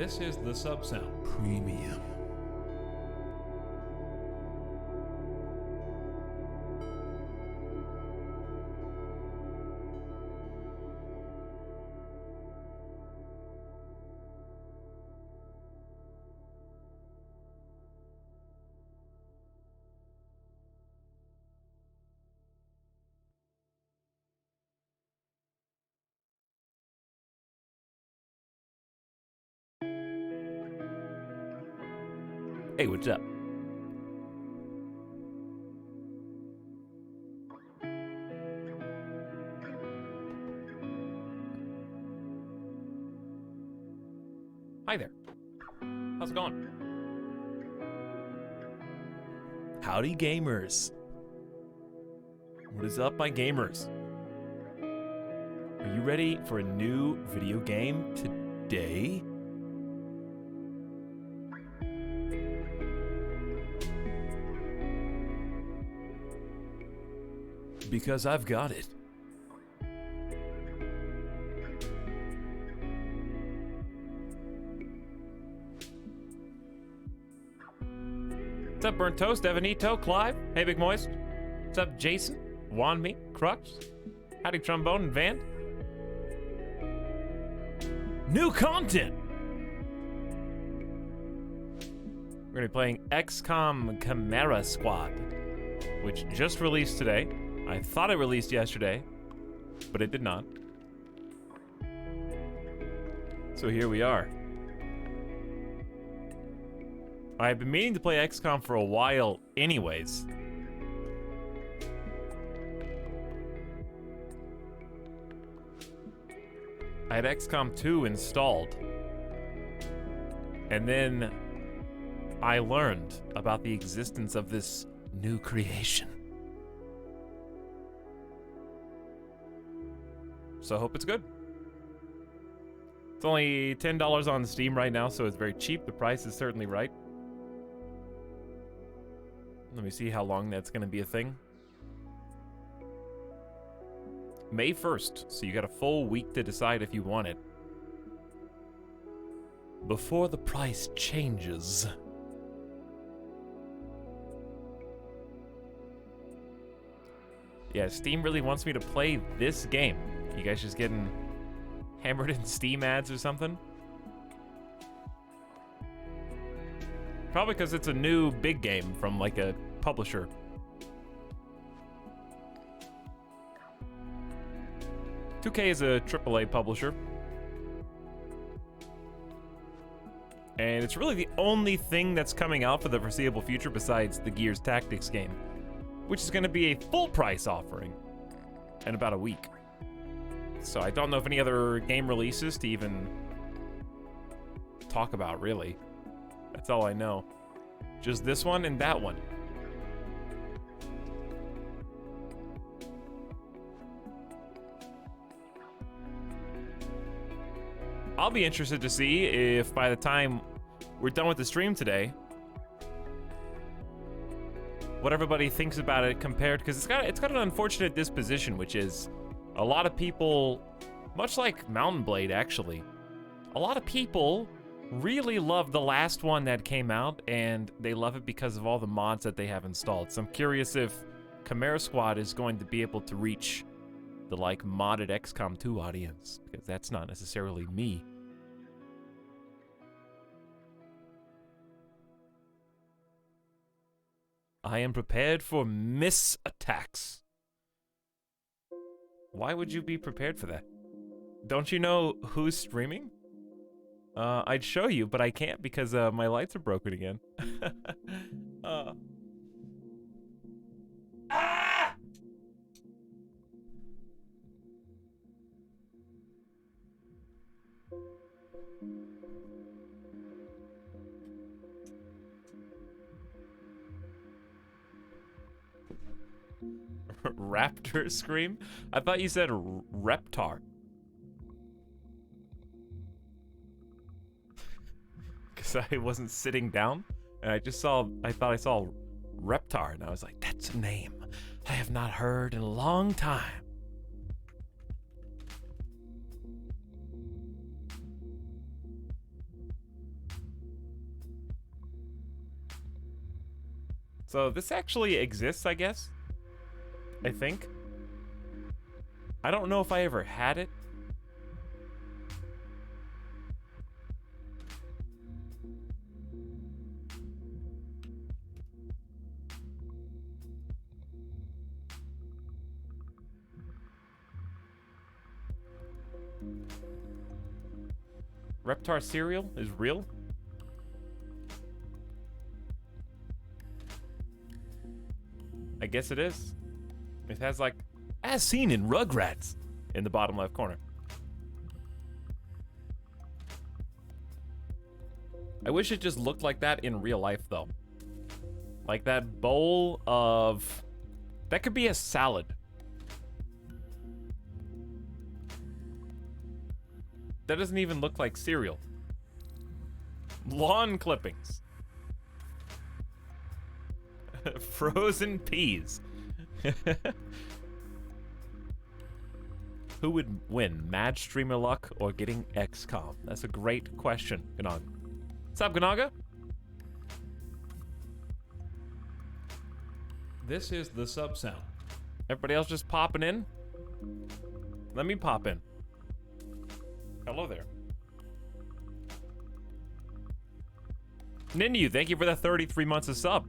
This is the sub sound. Premium. Hey, what's up? Hi there. How's it going? Howdy, gamers. What is up, my gamers? Are you ready for a new video game today? Because I've got it. What's up, Burnt Toast, Evanito, Clive? Hey, Big Moist. What's up, Jason? Wanme, Crux? Howdy, Trombone and Van? New content! We're gonna be playing XCOM Chimera Squad, which just released today. I thought it released yesterday, but it did not. So here we are. I've been meaning to play XCOM for a while anyways. I had XCOM 2 installed. And then I learned about the existence of this new creation. So I hope it's good. It's only $10 on Steam right now, so it's very cheap. The price is certainly right. Let me see how long that's going to be a thing. May 1st, so you got a full week to decide if you want it. Before the price changes. Yeah, Steam really wants me to play this game. You guys just getting hammered in Steam ads or something? Probably because it's a new big game from like a publisher. $2K is a AAA publisher. And it's really the only thing that's coming out for the foreseeable future besides the Gears Tactics game, which is going to be a full price offering in about a week. So I don't know if any other game releases to even talk about, really. That's all I know. Just this one and that one. I'll be interested to see if by the time we're done with the stream today, what everybody thinks about it compared, because it's got an unfortunate disposition, which is a lot of people, much like Mountain Blade actually, a lot of people really love the last one that came out, and they love it because of all the mods that they have installed. So I'm curious if Chimera Squad is going to be able to reach the like modded XCOM 2 audience, because that's not necessarily me. I am prepared for miss-attacks. Why would you be prepared for that? Don't you know who's streaming? I'd show you, but I can't because my lights are broken again. Ah! Raptor scream? I thought you said reptar. Because I wasn't sitting down, and I thought I saw reptar, and I was like, that's a name I have not heard in a long time. So this actually exists, I guess. I think. I don't know if I ever had it. Reptar cereal is real? I guess it is. It has like, as seen in Rugrats, in the bottom left corner. I wish it just looked like that in real life, though. Like that bowl of... That could be a salad. That doesn't even look like cereal. Lawn clippings. Frozen peas. Who would win, Mad Streamer Luck or getting XCOM? That's a great question, Ganaga. What's up, Ganaga? This is the sub sound. Everybody else just popping in? Let me pop in. Hello there. Ninyu, thank you for the 33 months of sub.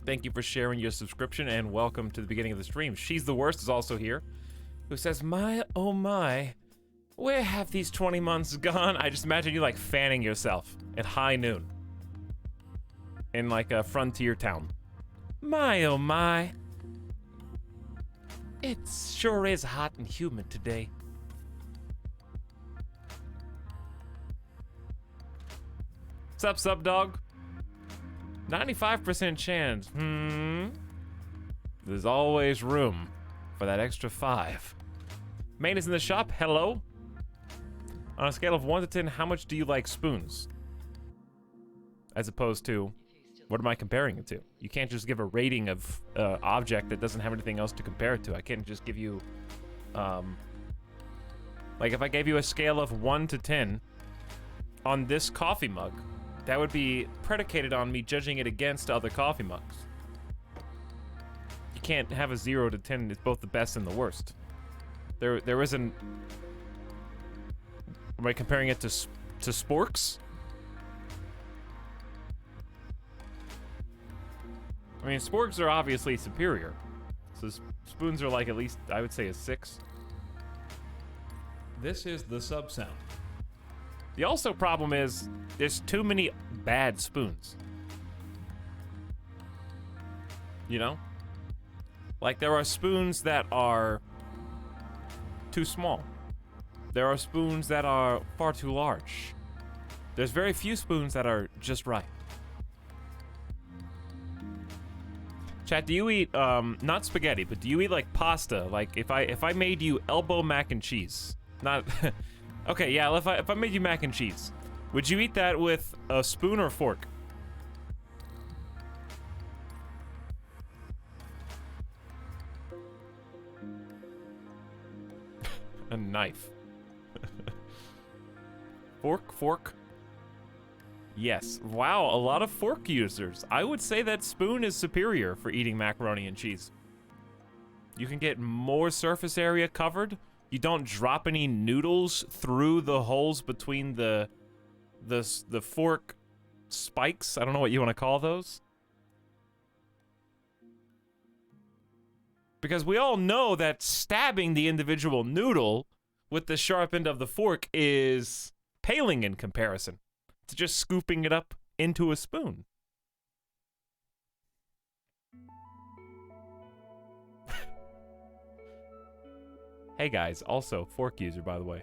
Thank you for sharing your subscription and welcome to the beginning of the stream. She's the Worst is also here, who says, my, oh my, where have these 20 months gone? I just imagine you like fanning yourself at high noon in like a frontier town. My, oh my. It sure is hot and humid today. What's up, sub dog? 95% chance. There's always room for that extra 5. Main is in the shop. Hello. On a scale of 1 to 10, how much do you like spoons? As opposed to, what am I comparing it to? You can't just give a rating of object that doesn't have anything else to compare it to. I can't just give you, like if I gave you a scale of 1 to 10 on this coffee mug, that would be predicated on me judging it against other coffee mugs. You can't have a 0 to 10. It's both the best and the worst. There isn't... Am I comparing it to sporks? I mean, sporks are obviously superior. So spoons are like at least, I would say, a 6. This is the sub sound. The also problem is there's too many bad spoons. You know? Like there are spoons that are too small. There are spoons that are far too large. There's very few spoons that are just right. Chat, do you eat not spaghetti, but do you eat like pasta? Like if I made you elbow mac and cheese, not okay, yeah, if I made you mac and cheese, would you eat that with a spoon or fork? A knife. Fork. Yes. Wow, a lot of fork users. I would say that spoon is superior for eating macaroni and cheese. You can get more surface area covered. You don't drop any noodles through the holes between the fork spikes. I don't know what you want to call those. Because we all know that stabbing the individual noodle with the sharp end of the fork is paling in comparison to just scooping it up into a spoon. Hey guys, also fork user, by the way.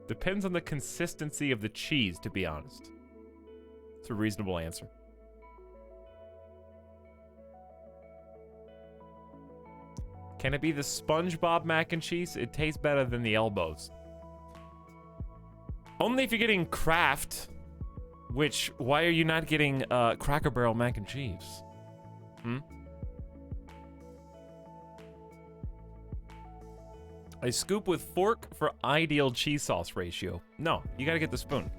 Depends on the consistency of the cheese, to be honest. It's a reasonable answer. Can it be the SpongeBob mac and cheese? It tastes better than the elbows. Only if you're getting Kraft, which, why are you not getting Cracker Barrel mac and cheese? A scoop with fork for ideal cheese sauce ratio. No, you gotta get the spoon.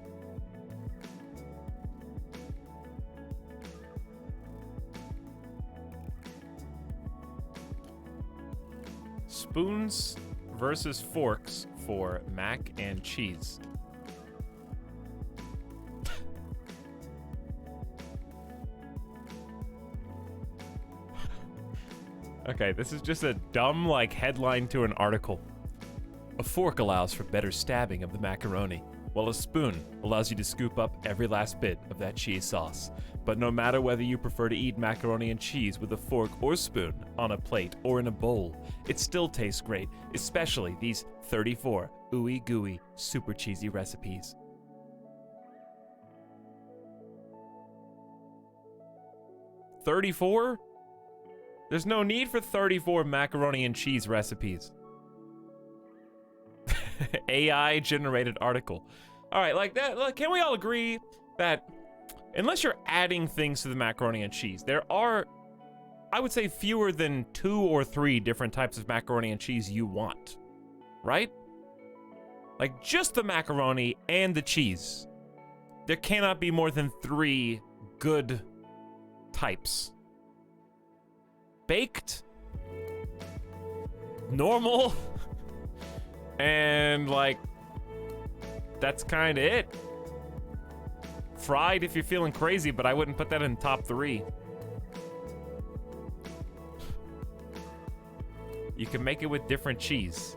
Spoons versus forks for mac and cheese. Okay, this is just a dumb, like, headline to an article. A fork allows for better stabbing of the macaroni, while a spoon allows you to scoop up every last bit of that cheese sauce. But no matter whether you prefer to eat macaroni and cheese with a fork or spoon, on a plate or in a bowl, it still tastes great, especially these 34 ooey gooey, super cheesy recipes. $34? There's no need for 34 macaroni and cheese recipes. AI generated article. All right, like that. Like, can we all agree that unless you're adding things to the macaroni and cheese, there are, I would say, fewer than 2 or 3 different types of macaroni and cheese you want, right? Like just the macaroni and the cheese. There cannot be more than 3 good types. Baked, normal, and like that's kind of it. Fried if you're feeling crazy, but I wouldn't put that in top 3. You can make it with different cheese.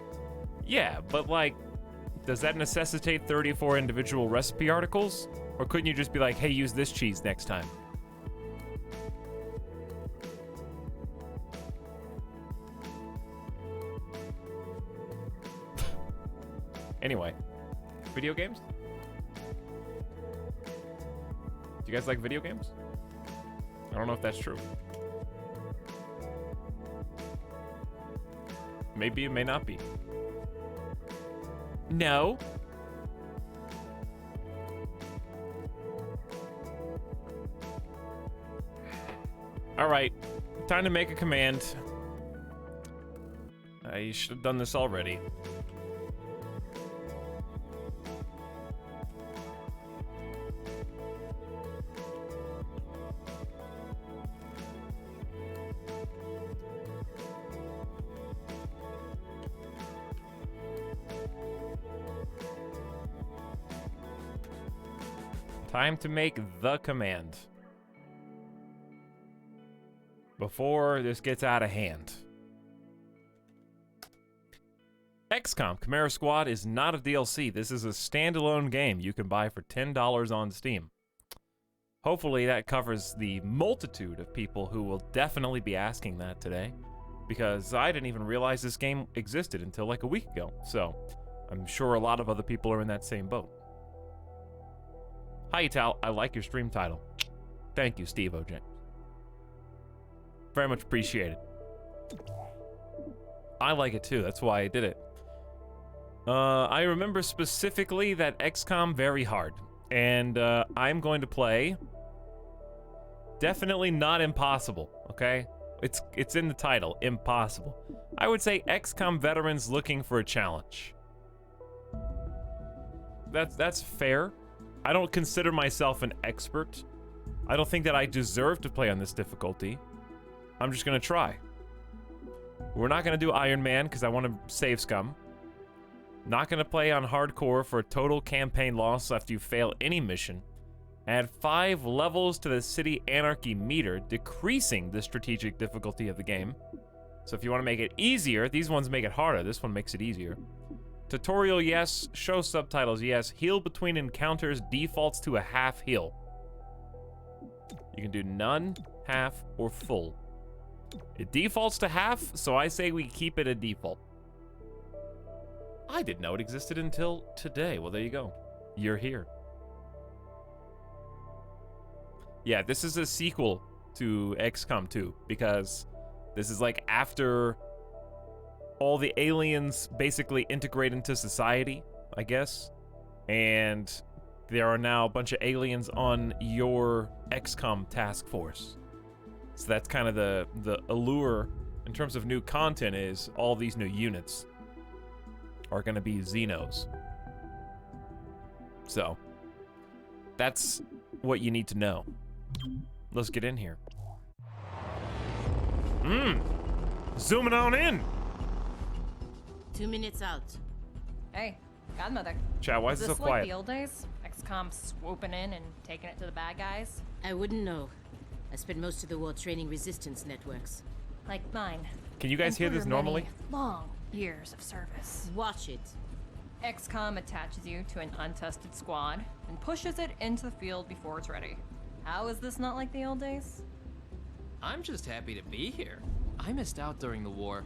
Yeah, but like, does that necessitate 34 individual recipe articles? Or couldn't you just be like, hey, use this cheese next time? Anyway, video games? Do you guys like video games? I don't know if that's true. Maybe it may not be. No. All right, time to make a command. I should have done this already. Time to make the command. Before this gets out of hand. XCOM Chimera Squad is not a DLC. This is a standalone game you can buy for $10 on Steam. Hopefully that covers the multitude of people who will definitely be asking that today, because I didn't even realize this game existed until like a week ago. So I'm sure a lot of other people are in that same boat. Hi, Etal. I like your stream title. Thank you, Steve O. James. Very much appreciated. I like it too. That's why I did it. I remember specifically that XCOM very hard, and I'm going to play. Definitely not impossible. Okay, it's in the title. Impossible. I would say XCOM veterans looking for a challenge. That's fair. I don't consider myself an expert. I don't think that I deserve to play on this difficulty. I'm just gonna try. We're not gonna do Iron Man because I want to save scum. Not gonna play on hardcore for a total campaign loss after you fail any mission. Add 5 levels to the city anarchy meter, decreasing the strategic difficulty of the game. So if you want to make it easier, these ones make it harder. This one makes it easier. Tutorial, yes. Show subtitles, yes. Heal between encounters defaults to a half heal. You can do none, half, or full. It defaults to half, so I say we keep it a default. I didn't know it existed until today. Well, there you go. You're here. Yeah, this is a sequel to XCOM 2, because this is like after all the aliens basically integrate into society, I guess. And there are now a bunch of aliens on your XCOM task force. So that's kind of the allure in terms of new content, is all these new units are going to be Xenos. So that's what you need to know. Let's get in here. Zooming on in. 2 minutes out. Hey, Godmother. Chat, why is it so this like quiet? the old days? XCOM swooping in and taking it to the bad guys? I wouldn't know. I spent most of the war training resistance networks. Like mine. Can you guys And hear for this your normally? many long years of service. Watch it. XCOM attaches you to an untested squad and pushes it into the field before it's ready. How is this not like the old days? I'm just happy to be here. I missed out during the war.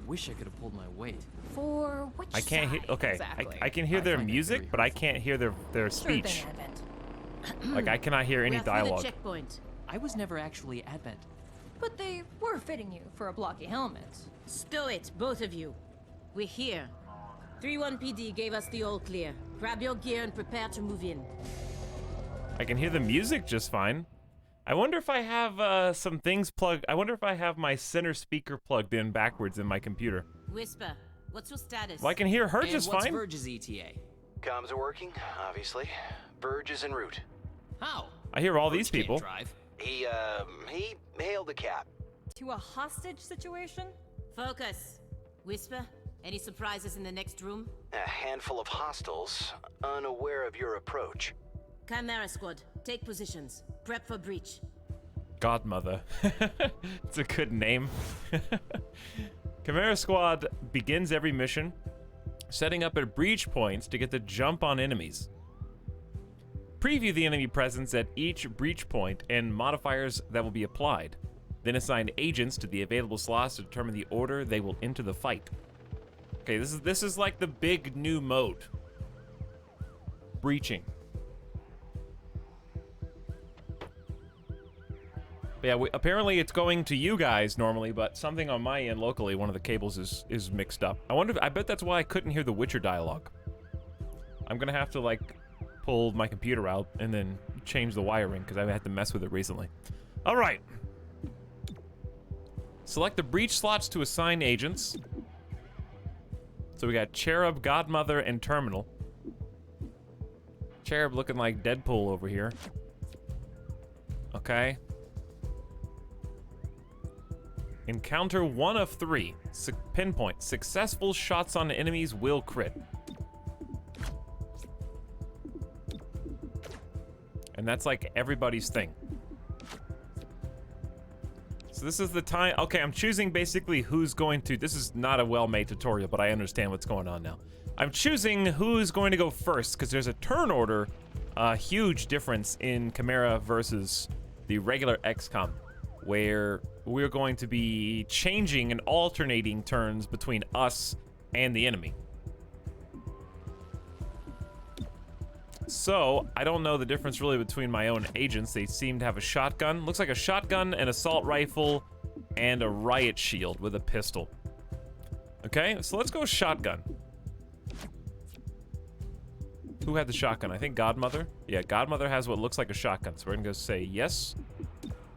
Wish I could have pulled my weight. For which I can't hear. side, Okay, exactly? I can hear I their find it music, very but I can't hear their Sure speech. thing, Advent. Like I cannot hear any We're through dialogue. the checkpoint. I was never actually Advent. But they were fitting you for a blocky helmet. Stow it, both of you. We're here. 3-1 PD gave us the all clear. Grab your gear and prepare to move in. I can hear the music just fine. I wonder if I have some things plugged. I wonder if I have my center speaker plugged in backwards in my computer. Whisper, what's your status? Well, I can hear her And just what's fine. Verge's ETA? Comms are working, obviously. Verge is en route. How? I hear all Verge these can't people. Drive. He hailed a cab. To a hostage situation? Focus. Whisper, any surprises in the next room? A handful of hostiles, unaware of your approach. Chimera Squad, take positions. Prep for breach. Godmother. It's a good name. Chimera Squad begins every mission setting up at breach points to get the jump on enemies. Preview the enemy presence at each breach point and modifiers that will be applied. Then assign agents to the available slots to determine the order they will enter the fight. Okay, this is like the big new mode. Breaching. But yeah, apparently it's going to you guys normally, but something on my end locally, one of the cables is mixed up. I bet that's why I couldn't hear the Witcher dialogue. I'm gonna have to like pull my computer out and then change the wiring because I've had to mess with it recently. All right. Select the breach slots to assign agents. So we got Cherub, Godmother, and Terminal. Cherub looking like Deadpool over here. Okay. Encounter 1 of 3. Pinpoint. Successful shots on enemies will crit. And that's like everybody's thing. So this is the time. Okay, I'm choosing basically who's going to. This is not a well-made tutorial, but I understand what's going on now. I'm choosing who's going to go first because there's a turn order, a huge difference in Chimera versus the regular XCOM, where we're going to be changing and alternating turns between us and the enemy. So, I don't know the difference really between my own agents. They seem to have a shotgun. Looks like a shotgun, an assault rifle, and a riot shield with a pistol. Okay, so let's go shotgun. Who had the shotgun? I think Godmother. Yeah, Godmother has what looks like a shotgun. So we're gonna go say yes.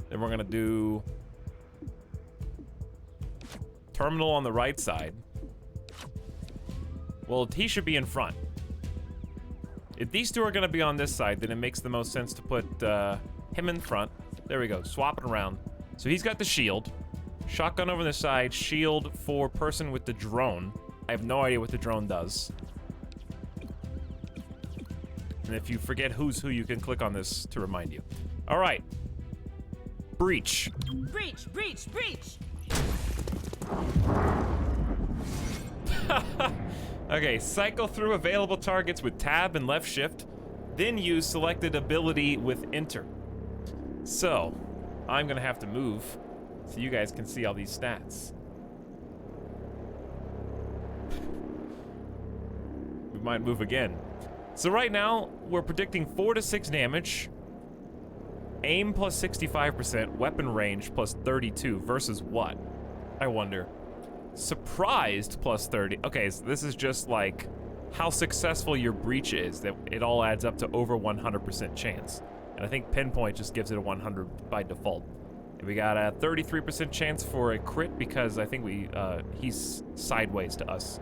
Then we're gonna do Terminal on the right side. Well, he should be in front. If these two are gonna be on this side, then it makes the most sense to put him in front. There we go, swap it around. So he's got the shield. Shotgun over the side, shield for person with the drone. I have no idea what the drone does. And if you forget who's who, you can click on this to remind you. All right. Breach. Breach, breach, breach! Okay, cycle through available targets with tab and left shift, then use selected ability with enter. So, I'm gonna have to move so you guys can see all these stats. We might move again. So right now, we're predicting 4 to 6 damage, aim plus 65%, weapon range plus 32 versus what? I wonder. Surprised plus 30. Okay, so this is just like how successful your breach is, that it all adds up to over 100% chance. And I think pinpoint just gives it a 100 by default. And we got a 33% chance for a crit because I think he's sideways to us.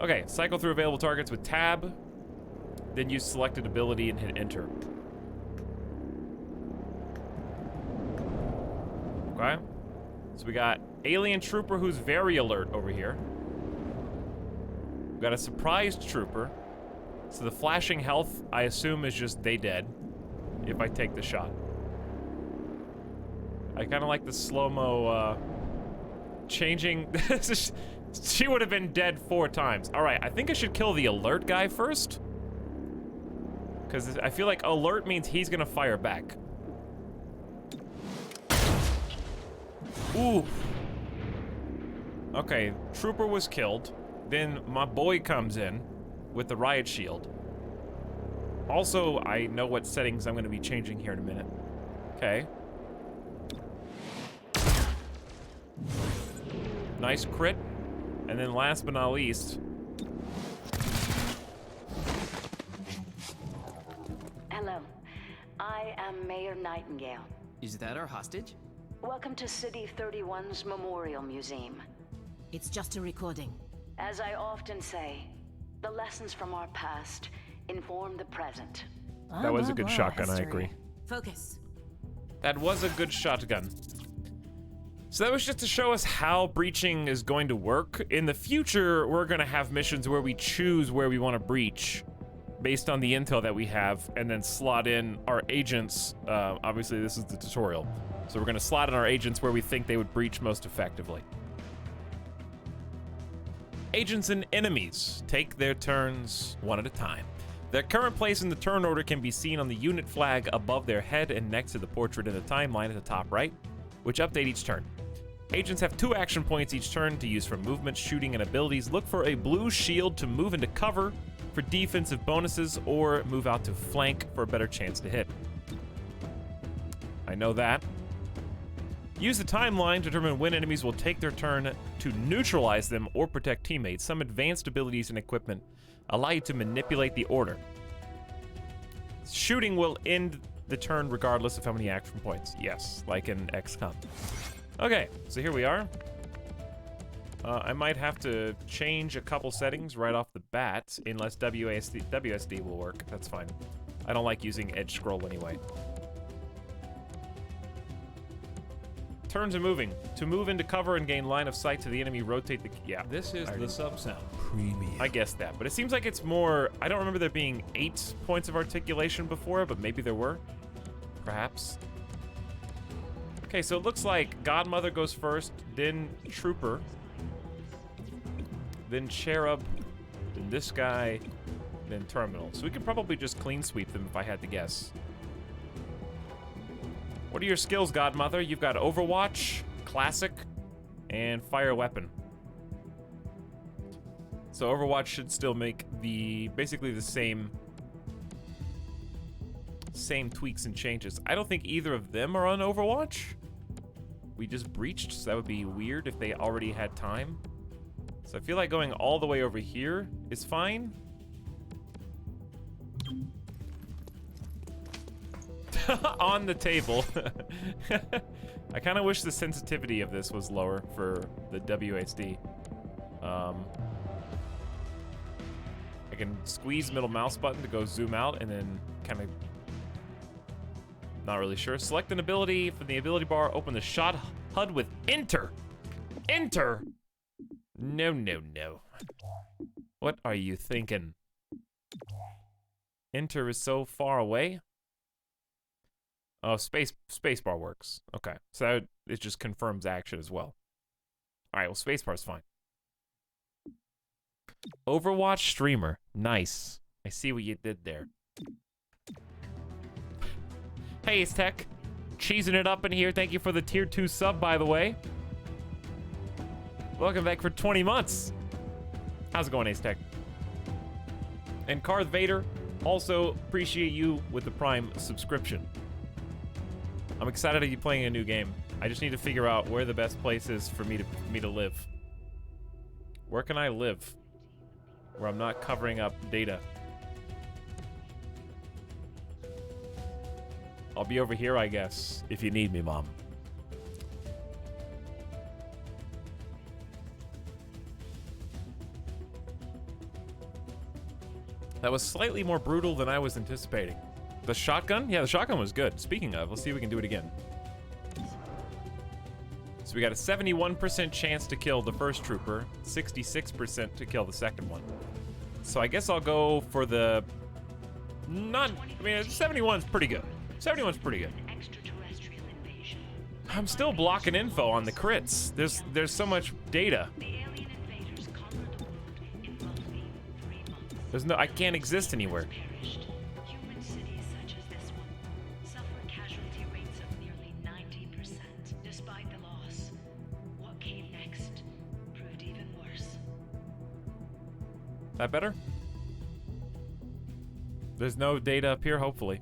Okay, cycle through available targets with tab, then use selected ability and hit enter. Okay, so we got Alien Trooper who's very alert over here. got a surprised trooper. So the flashing health, I assume, is just they dead if I take the shot. I kind of like the slow-mo, changing. She would have been dead 4 times. All right, I think I should kill the alert guy first. Because I feel like alert means he's going to fire back. Ooh. Okay, trooper was killed. Then my boy comes in with the riot shield. Also, I know what settings I'm going to be changing here in a minute. Okay. Nice crit. And then last but not least... Hello. I am Mayor Nightingale. Is that our hostage? Welcome to City 31's Memorial Museum. It's just a recording. As I often say, the lessons from our past inform the present. That was a good shotgun, I agree. Focus. That was a good shotgun. So that was just to show us how breaching is going to work. In the future, we're going to have missions where we choose where we want to breach based on the intel that we have, and then slot in our agents. Obviously, this is the tutorial. So we're going to slot in our agents where we think they would breach most effectively. Agents and enemies take their turns one at a time. Their current place in the turn order can be seen on the unit flag above their head and next to the portrait in the timeline at the top right, which update each turn. Agents have 2 action points each turn to use for movement, shooting, and abilities. Look for a blue shield to move into cover for defensive bonuses, or move out to flank for a better chance to hit. I know that. Use the timeline to determine when enemies will take their turn to neutralize them or protect teammates. Some advanced abilities and equipment allow you to manipulate the order. Shooting will end the turn regardless of how many action points. Yes, like in XCOM. Okay, so here we are. I might have to change a couple settings right off the bat, unless WSD will work. That's fine. I don't like using edge scroll anyway. Turns and moving. To move into cover and gain line of sight to the enemy, rotate the... Yeah. This is the sub-sound. Premium. I guessed that, but it seems like it's more... I don't remember there being 8 points of articulation before, but maybe there were. Perhaps. Okay, so it looks like Godmother goes first, then Trooper, then Cherub, then this guy, then Terminal. So we could probably just clean sweep them if I had to guess. What are your skills, Godmother? You've got Overwatch, Classic, and Fire Weapon. So Overwatch should still make basically the same tweaks and changes. I don't think either of them are on Overwatch. We just breached, so that would be weird if they already had time. So I feel like going all the way over here is fine. On the table. I kind of wish the sensitivity of this was lower for the WSD. I can squeeze middle mouse button to go zoom out and then kind of... Not really sure. Select an ability from the ability bar. Open the shot HUD with enter. Enter? No, no, no. What are you thinking? Enter is so far away. Oh, spacebar works. Okay, so it just confirms action as well. All right, well, spacebar's fine. Overwatch streamer. Nice. I see what you did there. Hey, it's Tech. Cheesing it up in here. Thank you for the tier 2 sub, by the way. Welcome back for 20 months. How's it going, Ace Tech? And Karth Vader, also appreciate you with the Prime subscription. I'm excited to be playing a new game. I just need to figure out where the best place is for me to live. Where can I live? Where I'm not covering up data. I'll be over here, I guess, if you need me, Mom. That was slightly more brutal than I was anticipating. The shotgun? Yeah, the shotgun was good. Speaking of, let's see if we can do it again. So we got a 71% chance to kill the first trooper, 66% to kill the second one. So I guess I'll go for the... Not... I mean, 71's pretty good. 71's pretty good. Extraterrestrial invasion. I'm still blocking info on the crits. There's so much data. The alien invaders conquered the world in roughly 3 months. There's no... I can't exist anywhere. Perished. Human cities such as this one suffer casualty rates of nearly 90%. Despite the loss, what came next proved even worse. That better? There's no data up here, hopefully.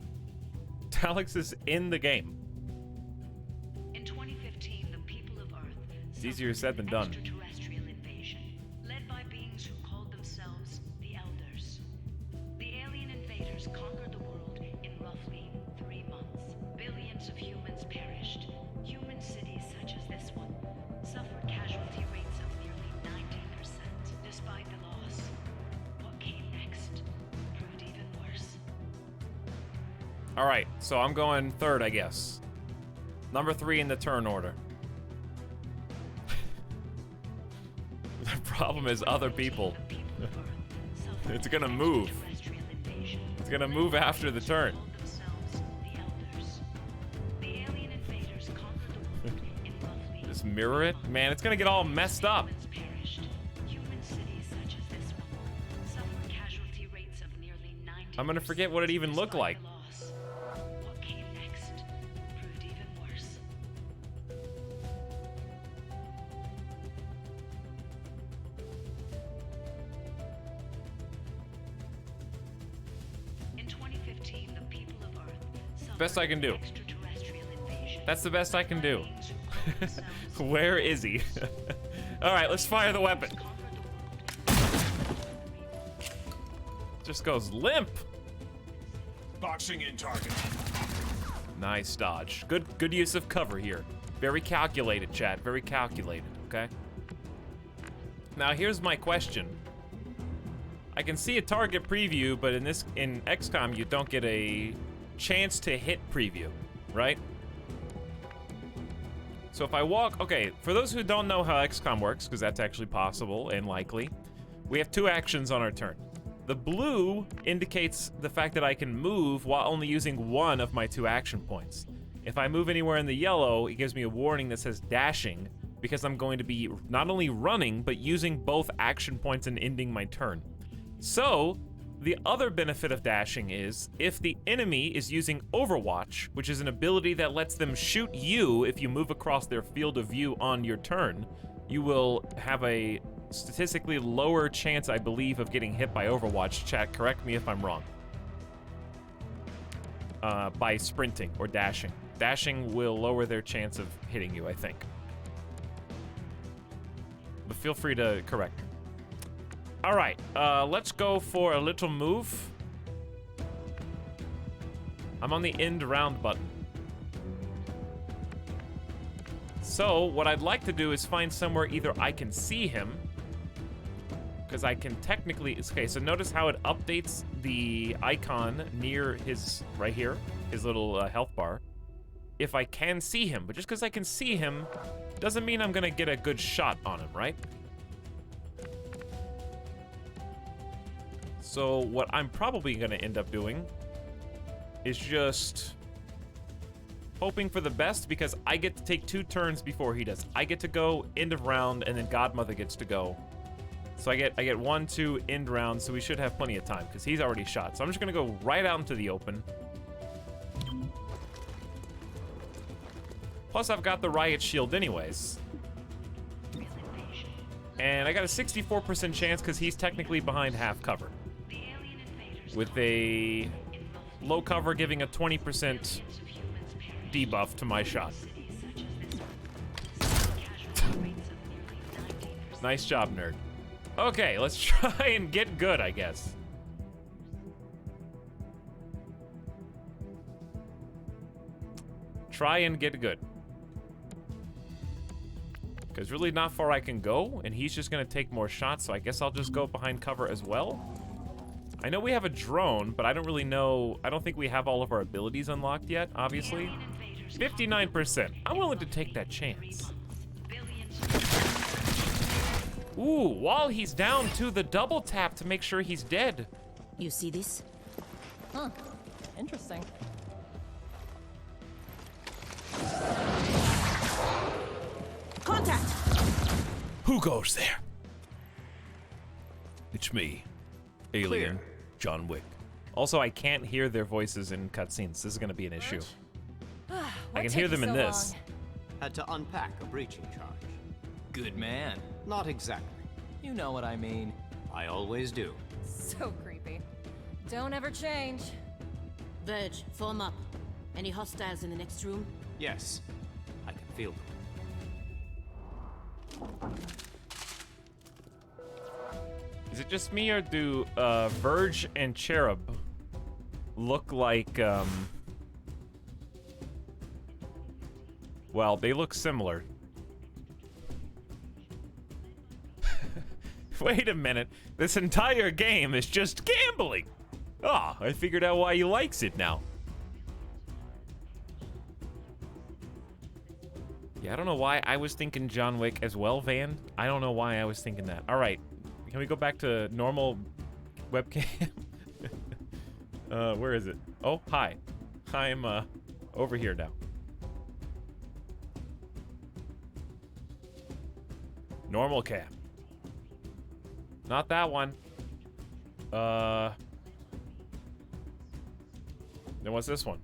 Etalyx is in the game. In 2015, the people of Earth It's easier suffered said than done. an extraterrestrial invasion, led by beings who called themselves the Elders. The alien invaders conquered the world in roughly 3 months. Billions of humans perished. Human cities such as this one suffered casualty rates of nearly 90%. Despite the loss, what came next proved even worse. All right, so I'm going third, I guess. Number 3 in the turn order. The problem is other people. It's gonna move. It's gonna move after the turn. Just mirror it? Man, it's gonna get all messed up. I'm gonna forget what it even looked like. What came next proved even worse. In 2015, the people of Earth suffered Best I can do. an extraterrestrial invasion. That's the best I can do. Where is he? All right, let's fire the weapon. Just goes limp. Boxing in target. Nice dodge. Good use of cover here. Very calculated, chat. Very calculated, okay? Now here's my question. I can see a target preview, but in XCOM you don't get a chance to hit preview, right? So if I walk, okay, for those who don't know how XCOM works, because that's actually possible and likely, we have 2 actions on our turn. The blue indicates the fact that I can move while only using 1 of my 2 action points. If I move anywhere in the yellow, it gives me a warning that says dashing, because I'm going to be not only running, but using both action points and ending my turn. So, the other benefit of dashing is, if the enemy is using Overwatch, which is an ability that lets them shoot you if you move across their field of view on your turn, you will have a statistically lower chance, I believe, of getting hit by Overwatch. Chat, correct me if I'm wrong. By sprinting or dashing. Dashing will lower their chance of hitting you, I think. But feel free to correct me. All right, let's go for a little move. I'm on the end round button. So what I'd like to do is find somewhere either I can see him, because I can technically, okay, so notice how it updates the icon near his, right here, his little health bar, if I can see him. But just because I can see him doesn't mean I'm gonna get a good shot on him, right? So what I'm probably gonna end up doing is just hoping for the best, because I get to take 2 turns before he does. I get to go end of round, and then Godmother gets to go. So I get 1, 2 end rounds, so we should have plenty of time, because he's already shot. So I'm just gonna go right out into the open. Plus I've got the riot shield anyways. And I got a 64% chance because he's technically behind half cover. With a low cover giving a 20% debuff to my shot. Nice job, nerd. Okay, let's try and get good, I guess. Try and get good. Because really not far I can go, and he's just going to take more shots, so I guess I'll just go behind cover as well. I know we have a drone, but I don't really know. I don't think we have all of our abilities unlocked yet, obviously. 59%. I'm willing to take that chance. Ooh, while he's down to the double tap to make sure he's dead. You see this? Huh. Interesting. Contact! Who goes there? It's me, Alien John Wick. Also, I can't hear their voices in cutscenes. This is gonna be an issue. I What can took hear you them in so this. long? Had to unpack a breaching charge. Good man. Not exactly. You know what I mean. I always do. So creepy. Don't ever change. Verge, form up. Any hostiles in the next room? Yes, I can feel them. Is it just me, or do Verge and Cherub look like, well, they look similar. Wait a minute. This entire game is just gambling. Ah, I figured out why he likes it now. Yeah, I don't know why I was thinking John Wick as well, Van. I don't know why I was thinking that. All right, can we go back to normal webcam? Where is it? Oh, hi. I'm over here now. Normal cam. Not that one. Then what's this one?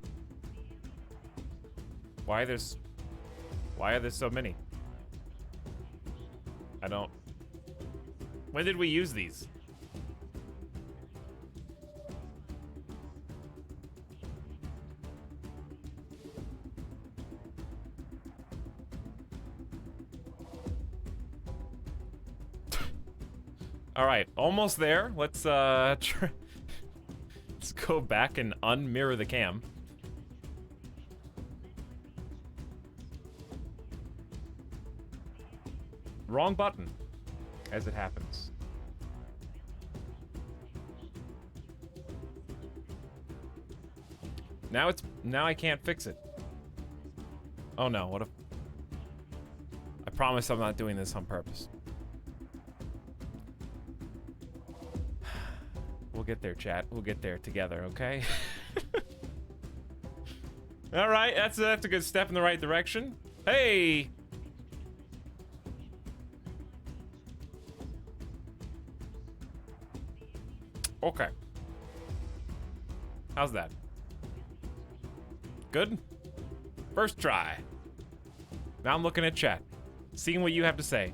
Why are there so many? I don't... When did we use these? All right, almost there. Let's let's go back and unmirror the cam. Wrong button, as it happens. Now I can't fix it. Oh no, what if... I promise I'm not doing this on purpose. We'll get there, chat. We'll get there together, okay? All right, that's a good step in the right direction. Hey! Okay. How's that? Good? First try. Now I'm looking at chat, seeing what you have to say.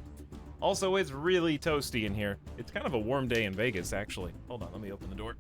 Also, it's really toasty in here. It's kind of a warm day in Vegas, actually. Hold on, let me open the door.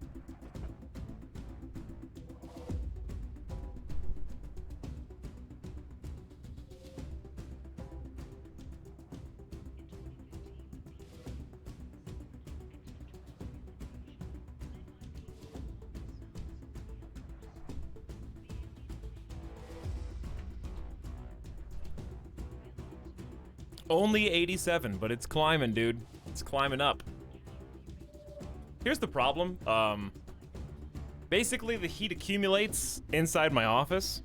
Only 87, but it's climbing, dude. It's climbing up. Here's the problem. Basically, the heat accumulates inside my office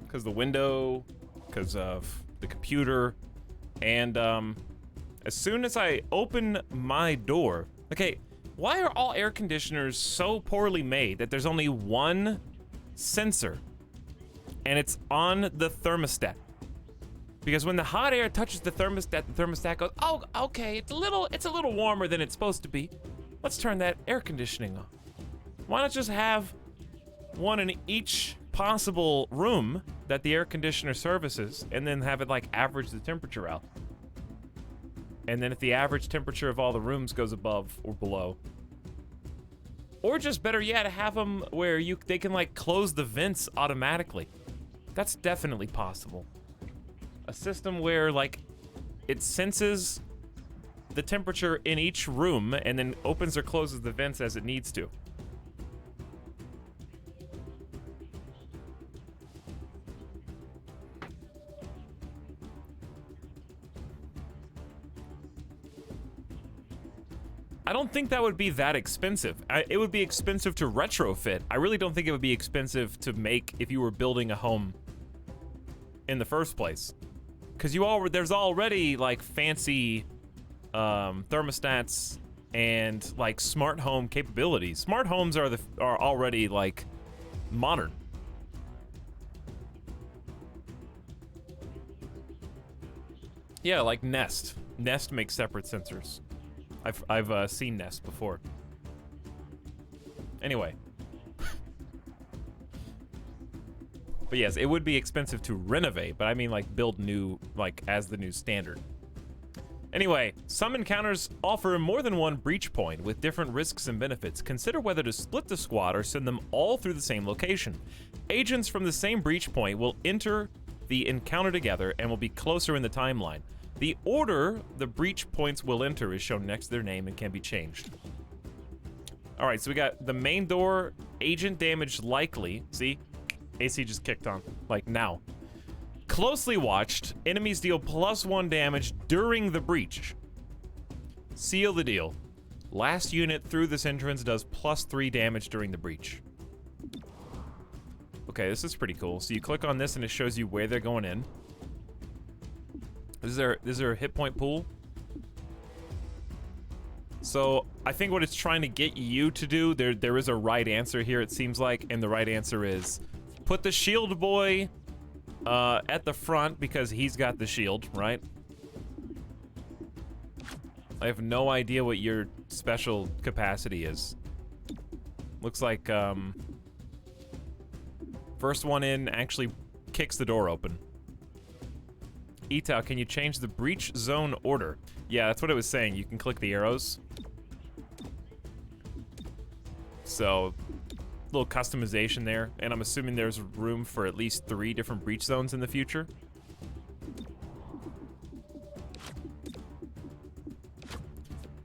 because the window, because of the computer, and as soon as I open my door, okay, why are all air conditioners so poorly made that there's only one sensor, and it's on the thermostat? Because when the hot air touches the thermostat goes, oh, okay, it's a little warmer than it's supposed to be. Let's turn that air conditioning on. Why not just have one in each possible room that the air conditioner services, and then have it like average the temperature out? And then if the average temperature of all the rooms goes above or below, or just better yet, have them where they can like close the vents automatically. That's definitely possible. A system where like it senses the temperature in each room and then opens or closes the vents as it needs to. I don't think that would be that expensive. It would be expensive to retrofit. I really don't think it would be expensive to make if you were building a home in the first place. Because there's already like fancy thermostats, and like smart home capabilities. Smart homes are already like modern. Yeah, like Nest. Nest makes separate sensors. I've seen Nest before. Anyway. But yes, it would be expensive to renovate, but I mean like build new, like as the new standard. Anyway, some encounters offer more than one breach point with different risks and benefits. Consider whether to split the squad or send them all through the same location. Agents from the same breach point will enter the encounter together and will be closer in the timeline. The order the breach points will enter is shown next to their name and can be changed. All right, so we got the main door, agent damage likely. See, AC just kicked on, like now. Closely watched, enemies deal +1 damage during the breach. Seal the deal. Last unit through this entrance does +3 damage during the breach. Okay, this is pretty cool. So you click on this and it shows you where they're going in. Is there a hit point pool? So I think what it's trying to get you to do, there is a right answer here, it seems like, and the right answer is put the shield boy at the front because he's got the shield, right? I have no idea what your special capacity is. Looks like first one in actually kicks the door open. Etal, can you change the breach zone order? Yeah, that's what it was saying. You can click the arrows. So, little customization there. And I'm assuming there's room for at least 3 different breach zones in the future.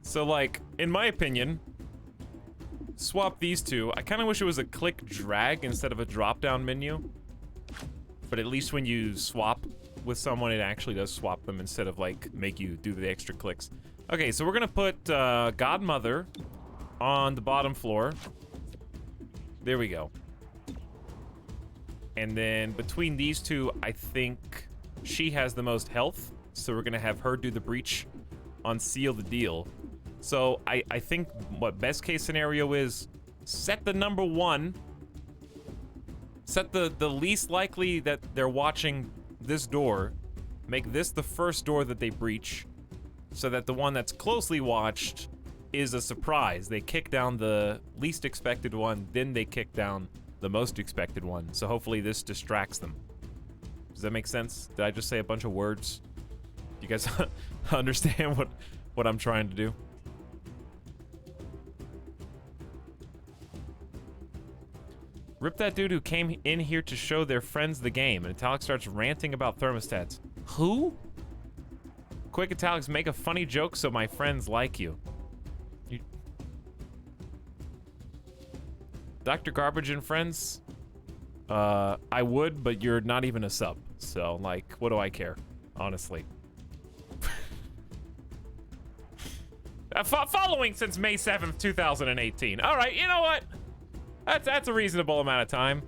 So, like, in my opinion, swap these two. I kind of wish it was a click drag instead of a drop-down menu. But at least when you swap with someone, it actually does swap them instead of like make you do the extra clicks. Okay, so we're gonna put Godmother on the bottom floor. There we go. And then between these two, I think she has the most health, so we're gonna have her do the breach on Seal the Deal. So I think what best case scenario is set the number 1, set the least likely that they're watching this door, make this the first door that they breach, so that the one that's closely watched is a surprise. They kick down the least expected one, then they kick down the most expected one. So hopefully this distracts them. Does that make sense? Did I just say a bunch of words? Do you guys understand what I'm trying to do? Rip that dude who came in here to show their friends the game, and Etalyx starts ranting about thermostats. Who? Quick, Etalyx, make a funny joke so my friends like you. Dr. Garbage and friends? I would, but you're not even a sub. So, like, what do I care? Honestly. Following since May 7th, 2018. All right, you know what? That's a reasonable amount of time.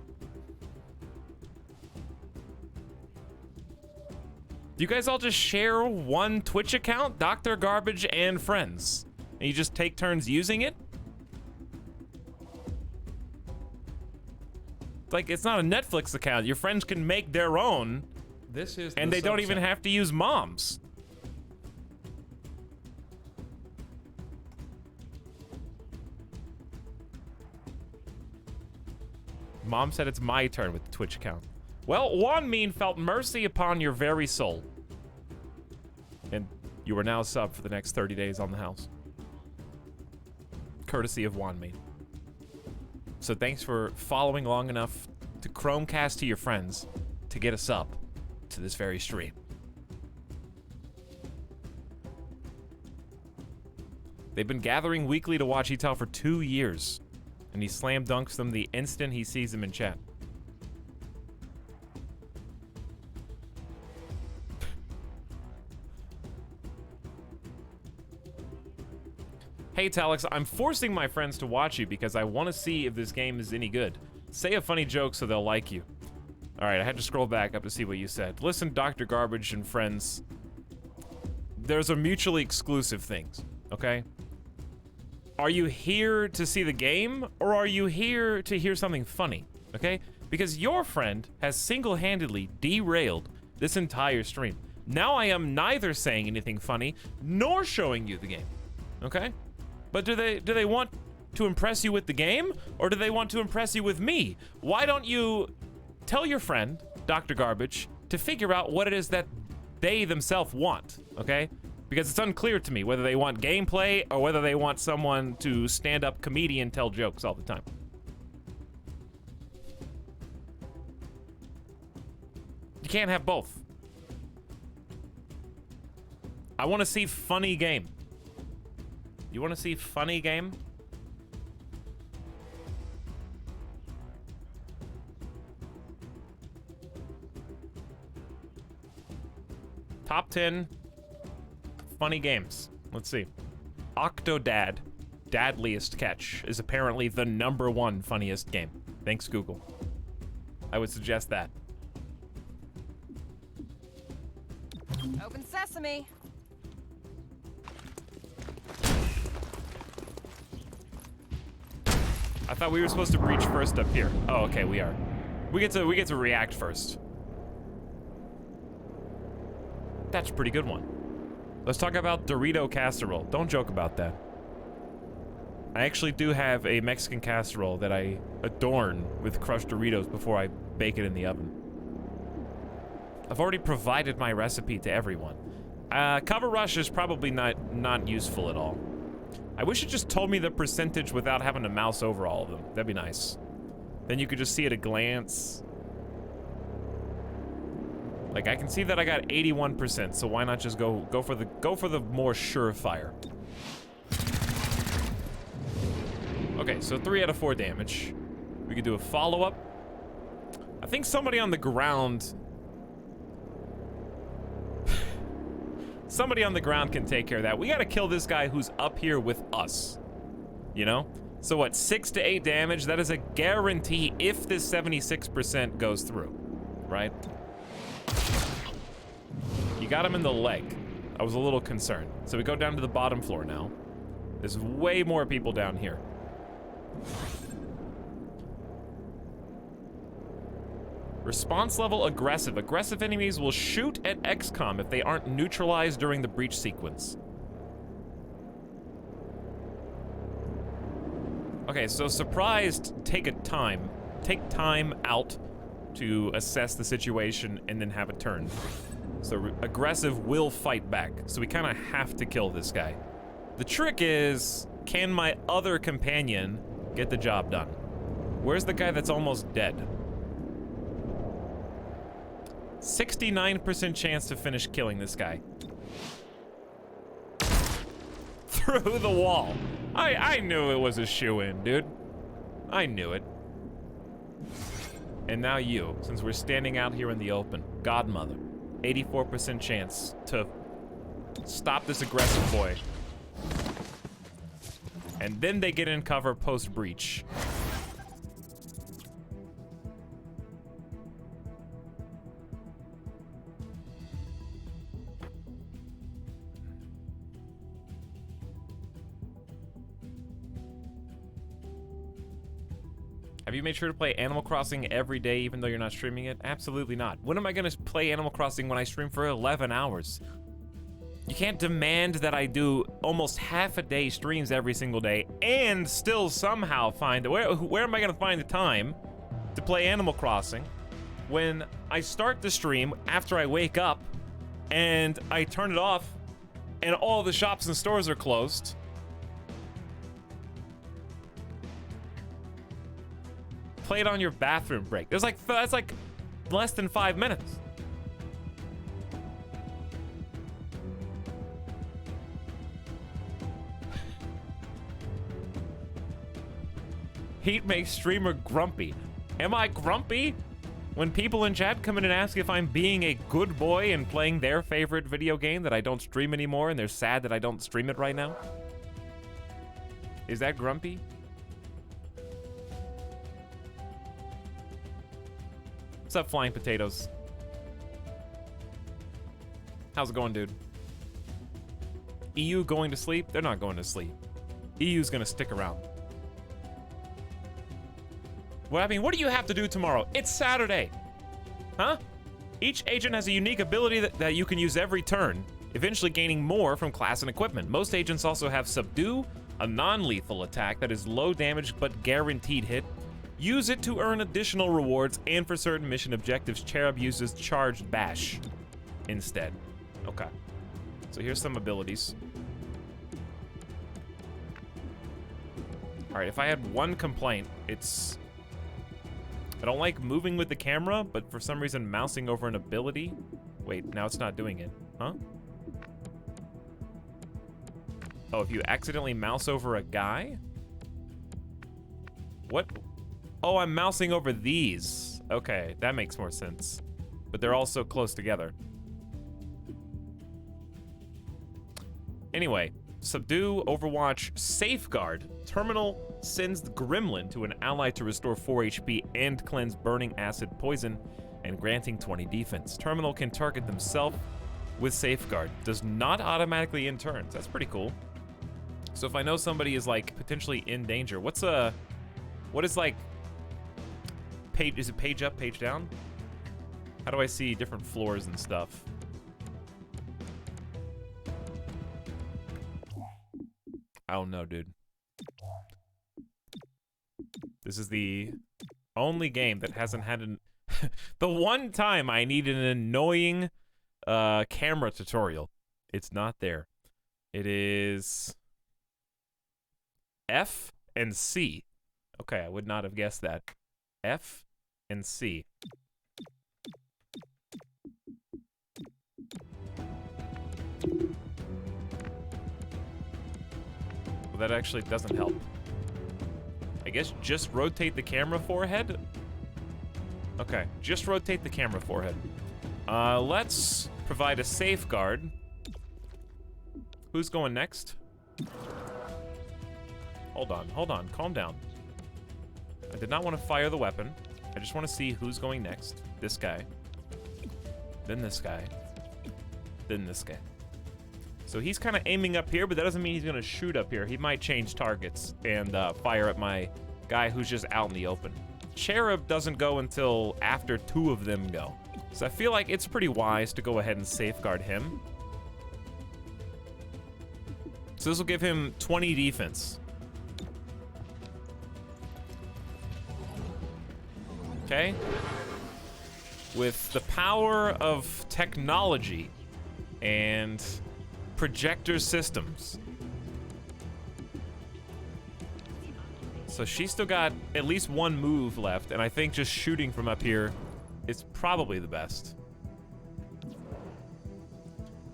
You guys all just share one Twitch account, Dr. Garbage and friends, and you just take turns using it? Like, it's not a Netflix account. Your friends can make their own, and they don't even have to use mom's. Mom said it's my turn with the Twitch account. Well, Wanmean felt mercy upon your very soul. And you are now sub for the next 30 days on the house. Courtesy of Wanmean. So thanks for following long enough to Chromecast to your friends to get us up to this very stream. They've been gathering weekly to watch Etal for 2 years. And he slam dunks them the instant he sees them in chat. Hey Etalyx, I'm forcing my friends to watch you because I want to see if this game is any good. Say a funny joke so they'll like you. Alright, I had to scroll back up to see what you said. Listen, Dr. Garbage and friends. there's a mutually exclusive things, okay? Are you here to see the game, or are you here to hear something funny, okay? Because your friend has single-handedly derailed this entire stream. Now I am neither saying anything funny, nor showing you the game, okay? But do they want to impress you with the game, or do they want to impress you with me? Why don't you tell your friend, Dr. Garbage, to figure out what it is that they themselves want, okay? Because it's unclear to me whether they want gameplay or whether they want someone to stand up comedian tell jokes all the time. You can't have both. I want to see funny game. You want to see funny game? Top 10 funny games. Let's see. Octodad, Dadliest Catch, is apparently the #1 funniest game. Thanks, Google. I would suggest that. Open sesame. I thought we were supposed to breach first up here. Oh, okay, we are. We get to react first. That's a pretty good one. Let's talk about Dorito casserole. Don't joke about that. I actually do have a Mexican casserole that I adorn with crushed Doritos before I bake it in the oven. I've already provided my recipe to everyone. Cover rush is probably not useful at all. I wish it just told me the percentage without having to mouse over all of them. That'd be nice. Then you could just see at a glance. Like, I can see that I got 81%, so why not just go for the more surefire. Okay, so 3 out of 4 damage. We could do a follow-up. I think somebody on the ground. Somebody on the ground can take care of that. We gotta kill this guy who's up here with us. You know? So what, 6 to 8 damage? That is a guarantee if this 76% goes through, right? You got him in the leg. I was a little concerned. So we go down to the bottom floor now. There's way more people down here. Response level aggressive. Aggressive enemies will shoot at XCOM if they aren't neutralized during the breach sequence. Okay, so surprised, take time out to assess the situation and then have a turn. So aggressive will fight back. So we kind of have to kill this guy. The trick is, can my other companion get the job done? Where's the guy that's almost dead? 69% chance to finish killing this guy. Through the wall. I knew it was a shoo-in, dude. I knew it. And now you, since we're standing out here in the open. Godmother. 84% chance to stop this aggressive boy. And then they get in cover post-breach. Have you made sure to play Animal Crossing every day even though you're not streaming it? Absolutely not. When am I gonna play Animal Crossing when I stream for 11 hours? You can't demand that I do almost half a day streams every single day and still somehow find, where am I gonna find the time to play Animal Crossing when I start the stream after I wake up and I turn it off and all the shops and stores are closed? Play it on your bathroom break. That's like less than 5 minutes. Heat makes streamer grumpy. Am I grumpy when people in chat come in and ask if I'm being a good boy and playing their favorite video game that I don't stream anymore and they're sad that I don't stream it right now? Is that grumpy? What's up, Flying Potatoes? How's it going, dude? EU going to sleep? They're not going to sleep. EU's gonna stick around. Well, I mean, what do you have to do tomorrow? It's Saturday. Huh? Each agent has a unique ability that you can use every turn, eventually gaining more from class and equipment. Most agents also have Subdue, a non-lethal attack that is low damage but guaranteed hit. Use it to earn additional rewards, and for certain mission objectives, Cherub uses Charged Bash instead. Okay. So here's some abilities. All right, if I had one complaint, it's... I don't like moving with the camera, but for some reason mousing over an ability... Wait, now it's not doing it. Huh? Oh, if you accidentally mouse over a guy? What? Oh, I'm mousing over these. Okay, that makes more sense. But they're all so close together. Anyway, Subdue, Overwatch, Safeguard. Terminal sends the Gremlin to an ally to restore 4 HP and cleanse Burning Acid Poison, and granting 20 defense. Terminal can target themselves with Safeguard. Does not automatically end turns. That's pretty cool. So if I know somebody is like potentially in danger, what is like page, is it page up, page down? How do I see different floors and stuff? I don't know, dude. This is the only game that hasn't had an the one time I needed an annoying camera tutorial. It's not there. It is F and C. Okay, I would not have guessed that. F and C. Well, that actually doesn't help. I guess just rotate the camera forehead? Okay, just rotate the camera forehead. Let's provide a safeguard. Who's going next? Hold on, calm down. I did not want to fire the weapon. I just want to see who's going next. This guy. Then this guy. Then this guy. So he's kind of aiming up here, but that doesn't mean he's going to shoot up here. He might change targets and fire at my guy who's just out in the open. Cherub doesn't go until after 2 of them go. So I feel like it's pretty wise to go ahead and safeguard him. So this will give him 20 defense. Okay. With the power of technology and projector systems. So she's still got at least 1 move left, and I think just shooting from up here is probably the best.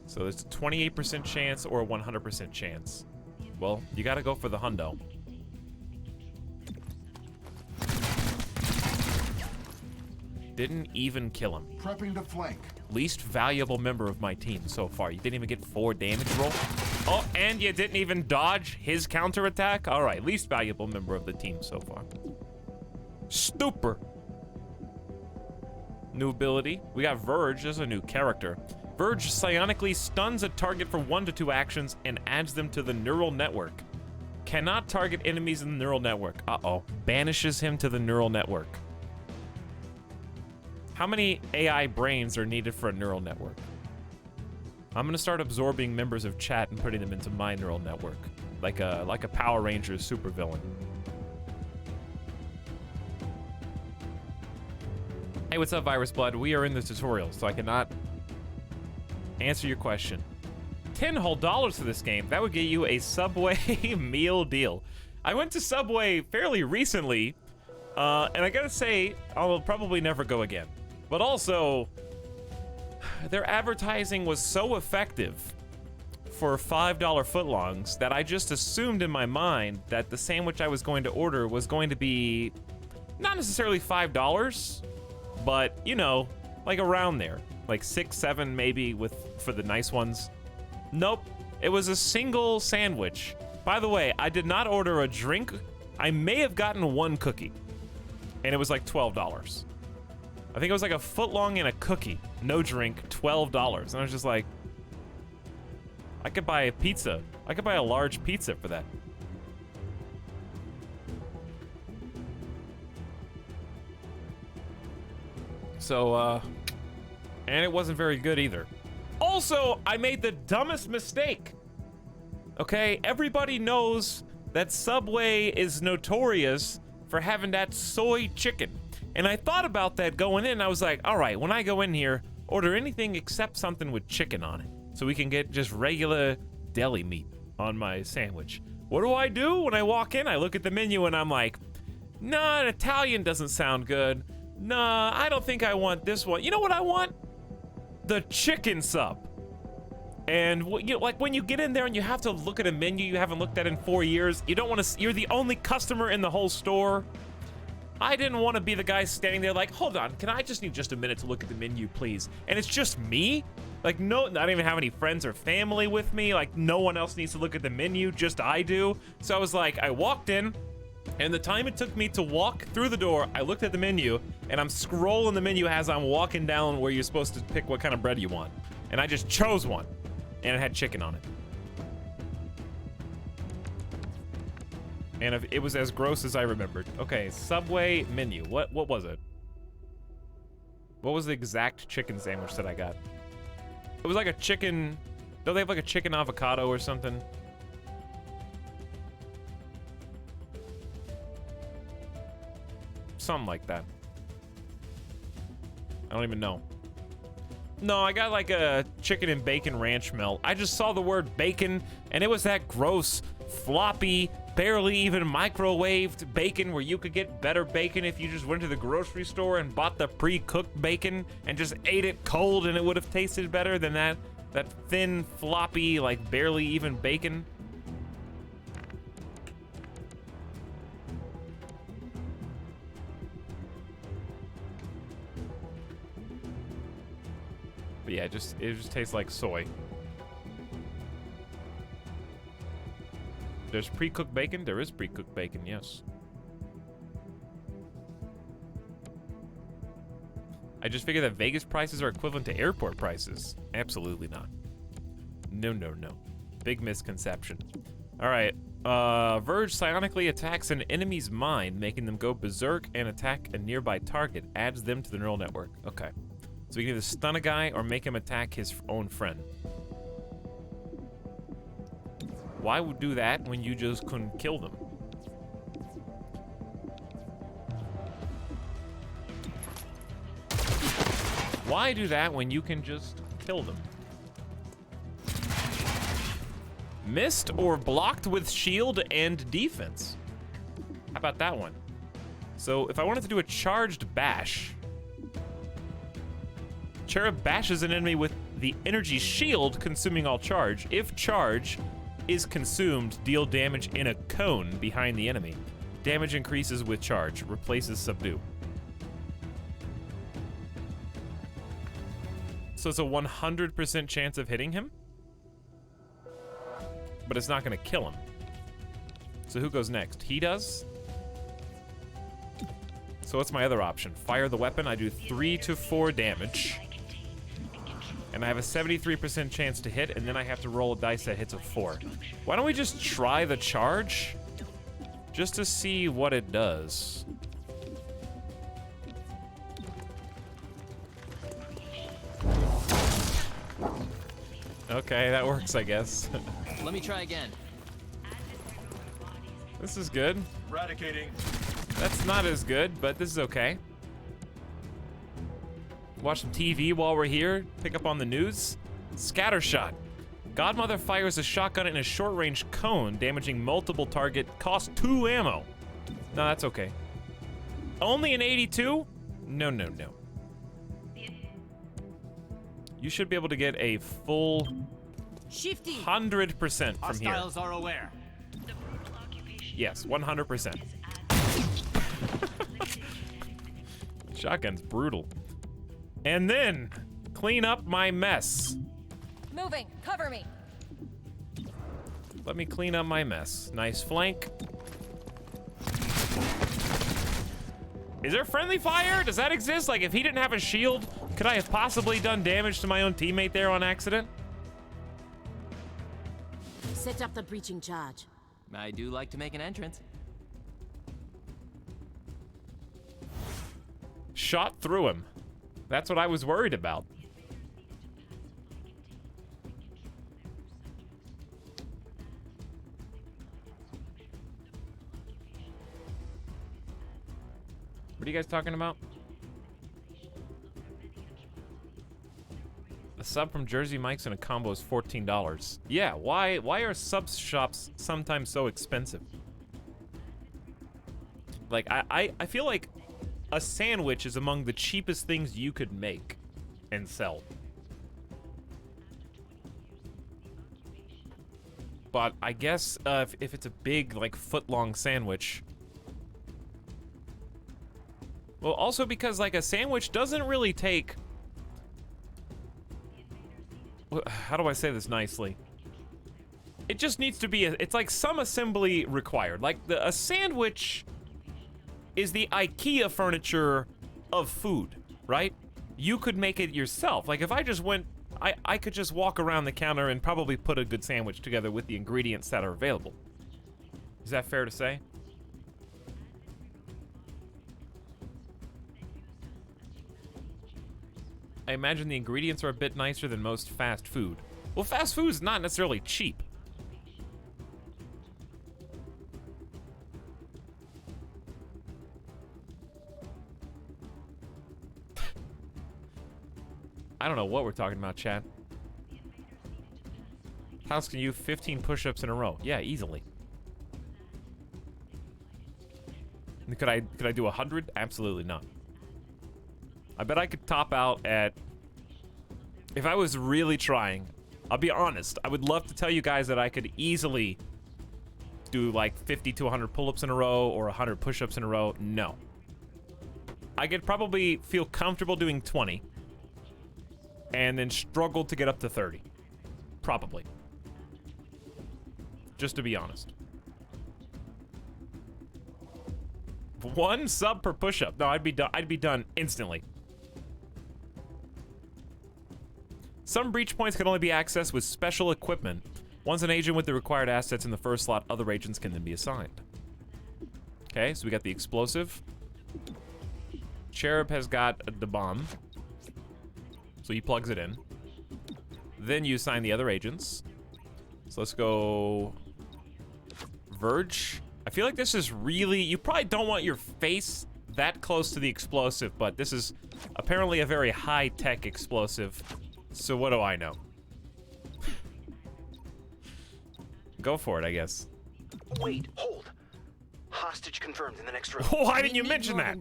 So there's a 28% chance or a 100% chance. Well, you gotta go for the hundo. Didn't even kill him. Prepping to flank. Least valuable member of my team so far. You didn't even get 4 damage roll. Oh, and you didn't even dodge his counterattack? All right, least valuable member of the team so far. Stupor. New ability. We got Verge. This is a new character. Verge psionically stuns a target for 1 to 2 actions and adds them to the neural network. Cannot target enemies in the neural network. Uh-oh. Banishes him to the neural network. How many AI brains are needed for a neural network? I'm gonna start absorbing members of chat and putting them into my neural network, like a Power Rangers supervillain. Hey, what's up, Virus Blood? We are in the tutorial, so I cannot answer your question. $10 whole for this game. That would get you a Subway meal deal. I went to Subway fairly recently, and I gotta say, I'll probably never go again. But also, their advertising was so effective for $5 footlongs that I just assumed in my mind that the sandwich I was going to order was going to be not necessarily $5, but you know, like around there, like 6, 7 maybe for the nice ones. Nope, it was a single sandwich. By the way, I did not order a drink. I may have gotten 1 cookie, and it was like $12. I think it was like a footlong and a cookie, no drink, $12. And I was just like, I could buy a pizza. I could buy a large pizza for that. So, and it wasn't very good either. Also, I made the dumbest mistake. Okay, everybody knows that Subway is notorious for having that soy chicken. And I thought about that going in. I was like, all right, when I go in here, order anything except something with chicken on it, so we can get just regular deli meat on my sandwich. What do? When I walk in, I look at the menu and I'm like, nah, an Italian doesn't sound good. Nah, I don't think I want this one. You know what I want? The chicken sub. And like when you get in there and you have to look at a menu you haven't looked at in 4 years, you don't want to. You're the only customer in the whole store. I didn't want to be the guy standing there like, hold on, can I just need just a minute to look at the menu, please? And it's just me. Like, no, I don't even have any friends or family with me. Like, no one else needs to look at the menu, just I do. So I was like, I walked in, and the time it took me to walk through the door, I looked at the menu, and I'm scrolling the menu as I'm walking down where you're supposed to pick what kind of bread you want. And I just chose one, and it had chicken on it. And it was as gross as I remembered. Okay, Subway menu. What was it? What was the exact chicken sandwich that I got? It was like a chicken... Don't they have like a chicken avocado or something? Something like that. I don't even know. No, I got like a chicken and bacon ranch melt. I just saw the word bacon, and it was that gross, floppy, barely even microwaved bacon where you could get better bacon if you just went to the grocery store and bought the pre-cooked bacon and just ate it cold, and it would have tasted better than that thin, floppy, like barely even bacon. But yeah, it just tastes like soy. There's pre-cooked bacon? There is pre-cooked bacon, yes. I just figured that Vegas prices are equivalent to airport prices. Absolutely not. No, no, no. Big misconception. All right. Verge psionically attacks an enemy's mind, making them go berserk and attack a nearby target. Adds them to the neural network. Okay. So we can either stun a guy or make him attack his own friend. Why would do that when you just couldn't kill them? Why do that when you can just kill them? Missed or blocked with shield and defense. How about that one? So if I wanted to do a charged bash, Cherub bashes an enemy with the energy shield, consuming all charge. If charge is consumed, deal damage in a cone behind the enemy. Damage increases with charge, replaces subdue. So it's a 100% chance of hitting him, but it's not gonna kill him. So who goes next? He does? So what's my other option? Fire the weapon, I do 3 to 4 damage. And I have a 73% chance to hit, and then I have to roll a dice that hits a 4. Why don't we just try the charge? Just to see what it does. Okay, that works, I guess. Let me try again. This is good. Eradicating. That's not as good, but this is okay. Watch some TV while we're here. Pick up on the news. Scattershot. Godmother fires a shotgun in a short-range cone, damaging multiple target. Cost 2 ammo. No, that's okay. Only an 82? No, no, no. You should be able to get a full 100% from here. Hostiles are aware. Yes, 100%. Shotgun's brutal. And then, clean up my mess. Moving, cover me. Let me clean up my mess. Nice flank. Is there friendly fire? Does that exist? Like, if he didn't have a shield, could I have possibly done damage to my own teammate there on accident? Set up the breaching charge. I do like to make an entrance. Shot through him. That's what I was worried about. What are you guys talking about? A sub from Jersey Mike's and a combo is $14. Yeah, why are sub shops sometimes so expensive? Like, I feel like a sandwich is among the cheapest things you could make and sell. But I guess if it's a big, like, foot-long sandwich... Well, also because, like, a sandwich doesn't really take... How do I say this nicely? It just needs to be, it's like some assembly required. Like, a sandwich is the IKEA furniture of food, right? You could make it yourself. Like, if I just went, I could just walk around the counter and probably put a good sandwich together with the ingredients that are available. Is that fair to say? I imagine the ingredients are a bit nicer than most fast food. Well, fast food is not necessarily cheap. I don't know what we're talking about, chat. House can you 15 push-ups in a row? Yeah, easily. Could I do 100? Absolutely not. I bet I could top out at... If I was really trying, I'll be honest, I would love to tell you guys that I could easily do like 50 to 100 pull-ups in a row or 100 push-ups in a row. No. I could probably feel comfortable doing 20 and then struggle to get up to 30. Probably. Just to be honest. One sub per push-up. No, I'd be done instantly. Some breach points can only be accessed with special equipment. Once an agent with the required assets in the first slot, other agents can then be assigned. Okay, so we got the explosive. Cherub has got the bomb. So he plugs it in. Then you assign the other agents. So let's go... Verge. I feel like this is really... You probably don't want your face that close to the explosive, but this is apparently a very high-tech explosive. So what do I know? Go for it, I guess. Wait, hold. Hostage confirmed in the next room. Why didn't you mention that?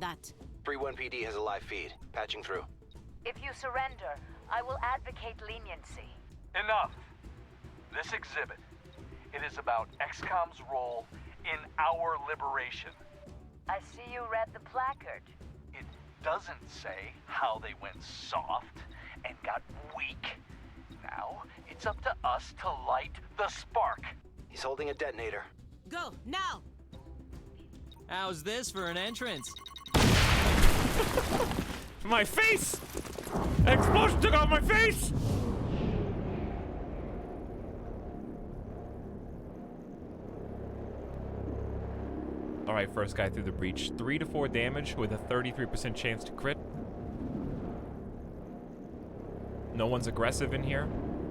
3-1 PD has a live feed. Patching through. If you surrender, I will advocate leniency. Enough. This exhibit, it is about XCOM's role in our liberation. I see you read the placard. It doesn't say how they went soft and got weak. Now, it's up to us to light the spark. He's holding a detonator. Go, now! How's this for an entrance? My face! Explosion took off my face! Alright, first guy through the breach. 3 to 4 damage with a 33% chance to crit. No one's aggressive in here.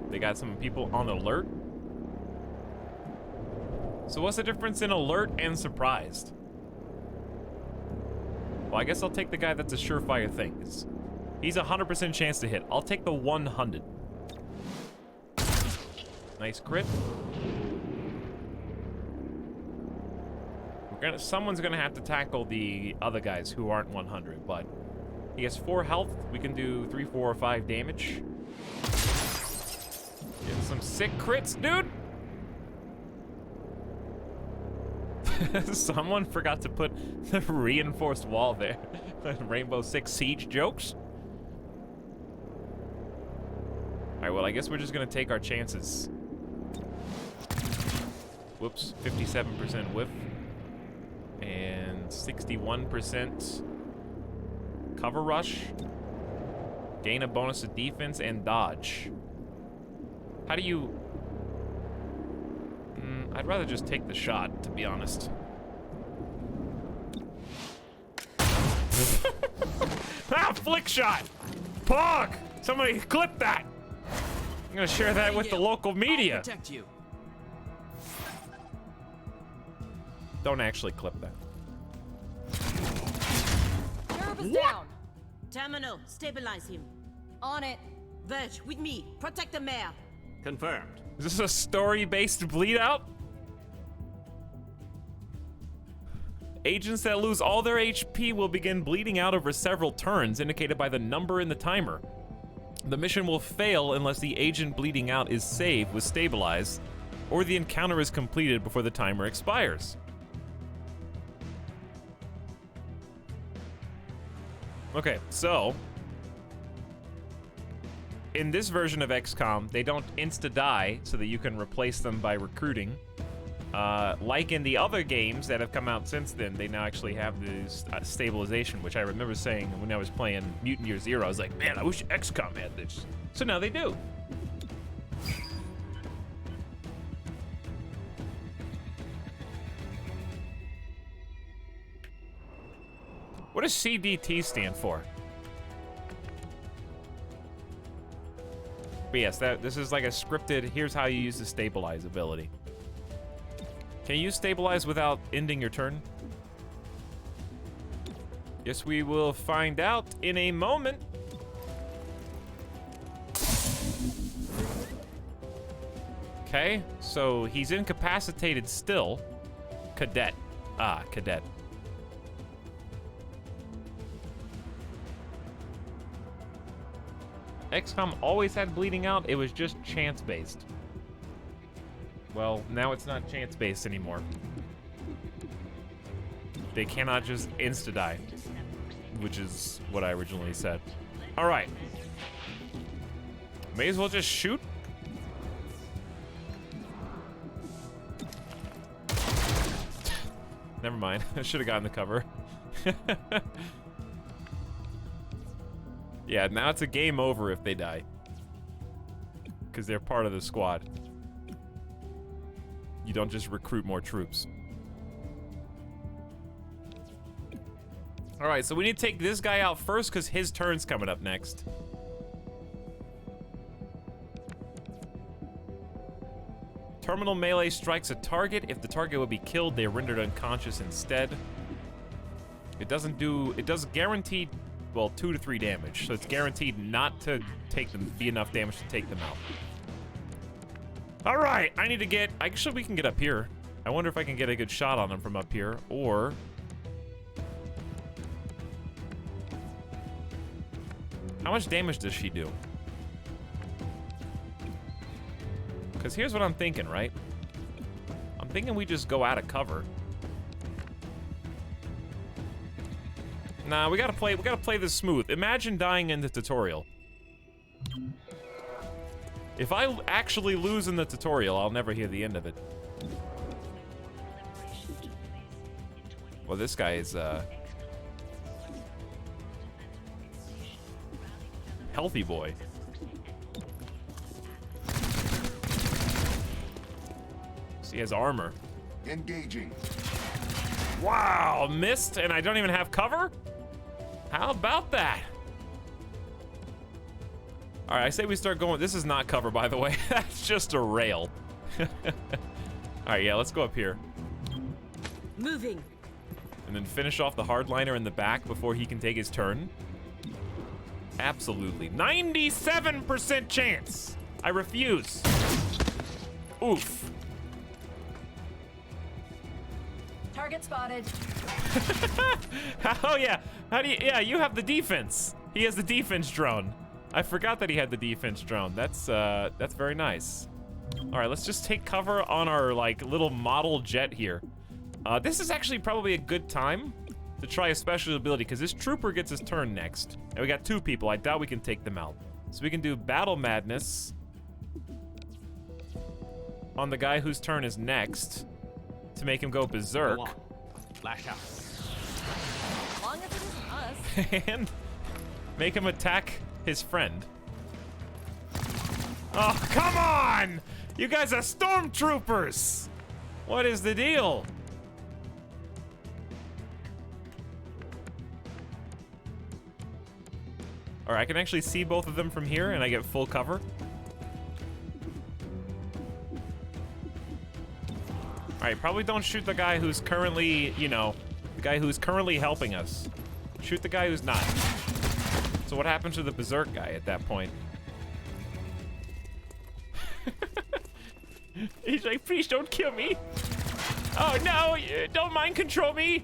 They got some people on alert. So what's the difference in alert and surprised? Well, I guess I'll take the guy that's a surefire thing. He's a 100% chance to hit. I'll take the 100. Nice crit. Someone's gonna have to tackle the other guys who aren't 100, but he has 4 health. We can do 3, 4, or 5 damage. Get some sick crits, dude. Someone forgot to put the reinforced wall there. Rainbow Six Siege jokes. All right, well, I guess we're just gonna take our chances. Whoops, 57% whiff. And 61% cover rush. Gain a bonus to defense and dodge. How do you... I'd rather just take the shot, to be honest. Ah, flick shot! Pog! Somebody clip that! I'm gonna share that with the local media. I'll protect you. Don't actually clip that. Sheriff is down. Terminal, stabilize him. On it. Verge, with me. Protect the mayor. Confirmed. Is this a story-based bleed out? Agents that lose all their HP will begin bleeding out over several turns, indicated by the number in the timer. The mission will fail unless the agent bleeding out is saved with stabilize, or the encounter is completed before the timer expires. Okay, so in this version of XCOM, they don't insta-die so that you can replace them by recruiting. Like in the other games that have come out since then, they now actually have this stabilization, which I remember saying when I was playing Mutant Year Zero. I was like, man, I wish XCOM had this. So now they do. What does CDT stand for? But yes, this is like a scripted, here's how you use the stabilize ability. Can you stabilize without ending your turn? Yes, we will find out in a moment. Okay, so he's incapacitated still. Cadet. Ah, cadet. XCOM always had bleeding out, it was just chance-based. Well, now it's not chance-based anymore. They cannot just insta-die, which is what I originally said. All right. May as well just shoot. Never mind, I should have gotten the cover. Yeah, now it's a game over if they die. Because they're part of the squad. You don't just recruit more troops. Alright, so we need to take this guy out first because his turn's coming up next. Terminal melee strikes a target. If the target would be killed, they are rendered unconscious instead. It does guaranteed, well, 2 to 3 damage. So it's guaranteed not to be enough damage to take them out. All right, I need to get, actually we can get up here. I wonder if I can get a good shot on him from up here, or how much damage does she do? Because here's what I'm thinking, right? I'm thinking we just go out of cover. Nah, we gotta play this smooth. Imagine dying in the tutorial. If I actually lose in the tutorial, I'll never hear the end of it. Well, this guy is, healthy boy. So he has armor. Engaging. Wow, missed, and I don't even have cover? How about that? All right, I say we start going. This is not cover, by the way. That's just a rail. All right, yeah, let's go up here. Moving. And then finish off the hardliner in the back before he can take his turn. Absolutely. 97% chance. I refuse. Oof. Target spotted. Oh yeah. How do you? Yeah, you have the defense. He has the defense drone. I forgot that he had the defense drone. That's very nice. All right, let's just take cover on our like little model jet here. This is actually probably a good time to try a special ability because this trooper gets his turn next, and we got 2 people. I doubt we can take them out, so we can do Battle Madness on the guy whose turn is next to make him go berserk. Go on. Flash out. As long as it isn't us. And make him attack his friend. Oh, come on! You guys are stormtroopers! What is the deal? All right, I can actually see both of them from here, and I get full cover. All right, probably don't shoot the guy who's currently, you know, the guy who's currently helping us. Shoot the guy who's not. So what happens to the Berserk guy at that point? He's like, please don't kill me. Oh no, don't mind control me.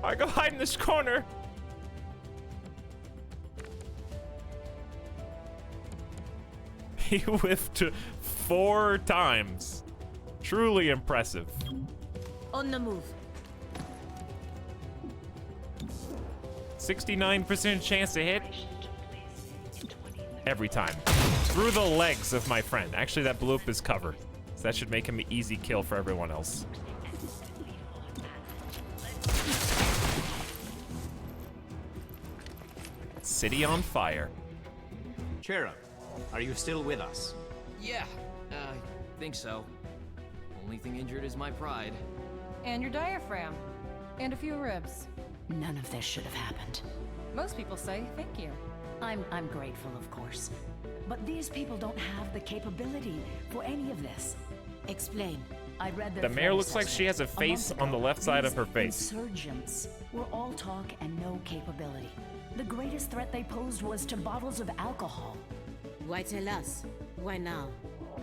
I go hide in this corner. He whiffed 4 times. Truly impressive. On the move. 69% chance to hit. Every time. Through the legs of my friend. Actually, that blew up his cover. So that should make him an easy kill for everyone else. City on fire. Cherub, are you still with us? Yeah, I think so. Only thing injured is my pride. And your diaphragm. And a few ribs. None of this should have happened. Most people say thank you. I'm grateful, of course. But these people don't have the capability for any of this. Explain. I read their The mayor flight looks like she has a assessment. face A month on the ago, left side of these her face. Insurgents were all talk and no capability. The greatest threat they posed was to bottles of alcohol. Why tell us? Why now?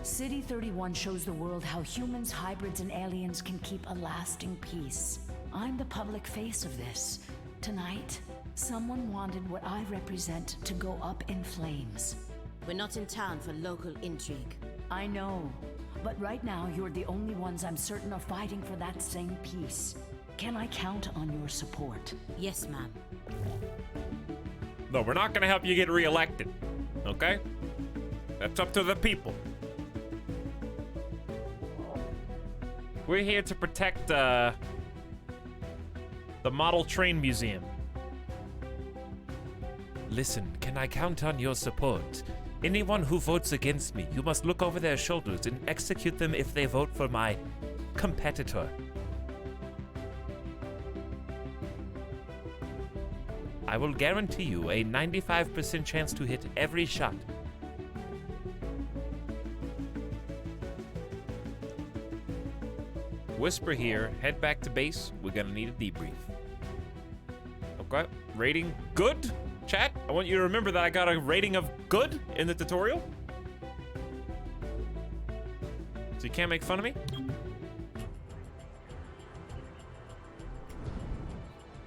City 31 shows the world how humans, hybrids, and aliens can keep a lasting peace. I'm the public face of this. Tonight, someone wanted what I represent to go up in flames. We're not in town for local intrigue. I know, but right now you're the only ones I'm certain are fighting for that same peace. Can I count on your support? Yes, ma'am. No, we're not gonna help you get reelected. Okay? That's up to the people. We're here to protect the Model Train Museum. Listen, can I count on your support? Anyone who votes against me, you must look over their shoulders and execute them if they vote for my competitor. I will guarantee you a 95% chance to hit every shot. Whisper here, head back to base. We're gonna need a debrief. Okay, rating good? Chat, I want you to remember that I got a rating of good in the tutorial. So you can't make fun of me?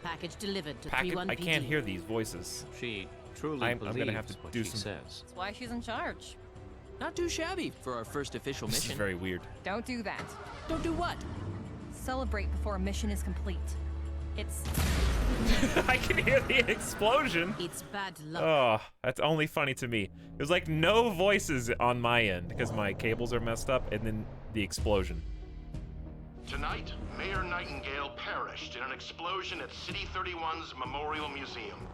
Package delivered to Packet, 31 I can't PD. hear these voices. She truly I'm believes gonna have to what do she some- says. That's why she's in charge. Not too shabby for our first official This mission. is very weird. Don't do that. Don't do what? Celebrate before a mission is complete. It's I can hear the explosion. It's bad luck. Oh, that's only funny to me. There's like no voices on my end because my cables are messed up, and then the explosion. Tonight, Mayor Nightingale perished in an explosion at City 31's Memorial Museum.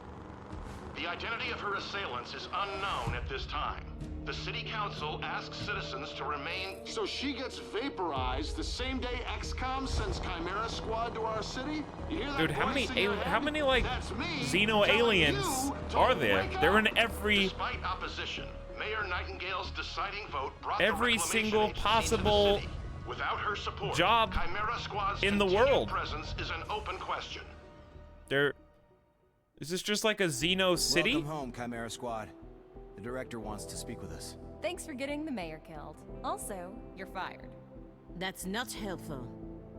The identity of her assailants is unknown at this time. The City Council asks citizens to remain... So she gets vaporized the same day XCOM sends Chimera Squad to our city? You hear that Dude, how voice many in your head? how many like That's me Xeno telling aliens you to are there? wake They're up. in every Despite opposition, Mayor Nightingale's deciding vote brought Every the single reclamation agency possible into the city. Without her support, job Chimera Squad's in the continued world. presence is an open question. Is this just like a Xeno city? Welcome home, Chimera Squad. The director wants to speak with us. thanks for getting the mayor killed. Also, you're fired. That's not helpful.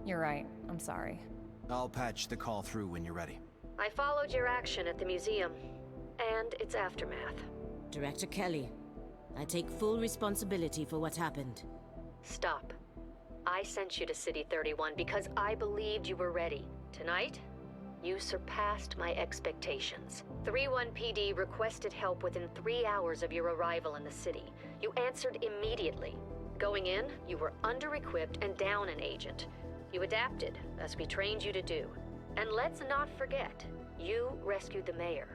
You're right. I'm sorry. I'll patch the call through when you're ready. I followed your action at the museum and its aftermath. Director Kelly, I take full responsibility for what happened. Stop. I sent you to City 31 because I believed you were ready. Tonight, you surpassed my expectations. 31 PD requested help within 3 hours of your arrival in the city. You answered immediately. Going in, you were under-equipped and down an agent. You adapted, as we trained you to do. And let's not forget, you rescued the mayor.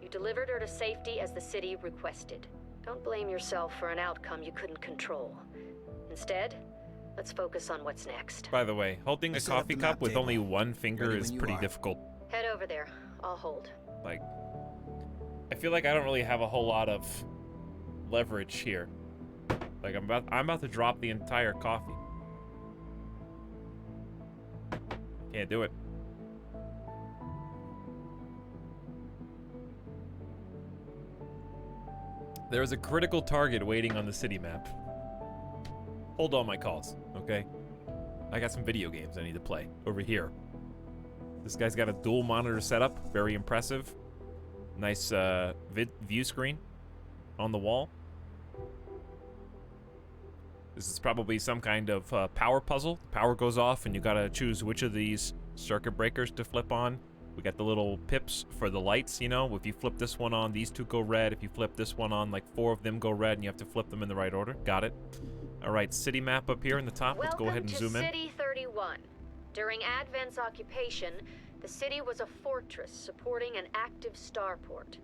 You delivered her to safety as the city requested. Don't blame yourself for an outcome you couldn't control. Instead, Let's focus on what's next. By the way, holding a coffee cup with only one finger is pretty difficult. Head over there. I'll hold. Like, I feel like I don't really have a whole lot of leverage here. Like, I'm about to drop the entire coffee. Can't do it. There is a critical target waiting on the city map. Hold all my calls, okay? I got some video games I need to play over here. This guy's got a dual monitor setup, very impressive. Nice view screen on the wall. This is probably some kind of power puzzle. Power goes off and you gotta choose which of these circuit breakers to flip on. We got the little pips for the lights, you know. If you flip this one on, these two go red. If you flip this one on, like 4 of them go red, and you have to flip them in the right order. Got it. All right, city map up here in the top. Let's go ahead and zoom in. Welcome to City 31. During Advent's occupation, the city was a fortress supporting an active starport.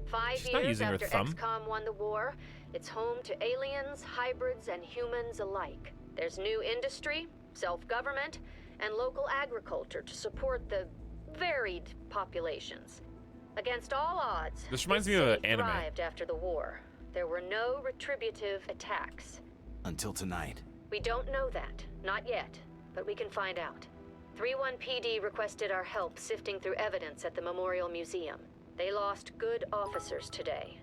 5 years after XCOM won the war, it's home to aliens, hybrids, and humans alike. There's new industry, self-government, and local agriculture to support the varied populations. Against all odds, this reminds me of an anime. Thrived after the war. There were no retributive attacks. Until tonight. We don't know that. Not yet. But we can find out. 3-1 PD requested our help sifting through evidence at the Memorial Museum. They lost good officers today.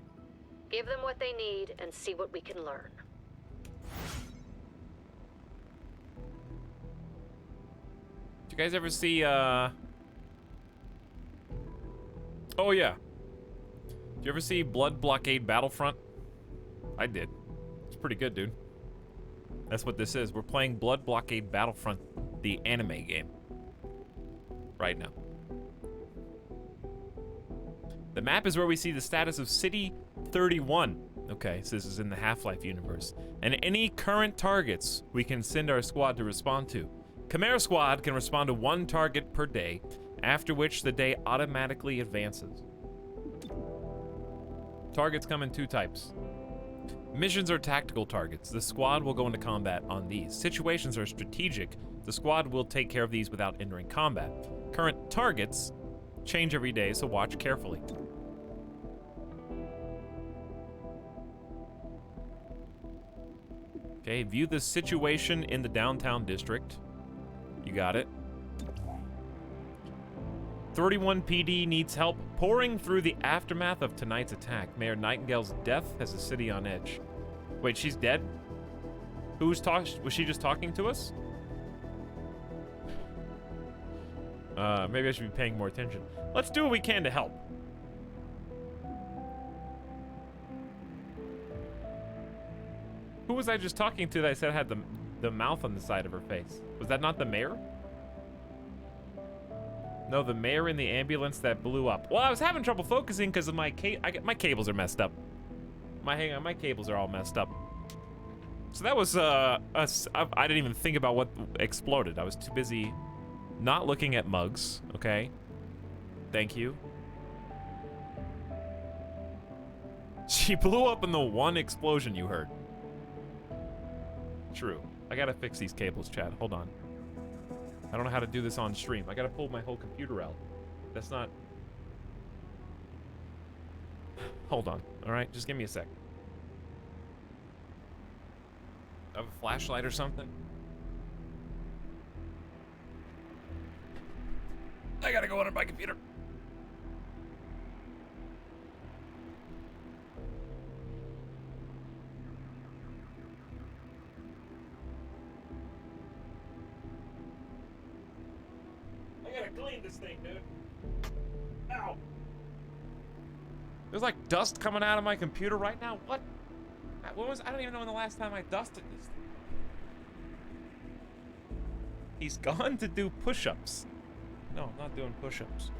Give them what they need and see what we can learn. Did you guys ever see, Oh, yeah. Did you ever see Blood Blockade Battlefront? I did. It's pretty good, dude. That's what this is. We're playing Blood Blockade Battlefront, the anime game. Right now. The map is where we see the status of City 31. Okay, so this is in the Half-Life universe. And any current targets we can send our squad to respond to. Chimera Squad can respond to 1 target per day, after which the day automatically advances. Targets come in 2 types. Missions are tactical targets. The squad will go into combat on these. Situations are strategic. The squad will take care of these without entering combat. Current targets change every day, so watch carefully. Okay, view the situation in the downtown district. You got it. 31 PD needs help pouring through the aftermath of tonight's attack. Mayor Nightingale's death has the city on edge. Wait, she's dead? Was she just talking to us? Maybe I should be paying more attention. Let's do what we can to help. Who was I just talking to that I said had the mouth on the side of her face? Was that not the mayor? No, the mayor in the ambulance that blew up. Well, I was having trouble focusing because of my cables are messed up. Hang on, my cables are all messed up. So that was I didn't even think about what exploded. I was too busy not looking at mugs. Okay. Thank you. She blew up in the 1 explosion you heard. True. I gotta fix these cables, Chad. Hold on. I don't know how to do this on stream. I gotta pull my whole computer out. That's not... Hold on, alright? Just give me a sec. I have a flashlight or something? I gotta go under my computer. Clean this thing, dude. Ow. There's like dust coming out of my computer right now. What? I don't even know when the last time I dusted this thing. He's gone to do push-ups. No, I'm not doing push-ups.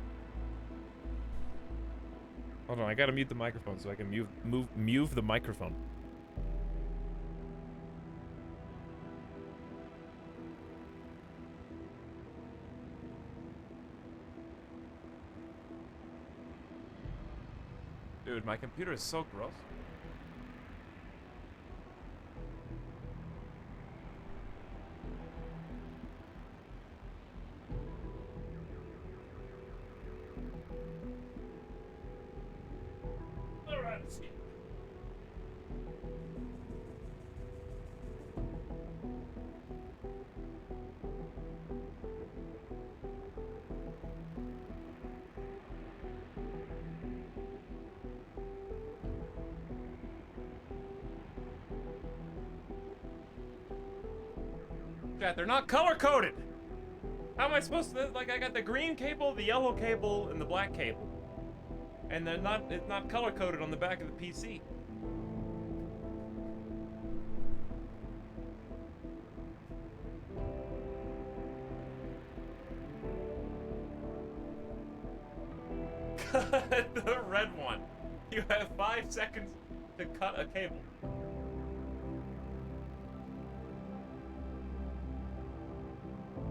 Hold on, I gotta mute the microphone so I can move the microphone. Dude, my computer is so gross. I gotta go. trying to see it. Chat, they're not color-coded! How am I supposed to, like, I got the green cable, the yellow cable, and the black cable. And they're not, it's not color-coded on the back of the PC. Cut the red one. You have 5 seconds to cut a cable.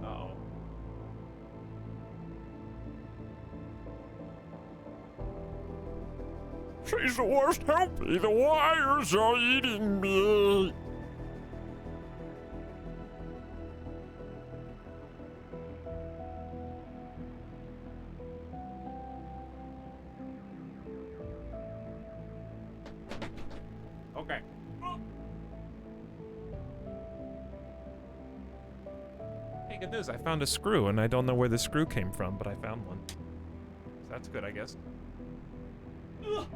Uh-oh. She's the worst, help me, the wires are eating me. Okay. Hey, good news. I found a screw, and I don't know where the screw came from, but I found one. So that's good, I guess. Ugh.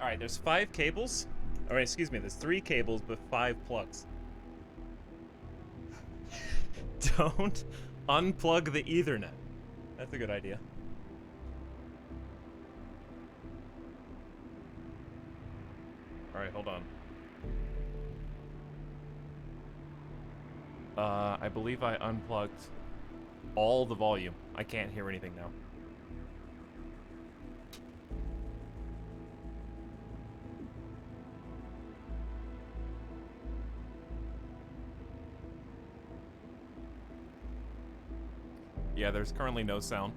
Alright, there's 5 cables. Alright, excuse me, there's 3 cables, but 5 plugs. Don't unplug the Ethernet. That's a good idea. Alright, hold on. I believe I unplugged all the volume. I can't hear anything now. Yeah, there's currently no sound.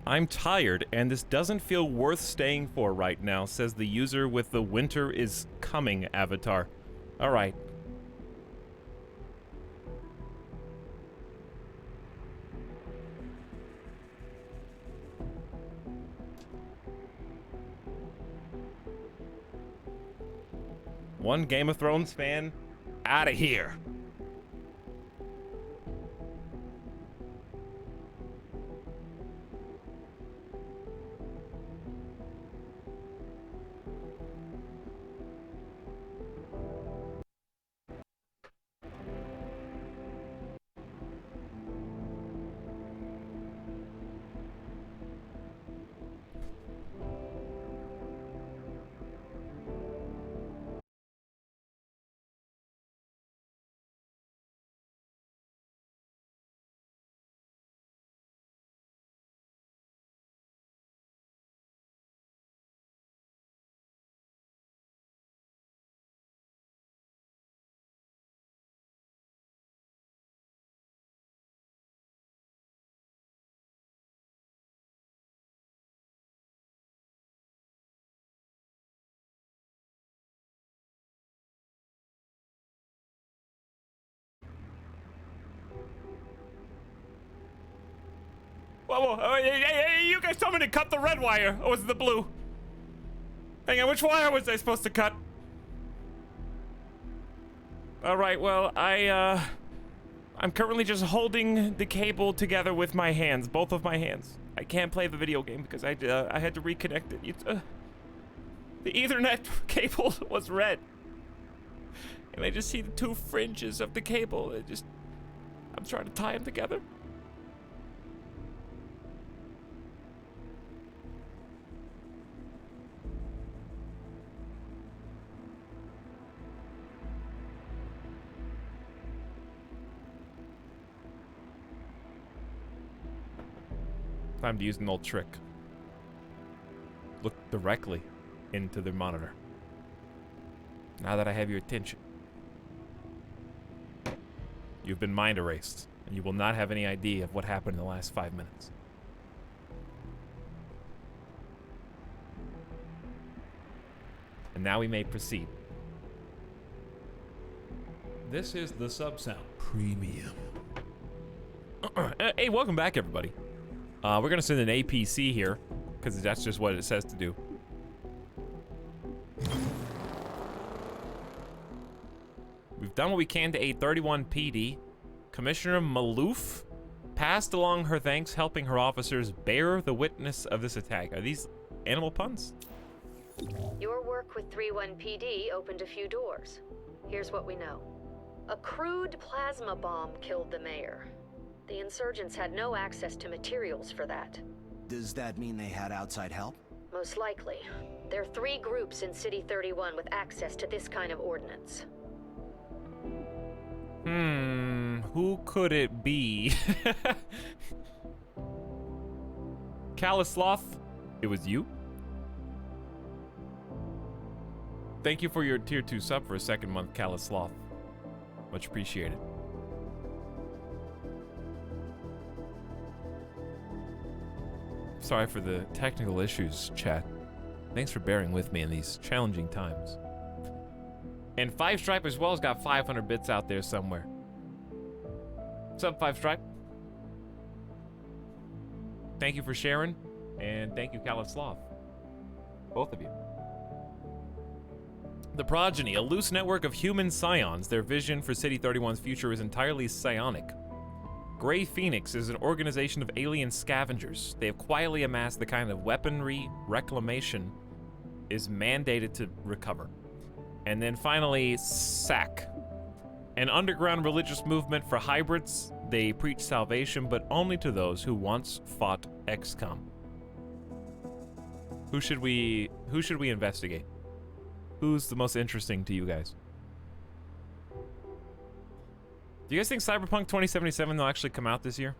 I'm tired, and this doesn't feel worth staying for right now, says the user with the winter is coming avatar. Alright. One Game of Thrones fan out of here. Whoa, whoa, hey, you guys told me to cut the red wire, or was it the blue? Hang on, which wire was I supposed to cut? Alright, well, I'm currently just holding the cable together with my hands, both of my hands. I can't play the video game because I had to reconnect it. The Ethernet cable was red. And I just see the 2 fringes of the cable. I'm trying to tie them together. Time to use an old trick. Look directly into the monitor. Now that I have your attention. You've been mind erased, and you will not have any idea of what happened in the last 5 minutes. And now we may proceed. This is the sub-sound. Premium. Hey, welcome back, everybody. We're gonna send an APC here, because that's just what it says to do. We've done what we can to aid 31 PD. Commissioner Maloof passed along her thanks, helping her officers bear the witness of this attack. Are these animal puns? Your work with 31 PD opened a few doors. Here's what we know. A crude plasma bomb killed the mayor. The insurgents had no access to materials for that. Does that mean they had outside help? Most likely. There are 3 groups in City 31 with access to this kind of ordnance. Who could it be? Kalisloth, it was you? Thank you for your tier 2 sub for a 2nd month, Kalisloth. Much appreciated. Sorry for the technical issues, chat. Thanks for bearing with me in these challenging times. And 5Stripe as well has got 500 bits out there somewhere. What's up, 5Stripe? Thank you for sharing, and thank you, Kalisloth. Both of you. The Progeny, a loose network of human scions. Their vision for City 31's future is entirely psionic. Grey Phoenix is an organization of alien scavengers. They have quietly amassed the kind of weaponry reclamation is mandated to recover. And then finally, SAC, an underground religious movement for hybrids. They preach salvation, but only to those who once fought XCOM. Who should we investigate? Who's the most interesting to you guys? Do you guys think Cyberpunk 2077 will actually come out this year?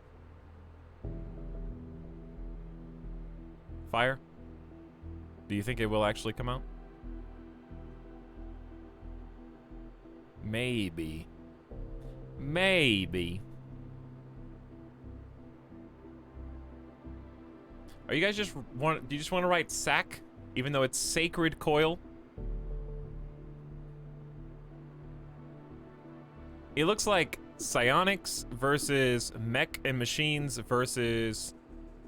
Fire? Do you think it will actually come out? Maybe. Maybe. Are you guys do you just want to write SAC, even though it's Sacred Coil? It looks like psionics versus mech and machines versus...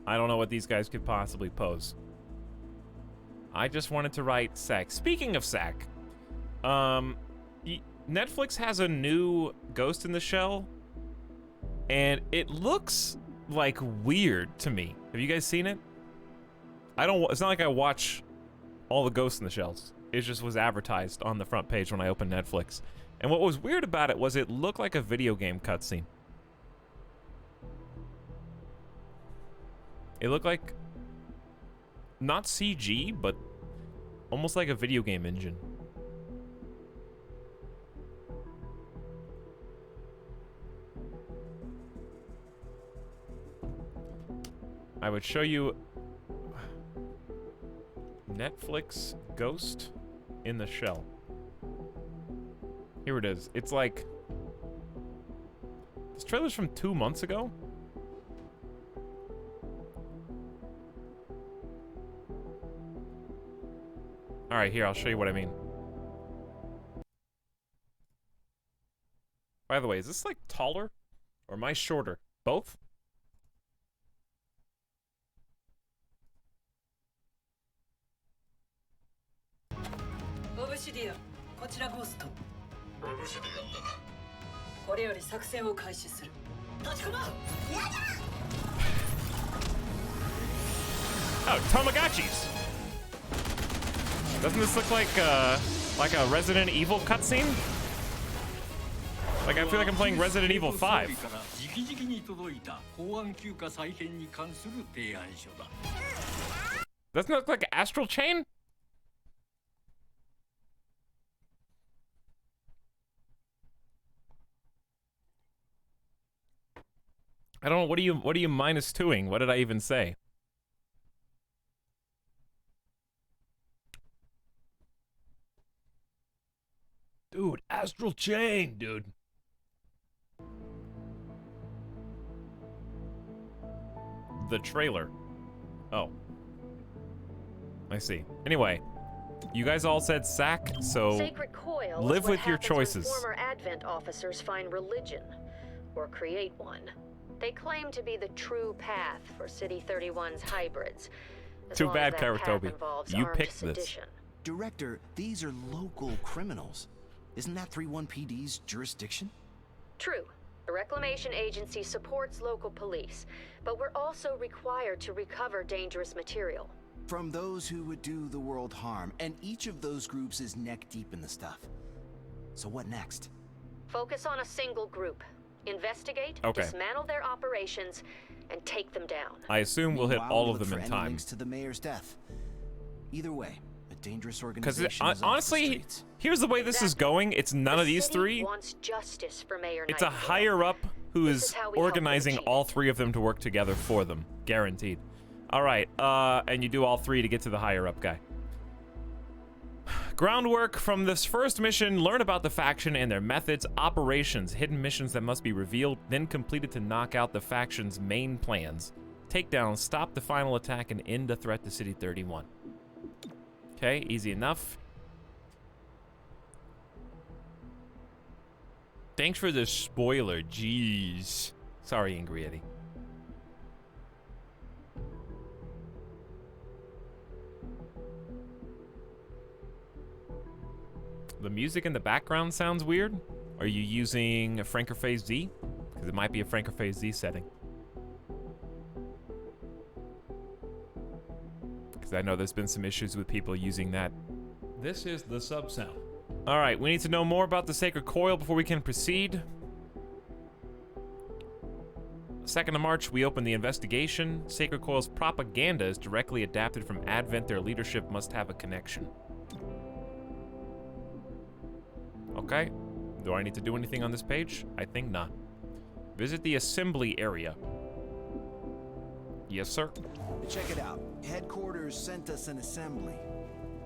I don't know what these guys could possibly pose. I just wanted to write SAC. Speaking of SAC, Netflix has a new Ghost in the Shell, and it looks like weird to me. Have you guys seen it? It's not like I watch all the Ghosts in the Shells. It just was advertised on the front page when I opened Netflix. And what was weird about it was it looked like a video game cutscene. It looked like, not CG, but almost like a video game engine. I would show you Netflix Ghost in the Shell. Here it is. It's like... This trailer's from 2 months ago? Alright, here, I'll show you what I mean. By the way, is this like taller? Or am I shorter? Both? Oh, Tamagotchis! Doesn't this look like a Resident Evil cutscene? Like, I feel like I'm playing Resident Evil 5. Doesn't it look like Astral Chain? I don't know, what are you minus 2ing? What did I even say? astral chain, dude. The trailer. Oh. I see. Anyway, you guys all said sack, so Sacred Coil live is what with your happens when choices. former Advent officers find religion, or create one. They claim to be the true path for City 31's hybrids. As Too long bad, as that path Karatobi. involves You armed picked this. sedition. Director, these are local criminals. Isn't that 31PD's jurisdiction? True. The Reclamation Agency supports local police, but we're also required to recover dangerous material. From those who would do the world harm, and each of those groups is neck deep in the stuff. So what next? Focus on a single group. Investigate, Okay. dismantle their operations, and take them down. I assume we'll hit Meanwhile, all we of look them for in any time. links to the mayor's death. Either way, a dangerous Because organization is on the honestly, streets. here's the way this is going. It's none of these City three. wants justice for Mayor It's a Nightingale. higher up who This is is how we help organizing all three of them to work together for them. Guaranteed. All right, and you do all three to get to the higher up guy. Groundwork from this first mission, learn about the faction and their methods, operations, hidden missions that must be revealed, then completed to knock out the faction's main plans. Take down, stop the final attack, and end the threat to City 31. Okay, easy enough. Thanks for the spoiler, jeez. Sorry, Ingrietti. The music in the background sounds weird. Are you using a Frankerphase Z? Because it might be a Frankerphase Z setting. Because I know there's been some issues with people using that. This is the sub sound. All right, we need to know more about the Sacred Coil before we can proceed. 2nd of March, we open the investigation. Sacred Coil's propaganda is directly adapted from Advent. Their leadership must have a connection. Okay. Do I need to do anything on this page? I think not. Visit the assembly area. Yes, sir. Check it out. Headquarters sent us an assembly.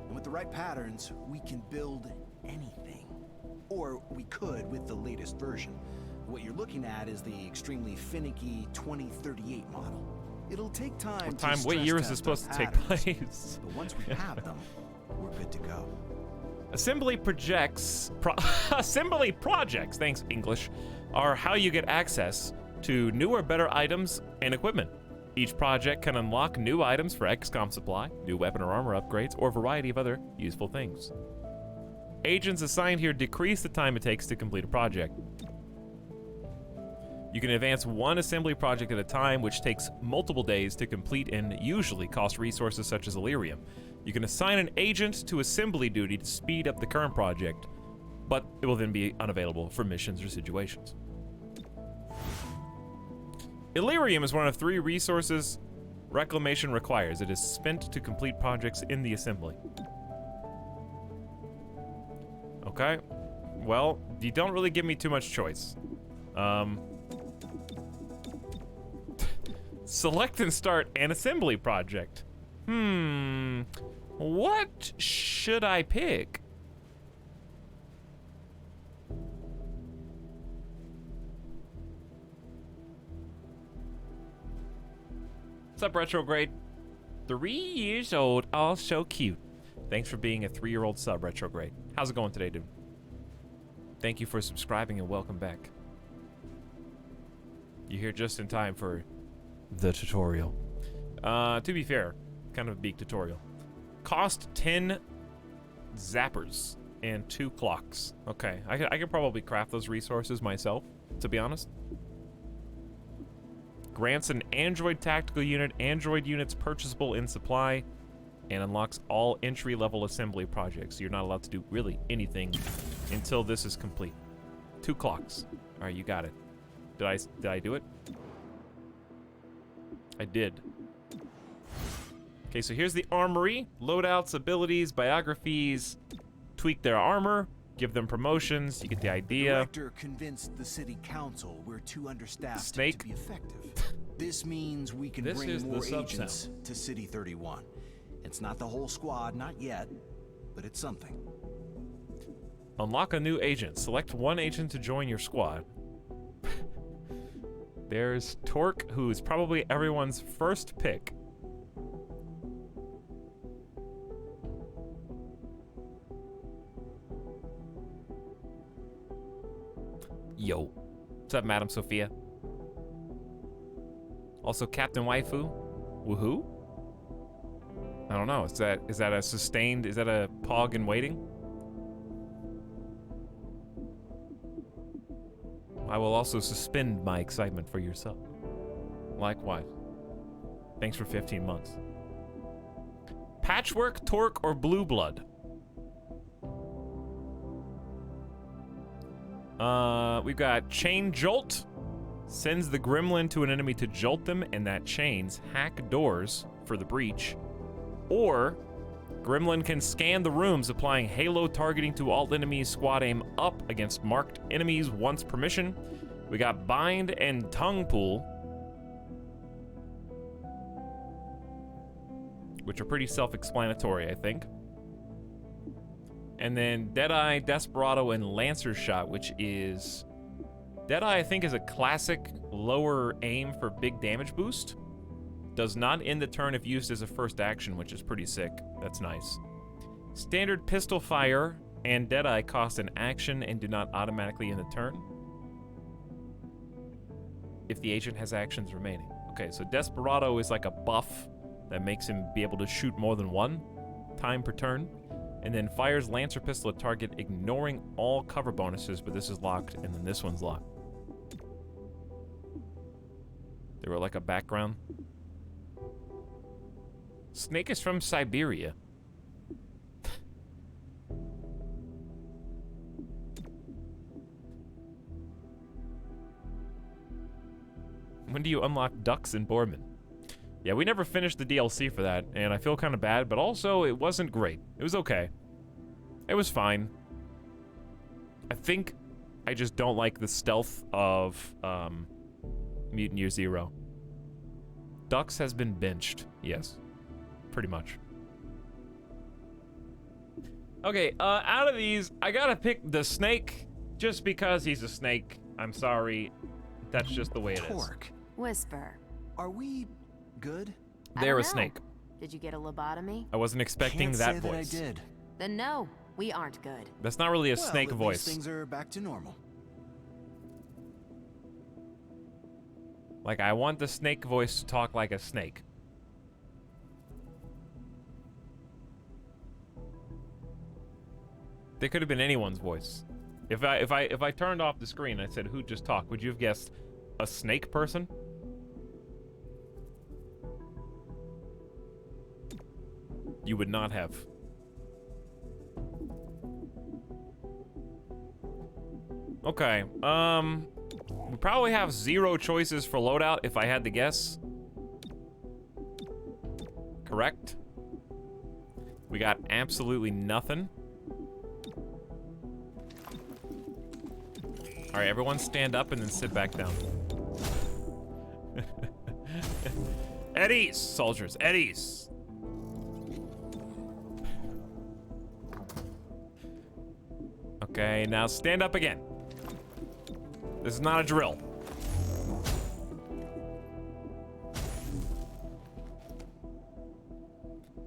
And with the right patterns, we can build anything. Or we could with the latest version. What you're looking at is the extremely finicky 2038 model. It'll take time to What year is this supposed to take place? But once we have them, we're good to go. Assembly projects, assembly projects, thanks English, are how you get access to newer, better items and equipment. Each project can unlock new items for XCOM supply, new weapon or armor upgrades, or a variety of other useful things. Agents assigned here decrease the time it takes to complete a project. You can advance one assembly project at a time, which takes multiple days to complete and usually costs resources such as Elerium. You can assign an agent to assembly duty to speed up the current project, but it will then be unavailable for missions or situations. Elerium is one of 3 resources Reclamation requires. It is spent to complete projects in the assembly. Okay. Well, you don't really give me too much choice. Select and start an assembly project. What should I pick? What's up, Retrograde? 3 years old, all so cute. Thanks for being a 3-year-old sub, Retrograde. How's it going today, dude? Thank you for subscribing and welcome back. You're here just in time for the tutorial. To be fair, kind of a big tutorial. Cost 10 zappers and 2 clocks. Okay, I could probably craft those resources myself, to be honest. Grants an android tactical unit, android units purchasable in supply, and unlocks all entry-level assembly projects. You're not allowed to do really anything until this is complete. 2 clocks. All right, you got it. Did I do it? I did. Okay, so here's the armory. Loadouts, abilities, biographies. Tweak their armor. Give them promotions. You get the idea. The director convinced the city council we're too understaffed to be effective. This means we can bring more agents to City 31. It's not the whole squad, not yet, but it's something. Unlock a new agent. Select one agent to join your squad. There's Torque, who's probably everyone's first pick. Yo. What's up, Madam Sophia? Also, Captain Waifu. Woohoo? I don't know. Is that a sustained? Is that a pog in waiting? I will also suspend my excitement for yourself. Likewise. Thanks for 15 months. Patchwork, Torque, or Blue Blood? We've got Chain Jolt. Sends the gremlin to an enemy to jolt them, and that chains hack doors for the breach. Or, gremlin can scan the rooms, applying halo targeting to all enemies, squad aim up against marked enemies once per mission. We got Bind and Tongue Pool, which are pretty self-explanatory, I think. And then Deadeye, Desperado, and Lancer Shot, which is... Deadeye, I think, is a classic lower aim for big damage boost. Does not end the turn if used as a first action, which is pretty sick. That's nice. Standard Pistol Fire and Deadeye cost an action and do not automatically end the turn if the agent has actions remaining. Okay, so Desperado is like a buff that makes him be able to shoot more than one time per turn. And then fires Lancer Pistol at target, ignoring all cover bonuses, but this is locked, and then this one's locked. They were like a background. Snake is from Siberia. When do you unlock ducks in Borman? Yeah, we never finished the DLC for that, and I feel kind of bad, but also it wasn't great. It was okay. It was fine. I think I just don't like the stealth of Mutant Year Zero. Ducks has been benched, yes. Pretty much. Okay, out of these, I gotta pick the snake just because he's a snake. I'm sorry. That's just the way it is. Torque. Whisper. Are we good? They're a snake. Did you get a lobotomy? I wasn't expecting that Can't say voice. that I did. Then no, we aren't good. That's not really a Well, snake at voice. least things are back to normal. Like, I want the snake voice to talk like a snake. They could have been anyone's voice. If I turned off the screen, I said, "Who just talked?" Would you have guessed a snake person? You would not have. Okay, we probably have 0 choices for loadout if I had to guess. Correct? We got absolutely nothing. All right, everyone stand up and then sit back down. At ease, soldiers, at ease. Okay, now stand up again. This is not a drill.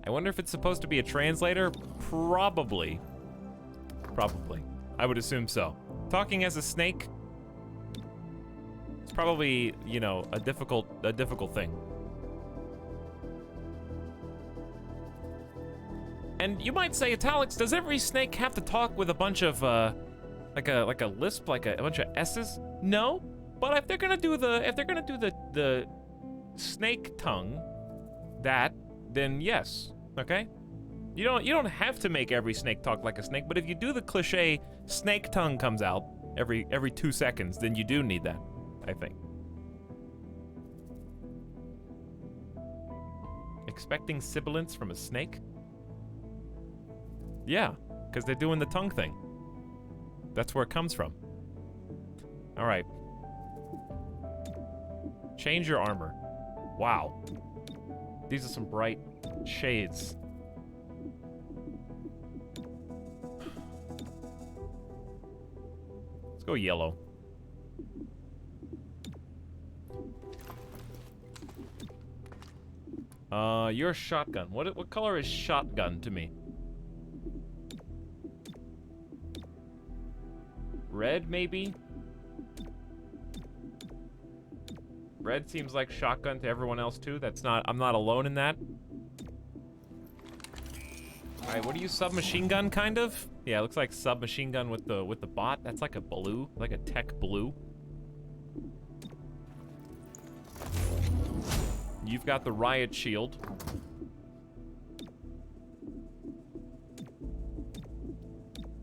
I wonder if it's supposed to be a translator? Probably. Probably. I would assume so. Talking as a snake, it's probably, you know, a difficult thing. And you might say, Etalyx, does every snake have to talk with a bunch of like a lisp, like a bunch of S's? No, but if they're gonna do the snake tongue, then yes, okay. You don't have to make every snake talk like a snake, but if you do the cliche snake tongue comes out every 2 seconds, then you do need that, I think. Expecting sibilance from a snake? Yeah, because they're doing the tongue thing. That's where it comes from. All right. Change your armor. Wow. These are some bright shades. Let's go yellow. Your shotgun. What color is shotgun to me? Red, maybe? Red seems like shotgun to everyone else too. I'm not alone in that. Alright, what are you, submachine gun kind of? Yeah, it looks like submachine gun with the bot. That's like a blue, like a tech blue. You've got the riot shield.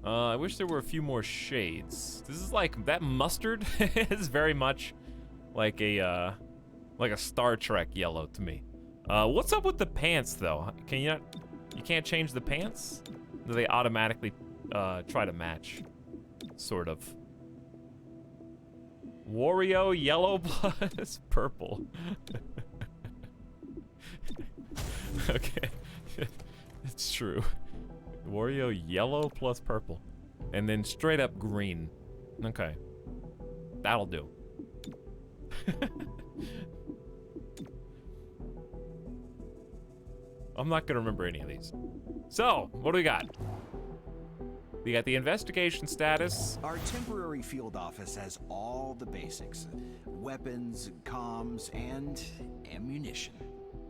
I wish there were a few more shades. This is like, that mustard is very much like a Star Trek yellow to me. What's up with the pants though? You can't change the pants? Do they automatically try to match? Sort of. Wario yellow plus purple. Okay. It's true. Wario yellow plus purple. And then straight up green. Okay. That'll do. I'm not gonna remember any of these. So, what do we got? We got the investigation status. Our temporary field office has all the basics. Weapons, comms, and ammunition.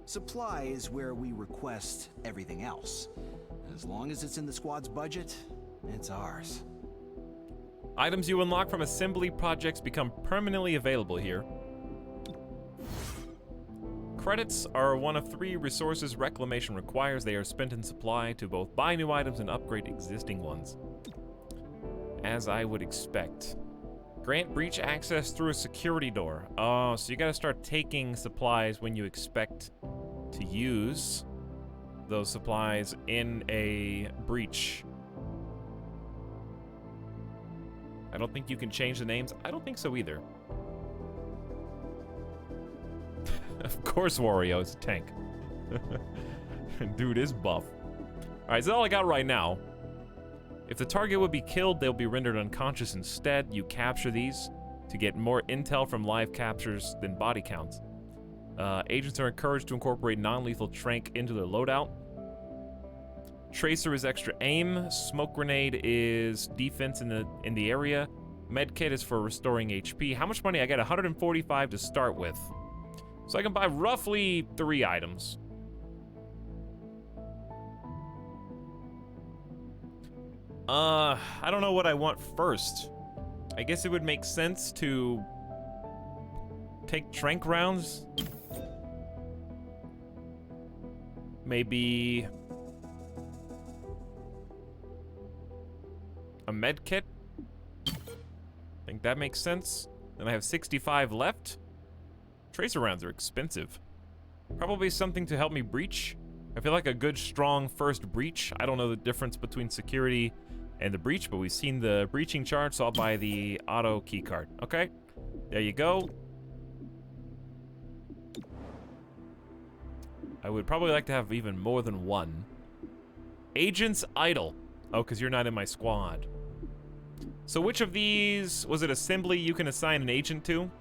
Supply is where we request everything else. As long as it's in the squad's budget, it's ours. Items you unlock from assembly projects become permanently available here. Credits are one of 3 resources Reclamation requires. They are spent in supply to both buy new items and upgrade existing ones. As I would expect. Grant breach access through a security door. Oh, so you gotta start taking supplies when you expect to use those supplies in a breach. I don't think you can change the names. I don't think so either. Of course Wario is a tank. Dude is buff. Alright, so that's all I got right now. If the target would be killed, they'll be rendered unconscious instead. You capture these to get more intel from live captures than body counts. Agents are encouraged to incorporate non-lethal trank into their loadout. Tracer is extra aim. Smoke grenade is defense in the area. Medkit is for restoring HP. How much money? I got 145 to start with. So I can buy roughly 3 items. I don't know what I want first. I guess it would make sense to take trank rounds. Maybe a med kit. I think that makes sense. Then I have 65 left. Tracer rounds are expensive. Probably something to help me breach. I feel like a good, strong first breach. I don't know the difference between security and the breach, but we've seen the breaching chart, so I'll buy the auto key card. Okay, there you go. I would probably like to have even more than one. Agents idle. Oh, because you're not in my squad. So which of these, was it assembly you can assign an agent to?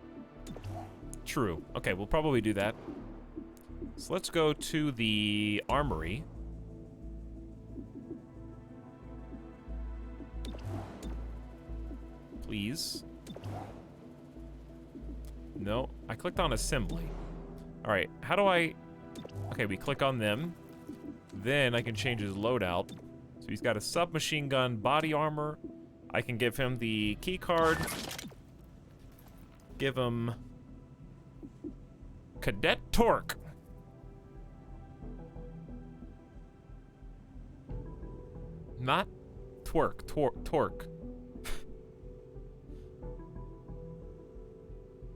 True. Okay, we'll probably do that. So let's go to the armory. Please. No, I clicked on assembly. All right, how do I... Okay, we click on them. Then I can change his loadout. So he's got a submachine gun, body armor. I can give him the key card. Give him Cadet Torque. Not twerk, torque.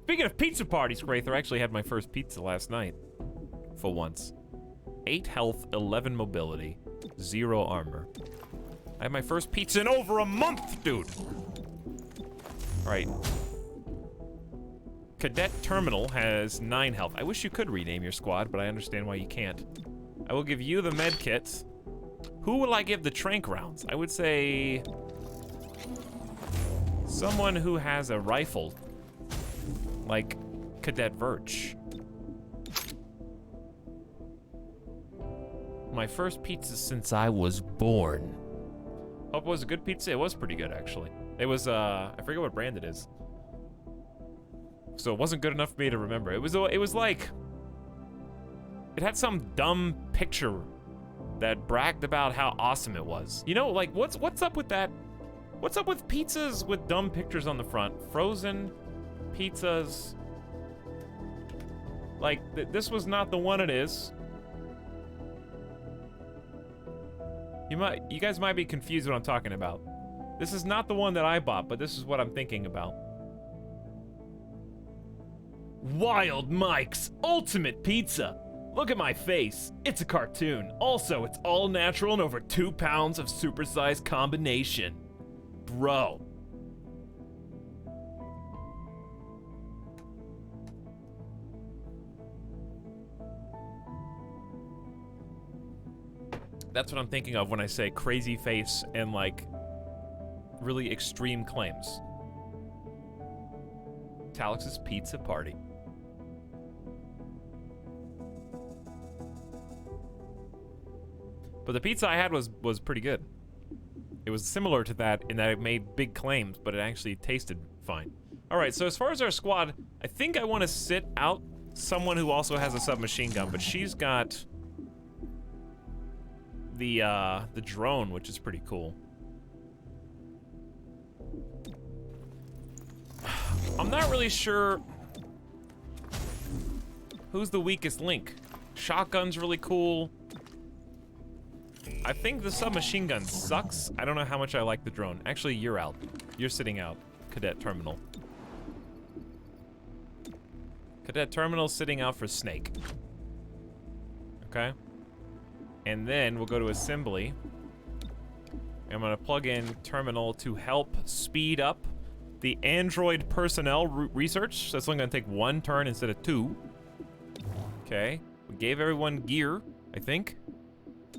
Speaking of pizza parties, Crather, I actually had my first pizza last night. For once. 8 health, 11 mobility, 0 armor. I had my first pizza in over a month, dude! Alright. Cadet Terminal has 9 health. I wish you could rename your squad, but I understand why you can't. I will give you the med kits. Who will I give the trank rounds? I would say... Someone who has a rifle, like Cadet Verge. My first pizza since I was born. Hope it was a good pizza. It was pretty good, actually. It was, I forget what brand it is. So it wasn't good enough for me to remember. It was like, it had some dumb picture that bragged about how awesome it was. You know, like, what's up with that? What's up with pizzas with dumb pictures on the front? Frozen pizzas. Like, this was not the one it is. You guys might be confused what I'm talking about. This is not the one that I bought, but this is what I'm thinking about. Wild Mike's Ultimate Pizza. Look at my face. It's a cartoon. Also, it's all natural and over 2 pounds of supersized combination. Bro. That's what I'm thinking of when I say crazy face and, like, really extreme claims. Etalyx's Pizza Party. But the pizza I had was pretty good. It was similar to that in that it made big claims, but it actually tasted fine. All right, so as far as our squad, I think I want to sit out someone who also has a submachine gun, but she's got the drone, which is pretty cool. I'm not really sure who's the weakest link. Shotgun's really cool. I think the submachine gun sucks. I don't know how much I like the drone. Actually, you're out. You're sitting out, Cadet Terminal. Cadet Terminal sitting out for Snake. Okay. And then we'll go to assembly. I'm gonna plug in Terminal to help speed up the android personnel research. So that's only gonna take 1 turn instead of 2. Okay. We gave everyone gear, I think.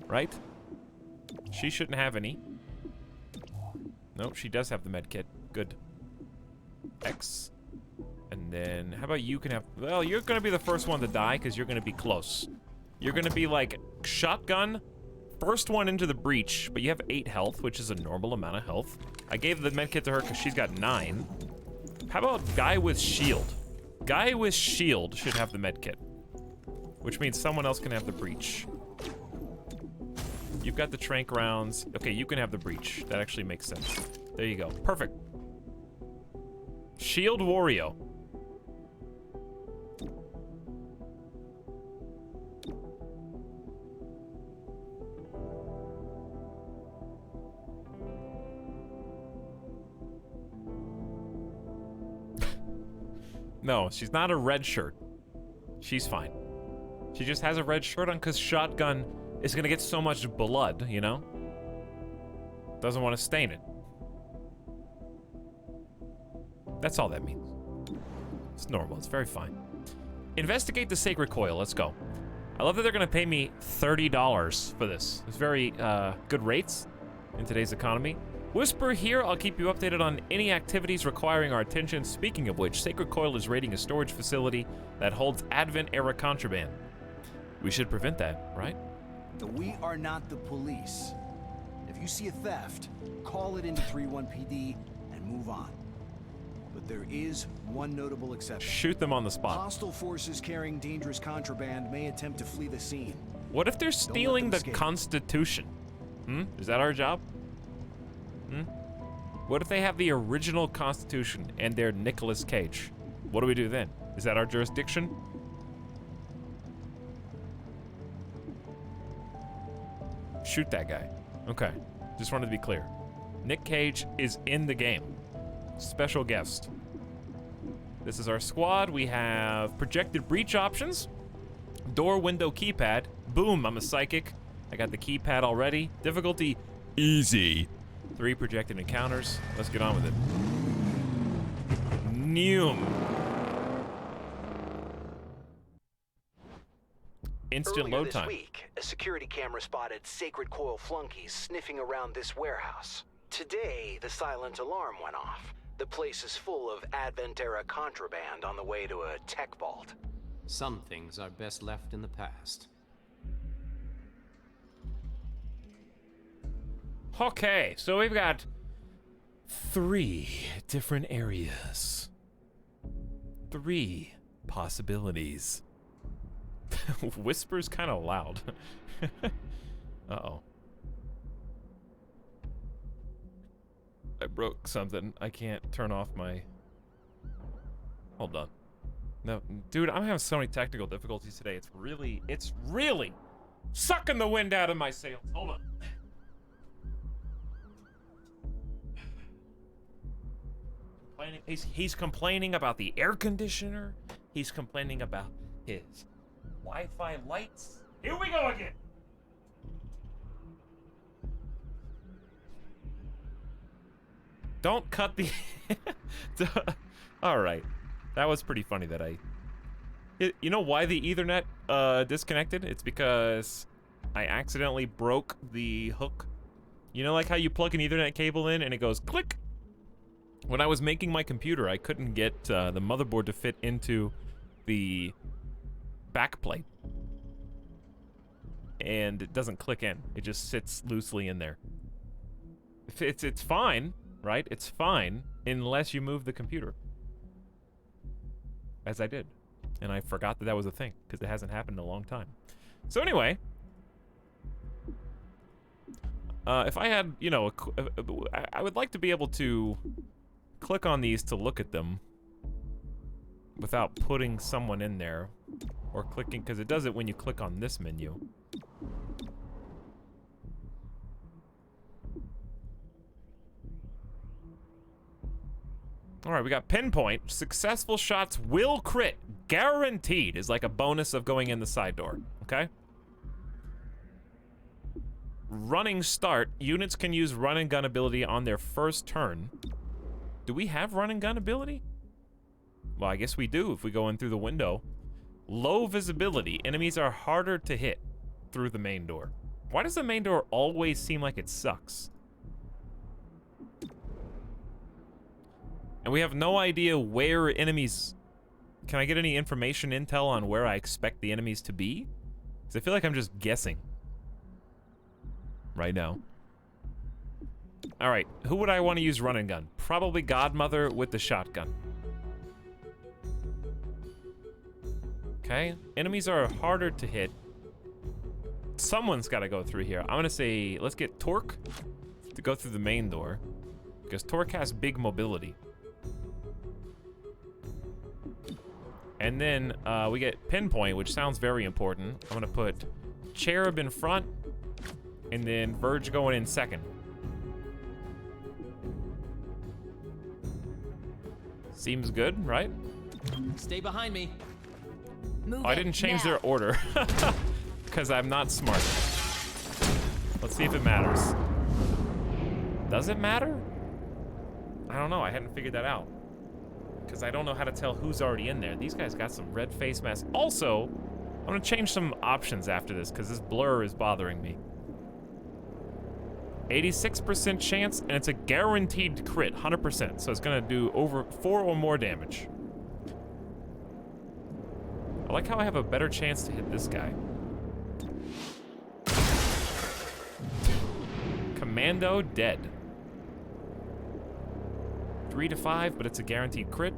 Right? She shouldn't have any. Nope, she does have the med kit. Good. X. And then, how about you can have... Well, you're gonna be the first one to die because you're gonna be close. You're gonna be like, shotgun, first one into the breach, but you have 8 health, which is a normal amount of health. I gave the med kit to her because she's got 9. How about guy with shield? Guy with shield should have the med kit, which means someone else can have the breach. You've got the trank rounds. Okay, you can have the breach. That actually makes sense. There you go. Perfect. Shield Wario. No, she's not a red shirt. She's fine. She just has a red shirt on because shotgun is gonna get so much blood, you know? Doesn't want to stain it. That's all that means. It's normal, it's very fine. Investigate the sacred coil, let's go. I love that they're gonna pay me $30 for this. It's very good rates in today's economy. Whisper here, I'll keep you updated on any activities requiring our attention. Speaking of which, Sacred Coil is raiding a storage facility that holds Advent-era contraband. We should prevent that, right? We are not the police. If you see a theft, call it into 3-1 PD and move on. But there is one notable exception. Shoot them on the spot. Hostile forces carrying dangerous contraband may attempt to flee the scene. What if they're stealing the Constitution? Is that our job? What if they have the original Constitution and they're Nicolas Cage? What do we do then? Is that our jurisdiction? Shoot that guy. Okay. Just wanted to be clear. Nick Cage is in the game. Special guest. This is our squad. We have projected breach options. Door, window, keypad. Boom, I'm a psychic. I got the keypad already. Difficulty, easy. 3 projected encounters. Let's get on with it. Neum. Instant Earlier load this time. week, a security camera spotted Sacred Coil flunkies sniffing around this warehouse. Today, the silent alarm went off. The place is full of Advent-era contraband on the way to a tech vault. Some things are best left in the past. Okay, so we've got 3 different areas. 3 possibilities. Whisper's kind of loud. Uh-oh. I broke something. I can't turn off my... Hold on. No, dude, I'm having so many technical difficulties today. It's really sucking the wind out of my sails. Hold on. He's complaining about the air conditioner. He's complaining about his Wi-Fi lights. Here we go again. Don't cut the... All right. That was pretty funny that I... You know why the Ethernet disconnected? It's because I accidentally broke the hook. You know, like how you plug an Ethernet cable in and it goes click? When I was making my computer, I couldn't get the motherboard to fit into the backplate. And it doesn't click in. It just sits loosely in there. It's fine, right? It's fine unless you move the computer. As I did. And I forgot that was a thing, because it hasn't happened in a long time. So anyway, if I had, you know, I would like to be able to click on these to look at them without putting someone in there or clicking, because it does it when you click on this menu. All right, we got pinpoint. Successful shots will crit. Guaranteed is like a bonus of going in the side door, okay? Running start. Units can use run and gun ability on their first turn. Do we have run and gun ability? Well, I guess we do if we go in through the window. Low visibility. Enemies are harder to hit through the main door. Why does the main door always seem like it sucks? And we have no idea where enemies... Can I get any information, intel on where I expect the enemies to be? Because I feel like I'm just guessing. Right now. Alright, who would I want to use run and gun? Probably Godmother with the shotgun. Okay, enemies are harder to hit. Someone's got to go through here. I'm going to say, let's get Torque to go through the main door. Because Torque has big mobility. And then we get Pinpoint, which sounds very important. I'm gonna put Cherub in front, and then Verge going in second. Seems good, right? Stay behind me. Oh, I didn't change their order, because I'm not smart. Let's see if it matters. Does it matter? I don't know, I hadn't figured that out. Because I don't know how to tell who's already in there. These guys got some red face masks. Also, I'm going to change some options after this because this blur is bothering me. 86% chance, and it's a guaranteed crit, 100%. So it's going to do over 4 or more damage. I like how I have a better chance to hit this guy. Commando dead. 3 to 5, but it's a guaranteed crit.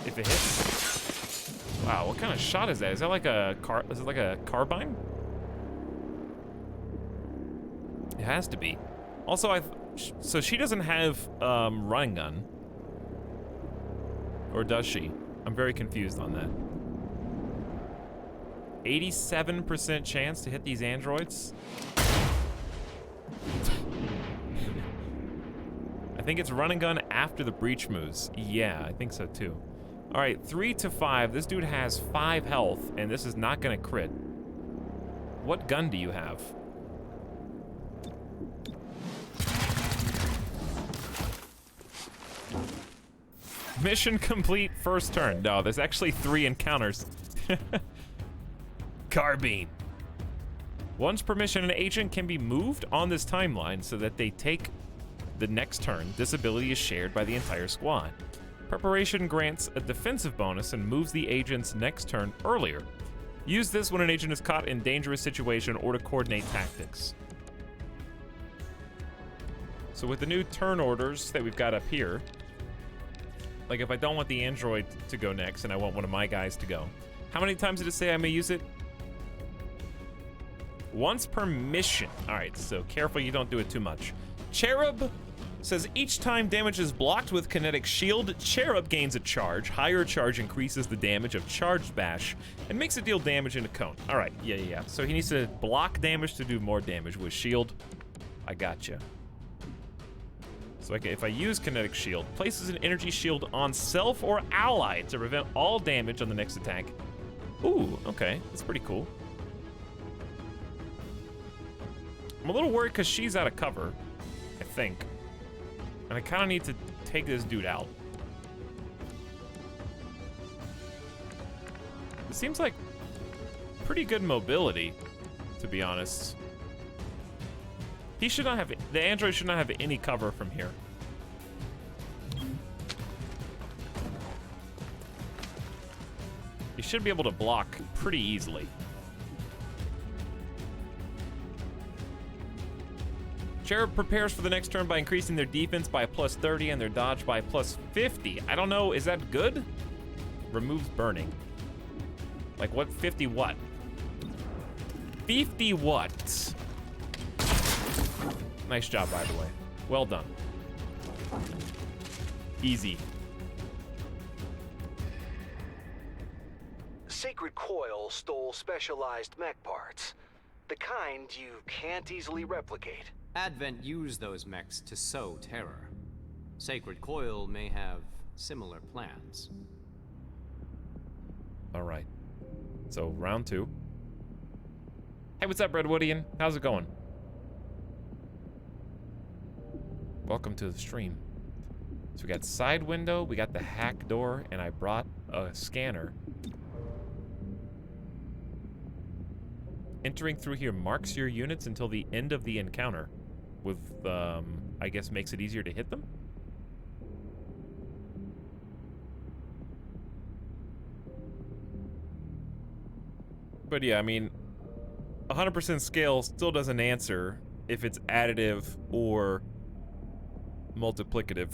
If it hits. Wow, what kind of shot is that? Is that like a is it like a carbine? It has to be. Also, so she doesn't have run gun. Or does she? I'm very confused on that. 87% chance to hit these androids. I think it's run and gun after the breach moves. Yeah, I think so too. All right, 3 to 5. This dude has 5 health, and this is not gonna crit. What gun do you have? Mission complete first turn. No, there's actually 3 encounters. Carbine. Once per mission, an agent can be moved on this timeline so that they take the next turn, this ability is shared by the entire squad. Preparation grants a defensive bonus and moves the agent's next turn earlier. Use this when an agent is caught in dangerous situation or to coordinate tactics. So with the new turn orders that we've got up here, like if I don't want the android to go next and I want one of my guys to go, how many times did it say I may use it? Once per mission. All right, so careful you don't do it too much. Cherub says each time damage is blocked with kinetic shield, Cherub gains a charge. Higher charge increases the damage of charged bash and makes it deal damage in a cone. All right, yeah. So he needs to block damage to do more damage with shield. I gotcha. So if I use kinetic shield, places an energy shield on self or ally to prevent all damage on the next attack. Ooh, okay, that's pretty cool. I'm a little worried because she's out of cover, I think. And I kind of need to take this dude out. It seems like pretty good mobility, to be honest. He should not have, the android should not have any cover from here. He should be able to block pretty easily. Cherub prepares for the next turn by increasing their defense by +30 and their dodge by +50. I don't know, is that good? Removes burning. Like what, 50 what? 50 what? Nice job, by the way. Well done. Easy. Sacred Coil stole specialized mech parts. The kind you can't easily replicate. Advent used those mechs to sow terror. Sacred Coil may have similar plans. All right. So, round 2. Hey, what's up, Redwoodian? How's it going? Welcome to the stream. So we got side window, we got the hack door, and I brought a scanner. Entering through here marks your units until the end of the encounter. With, I guess makes it easier to hit them? But yeah, I mean, 100% scale still doesn't answer if it's additive or multiplicative.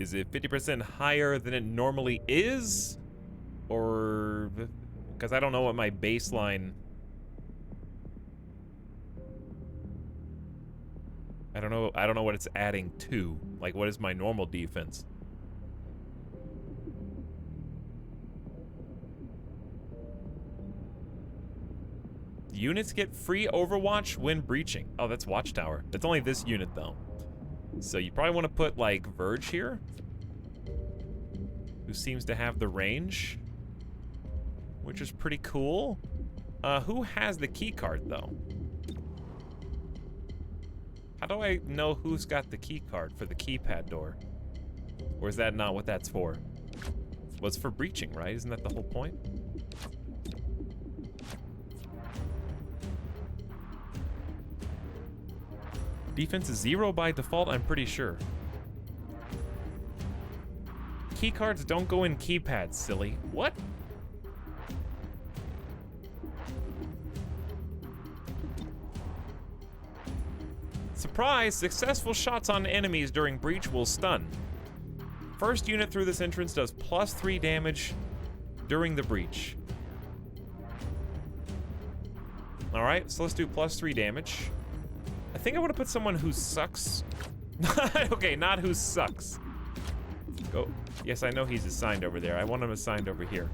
Is it 50% higher than it normally is? Or, because I don't know what my baseline, I don't know what it's adding to. Like, what is my normal defense? Units get free Overwatch when breaching. Oh, that's Watchtower. That's only this unit, though. So you probably want to put, like, Verge here, who seems to have the range, which is pretty cool. Who has the key card, though? How do I know who's got the key card for the keypad door? Or is that not what that's for? Well, it's for breaching, right? Isn't that the whole point? Defense is 0 by default, I'm pretty sure. Keycards don't go in keypads, silly. What? Surprise! Successful shots on enemies during breach will stun. First unit through this entrance does +3 damage during the breach. Alright, so let's do +3 damage. I think I want to put someone who sucks. Okay, not who sucks. Go. Yes, I know he's assigned over there. I want him assigned over here.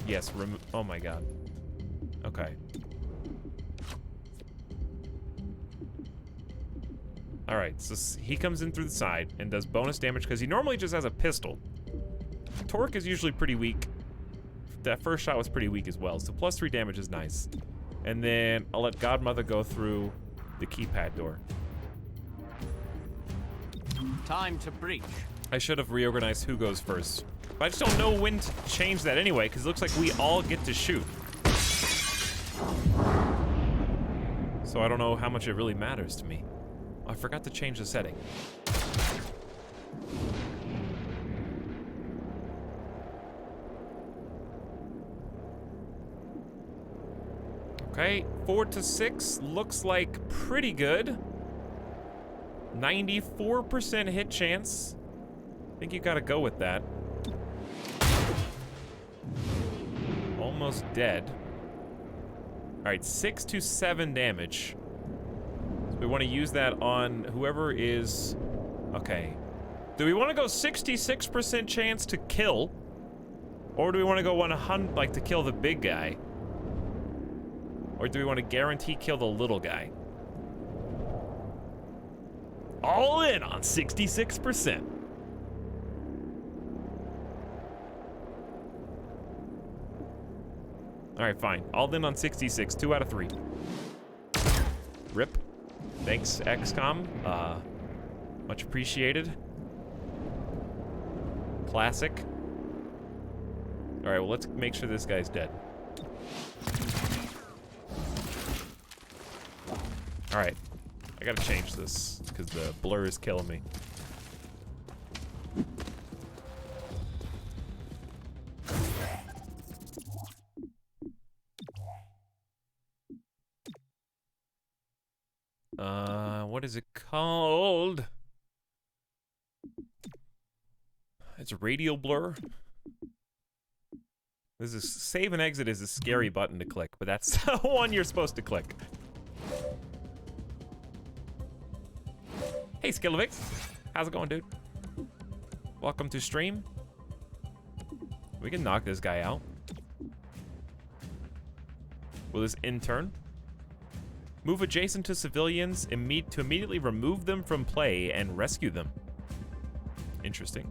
Yes, oh my god. Okay. Alright, so he comes in through the side and does bonus damage because he normally just has a pistol. Torque is usually pretty weak. That first shot was pretty weak as well, so +3 damage is nice. And then I'll let Godmother go through the keypad door. Time to breach. I should have reorganized who goes first. But I just don't know when to change that anyway, because it looks like we all get to shoot. So I don't know how much it really matters to me. Oh, I forgot to change the setting. Okay, 4 to 6 looks like pretty good. 94% hit chance. I think you gotta go with that. Almost dead. Alright, 6 to 7 damage. So we want to use that on whoever is... Okay. Do we want to go 66% chance to kill? Or do we want to go 100, like, to kill the big guy? Or do we want to guarantee kill the little guy? All in on 66%. Alright, fine. All in on 66. 2 out of 3. Rip. Thanks, XCOM. Much appreciated. Classic. Alright, well, let's make sure this guy's dead. Alright. I gotta change this, because the blur is killing me. What is it called? It's a radial blur. This is save and exit is a scary button to click, but that's the one you're supposed to click. Hey, Skillovix. How's it going, dude? Welcome to stream. We can knock this guy out. Will this intern? Move adjacent to civilians to immediately remove them from play and rescue them. Interesting.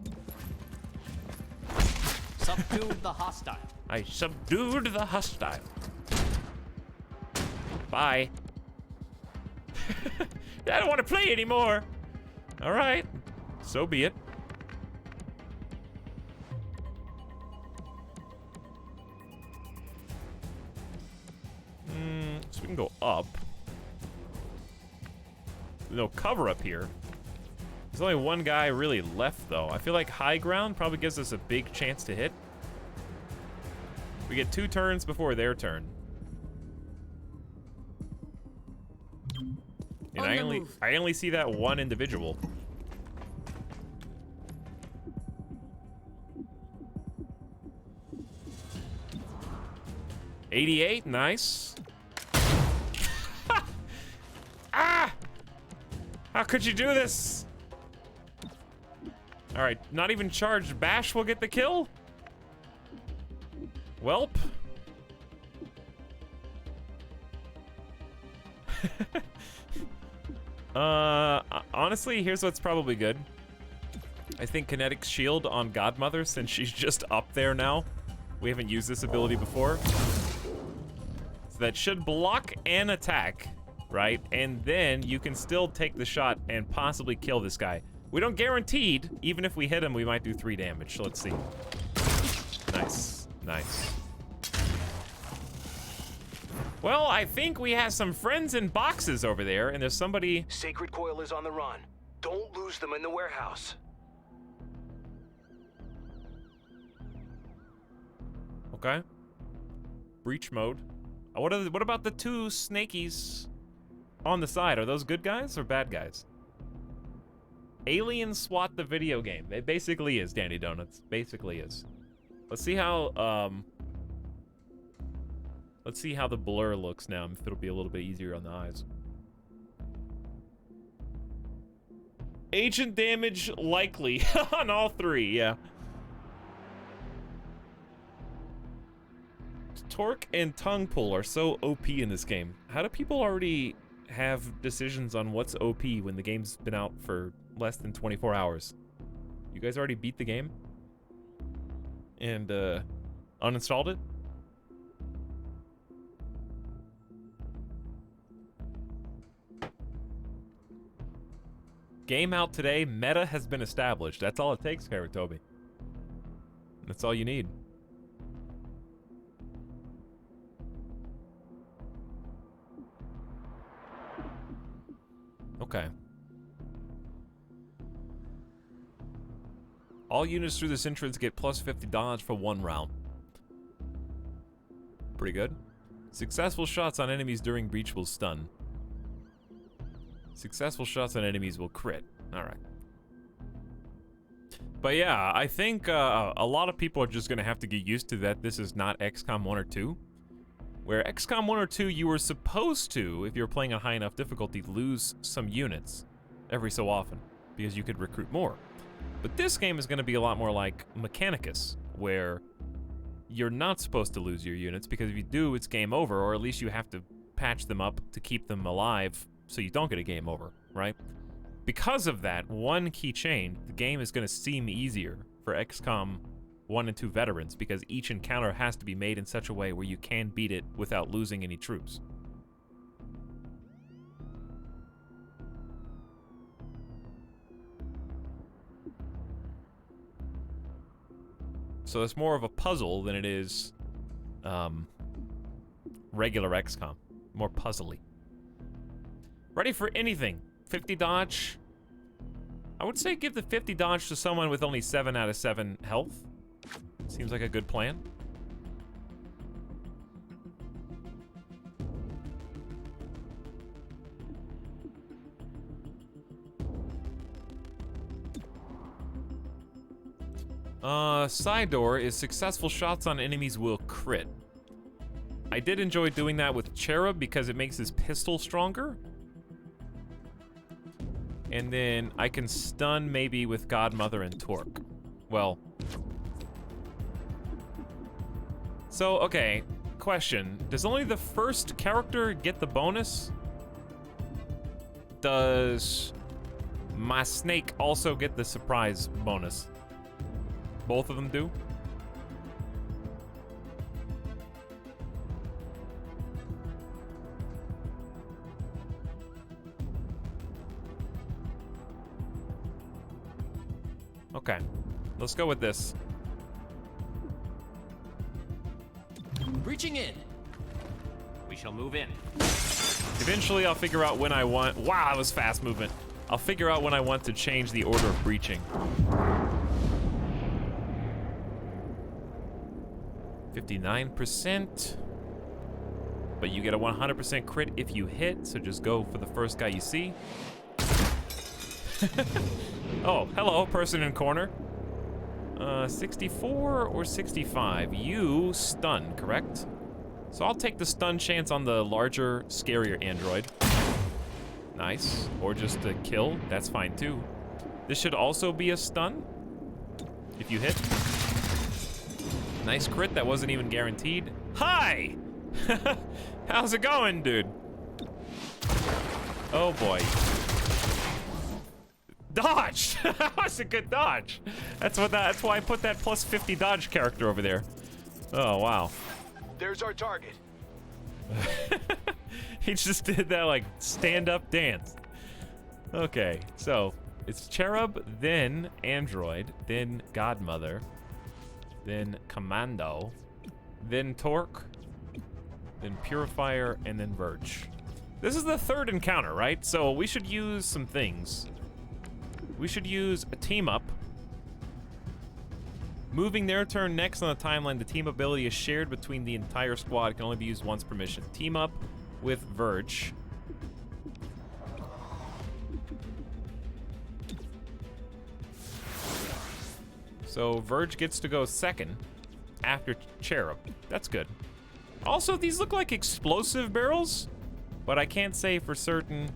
Subdued the hostile. I subdued the hostile. Bye. I don't want to play anymore. All right, so be it. So we can go up. No cover up here. There's only one guy really left, though. I feel like high ground probably gives us a big chance to hit. We get 2 turns before their turn. And I only see that one individual. $88, nice. Ah! How could you do this? All right, not even charged bash will get the kill? Welp. Honestly, here's what's probably good. I think Kinetic Shield on Godmother, since she's just up there now. We haven't used this ability before. So that should block and attack, right? And then you can still take the shot and possibly kill this guy. We don't guaranteed, even if we hit him, we might do 3 damage. So let's see. Nice, nice. Well, I think we have some friends in boxes over there, and there's somebody... Sacred Coil is on the run. Don't lose them in the warehouse. Okay. Breach mode. What about the 2 snakies on the side? Are those good guys or bad guys? Alien SWAT the video game. It basically is, Danny Donuts. Basically is. Let's see how, let's see how the blur looks now, if it'll be a little bit easier on the eyes. Agent damage likely on all 3, yeah. Torque and tongue pull are so OP in this game. How do people already have decisions on what's OP when the game's been out for less than 24 hours? You guys already beat the game? And, uninstalled it? Game out today, meta has been established. That's all it takes, Karatobi. That's all you need. Okay. All units through this entrance get plus 50 dodge for 1 round. Pretty good. Successful shots on enemies during breach will stun. Successful shots on enemies will crit. Alright. But yeah, I think a lot of people are just going to have to get used to that this is not XCOM 1 or 2. Where XCOM 1 or 2, you were supposed to, if you're playing on high enough difficulty, lose some units every so often, because you could recruit more. But this game is going to be a lot more like Mechanicus, where you're not supposed to lose your units, because if you do, it's game over, or at least you have to patch them up to keep them alive so you don't get a game over, right? Because of that one key change, the game is going to seem easier for XCOM 1 and 2 veterans, because each encounter has to be made in such a way where you can beat it without losing any troops. So it's more of a puzzle than it is regular XCOM. More puzzly. Ready for anything. 50 dodge. I would say give the 50 dodge to someone with only 7 out of 7 health. Seems like a good plan. Side door is successful shots on enemies will crit. I did enjoy doing that with Cherub because it makes his pistol stronger. And then I can stun maybe with Godmother and Torque. Well. So, okay. Question. Does only the first character get the bonus? Does my snake also get the surprise bonus? Both of them do? Okay, let's go with this. Breaching in. We shall move in. Eventually, I'll figure out when I want. Wow, that was fast movement. I'll figure out when I want to change the order of breaching. 59%. But you get a 100% crit if you hit, so just go for the first guy you see. Oh, hello, person in corner. 64 or 65? You stun, correct? So I'll take the stun chance on the larger, scarier android. Nice. Or just a kill, that's fine too. This should also be a stun, if you hit. Nice crit, that wasn't even guaranteed. Hi! How's it going, dude? Oh boy. Dodge! That was a good dodge. That's why I put that plus 50 dodge character over there. Oh, wow. There's our target. He just did that, like, stand-up dance. Okay, so it's Cherub, then Android, then Godmother, then Commando, then Torque, then Purifier, and then Verge. This is the third encounter, right? So we should use some things. We should use a team up. Moving their turn next on the timeline, the team ability is shared between the entire squad. It can only be used once per mission. Team up with Verge. So Verge gets to go second after Cherub. That's good. Also, these look like explosive barrels, but I can't say for certain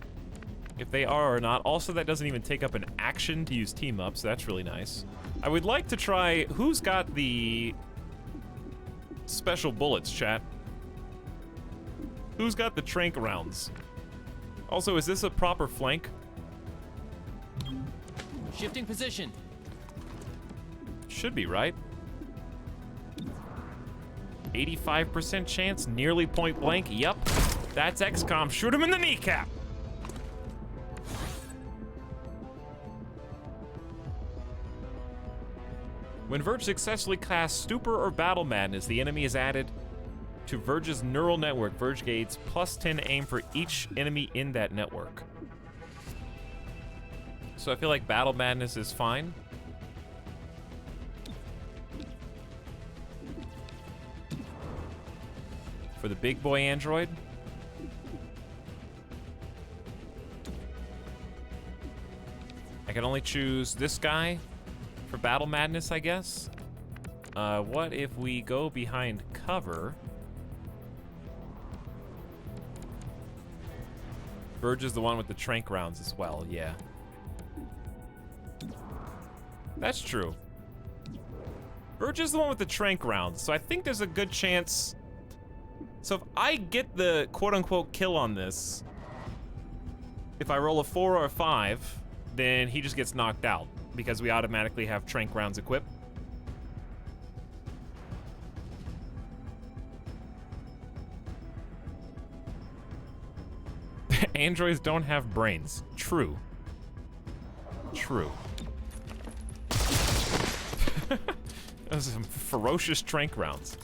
if they are or not. Also, that doesn't even take up an action to use team up, so that's really nice. I would like to try, who's got the special bullets, chat? Who's got the trank rounds? Also, is this a proper flank? Shifting position. Should be, right? 85% chance, nearly point blank. Yep, that's XCOM. Shoot him in the kneecap. When Verge successfully casts Stupor or Battle Madness, the enemy is added to Verge's neural network. Verge gains plus 10 aim for each enemy in that network. So I feel like Battle Madness is fine. for the big boy android. I can only choose this guy for Battle Madness, I guess. What if we go behind cover? Verge is the one with the trank rounds as well, yeah. That's true. Verge is the one with the trank rounds, so I think there's a good chance. So if I get the quote-unquote kill on this, if I roll a 4 or a 5, then he just gets knocked out because we automatically have trank rounds equipped. Androids don't have brains. True. True. Those are some ferocious trank rounds.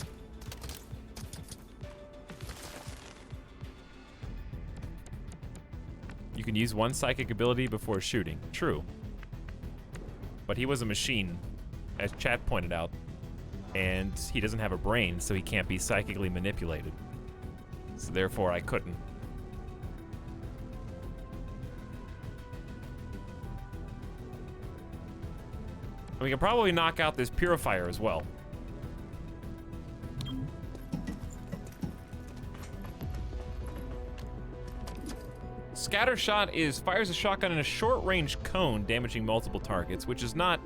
You can use one psychic ability before shooting. True. But he was a machine, as chat pointed out. And he doesn't have a brain, so he can't be psychically manipulated. So therefore, I couldn't. We can probably knock out this purifier as well. Scattershot fires a shotgun in a short-range cone, damaging multiple targets, which is not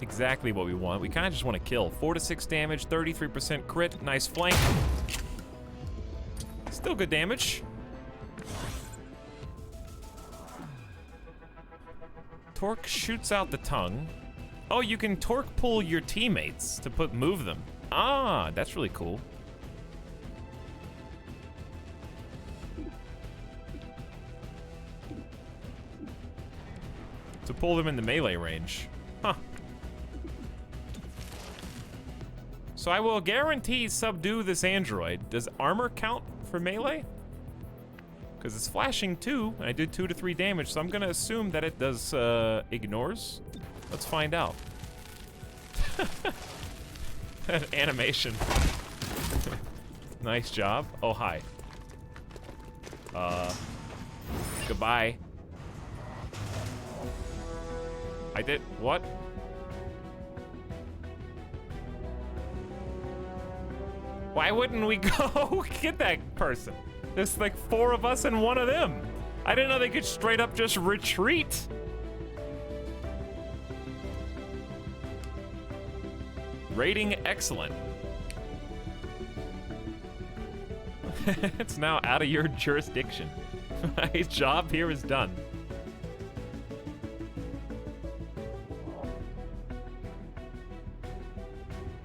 exactly what we want. We kind of just want to kill. 4 to 6 damage, 33% crit, nice flank. Still good damage. Torque shoots out the tongue. Oh, you can torque pull your teammates to move them. Ah, that's really cool. To pull them in the melee range. Huh. So I will guarantee subdue this android. Does armor count for melee? Because it's flashing 2, and I did 2 to 3 damage, so I'm gonna assume that it does ignores. Let's find out. That animation. Nice job. Oh, hi. Goodbye. I did what? Why wouldn't we go get that person? There's like 4 of us and 1 of them. I didn't know they could straight up just retreat. Rating excellent. It's now out of your jurisdiction. My job here is done.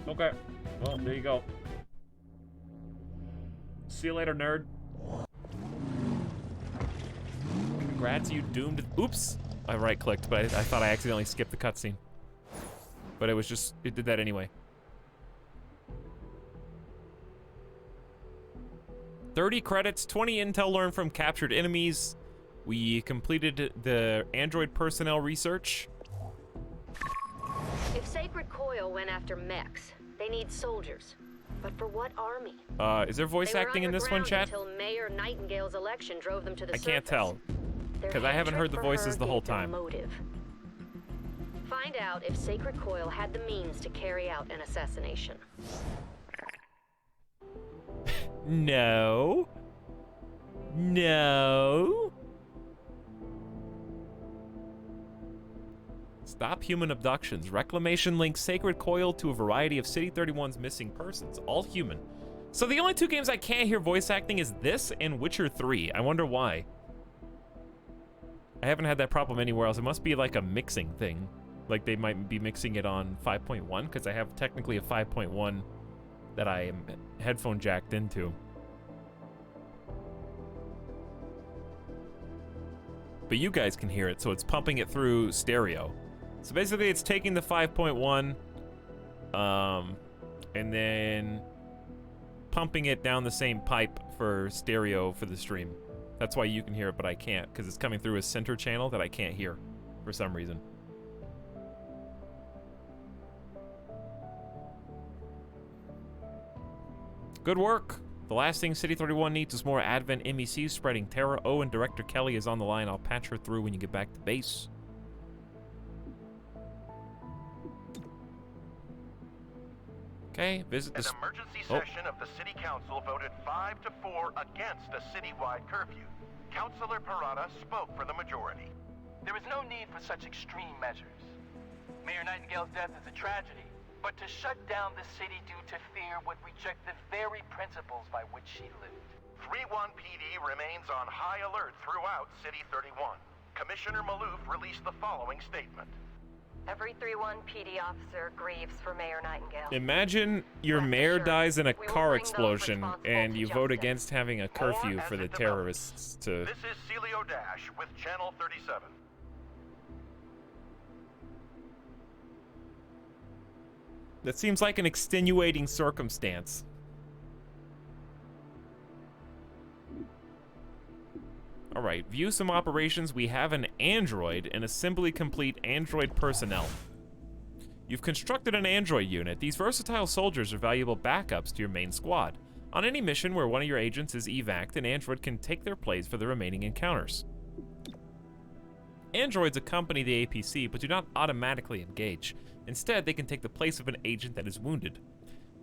Okay, well, there you go. See you later, nerd. Congrats, you doomed. Oops, I right-clicked, but I thought I accidentally skipped the cutscene. But it was just, it did that anyway. 30 credits, 20 intel learned from captured enemies. We completed the android personnel research. If Sacred Coil went after mechs, they need soldiers. But for what army? Is there voice acting in this one, chat? Until Mayor Nightingale's election drove them to the I can't tell, because I haven't heard the voices the whole time. Motive. Find out if Sacred Coil had the means to carry out an assassination. No. No. Stop human abductions. Reclamation links Sacred Coil to a variety of City 31's missing persons, all human. So the only 2 games I can't hear voice acting is this and Witcher 3. I wonder why. I haven't had that problem anywhere else. It must be like a mixing thing. Like they might be mixing it on 5.1, because I have technically a 5.1 that I am headphone jacked into. But you guys can hear it, so it's pumping it through stereo. So basically it's taking the 5.1 and then pumping it down the same pipe for stereo for the stream. That's why you can hear it, but I can't, because it's coming through a center channel that I can't hear for some reason. Good work. The last thing City 31 needs is more Advent MECs spreading terror. Oh, and Director Kelly is on the line. I'll patch her through when you get back to base. Okay, visit the... An emergency session of the City Council voted 5 to 4 against a citywide curfew. Councilor Parada spoke for the majority. There is no need for such extreme measures. Mayor Nightingale's death is a tragedy, but to shut down the city due to fear would reject the very principles by which she lived. 3-1 PD remains on high alert throughout City 31. Commissioner Maloof released the following statement. Every 3-1 PD officer grieves for Mayor Nightingale. Imagine your mayor dies in a car explosion and you vote against having a curfew for the terrorists to... This is Celio Dash with Channel 37. That seems like an extenuating circumstance. Alright, view some operations. We have an android and assembly complete android personnel. You've constructed an android unit. These versatile soldiers are valuable backups to your main squad. On any mission where one of your agents is evac'd, an android can take their place for the remaining encounters. Androids accompany the APC, but do not automatically engage. Instead, they can take the place of an agent that is wounded.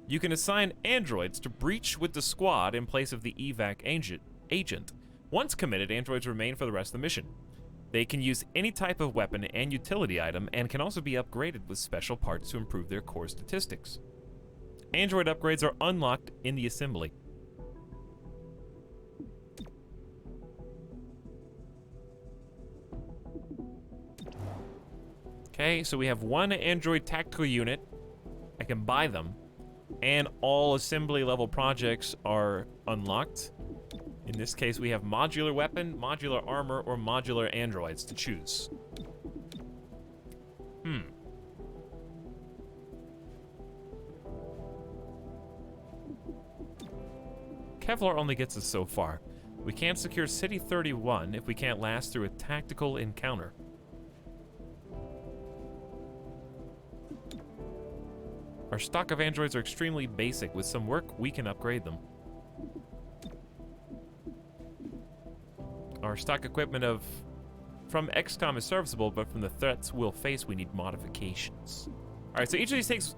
You can assign androids to breach with the squad in place of the evac agent. Once committed, androids remain for the rest of the mission. They can use any type of weapon and utility item, and can also be upgraded with special parts to improve their core statistics. Android upgrades are unlocked in the assembly. Okay, so we have one android tactical unit. I can buy them. And all assembly level projects are unlocked. In this case, we have modular weapon, modular armor, or modular androids to choose. Kevlar only gets us so far. We can't secure City 31 if we can't last through a tactical encounter. Our stock of androids are extremely basic. With some work, we can upgrade them. Our stock equipment from XCOM is serviceable, but from the threats we'll face, we need modifications. Alright, so each of these takes...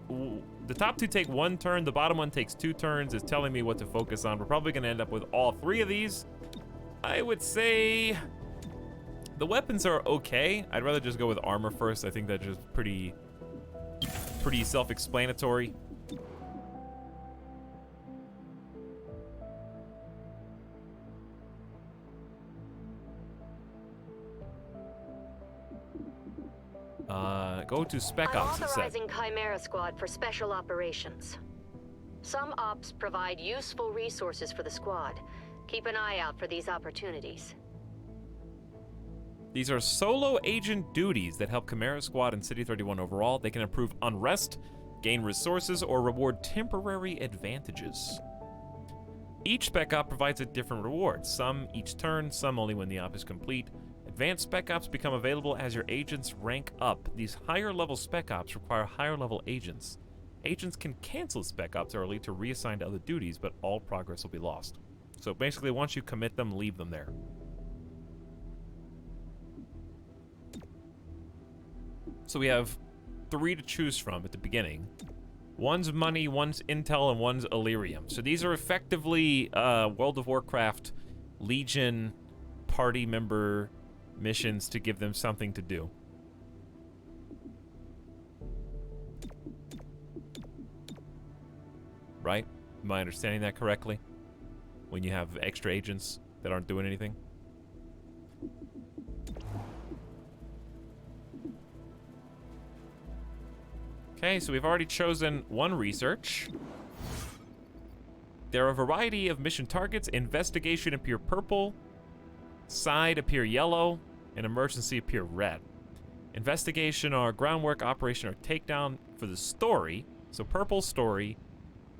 The top two take 1 turn, the bottom one takes 2 turns. It's telling me what to focus on. We're probably going to end up with all 3 of these. I would say... The weapons are okay. I'd rather just go with armor first. I think that's just pretty self-explanatory. Go to Spec Ops, I'm authorizing Chimera Squad for special operations. Some ops provide useful resources for the squad. Keep an eye out for these opportunities. These are solo agent duties that help Chimera Squad and City 31 overall. They can improve unrest, gain resources, or reward temporary advantages. Each spec op provides a different reward, some each turn, some only when the op is complete. Advanced spec ops become available as your agents rank up. These higher level spec ops require higher level agents. Agents can cancel spec ops early to reassign to other duties, but all progress will be lost. So basically, once you commit them, leave them there. So we have 3 to choose from at the beginning. One's money, one's intel, and one's Illyrium. So these are effectively World of Warcraft Legion party member missions to give them something to do. Right? Am I understanding that correctly? When you have extra agents that aren't doing anything? Okay, so we've already chosen one research. There are a variety of mission targets. Investigation appear purple, side appear yellow, and emergency appear red. Investigation or groundwork, operation or takedown for the story. So purple story,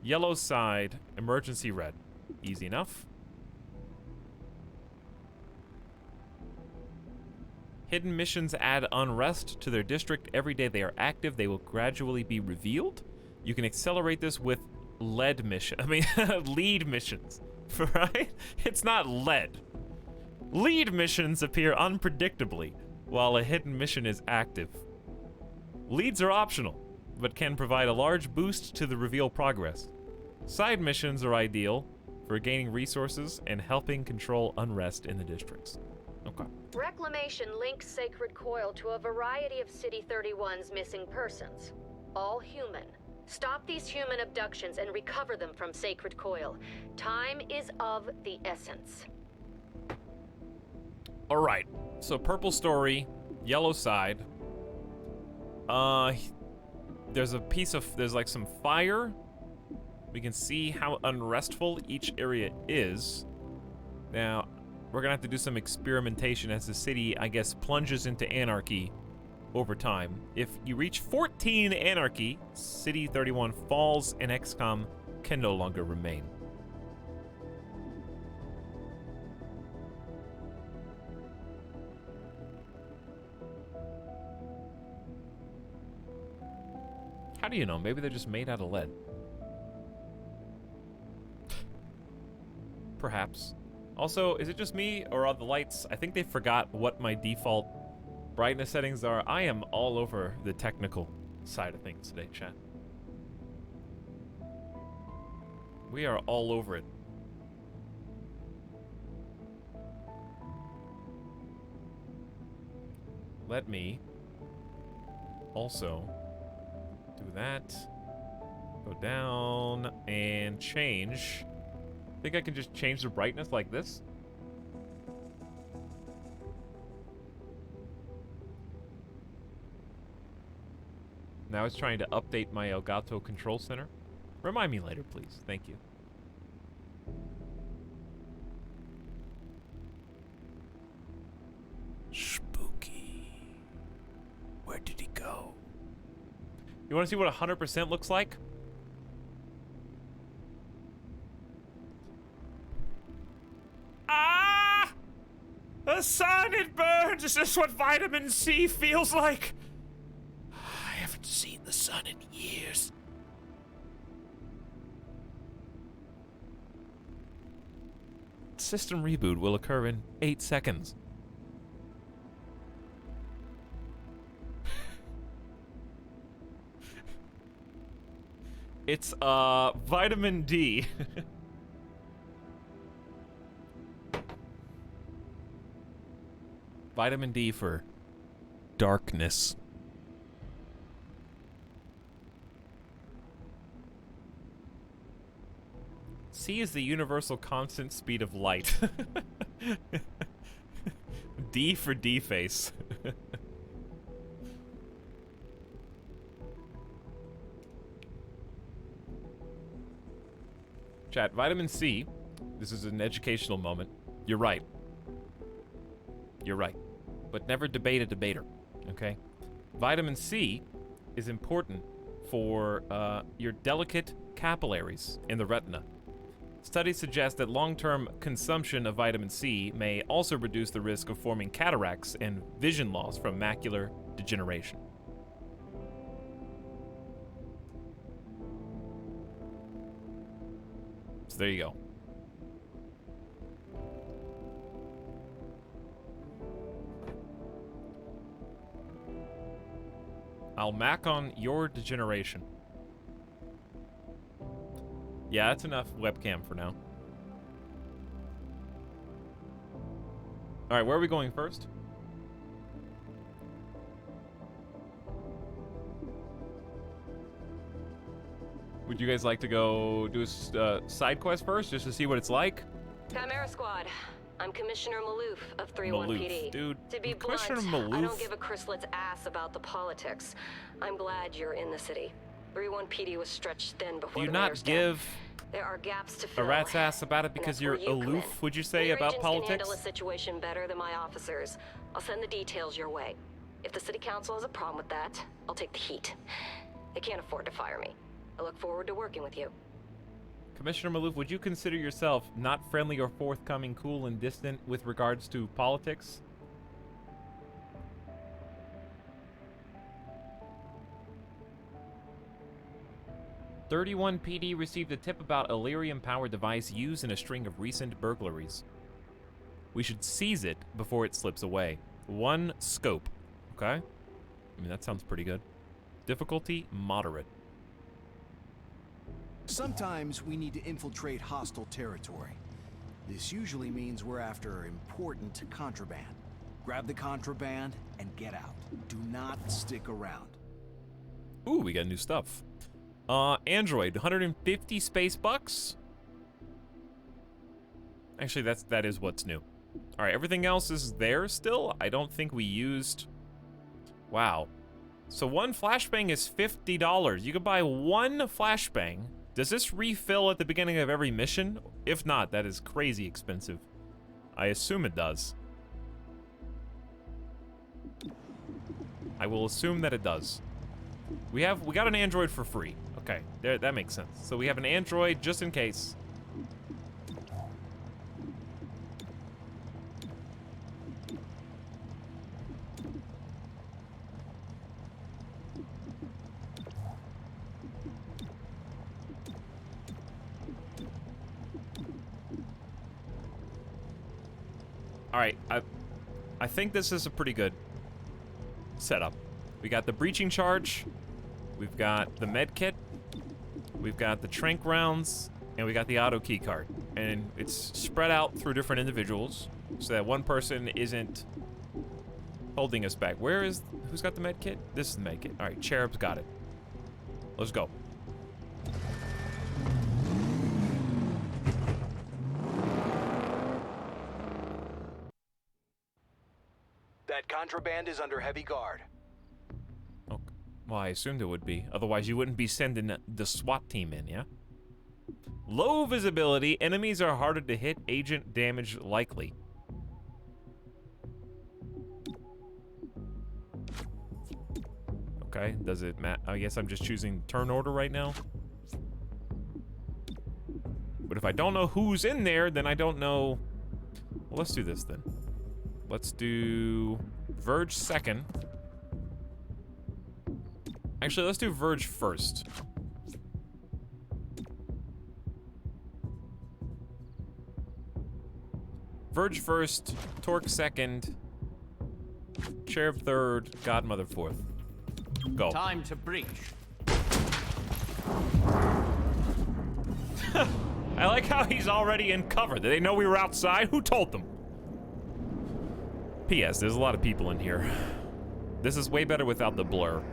yellow side, emergency red. Easy enough. Hidden missions add unrest to their district. Every day they are active, they will gradually be revealed. You can accelerate this with lead missions. Right? It's not lead. Lead missions appear unpredictably, while a hidden mission is active. Leads are optional, but can provide a large boost to the reveal progress. Side missions are ideal for gaining resources and helping control unrest in the districts. Okay. Reclamation links Sacred Coil to a variety of City 31's missing persons. All human. Stop these human abductions and recover them from Sacred Coil. Time is of the essence. Alright, so purple story, yellow side. There's like some fire. We can see how unrestful each area is. Now, we're gonna have to do some experimentation as the city, I guess, plunges into anarchy over time. If you reach 14 anarchy, City 31 falls and XCOM can no longer remain. How do you know? Maybe they're just made out of lead. Perhaps. Also, is it just me, or are the lights... I think they forgot what my default brightness settings are. I am all over the technical side of things today, chat. We are all over it. Let me also do that. Go down and change. I think I can just change the brightness like this. Now it's trying to update my Elgato control center. Remind me later, please. Thank you. Spooky. Where did he go? You want to see what 100% looks like? Ah! The sun, it burns! Is this what vitamin C feels like? I haven't seen the sun in years. System reboot will occur in 8 seconds. It's, vitamin D. Vitamin D for darkness. C is the universal constant speed of light. D for D-face. Chat, vitamin C, this is an educational moment. You're right. You're right. But never debate a debater, okay? Vitamin C is important for your delicate capillaries in the retina. Studies suggest that long-term consumption of vitamin C may also reduce the risk of forming cataracts and vision loss from macular degeneration. So there you go. I'll mac on your degeneration. Yeah, that's enough webcam for now. Alright, where are we going first? Would you guys like to go do a side quest first, just to see what it's like? Chimera Squad. I'm Commissioner Maloof of 31 PD. Dude, to be Commissioner blunt, Maloof? I don't give a Chryslet's ass about the politics. I'm glad you're in the city. 31 PD was stretched thin before Do you the not mayor's give death. There are gaps to a fill. rat's ass about it and because that's you're where you come in. aloof, would you say, Your about agents politics? can handle a situation better than my officers. I'll send the details your way. If the city council has a problem with that, I'll take the heat. They can't afford to fire me. I look forward to working with you. Commissioner Maloof, would you consider yourself not friendly or forthcoming, cool and distant with regards to politics? 31 PD received a tip about Illyrium-powered device used in a string of recent burglaries. We should seize it before it slips away. 1 scope. Okay? I mean, that sounds pretty good. Difficulty, moderate. Sometimes we need to infiltrate hostile territory. This usually means we're after important contraband. Grab the contraband and get out. Do not stick around. Ooh, we got new stuff. Android, 150 space bucks. Actually, that is what's new. All right, everything else is there still. I don't think we used. Wow. So 1 flashbang is $50. You can buy 1 flashbang. Does this refill at the beginning of every mission? If not, that is crazy expensive. I assume it does. I will assume that it does. We got an Android for free. Okay, there, that makes sense. So we have an Android just in case. All right, I think this is a pretty good setup. We got the breaching charge, we've got the med kit, we've got the tranq rounds, and we got the auto key card. And it's spread out through different individuals so that one person isn't holding us back. Who's got the med kit? This is the med kit. All right, Cherub's got it. Let's go. That contraband is under heavy guard. Oh, well, I assumed it would be. Otherwise, you wouldn't be sending the SWAT team in, yeah? Low visibility. Enemies are harder to hit. Agent damage likely. Okay, does it matter? I guess I'm just choosing turn order right now. But if I don't know who's in there, then I don't know. Well, let's do this then. Let's do Verge second. Actually, let's do Verge first. Verge first, Torque second, Cherub third, Godmother fourth. Go. Time to breach. I like how he's already in cover. Did they know we were outside? Who told them? P.S. There's a lot of people in here. This is way better without the blur.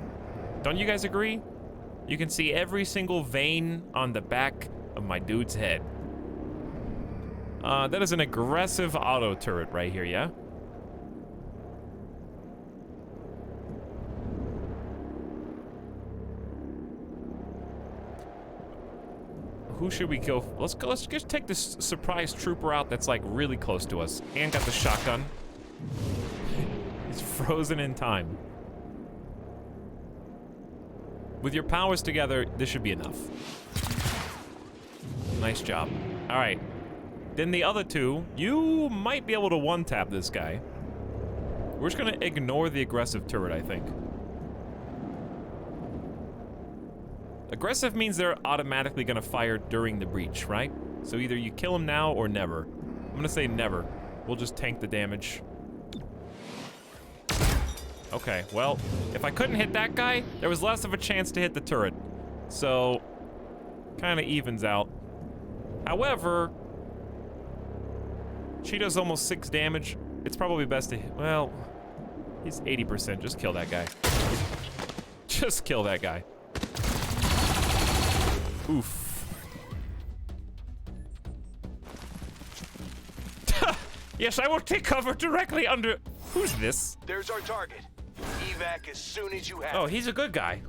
Don't you guys agree? You can see every single vein on the back of my dude's head. That is an aggressive auto turret right here, yeah? Who should we kill? Let's just take this surprise trooper out that's like really close to us and got the shotgun. It's frozen in time. With your powers together, this should be enough. Nice job. All right. Then the other two, you might be able to one-tap this guy. We're just gonna ignore the aggressive turret, I think. Aggressive means they're automatically gonna fire during the breach, right? So either you kill him now or never. I'm gonna say never. We'll just tank the damage. Okay, well, if I couldn't hit that guy, there was less of a chance to hit the turret. So, kind of evens out. However, she does almost 6 damage. It's probably best to hit, well, he's 80%. Just kill that guy. Just kill that guy. Oof. Yes, I will take cover directly under... Who's this? There's our target. Evac as soon as you have Oh, it. he's a good guy.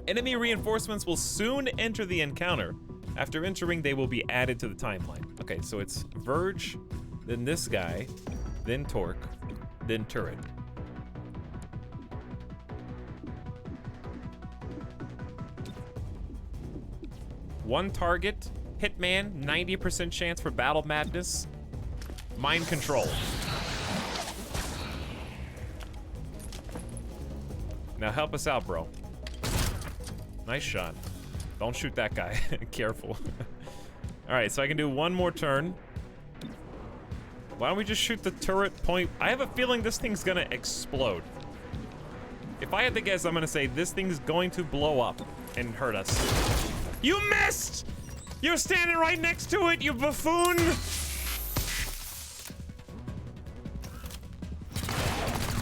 Enemy reinforcements will soon enter the encounter. After entering, they will be added to the timeline. Okay, so it's Verge, then this guy, then Torque, then Turret. One target, Hitman, 90% chance for battle madness, mind control. Now help us out, bro. Nice shot. Don't shoot that guy. Careful. Alright, so I can do one more turn. Why don't we just shoot the turret point? I have a feeling this thing's gonna explode. If I had to guess, I'm gonna say this thing's going to blow up and hurt us. You missed! You're standing right next to it, you buffoon!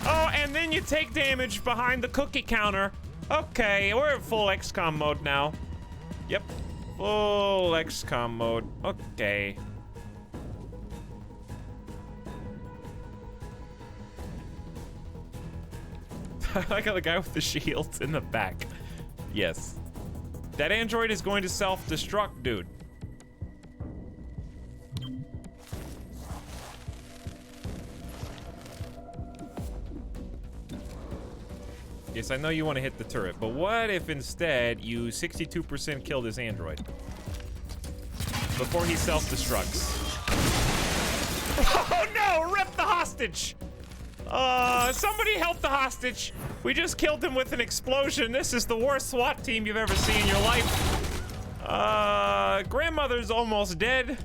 Oh, and then you take damage behind the cookie counter. Okay, we're at full XCOM mode now. Yep, full XCOM mode. Okay. I like how the guy with the shields in the back. Yes. That android is going to self-destruct, dude. Yes, I know you want to hit the turret, but what if instead you 62% kill this android before he self-destructs? Oh no! Rip the hostage! Somebody help the hostage. We just killed him with an explosion. This is the worst SWAT team you've ever seen in your life. Grandmother's almost dead.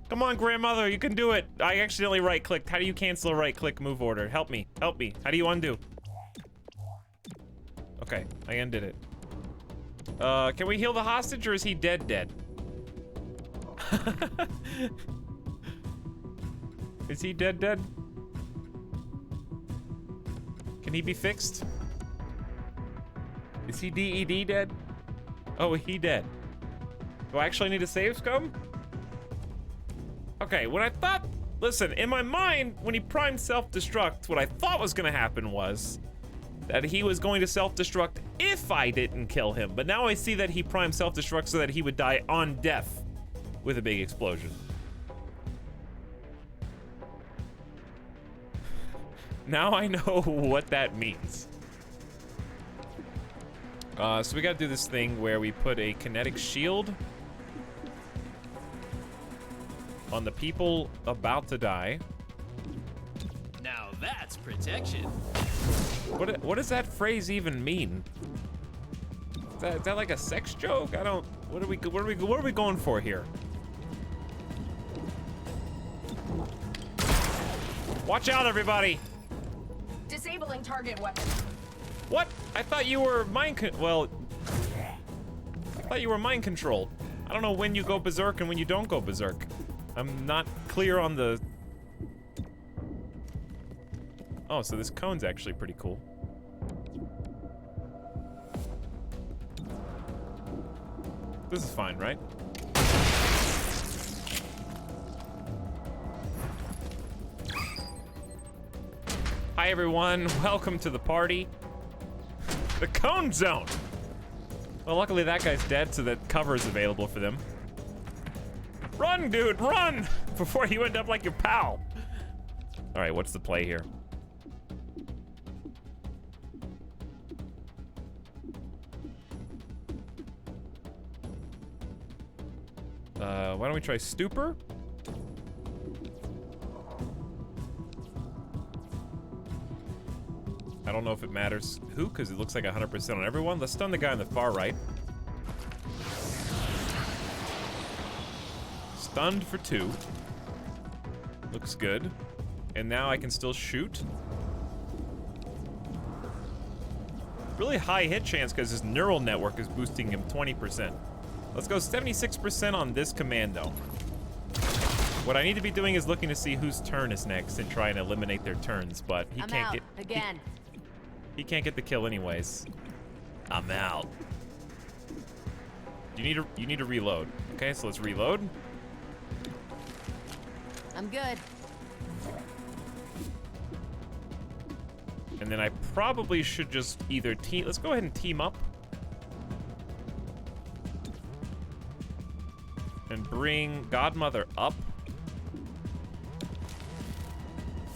Come on, grandmother, you can do it. I accidentally right-clicked. How do you cancel a right-click move order? Help me, help me. How do you undo? Okay, I undid it. Can we heal the hostage, or is he dead? Is he dead? Can he be fixed? Is he DED dead? Oh, he dead. Do I actually need a save scum? Okay, what I thought... Listen, in my mind, when he primed self-destruct, what I thought was gonna happen was that he was going to self-destruct if I didn't kill him. But now I see that he primed self-destruct so that he would die on death with a big explosion. Now I know what that means. So we gotta do this thing where we put a kinetic shield on the people about to die. Now that's protection. What does that phrase even mean? Is that like a sex joke? I don't. What are we going for here? Watch out, everybody! Disabling target weapon. What? I thought you were I thought you were mind controlled. I don't know when you go berserk and when you don't go berserk. I'm not clear on the... Oh, so this cone's actually pretty cool. This is fine, right? Hi everyone, welcome to the party. The cone zone! Well, luckily that guy's dead, so that cover is available for them. Run, dude, run! Before you end up like your pal. All right, what's the play here? Why don't we try Stupor? I don't know if it matters who, because it looks like 100% on everyone. Let's stun the guy on the far right. Stunned for 2. Looks good. And now I can still shoot. Really high hit chance because his neural network is boosting him 20%. Let's go 76% on this commando. What I need to be doing is looking to see whose turn is next and try and eliminate their turns, but he can't get... again. He can't get the kill anyways. I'm out. You need to reload. Okay, so let's reload. I'm good. And then I probably should just either team... Let's go ahead and team up. And bring Godmother up.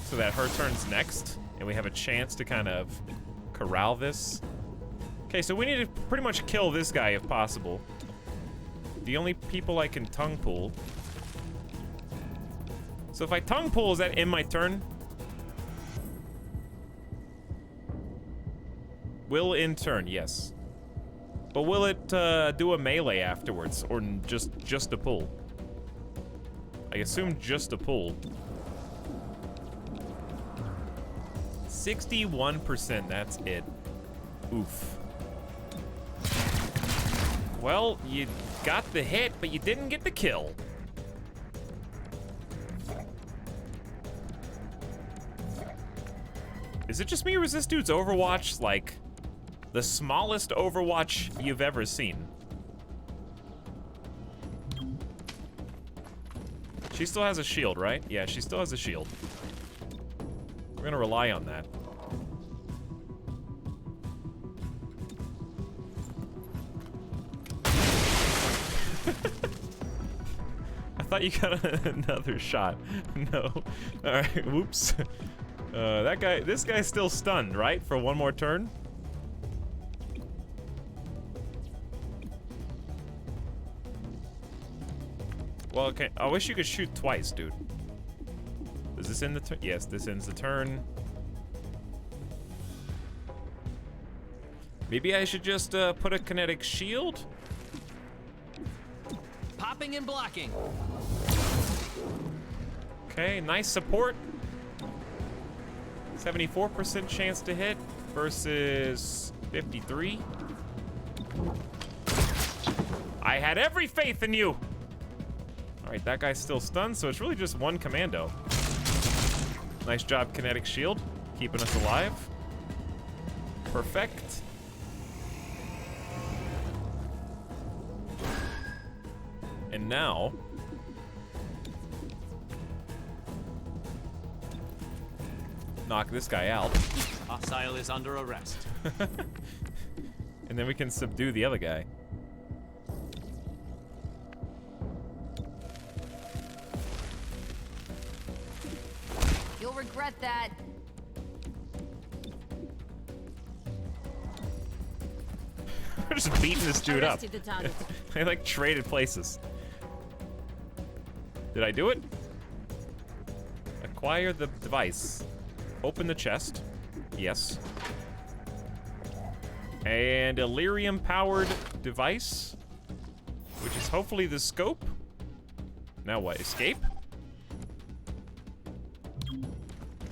So that her turn's next. And we have a chance to kind of corral this. Okay, so we need to pretty much kill this guy if possible. The only people I can tongue pull. So if I tongue pull, is that in my turn? Will in turn, yes. But will it do a melee afterwards, or just a pull? I assume just a pull. 61%, that's it. Oof. Well, you got the hit, but you didn't get the kill. Is it just me, or is this dude's Overwatch like the smallest Overwatch you've ever seen? She still has a shield, right? Yeah, she still has a shield. We're gonna rely on that. I thought you got another shot. No. All right, whoops. This guy's still stunned, right? For one more turn? Well, okay. I wish you could shoot twice, dude. Does this end the turn? Yes, this ends the turn. Maybe I should just put a kinetic shield? Popping and blocking. Okay, nice support. 74% chance to hit versus 53. I had every faith in you. All right, that guy's still stunned, so it's really just one commando. Nice job, kinetic shield, keeping us alive. Perfect. And now, knock this guy out. Hostile is under arrest. And then we can subdue the other guy. You'll regret that. We're just beating this dude up. Arrested the target. They like traded places. Did I do it? Acquire the device. Open the chest. Yes. And Illyrium-powered device, which is hopefully the scope. Now what? Escape?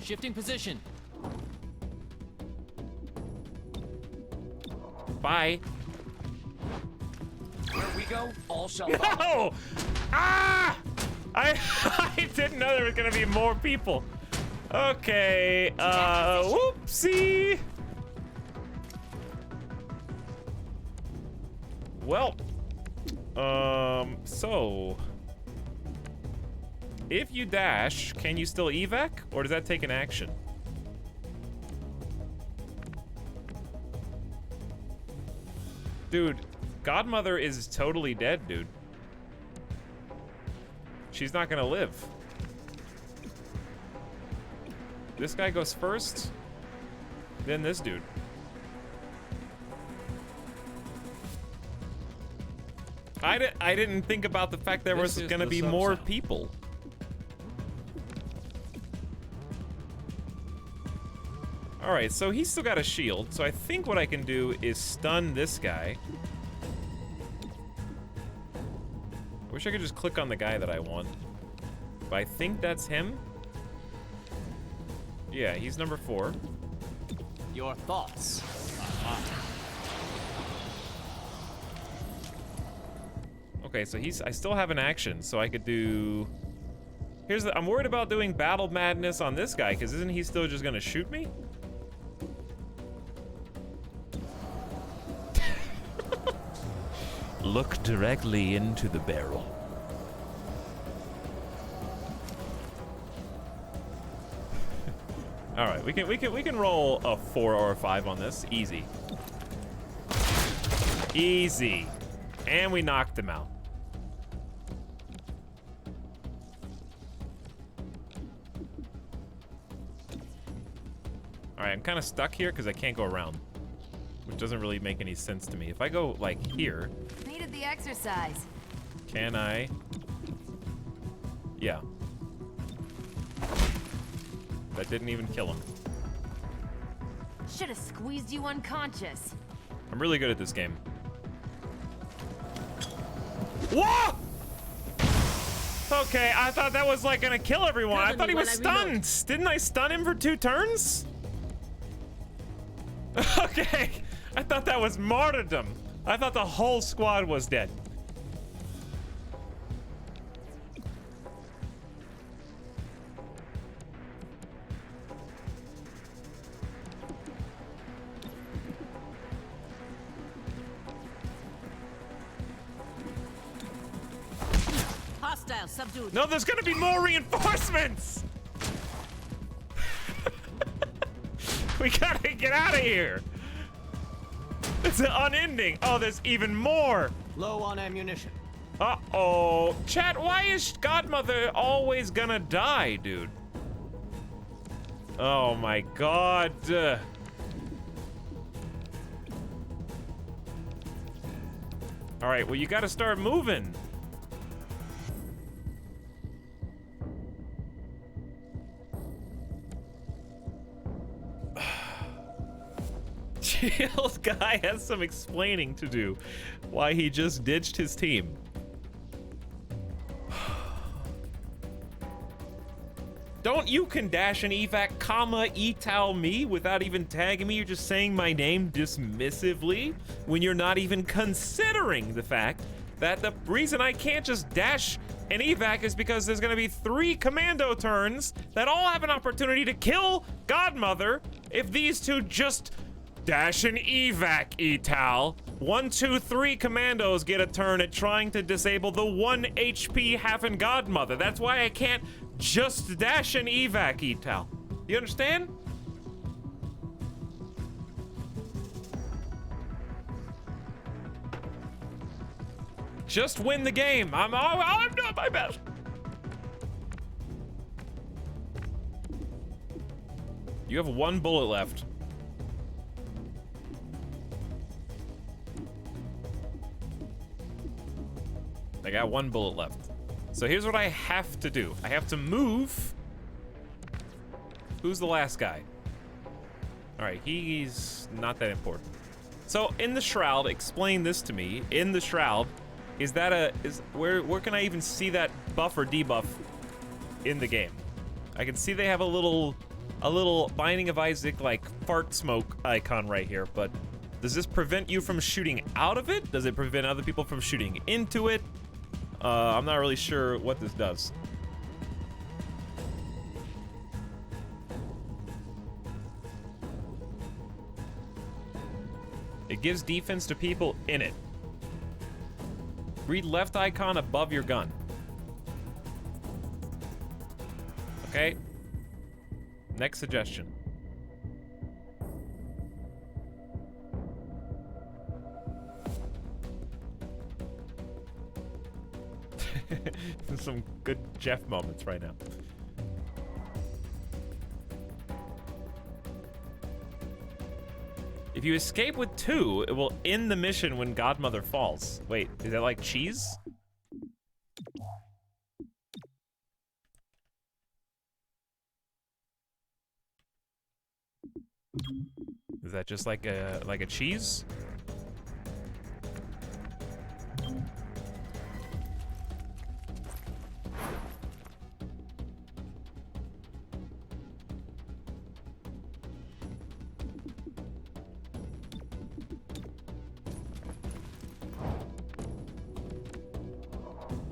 Shifting position. Bye. Where we go, all shall No! follow. Ah! I didn't know there was gonna be more people. Okay, whoopsie. Well, so if you dash, can you still evac, or does that take an action? Dude, Godmother is totally dead, dude. She's not gonna live. This guy goes first, then this dude. I didn't think about the fact there was gonna be more people. All right, so he's still got a shield, so I think what I can do is stun this guy. I wish I could just click on the guy that I want. But I think that's him. Yeah, he's number 4. Your thoughts are mine. Okay, so I still have an action, so I could do... I'm worried about doing Battle Madness on this guy, because isn't he still just gonna shoot me? Look directly into the barrel. All right, we can roll a 4 or a 5 on this, easy. Easy. And we knocked him out. All right, I'm kind of stuck here because I can't go around, which doesn't really make any sense to me. If I go like here, Needed the exercise. can I? Yeah. That didn't even kill him. Should have squeezed you unconscious. I'm really good at this game. Whoa! Okay, I thought that was like gonna kill everyone. I thought he was stunned. Didn't I stun him for 2 turns? Okay, I thought that was martyrdom. I thought the whole squad was dead. Hostile subdued. No, there's gonna be more reinforcements. We gotta get out of here. It's unending. Oh, there's even more. Low on ammunition. Uh-oh. Chat, why is Godmother always gonna die, dude? Oh my god. All right, well, you gotta start moving. Shield guy has some explaining to do why he just ditched his team. Don't you can dash an evac, comma, etal me without even tagging me. You're just saying my name dismissively when you're not even considering the fact that the reason I can't just dash an evac is because there's gonna be 3 commando turns that all have an opportunity to kill Godmother if these two just dash an evac, etal. 1, 2, 3 commandos get a turn at trying to disable the 1 HP half-and Godmother. That's why I can't just dash an evac, etal. You understand? Just win the game. I'm doing my best. You have 1 bullet left. I got 1 bullet left. So here's what I have to do. I have to move. Who's the last guy? All right, he's not that important. So in the Shroud, explain this to me. In the Shroud, where can I even see that buff or debuff in the game? I can see they have a little Binding of Isaac like fart smoke icon right here, but does this prevent you from shooting out of it? Does it prevent other people from shooting into it? I'm not really sure what this does. It gives defense to people in it. Read left icon above your gun. Okay. Next suggestion. Some good Jeff moments right now. If you escape with 2, it will end the mission when Godmother falls. Wait, is that like cheese? Is that just like a cheese?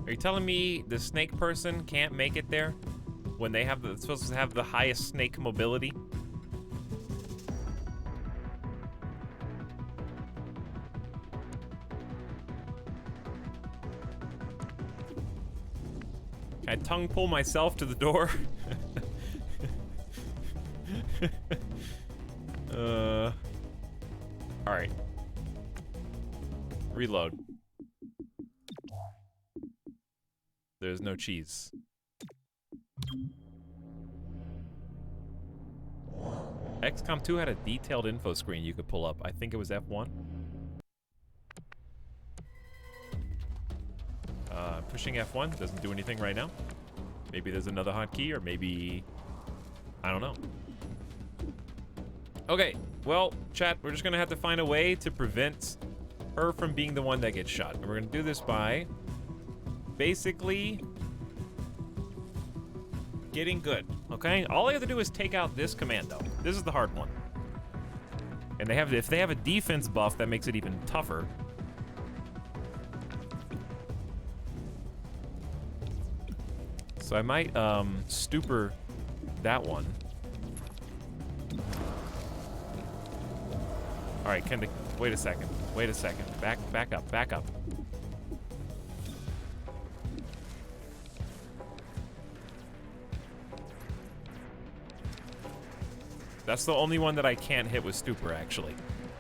Are you telling me the snake person can't make it there when they have supposed to have the highest snake mobility? Can I tongue pull myself to the door? All right. Reload. There's no cheese. XCOM 2 had a detailed info screen you could pull up. I think it was F1. Pushing F1 doesn't do anything right now. Maybe there's another hotkey, or maybe... I don't know. Okay, well, chat, we're just gonna have to find a way to prevent her from being the one that gets shot. And we're gonna do this by basically getting good, okay? All I have to do is take out this commando. This is the hard one. And they have, if they have a defense buff, that makes it even tougher. So I might stupor that one. All right, wait a second. Wait a second. Back up, back up. That's the only one that I can't hit with stupor, actually.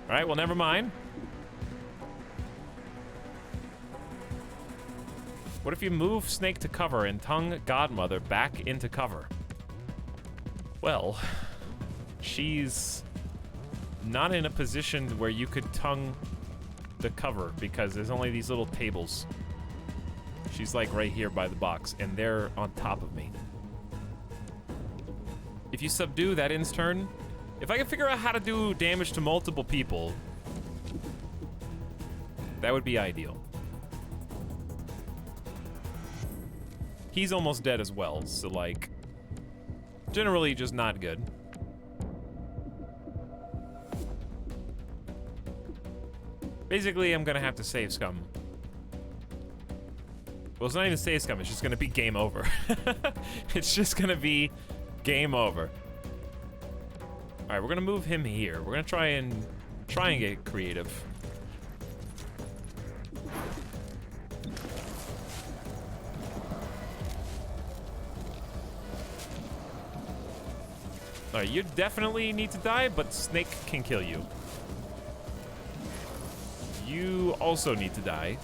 All right, well, never mind. What if you move Snake to cover and tongue Godmother back into cover? Well, she's not in a position where you could tongue the cover because there's only these little tables. She's like right here by the box, and they're on top of me. If you subdue, that ends turn. If I can figure out how to do damage to multiple people, that would be ideal. He's almost dead as well, so like, generally just not good. Basically, I'm gonna have to save scum. Well, it's not even save scum, it's just gonna be game over. It's just gonna be game over. All right, we're gonna move him here. We're gonna try and get creative. All right, you definitely need to die, but Snake can kill you. You also need to die.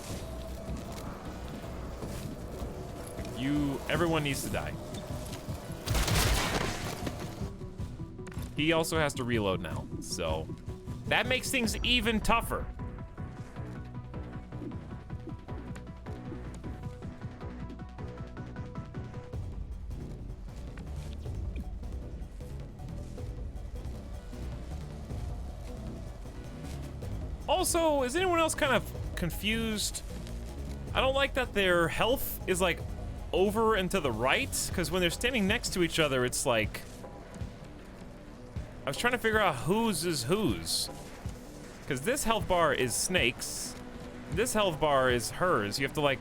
Everyone needs to die. He also has to reload now, so that makes things even tougher. Also, is anyone else kind of confused? I don't like that their health is like over and to the right, because when they're standing next to each other, it's like, I was trying to figure out whose is whose. Because this health bar is Snake's. This health bar is hers. You have to like,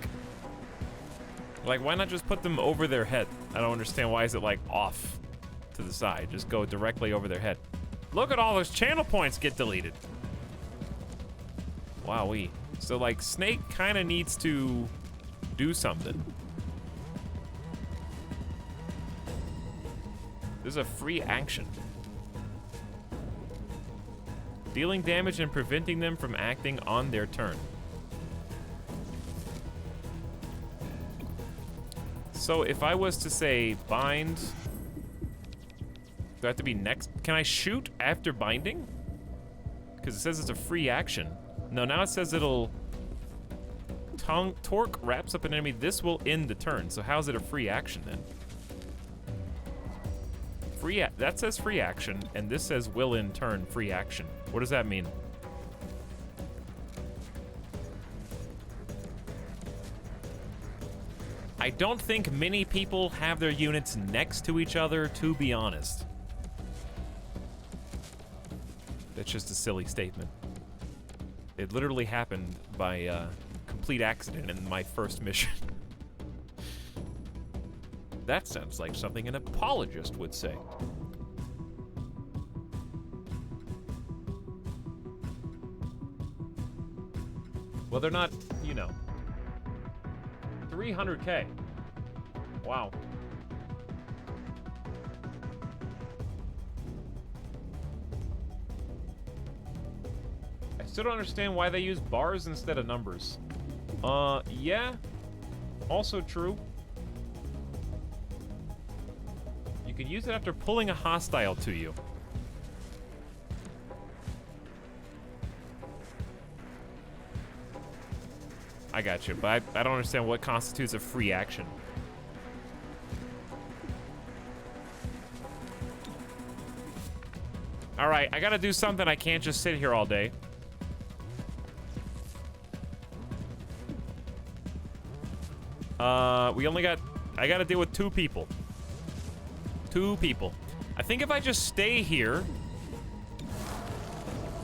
why not just put them over their head? I don't understand. Why is it like off to the side? Just go directly over their head. Look at all those channel points get deleted. Wowee. So like Snake kind of needs to do something. This is a free action. Dealing damage and preventing them from acting on their turn. So if I was to say bind, do I have to be next? Can I shoot after binding? Because it says it's a free action. No, now it says it'll torque wraps up an enemy. This will end the turn. So how's it a free action then? That says free action, and this says will end turn free action. What does that mean? I don't think many people have their units next to each other, to be honest. That's just a silly statement. It literally happened by complete accident in my first mission. That sounds like something an apologist would say. Well, they're not, you know. 300K. Wow. I still don't understand why they use bars instead of numbers. Yeah. Also true. You can use it after pulling a hostile to you. I got you, but I don't understand what constitutes a free action. All right, I gotta do something. I can't just sit here all day. I gotta deal with 2 people. 2 people. I think if I just stay here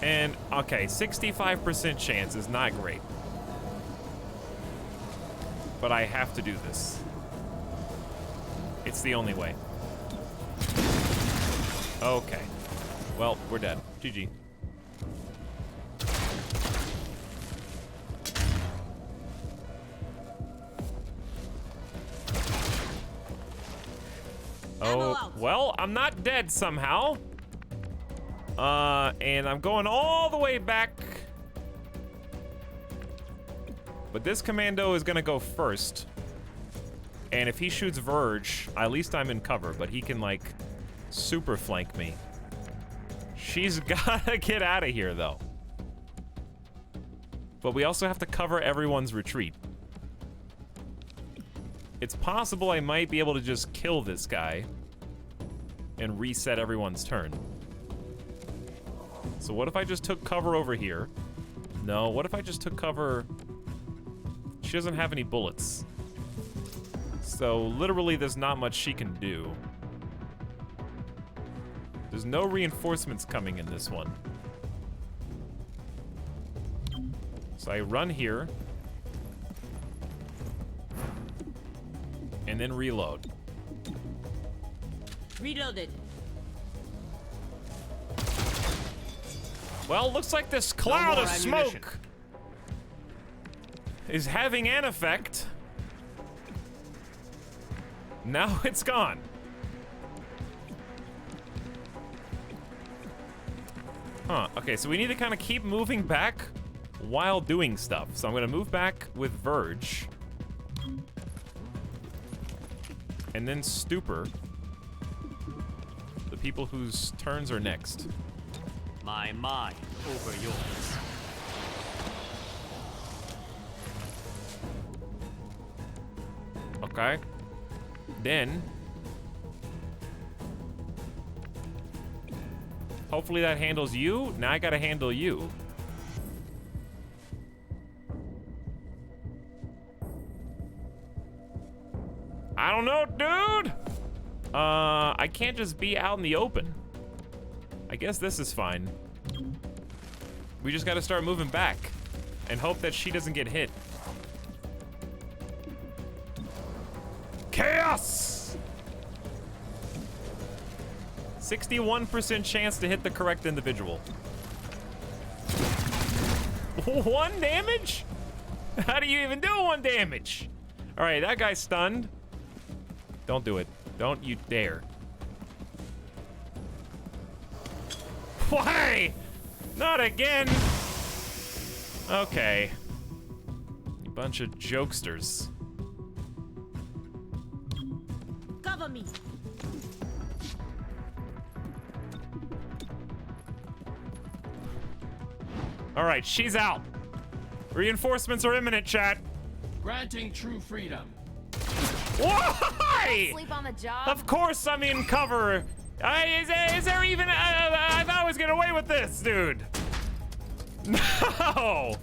and, okay, 65% chance is not great. But I have to do this. It's the only way. Okay. Well, we're dead. GG. Oh, well, I'm not dead somehow. And I'm going all the way back. But this commando is gonna go first. And if he shoots Verge, at least I'm in cover, but he can, like, super flank me. She's gotta get out of here, though. But we also have to cover everyone's retreat. It's possible I might be able to just kill this guy and reset everyone's turn. So what if I just took cover over here? No, what if I just took cover... She doesn't have any bullets. So literally there's not much she can do. There's no reinforcements coming in this one. So I run here. And then reload. Reloaded. Well, looks like this cloud of smoke is having an effect. Now it's gone. Huh, okay, so we need to kind of keep moving back while doing stuff. So I'm gonna move back with Verge. And then Stupor. The people whose turns are next. My mind over yours. Okay. Then... hopefully that handles you. Now I gotta handle you. I don't know, dude! I can't just be out in the open. I guess this is fine. We just gotta start moving back and hope that she doesn't get hit. Chaos! 61% chance to hit the correct individual. 1 damage? How do you even do 1 damage? All right, that guy's stunned. Don't do it. Don't you dare. Why? Not again. Okay. You bunch of jokesters. Cover me. All right, she's out. Reinforcements are imminent, chat. Granting true freedom. Why? Sleep on the job. Of course I'm in cover. Is there even... I thought I was getting away with this, dude. No.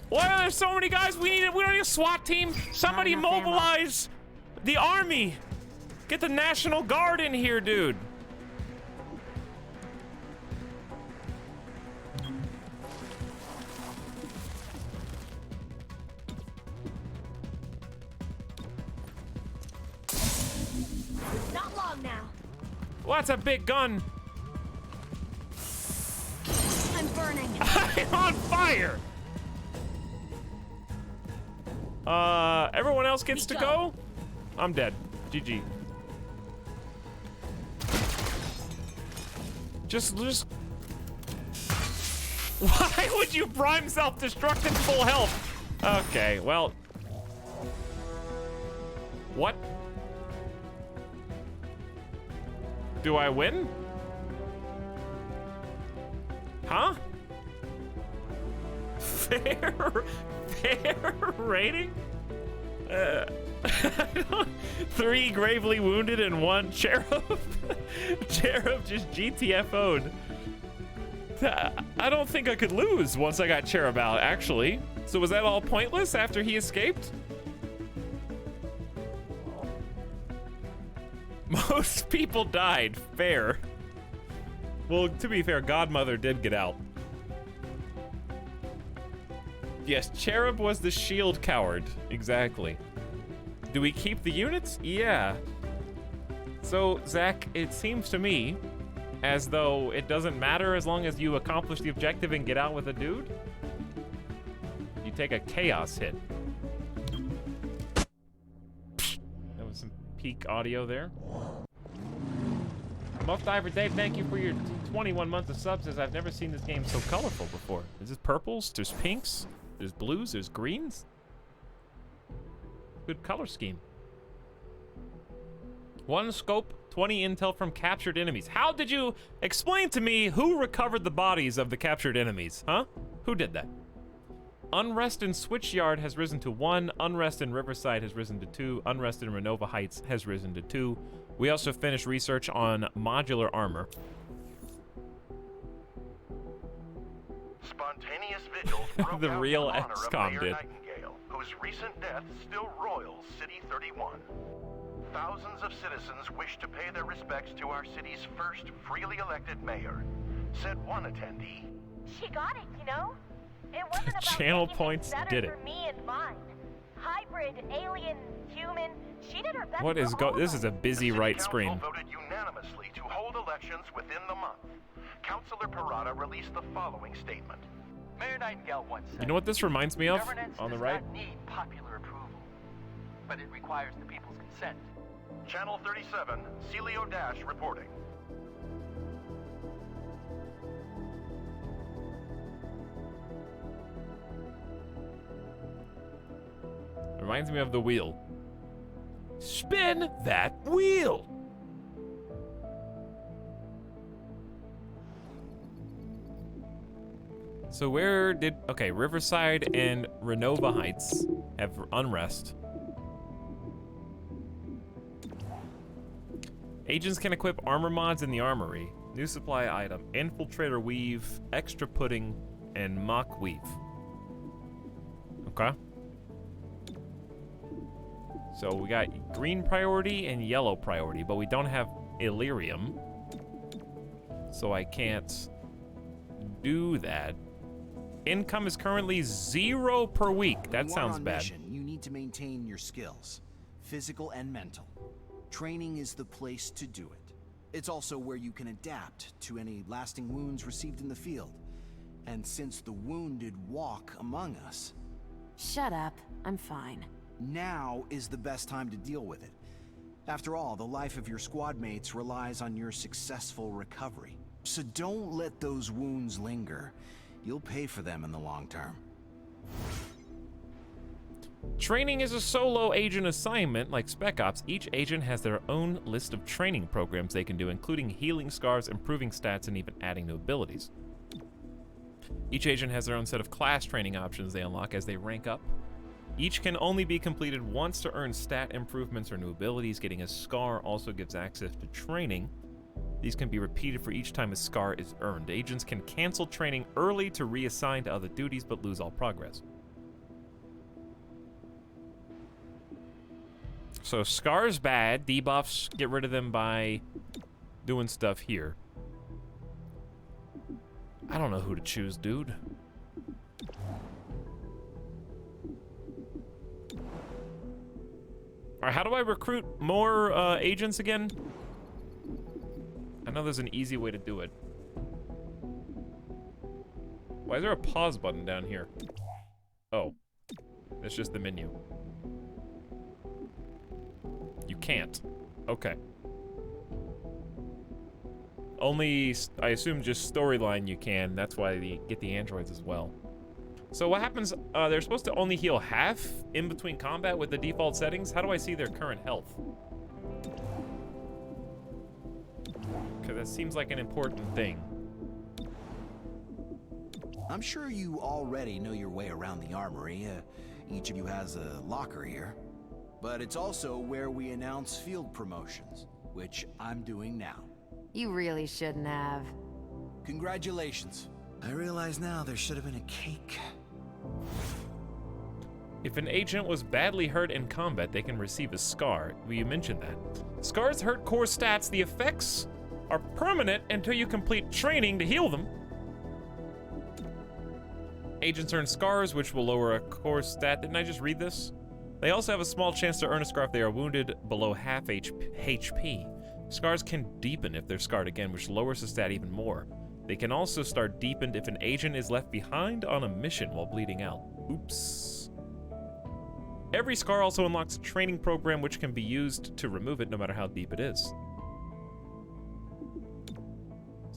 Why are there so many guys? We don't need a SWAT team. Somebody mobilize the army. Get the National Guard in here, dude. Not long now. Well, that's a big gun. I'm burning. I'm on fire. Everyone else gets to go? I'm dead. GG. Just... Why would you prime self-destruct at full health? Okay, well... What? Do I win? Huh? Fair rating? 3 gravely wounded and 1 cherub. Cherub just GTFO'd. I don't think I could lose once I got Cherub out, actually. So was that all pointless after he escaped? Most people died. Fair. Well, to be fair, Godmother did get out. Yes, Cherub was the shield coward. Exactly. Do we keep the units? Yeah. So, Zach, it seems to me as though it doesn't matter as long as you accomplish the objective and get out with a dude. You take a chaos hit. That was some peak audio there. Muff Diver Dave, thank you for your 21 months of subs. Says I've never seen this game so colorful before. Is this purples? There's pinks. There's blues. There's greens. Good color scheme. 1 scope, 20 intel from captured enemies. How did you explain to me who recovered the bodies of the captured enemies? Huh? Who did that? Unrest in Switchyard has risen to 1. Unrest in Riverside has risen to 2. Unrest in Renova Heights has risen to 2. We also finished research on modular armor. Spontaneous vigils broke The out real in honor of XCOM Mayor did. Nightingale, whose recent death still roils City 31. Thousands of citizens wish to pay their respects to our city's first freely elected mayor, said one attendee. She got it, you know? It wasn't about Channel making points things better did it. for me and mine. Hybrid, alien, human. She did her best. What is for all this of is a us. busy right Council screen. voted unanimously to hold elections within the month. Councilor Parada released the following statement. Mayor Nightingale once said, You know what this reminds me of? governance On the does right? not need popular approval, but it requires the people's consent. Channel 37, Celio Dash reporting. Reminds me of the wheel. Spin that wheel. So where did... Okay, Riverside and Renova Heights have unrest. Agents can equip armor mods in the armory. New supply item, infiltrator weave, extra pudding, and mock weave. Okay. So we got green priority and yellow priority, but we don't have Illyrium. So I can't do that. Income is currently 0 per week. That You are sounds on bad. mission. You need to maintain your skills, physical and mental. Training is the place to do it. It's also where you can adapt to any lasting wounds received in the field. And since the wounded walk among us, Shut up. I'm fine. now is the best time to deal with it. After all, the life of your squad mates relies on your successful recovery. So don't let those wounds linger. You'll pay for them in the long term. Training is a solo agent assignment like Spec Ops. Each agent has their own list of training programs they can do, including healing scars, improving stats, and even adding new abilities. Each agent has their own set of class training options they unlock as they rank up. Each can only be completed once to earn stat improvements or new abilities. Getting a scar also gives access to training. These can be repeated for each time a scar is earned. Agents can cancel training early to reassign to other duties but lose all progress. So scars bad, debuffs, get rid of them by doing stuff here. I don't know who to choose, dude. Alright, how do I recruit more agents again? I know there's an easy way to do it. Why is there a pause button down here? Oh. It's just the menu. You can't. Okay. Only, I assume, just storyline you can. That's why you get the androids as well. So what happens, they're supposed to only heal half in between combat with the default settings? How do I see their current health? Because that seems like an important thing. I'm sure you already know your way around the armory. Each of you has a locker here. But it's also where we announce field promotions, which I'm doing now. You really shouldn't have. Congratulations. I realize now there should have been a cake. If an agent was badly hurt in combat, they can receive a scar. Well, you mentioned that. Scars hurt core stats. The effects are permanent until you complete training to heal them. Agents earn scars, which will lower a core stat. Didn't I just read this? They also have a small chance to earn a scar if they are wounded below half HP. Scars can deepen if they're scarred again, which lowers the stat even more. They can also start deepened if an agent is left behind on a mission while bleeding out. Oops. Every scar also unlocks a training program which can be used to remove it no matter how deep it is.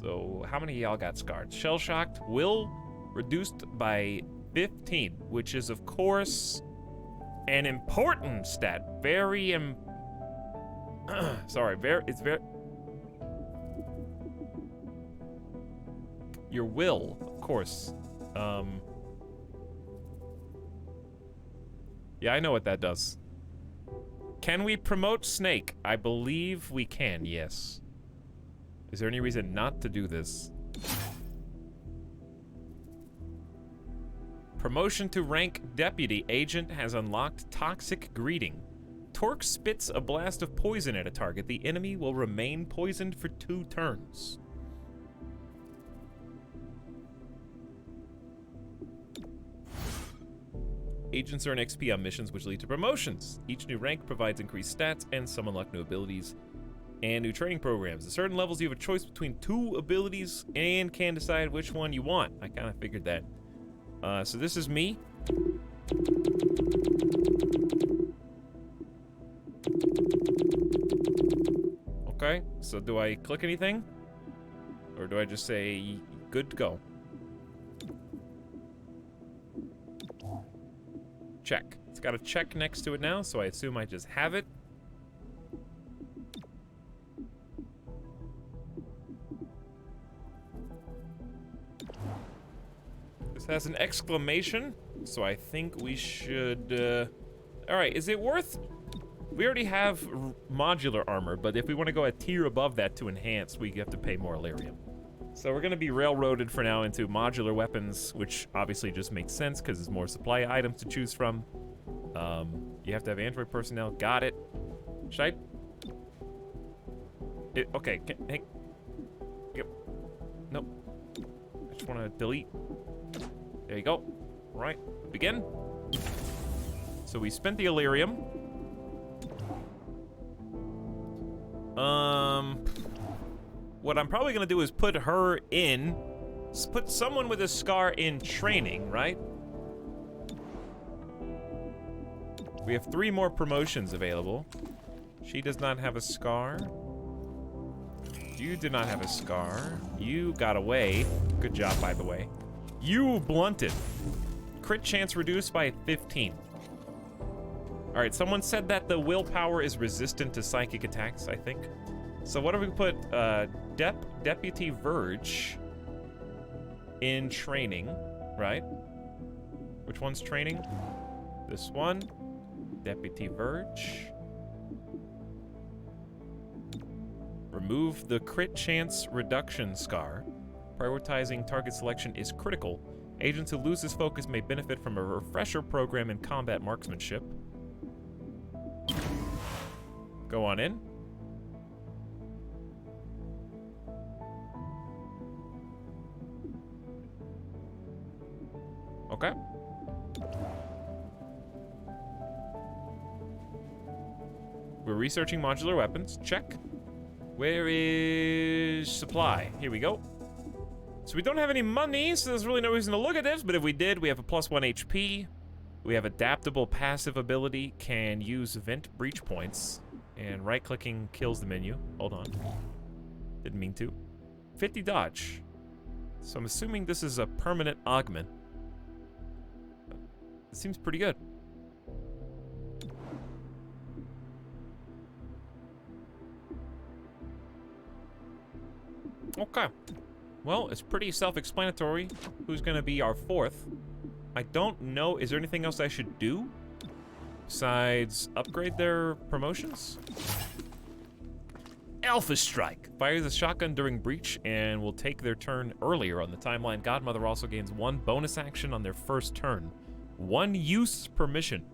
So, how many of y'all got scarred? Shell-shocked will reduced by 15, which is, of course, an important stat. It's very... Your will, of course. Yeah, I know what that does. Can we promote Snake? I believe we can, yes. Is there any reason not to do this? Promotion to rank Deputy Agent has unlocked Toxic Greeting. Torque spits a blast of poison at a target. The enemy will remain poisoned for 2 turns. Agents earn XP on missions which lead to promotions. Each new rank provides increased stats and some unlock new abilities and new training programs. At certain levels you have a choice between 2 abilities and can decide which one you want. I kind of figured that. So this is me. Okay, so do I click anything? Or do I just say, good to go? Check. It's got a check next to it now, so I assume I just have it. This has an exclamation, so I think we should... Alright, is it worth... We already have modular armor, but if we want to go a tier above that to enhance, we have to pay more Illyrium. So we're going to be railroaded for now into modular weapons, which obviously just makes sense because there's more supply items to choose from. You have to have Android personnel. Got it. Should I... okay. Hey. Yep. Nope. I just want to delete. There you go. All right. Begin. So we spent the Illyrium. What I'm probably gonna do is put her in, put someone with a scar in training, right? We have 3 more promotions available. She does not have a scar. You do not have a scar. You got away. Good job, by the way. You blunted. Crit chance reduced by 15. All right, someone said that the willpower is resistant to psychic attacks, I think. So what if we put Deputy Verge in training, right? Which one's training? This one. Deputy Verge. Remove the crit chance reduction scar. Prioritizing target selection is critical. Agents who lose this focus may benefit from a refresher program in combat marksmanship. Go on in. Okay. We're researching modular weapons. Check. Where is supply? Here we go. So we don't have any money, so there's really no reason to look at this, but if we did, we have a +1 HP. We have adaptable passive ability, can use vent breach points, and right-clicking kills the menu. Hold on. Didn't mean to. 50 dodge. So I'm assuming this is a permanent augment. It seems pretty good. Okay. Well, it's pretty self-explanatory who's going to be our 4th. I don't know. Is there anything else I should do? Besides, upgrade their promotions? Alpha Strike. Fires a shotgun during breach and will take their turn earlier on the timeline. Godmother also gains 1 bonus action on their first turn. 1 use per mission.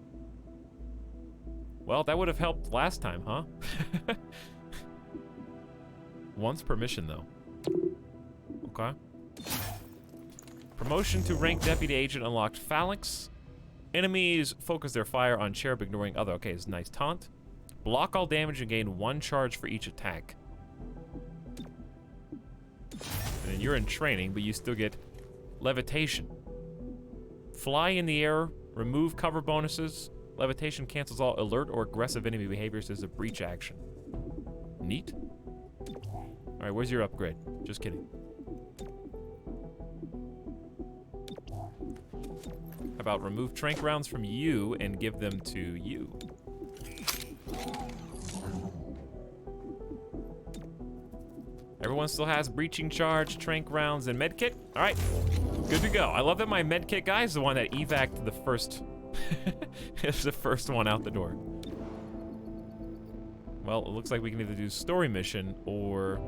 Well, that would have helped last time, huh? Once per mission, though. Okay. Promotion to rank deputy agent unlocked. Etalyx. Enemies focus their fire on Cherub, ignoring other. Okay, it's nice. Taunt. Block all damage and gain 1 charge for each attack. And you're in training, but you still get levitation. Fly in the air. Remove cover bonuses. Levitation cancels all alert or aggressive enemy behaviors as a breach action. Neat. Alright, where's your upgrade? Just kidding. How about remove trank rounds from you and give them to you? Everyone still has breaching charge, trank rounds, and medkit? Alright, good to go. I love that my medkit guy is the one that evac'd the first... it's the first one out the door. Well, it looks like we can either do story mission or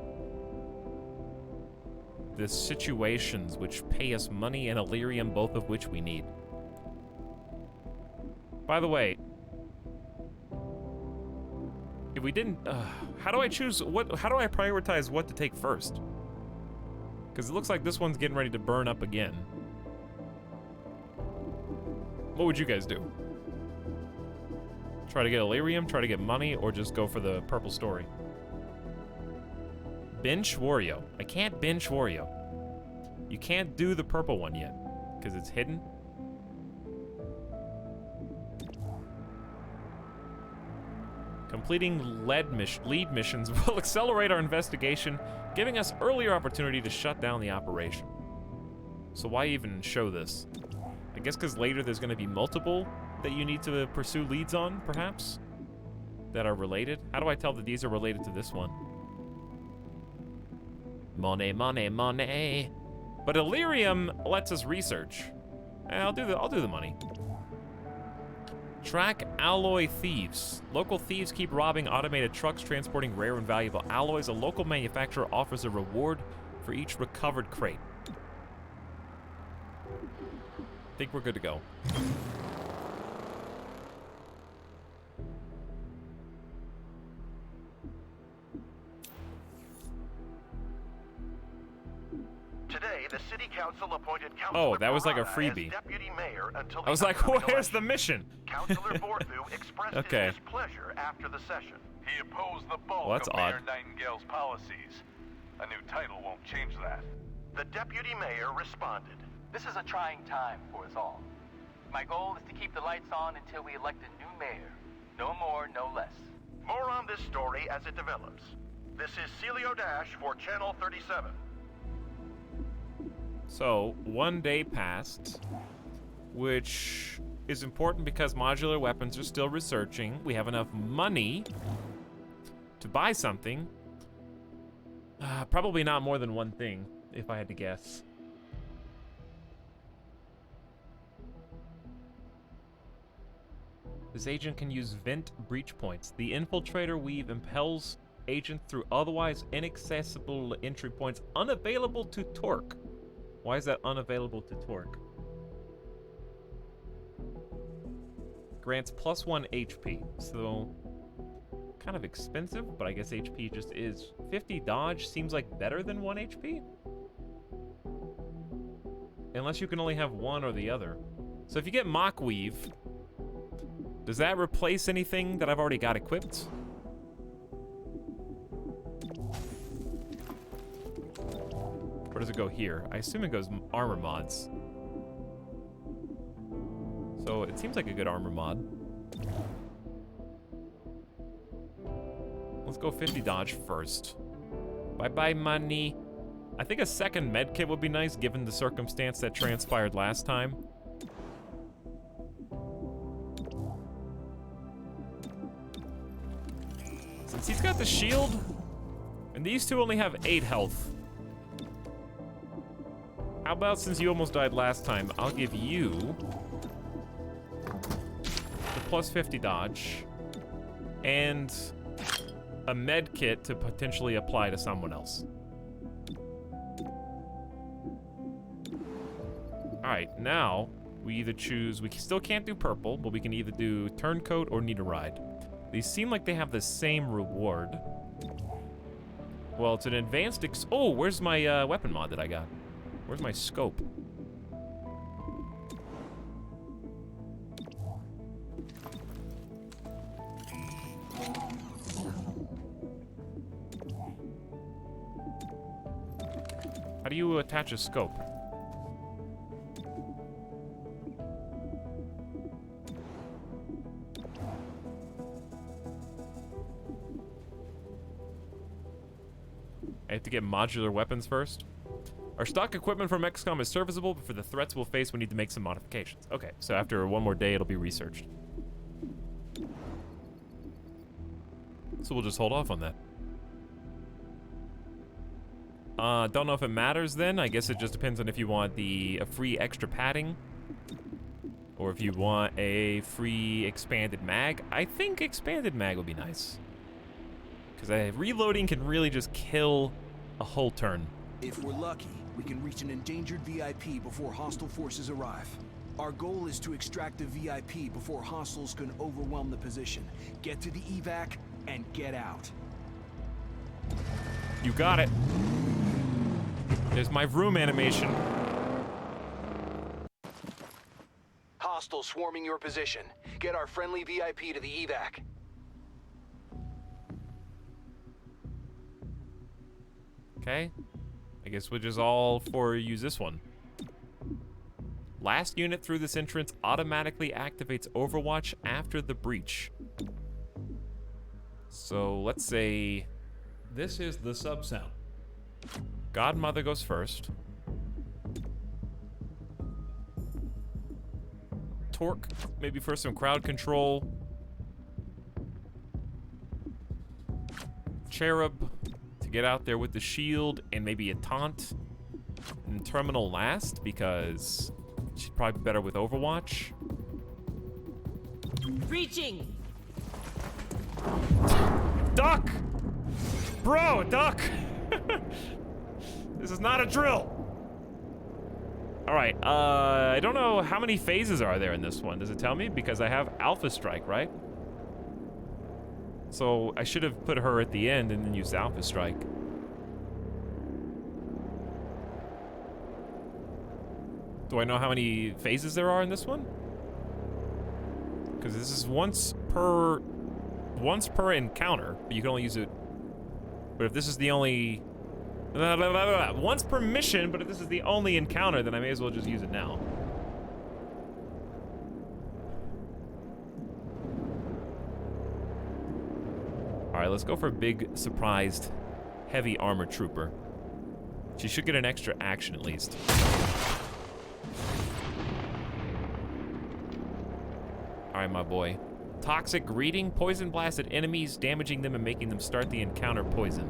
the situations, which pay us money and Illyrium, both of which we need. By the way, if we didn't, how do I choose what? How do I prioritize what to take first? Because it looks like this one's getting ready to burn up again. What would you guys do? Try to get Illyrium, try to get money, or just go for the purple story? Bench Wario. I can't bench Wario. You can't do the purple one yet, because it's hidden. Completing lead missions will accelerate our investigation, giving us earlier opportunity to shut down the operation. So why even show this? I guess because later there's going to be multiple that you need to pursue leads on, perhaps? That are related? How do I tell that these are related to this one? Money, money, money. But Illyrium lets us research. I'll do the money. Track alloy thieves. Local thieves keep robbing automated trucks transporting rare and valuable alloys. A local manufacturer offers a reward for each recovered crate. I think we're good to go. Today, the city council appointed Oh, that was like a freebie. deputy mayor until I was like, where's the mission? Councilor Borthu expressed Okay. his displeasure after the session. He opposed the bulk Well, that's of odd. Mayor Nightingale's policies. A new title won't change that. The deputy mayor responded. This is a trying time for us all. My goal is to keep the lights on until we elect a new mayor. No more, no less. More on this story as it develops. This is Celio Dash for Channel 37. So, 1 day passed, which is important because modular weapons are still researching. We have enough money to buy something. Probably not more than one thing, if I had to guess. This agent can use vent breach points. The infiltrator weave impels agents through otherwise inaccessible entry points unavailable to Torque. Why is that unavailable to Torque? Grants +1 HP. So, kind of expensive, but I guess HP just is. 50 dodge seems like better than 1 HP? Unless you can only have one or the other. So if you get Mach Weave, does that replace anything that I've already got equipped? Where does it go here? I assume it goes armor mods. So it seems like a good armor mod. Let's go 50 dodge first. Bye-bye money. I think a second med kit would be nice given the circumstance that transpired last time. Since he's got the shield, and these two only have 8 health. How about since you almost died last time, I'll give you the plus 50 dodge, and a med kit to potentially apply to someone else. Alright, now we either choose, we still can't do purple, but we can either do turncoat or need a ride. These seem like they have the same reward. Well, it's an advanced oh, where's my weapon mod that I got? Where's my scope? How do you attach a scope? I have to get modular weapons first. Our stock equipment from XCOM is serviceable, but for the threats we'll face, we need to make some modifications. Okay, so after one more day, it'll be researched. So we'll just hold off on that. Don't know if it matters then. I guess it just depends on if you want a free extra padding, or if you want a free expanded mag. I think expanded mag would be nice, because reloading can really just kill a whole turn. If we're lucky, we can reach an endangered VIP before hostile forces arrive. Our goal is to extract the VIP before hostiles can overwhelm the position. Get to the evac and get out. You got it. There's my vroom animation. Hostiles swarming your position. Get our friendly VIP to the evac. Okay. I guess we'll just all use this one. Last unit through this entrance automatically activates Overwatch after the breach. So let's say this is the sub sound. Godmother goes first. Torque, maybe for some crowd control. Cherub to get out there with the shield and maybe a taunt. And Terminal last because she's probably better with Overwatch. Breaching! Duck! Bro, duck! This is not a drill! Alright, I don't know how many phases are there in this one. Does it tell me? Because I have Alpha Strike, right? So I should have put her at the end and then used Alpha Strike. Do I know how many phases there are in this one? Because this is once per encounter, but you can only use it. But if this is the only once per mission, but if this is the only encounter, then I may as well just use it now. All right, let's go for a big surprised heavy armor trooper. She should get an extra action at least. All right, my boy. Toxic greeting, poison blast at enemies, damaging them and making them start the encounter poison.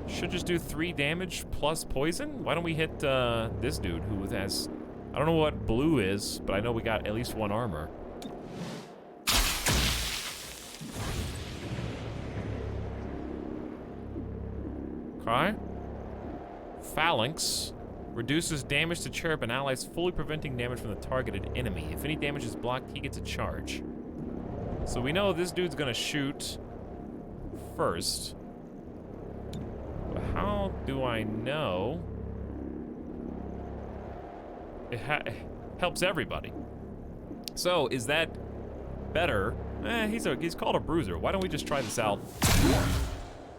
Should just do 3 damage plus poison. Why don't we hit this dude who has, I don't know what blue is, but I know we got at least 1 armor. Okay. Phalanx. Reduces damage to Cherub and allies, fully preventing damage from the targeted enemy. If any damage is blocked, he gets a charge. So we know this dude's gonna shoot first. But how do I know? It helps everybody. So is that better? He's called a bruiser. Why don't we just try this out?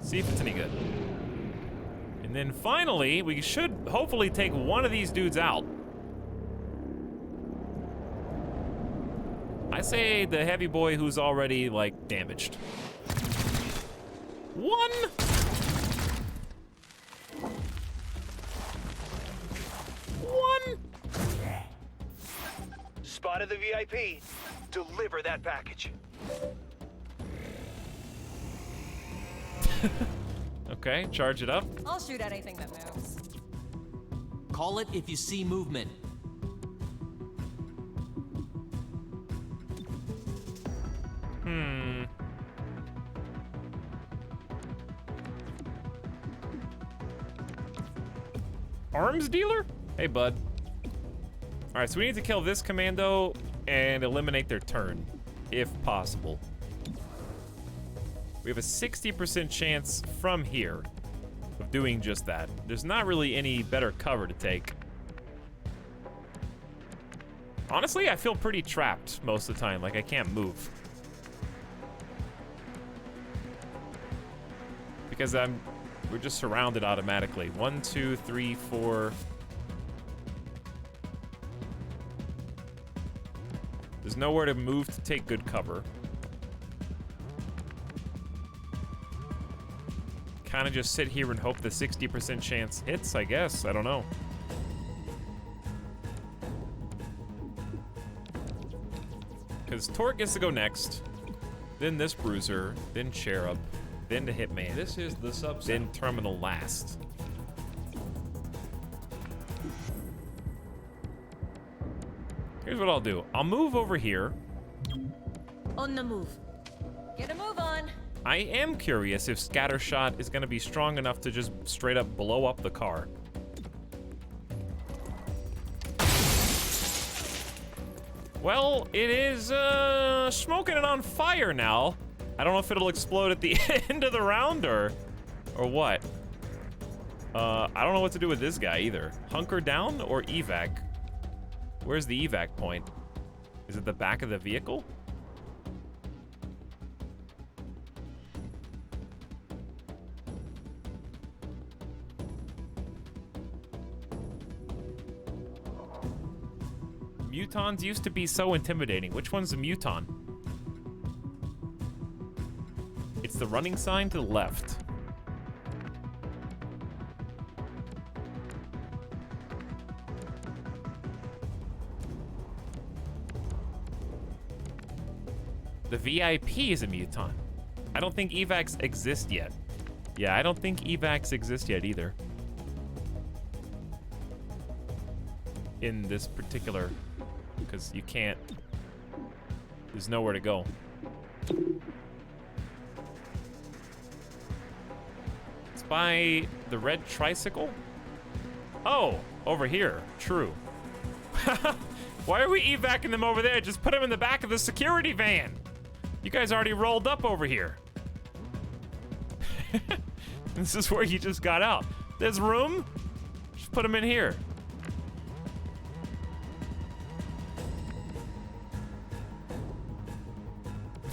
See if it's any good. And then finally, we should hopefully take one of these dudes out. I say the heavy boy who's already, like, damaged. 1! Spotted the VIP. Deliver that package. Okay, charge it up. I'll shoot anything that moves. Call it if you see movement. arms dealer? Hey, bud. All right, so we need to kill this commando and eliminate their turn, if possible. We have a 60% chance from here of doing just that. There's not really any better cover to take. Honestly, I feel pretty trapped most of the time, like I can't move. Because we're just surrounded automatically. 1, 2, 3, 4. There's nowhere to move to take good cover. Kind of just sit here and hope the 60% chance hits, I guess. I don't know. Because Torque gets to go next, then this Bruiser, then Cherub, then the Hitman. This is the subset. Then Terminal last. Here's what I'll do. I'll move over here. On the move. Get a move on. I am curious if Scattershot is going to be strong enough to just straight up blow up the car. Well, it is smoking and on fire now. I don't know if it'll explode at the end of the round or what. I don't know what to do with this guy either. Hunker down or evac? Where's the evac point? Is it the back of the vehicle? Mutons used to be so intimidating. Which one's a muton? It's the running sign to the left. The VIP is a muton. I don't think evacs exist yet. Yeah, I don't think evacs exist yet either. In this particular, because you can't, there's nowhere to go. It's by the red tricycle? Oh, over here, true. Why are we evacing them over there? Just put them in the back of the security van. You guys already rolled up over here. This is where you just got out. There's room, just put them in here.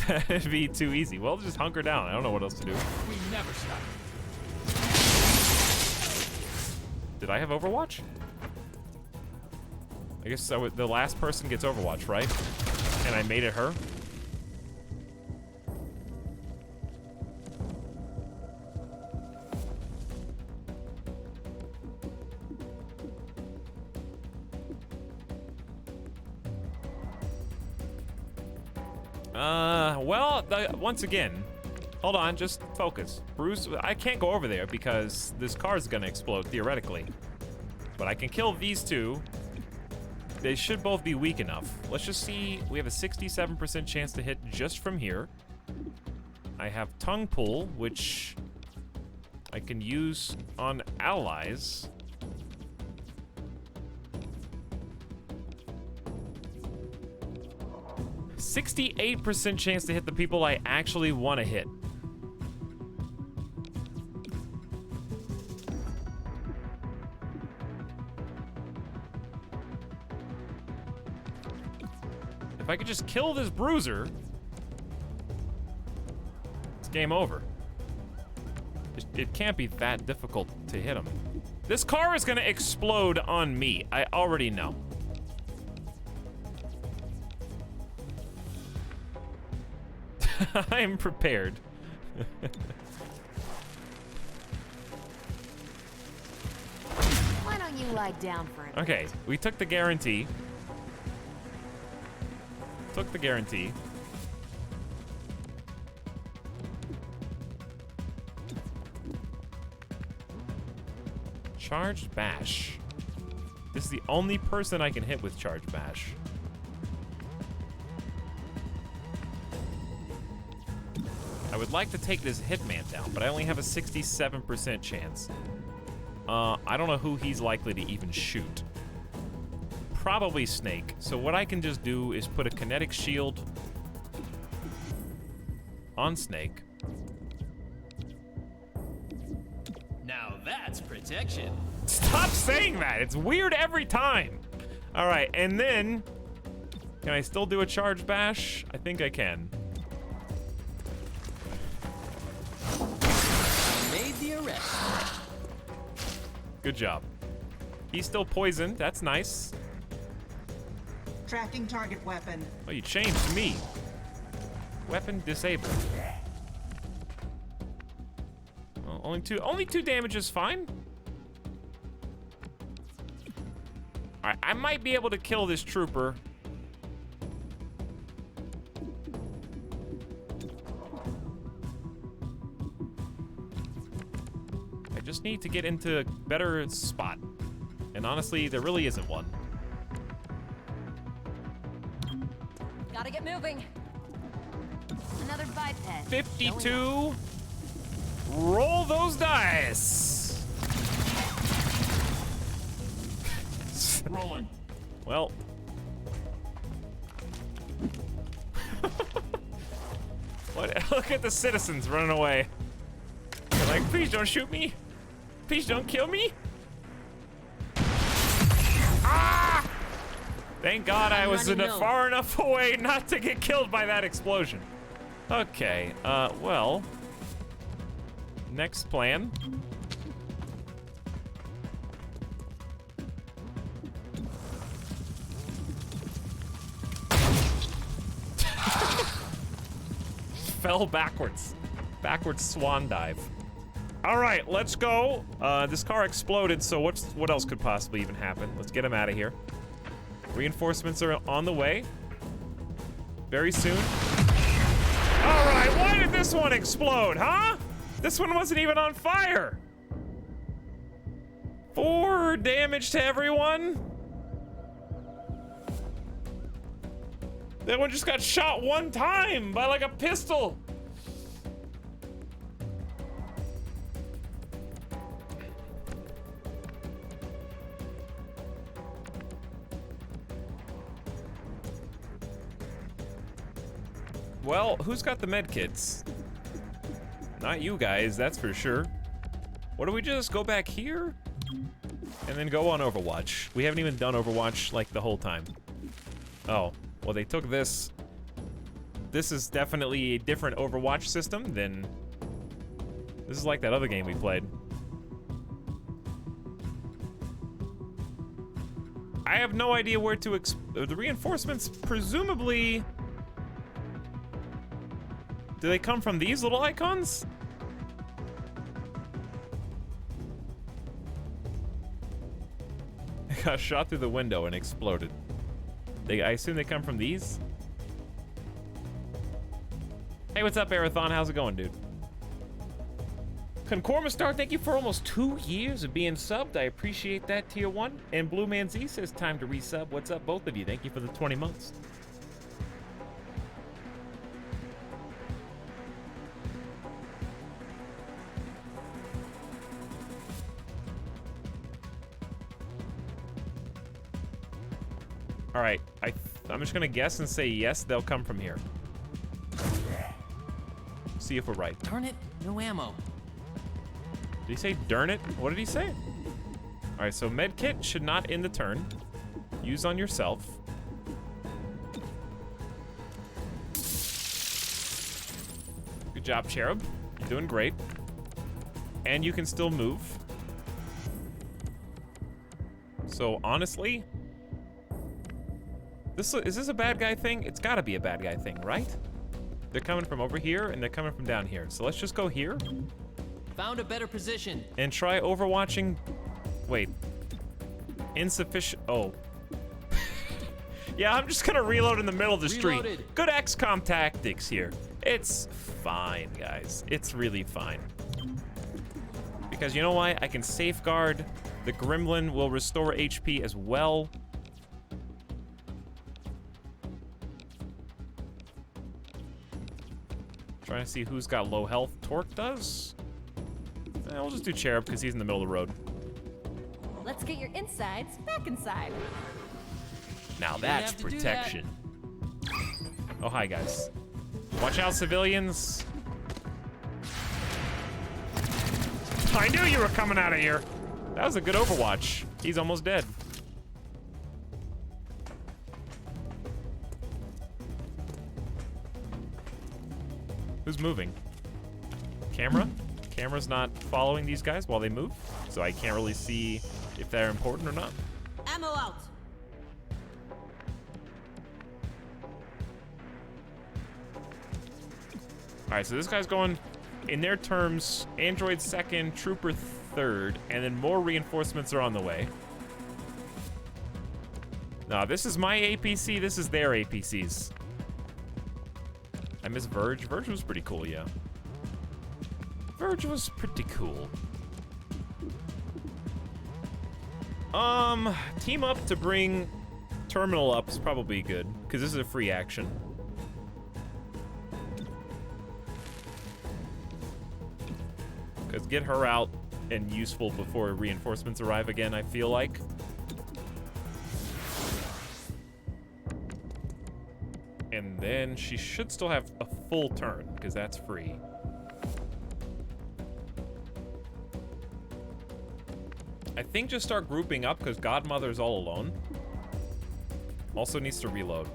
That'd be too easy. Well, just hunker down. I don't know what else to do. We never stop. Did I have Overwatch? I guess the last person gets Overwatch, right? And I made it her? Well, once again, hold on, just focus. Bruce, I can't go over there because this car's gonna explode, theoretically. But I can kill these two. They should both be weak enough. Let's just see, we have a 67% chance to hit just from here. I have Tongue Pull, which I can use on allies. %68% chance to hit the people I actually want to hit. If I could just kill this Bruiser, it's game over. It can't be that difficult to hit him. This car is gonna explode on me. I already know. I am prepared. Why don't you lie down for a minute? Okay, we took the guarantee. Took the guarantee. Charged Bash. This is the only person I can hit with Charged Bash. I would like to take this Hitman down, but I only have a 67% chance. I don't know who he's likely to even shoot. Probably Snake. So what I can just do is put a kinetic shield on Snake. Now that's protection. Stop saying that. It's weird every time. All right, and then can I still do a charge bash? I think I can. Made the arrest. Good job. He's still poisoned. That's nice. Tracking target weapon. Oh, you changed to me. Weapon disabled. Well, only two damage is fine. All right, I might be able to kill this trooper. I just need to get into a better spot. And honestly, there really isn't one. Gotta get moving. Another biped. 52. Roll those dice. Rolling. Well. What? Look at the citizens running away. They're like, please don't shoot me. Please don't kill me. Ah! Thank God I was far enough away not to get killed by that explosion. Okay, well. Next plan. Fell backwards. Backwards swan dive. All right, let's go. This car exploded, so what else could possibly even happen? Let's get him out of here. Reinforcements are on the way. Very soon. All right, why did this one explode, huh? This one wasn't even on fire. 4 damage to everyone. That one just got shot one time by like a pistol. Well, who's got the med kits? Not you guys, that's for sure. What do we just go back here? And then go on Overwatch. We haven't even done Overwatch like the whole time. Oh, well they took this. This is definitely a different Overwatch system than... This is like that other game we played. I have no idea where to the reinforcements presumably... Do they come from these little icons? I got shot through the window and exploded. I assume they come from these? Hey, what's up, Arathon? How's it going, dude? Concormastar, thank you for almost 2 years of being subbed. I appreciate that, tier 1. And Blue Man Z says time to resub. What's up, both of you? Thank you for the 20 months. All right, I'm just gonna guess and say yes, they'll come from here. See if we're right. Darn it, no ammo. Did he say darn it? What did he say? All right, so med kit should not end the turn. Use on yourself. Good job, Cherub. You're doing great. And you can still move. So honestly, is this a bad guy thing? It's gotta be a bad guy thing, right? They're coming from over here and they're coming from down here. So let's just go here. Found a better position. And try overwatching. Wait. Insufficient. Oh. Yeah, I'm just gonna reload in the middle of the street. Good XCOM tactics here. It's fine, guys. It's really fine. Because you know why? I can safeguard. The Gremlin will restore HP as well. Trying to see who's got low health. Torque does. We'll just do Cherub because he's in the middle of the road. Let's get your insides back inside. Now You didn't that's have to do protection. Oh, hi, guys. Watch out, civilians. I knew you were coming out of here. That was a good Overwatch. He's almost dead. Who's moving? Camera? Camera's not following these guys while they move, so I can't really see if they're important or not. Ammo out. All right, so this guy's going, in their terms, android second, trooper third, and then more reinforcements are on the way. Nah, this is my APC, this is their APCs. I miss Verge. Verge was pretty cool, yeah. Verge was pretty cool. Team up to bring Terminal up is probably good, because this is a free action. Because get her out and useful before reinforcements arrive again, I feel like. And then she should still have a full turn, because that's free. I think just start grouping up, because Godmother's all alone. Also needs to reload.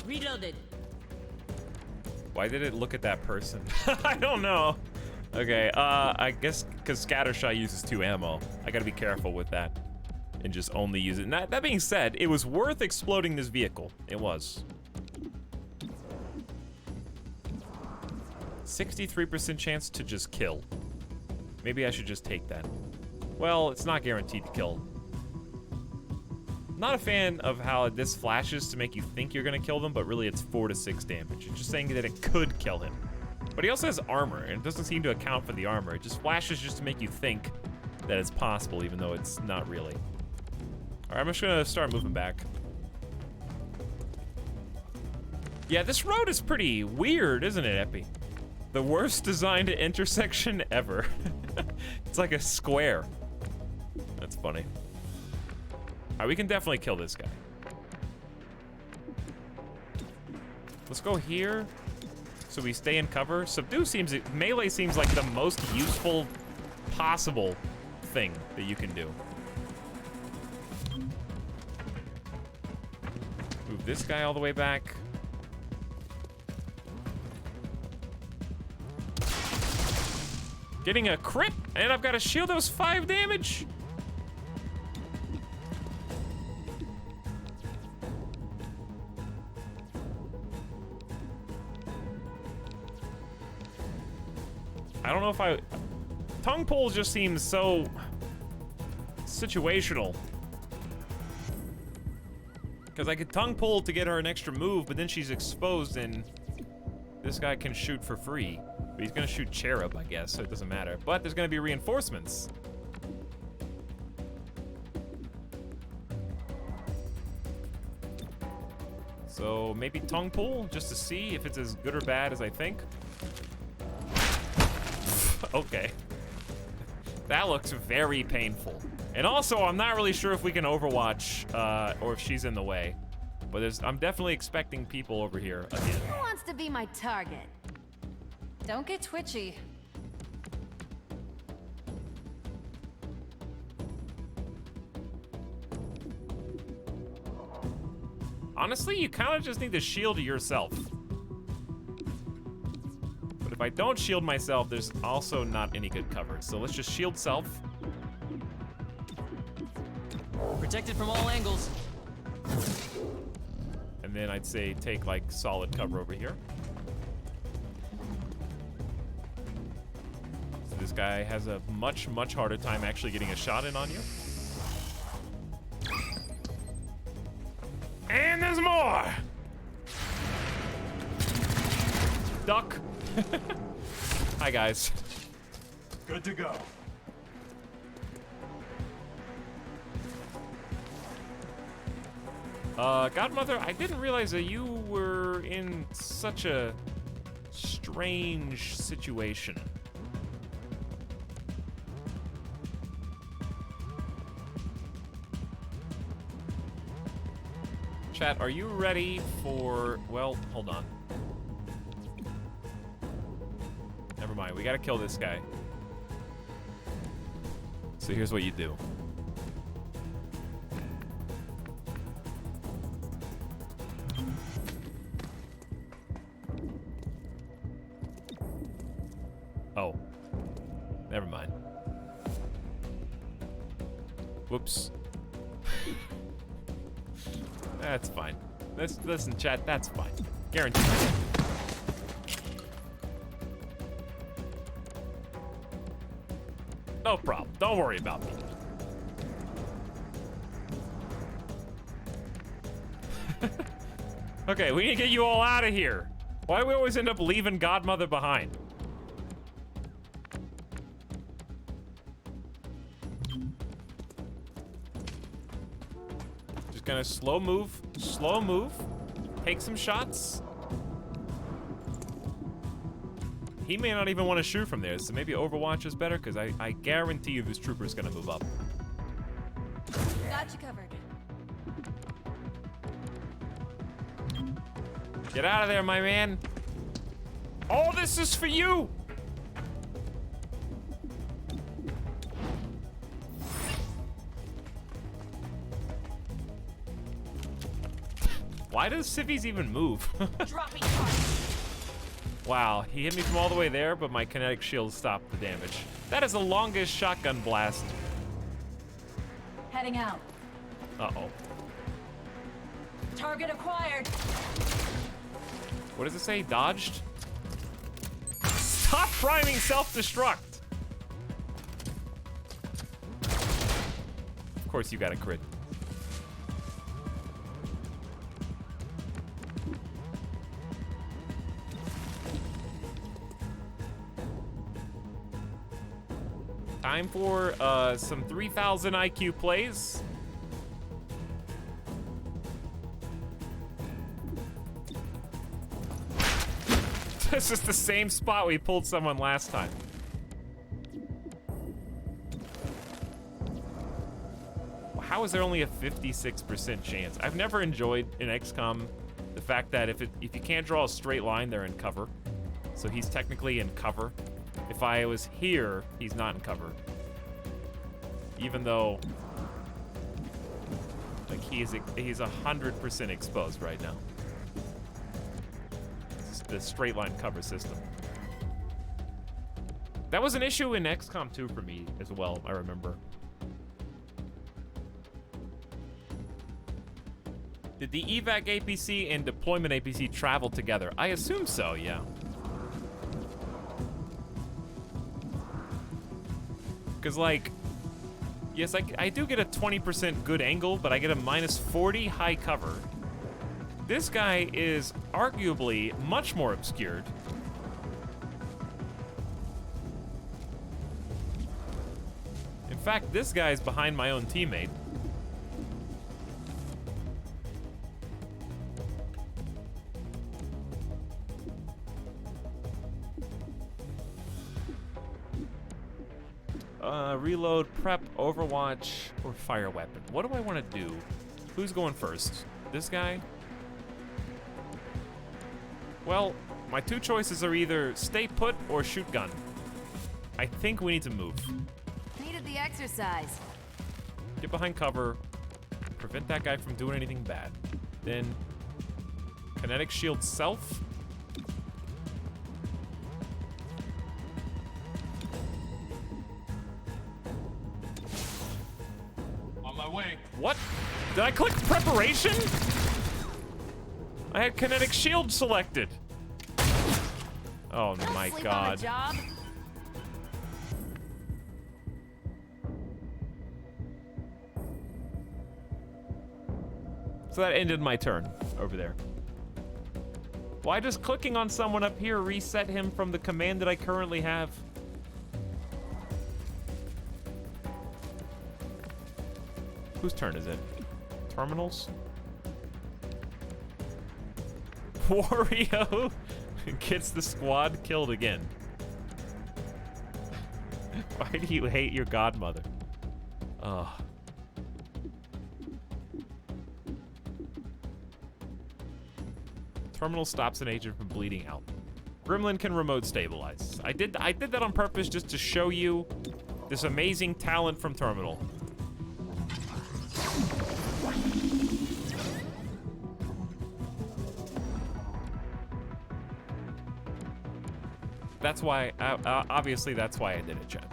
Reloaded. Why did it look at that person? I don't know. Okay, I guess because Scattershot uses 2 ammo. I gotta be careful with that. And just only use it. And that being said, it was worth exploding this vehicle. It was. 63% chance to just kill. Maybe I should just take that. Well, it's not guaranteed to kill. Not a fan of how this flashes to make you think you're gonna kill them, but really it's 4 to 6 damage. It's just saying that it could kill him. But he also has armor, and it doesn't seem to account for the armor. It just flashes just to make you think that it's possible, even though it's not really. All right, I'm just gonna start moving back. Yeah, this road is pretty weird, isn't it, Epi? The worst designed intersection ever. It's like a square. That's funny. All right, we can definitely kill this guy. Let's go here so we stay in cover. Subdue seems, melee seems like the most useful possible thing that you can do. Move this guy all the way back. Getting a crit, and I've got a shield that was 5 damage. I don't know if I... Tongue pull just seems so situational. Because I could tongue pull to get her an extra move, but then she's exposed and this guy can shoot for free. But he's gonna shoot Cherub, I guess, so it doesn't matter. But there's gonna be reinforcements. So maybe tongue pull, just to see if it's as good or bad as I think. Okay. That looks very painful. And also, I'm not really sure if we can Overwatch, or if she's in the way. But I'm definitely expecting people over here again. Who wants to be my target? Don't get twitchy. Honestly, you kind of just need to shield yourself. But if I don't shield myself, there's also not any good cover. So let's just shield self. Protected from all angles. And then I'd say take like solid cover over here. So this guy has a much, much harder time actually getting a shot in on you. And there's more! Duck. Hi, guys. Good to go. Godmother, I didn't realize that you were in such a strange situation. Chat, are you ready for... Well, hold on. Never mind, we gotta kill this guy. So here's what you do. Oh. Never mind. Whoops. That's fine. Listen, chat, that's fine. Guaranteed. No problem. Don't worry about me. Okay, we need to get you all out of here. Why do we always end up leaving Godmother behind? Just gonna slow move, take some shots. He may not even want to shoot from there, so maybe Overwatch is better, because I guarantee you this trooper is gonna move up. Got you covered. Get out of there, my man. All this is for you. Why does civvies even move? Dropping Wow, he hit me from all the way there, but my kinetic shield stopped the damage. That is the longest shotgun blast. Heading out. Uh-oh. Target acquired. What does it say? Dodged? Stop priming self-destruct! Of course you got a crit. Time for some 3,000 IQ plays. This is the same spot we pulled someone last time. How is there only a 56% chance? I've never enjoyed in XCOM the fact that if you can't draw a straight line, they're in cover. So he's technically in cover. If I was here, he's not in cover. Even though, like, he's 100% exposed right now. It's the straight line cover system. That was an issue in XCOM 2 for me as well, I remember. Did the evac APC and deployment APC travel together? I assume so, yeah. Because, like, yes, I do get a 20% good angle, but I get a -40 high cover. This guy is arguably much more obscured. In fact, this guy's behind my own teammate. Reload, prep, Overwatch, or fire weapon. What do I want to do? Who's going first? This guy? Well, my two choices are either stay put or shoot gun. I think we need to move. Needed the exercise. Get behind cover, prevent that guy from doing anything bad. Then, kinetic shield self. What? Did I click preparation? I had kinetic shield selected. Oh my god. So that ended my turn over there. Why does clicking on someone up here reset him from the command that I currently have? Whose turn is it? Terminals? Wario gets the squad killed again. Why do you hate your godmother? Ugh. Terminal stops an agent from bleeding out. Gremlin can remote stabilize. I did that on purpose just to show you this amazing talent from Terminal. That's why, obviously that's why I did it, Chad.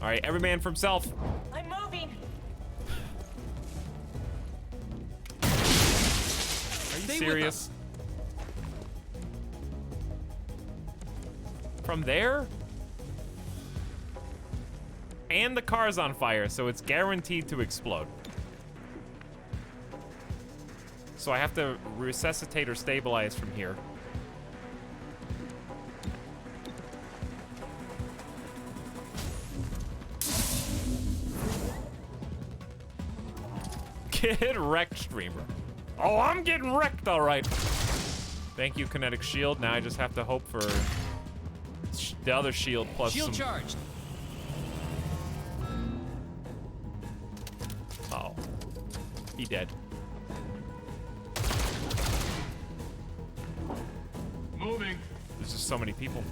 All right, every man for himself. I'm moving. Are you serious? From there? And the car's on fire, so it's guaranteed to explode. So I have to resuscitate or stabilize from here. Get wrecked, streamer. Oh, I'm getting wrecked, all right. Thank you, kinetic shield. Now I just have to hope for the other shield plus shield some... charged. Uh-oh. He dead. Moving. There's just so many people.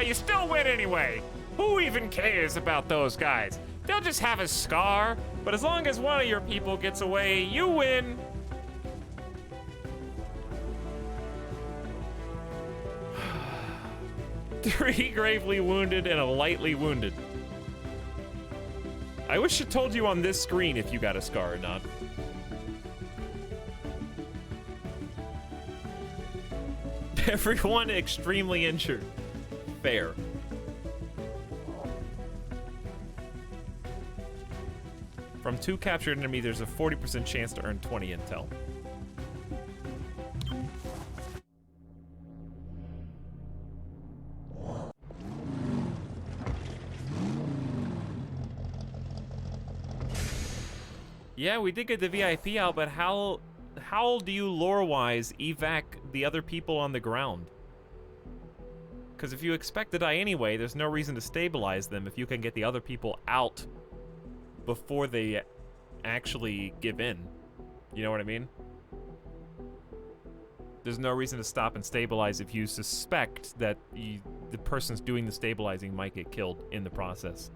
You still win anyway. Who even cares about those guys? They'll just have a scar, but as long as one of your people gets away, you win. Three gravely wounded and a lightly wounded. I wish it told you on this screen if you got a scar or not. Everyone extremely injured. Fair. From 2 captured enemy, there's a 40% chance to earn 20 intel. Yeah, we did get the VIP out, but how do you lore-wise evac the other people on the ground? Because if you expect to die anyway, there's no reason to stabilize them if you can get the other people out before they actually give in. You know what I mean? There's no reason to stop and stabilize if you suspect that the person's doing the stabilizing might get killed in the process.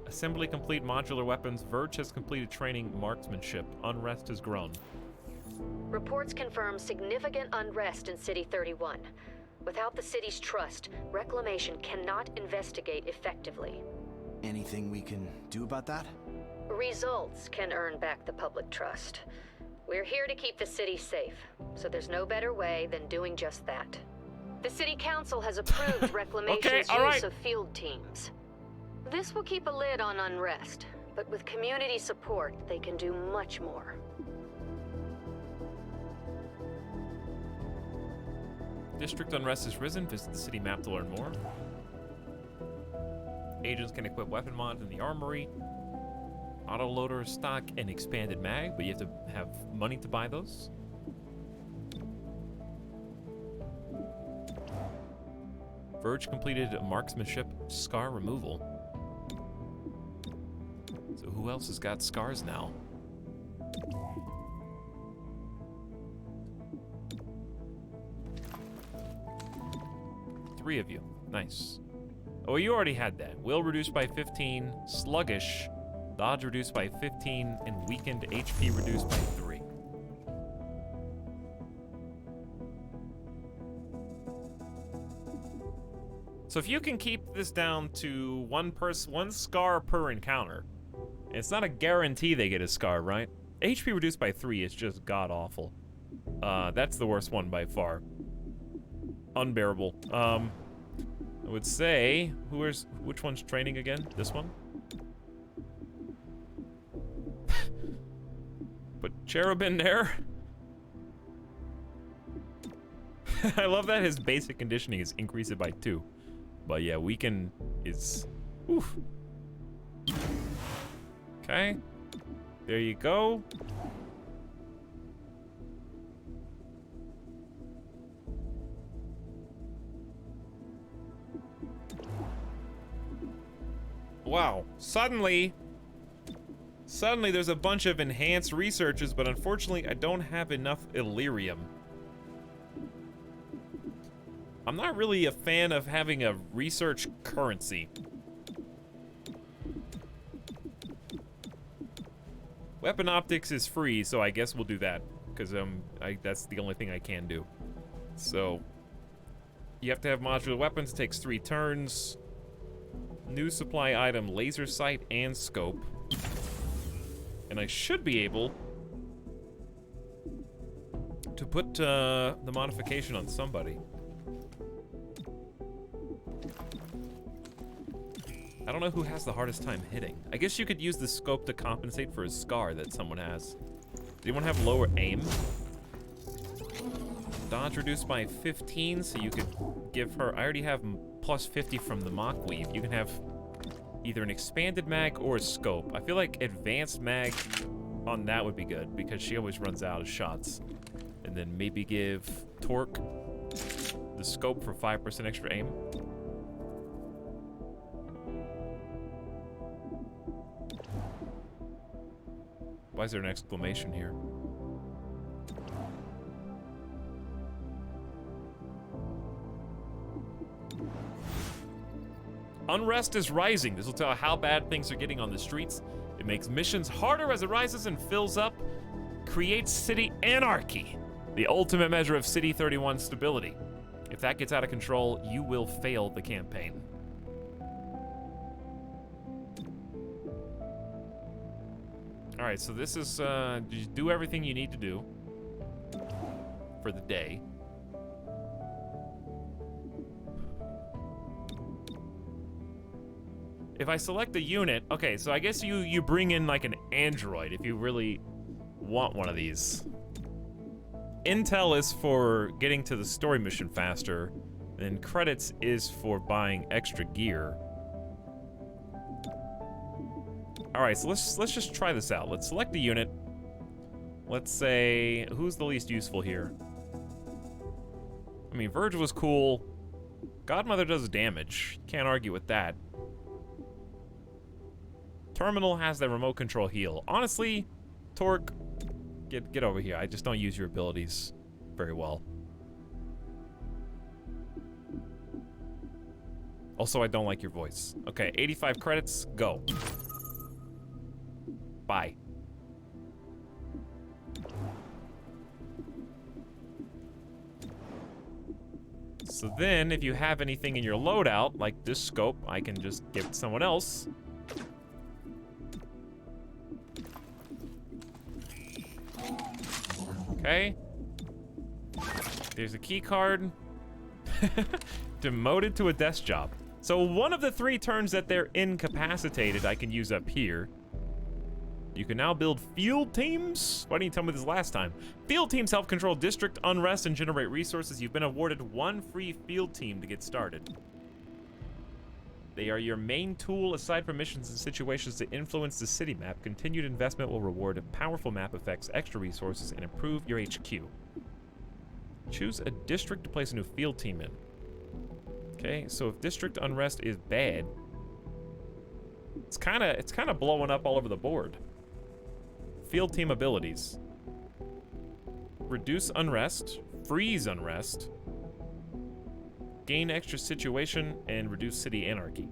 Assembly complete modular weapons. Verge has completed training marksmanship. Unrest has grown. Reports confirm significant unrest in City 31. Without the city's trust, Reclamation cannot investigate effectively. Anything we can do about that? Results can earn back the public trust. We're here to keep the city safe, so there's no better way than doing just that. The City Council has approved Reclamation's use of field teams. This will keep a lid on unrest, but with community support, they can do much more. District unrest has risen. Visit the city map to learn more. Agents can equip weapon mods in the armory. Autoloader stock and expanded mag, but you have to have money to buy those. Verge completed marksmanship scar removal. So who else has got scars now? Three of you. Nice. Oh, you already had that. Will reduced by 15, sluggish, dodge reduced by 15, and weakened HP reduced by 3. So if you can keep this down to one scar per encounter, it's not a guarantee they get a scar, right? HP reduced by 3 is just god-awful. That's the worst one by far. Unbearable. I would say, which one's training again? This one? Put Cherub in there. I love that his basic conditioning is increase it by 2. But yeah, weaken is... Oof. Okay. There you go. Wow. Suddenly there's a bunch of enhanced researches, but unfortunately I don't have enough Illyrium. I'm not really a fan of having a research currency. Weapon optics is free, so I guess we'll do that, because that's the only thing I can do. So, you have to have modular weapons. It takes 3 turns. New supply item, laser sight and scope. And I should be able to put the modification on somebody. I don't know who has the hardest time hitting. I guess you could use the scope to compensate for a scar that someone has. Does anyone have lower aim? Dodge reduced by 15, so you could give her... I already have plus 50 from the Mock Weave. You can have either an expanded mag or a scope. I feel like advanced mag on that would be good, because she always runs out of shots. And then maybe give Torque the scope for 5% extra aim. Why is there an exclamation here? Unrest is rising. This will tell how bad things are getting on the streets. It makes missions harder as it rises and fills up. Creates city anarchy. The ultimate measure of City 31's stability. If that gets out of control, you will fail the campaign. Alright, so this is, just do everything you need to do for the day. If I select a unit, okay, so I guess you bring in like an android if you really want one of these. Intel is for getting to the story mission faster, and credits is for buying extra gear. All right, so let's just try this out. Let's select a unit. Let's say, who's the least useful here? I mean, Verge was cool. Godmother does damage. Can't argue with that. Terminal has the remote control heal. Honestly, Torque, get over here. I just don't use your abilities very well. Also, I don't like your voice. Okay, 85 credits, go. Bye. So then, if you have anything in your loadout, like this scope, I can just give it to someone else. Okay. There's a key card. Demoted to a desk job. So one of the 3 turns that they're incapacitated, I can use up here. You can now build field teams. Why didn't you tell me this last time? Field teams help control district unrest and generate resources. You've been awarded 1 free field team to get started. They are your main tool aside from missions and situations to influence the city map. Continued investment will reward powerful map effects, extra resources, and improve your HQ. Choose a district to place a new field team in. Okay, so if district unrest is bad, it's kind of blowing up all over the board. Field team abilities. Reduce unrest, freeze unrest, gain extra situation, and reduce city anarchy.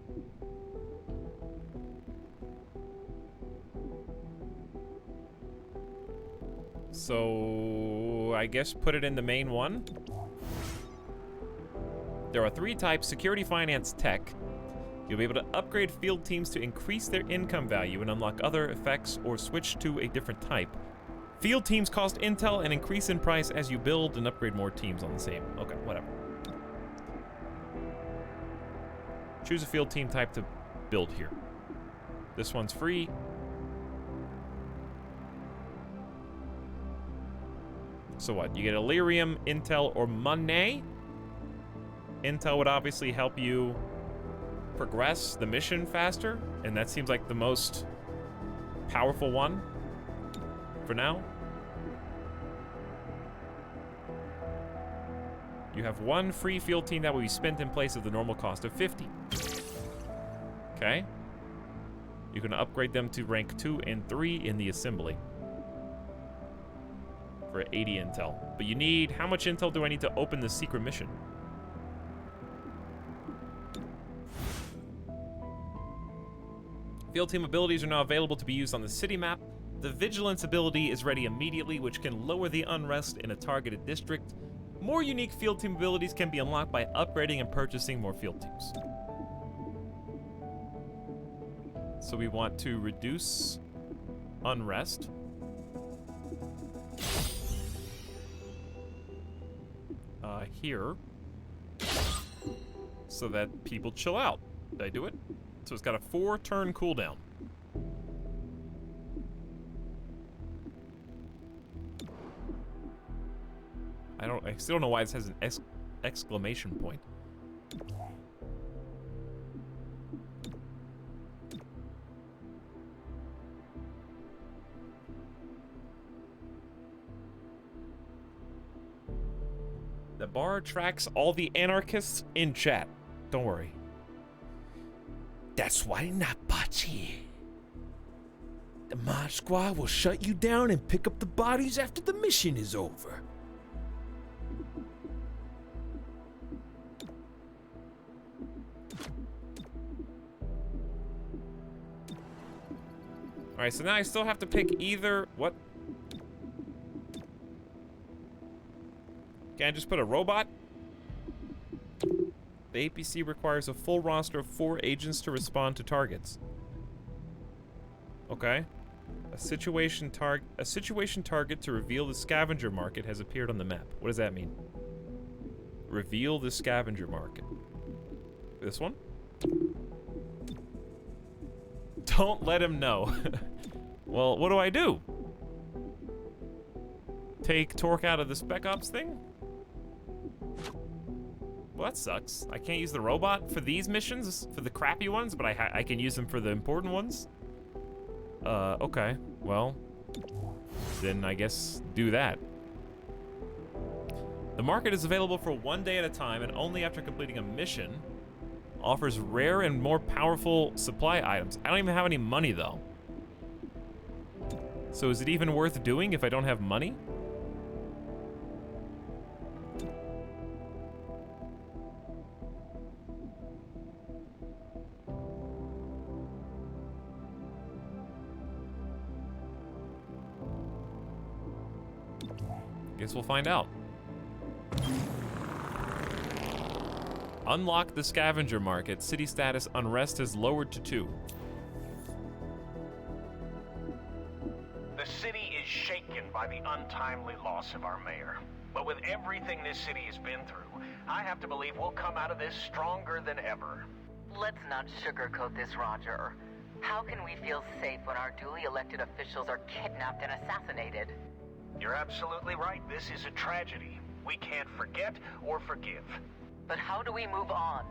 So I guess put it in the main one. There are 3 types: security, finance, tech. You'll be able to upgrade field teams to increase their income value and unlock other effects or switch to a different type. Field teams cost intel and increase in price as you build and upgrade more teams on the same. Okay, whatever. Choose a field team type to build here. This one's free. So what? You get Illyrium, intel, or money. Intel would obviously help you progress the mission faster, and that seems like the most powerful one for now. You have 1 free field team that will be spent in place of the normal cost of 50. Okay. You can upgrade them to rank 2 and 3 in the assembly. For 80 intel. But you need... How much intel do I need to open the secret mission? Field team abilities are now available to be used on the city map. The Vigilance ability is ready immediately, which can lower the unrest in a targeted district. More unique field team abilities can be unlocked by upgrading and purchasing more field teams. So we want to reduce unrest. Here. So that people chill out. Did I do it? So it's got a 4-turn cooldown. I still don't know why this has an exclamation point. The bar tracks all the anarchists in chat. Don't worry. That's why not, Bachi. The Mod Squad will shut you down and pick up the bodies after the mission is over. Alright, so now I still have to pick either... What? Can I just put a robot? The APC requires a full roster of 4 agents to respond to targets. Okay. A situation target to reveal the scavenger market has appeared on the map. What does that mean? Reveal the scavenger market. This one? Don't let him know. Well, what do I do? Take Torque out of the Spec Ops thing? Well, that sucks. I can't use the robot for these missions, for the crappy ones, but I can use them for the important ones. Okay. Well, then I guess do that. The market is available for 1 day at a time and only after completing a mission. Offers rare and more powerful supply items. I don't even have any money, though. So is it even worth doing if I don't have money? Guess we'll find out. Unlock the scavenger market. City status unrest is lowered to 2. The city is shaken by the untimely loss of our mayor. But with everything this city has been through, I have to believe we'll come out of this stronger than ever. Let's not sugarcoat this, Roger. How can we feel safe when our duly elected officials are kidnapped and assassinated? You're absolutely right. This is a tragedy. We can't forget or forgive. But how do we move on?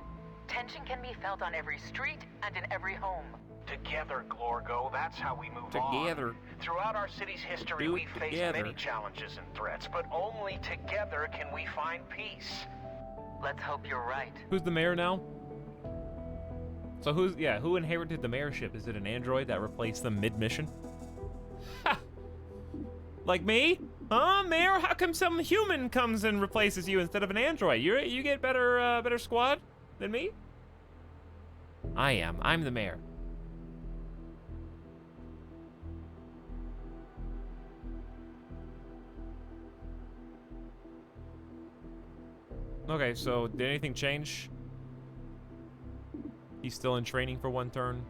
Tension can be felt on every street and in every home. Together, Glorgo, that's how we move on. Together. Throughout our city's history, we've faced many challenges and threats, but only together can we find peace. Let's hope you're right. Who's the mayor now? So who inherited the mayorship? Is it an android that replaced them mid-mission? Ha! Like me? Huh, Mayor? How come some human comes and replaces you instead of an android? You get better squad than me? I'm the mayor. Okay, so did anything change? He's still in training for 1 turn.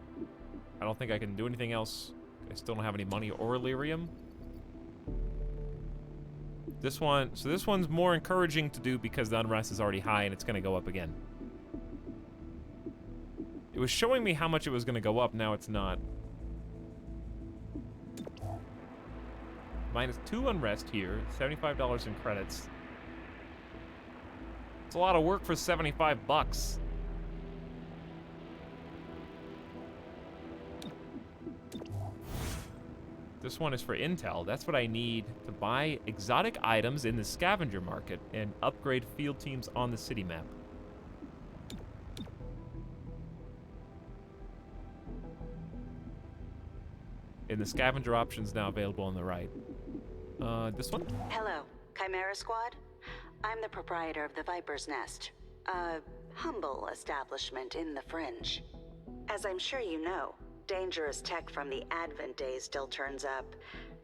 I don't think I can do anything else. I still don't have any money or Illyrium. This one's more encouraging to do because the unrest is already high and it's gonna go up again. It was showing me how much it was gonna go up, now it's not. -2 unrest here, $75 in credits. It's a lot of work for 75 bucks. This one is for intel. That's what I need to buy exotic items in the scavenger market and upgrade field teams on the city map. And the scavenger option's now available on the right. This one? Hello, Chimera Squad. I'm the proprietor of the Viper's Nest, a humble establishment in the fringe. As I'm sure you know, dangerous tech from the Advent days still turns up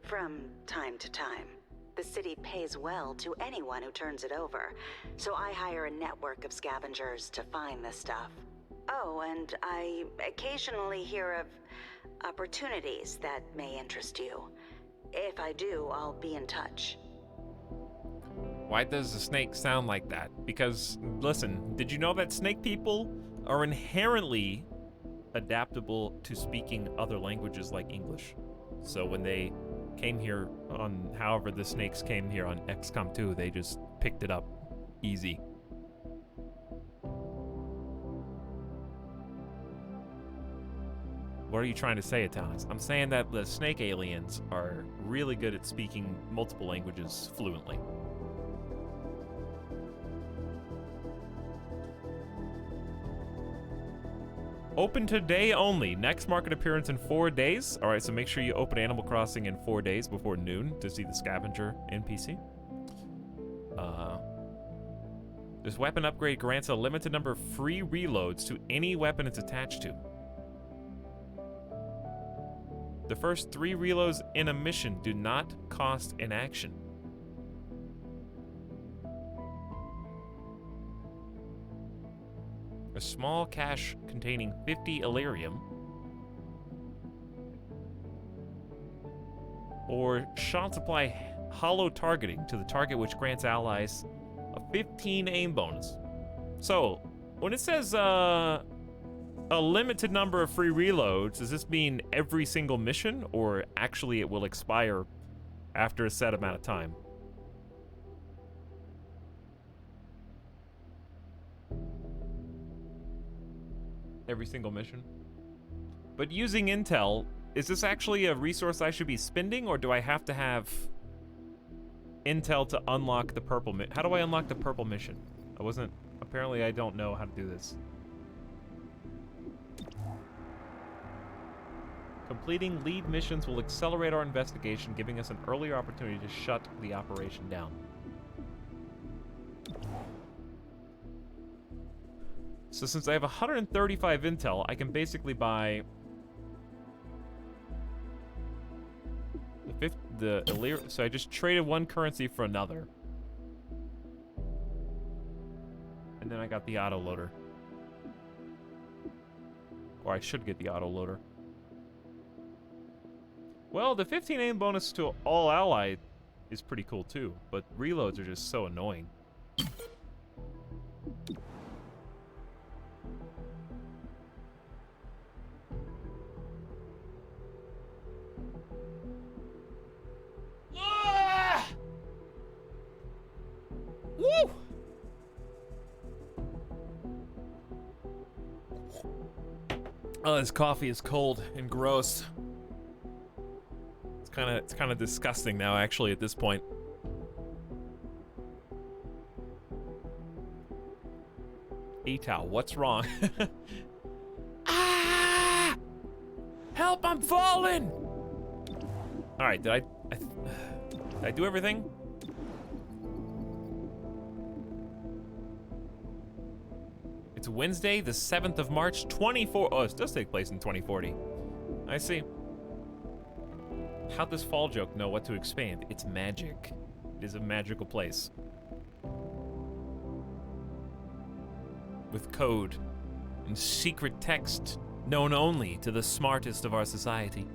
from time to time. The city pays well to anyone who turns it over, so I hire a network of scavengers to find this stuff. Oh, and I occasionally hear of opportunities that may interest you. If I do, I'll be in touch. Why does the snake sound like that? Because, listen, did you know that snake people are inherently adaptable to speaking other languages like English? So when they came here on, however the snakes came here on XCOM 2, they just picked it up easy. What are you trying to say, Etalyx? I'm saying that the snake aliens are really good at speaking multiple languages fluently. Open today only. Next market appearance in 4 days. All right, so make sure you open Animal Crossing in 4 days before noon to see the scavenger NPC. This weapon upgrade grants a limited number of free reloads to any weapon it's attached to. The first 3 reloads in a mission do not cost an action. A small cache containing 50 Illyrium, or shot supply hollow targeting to the target, which grants allies a 15 aim bonus. So, when it says a limited number of free reloads, does this mean every single mission, or actually it will expire after a set amount of time? Every single mission. But using intel, is this actually a resource I should be spending, or do I have to have intel to unlock the purple mission? How do I unlock the purple mission? Apparently I don't know how to do this. Completing lead missions will accelerate our investigation, giving us an earlier opportunity to shut the operation down. So since I have 135 intel, I can basically buy the Illyrium. So I just traded one currency for another. And then I got the autoloader. Or I should get the autoloader. Well, the 15 aim bonus to all allied is pretty cool too, but reloads are just so annoying. Woo! Oh, this coffee is cold and gross. It's kind of disgusting now, actually, at this point. Etal, what's wrong? Ah! Help! I'm falling. All right, did I do everything? It's Wednesday, the 7th of March, 24. Oh, it does take place in 2040. I see. How'd this fall joke know what to expand? It's magic. It is a magical place. With code and secret text known only to the smartest of our society.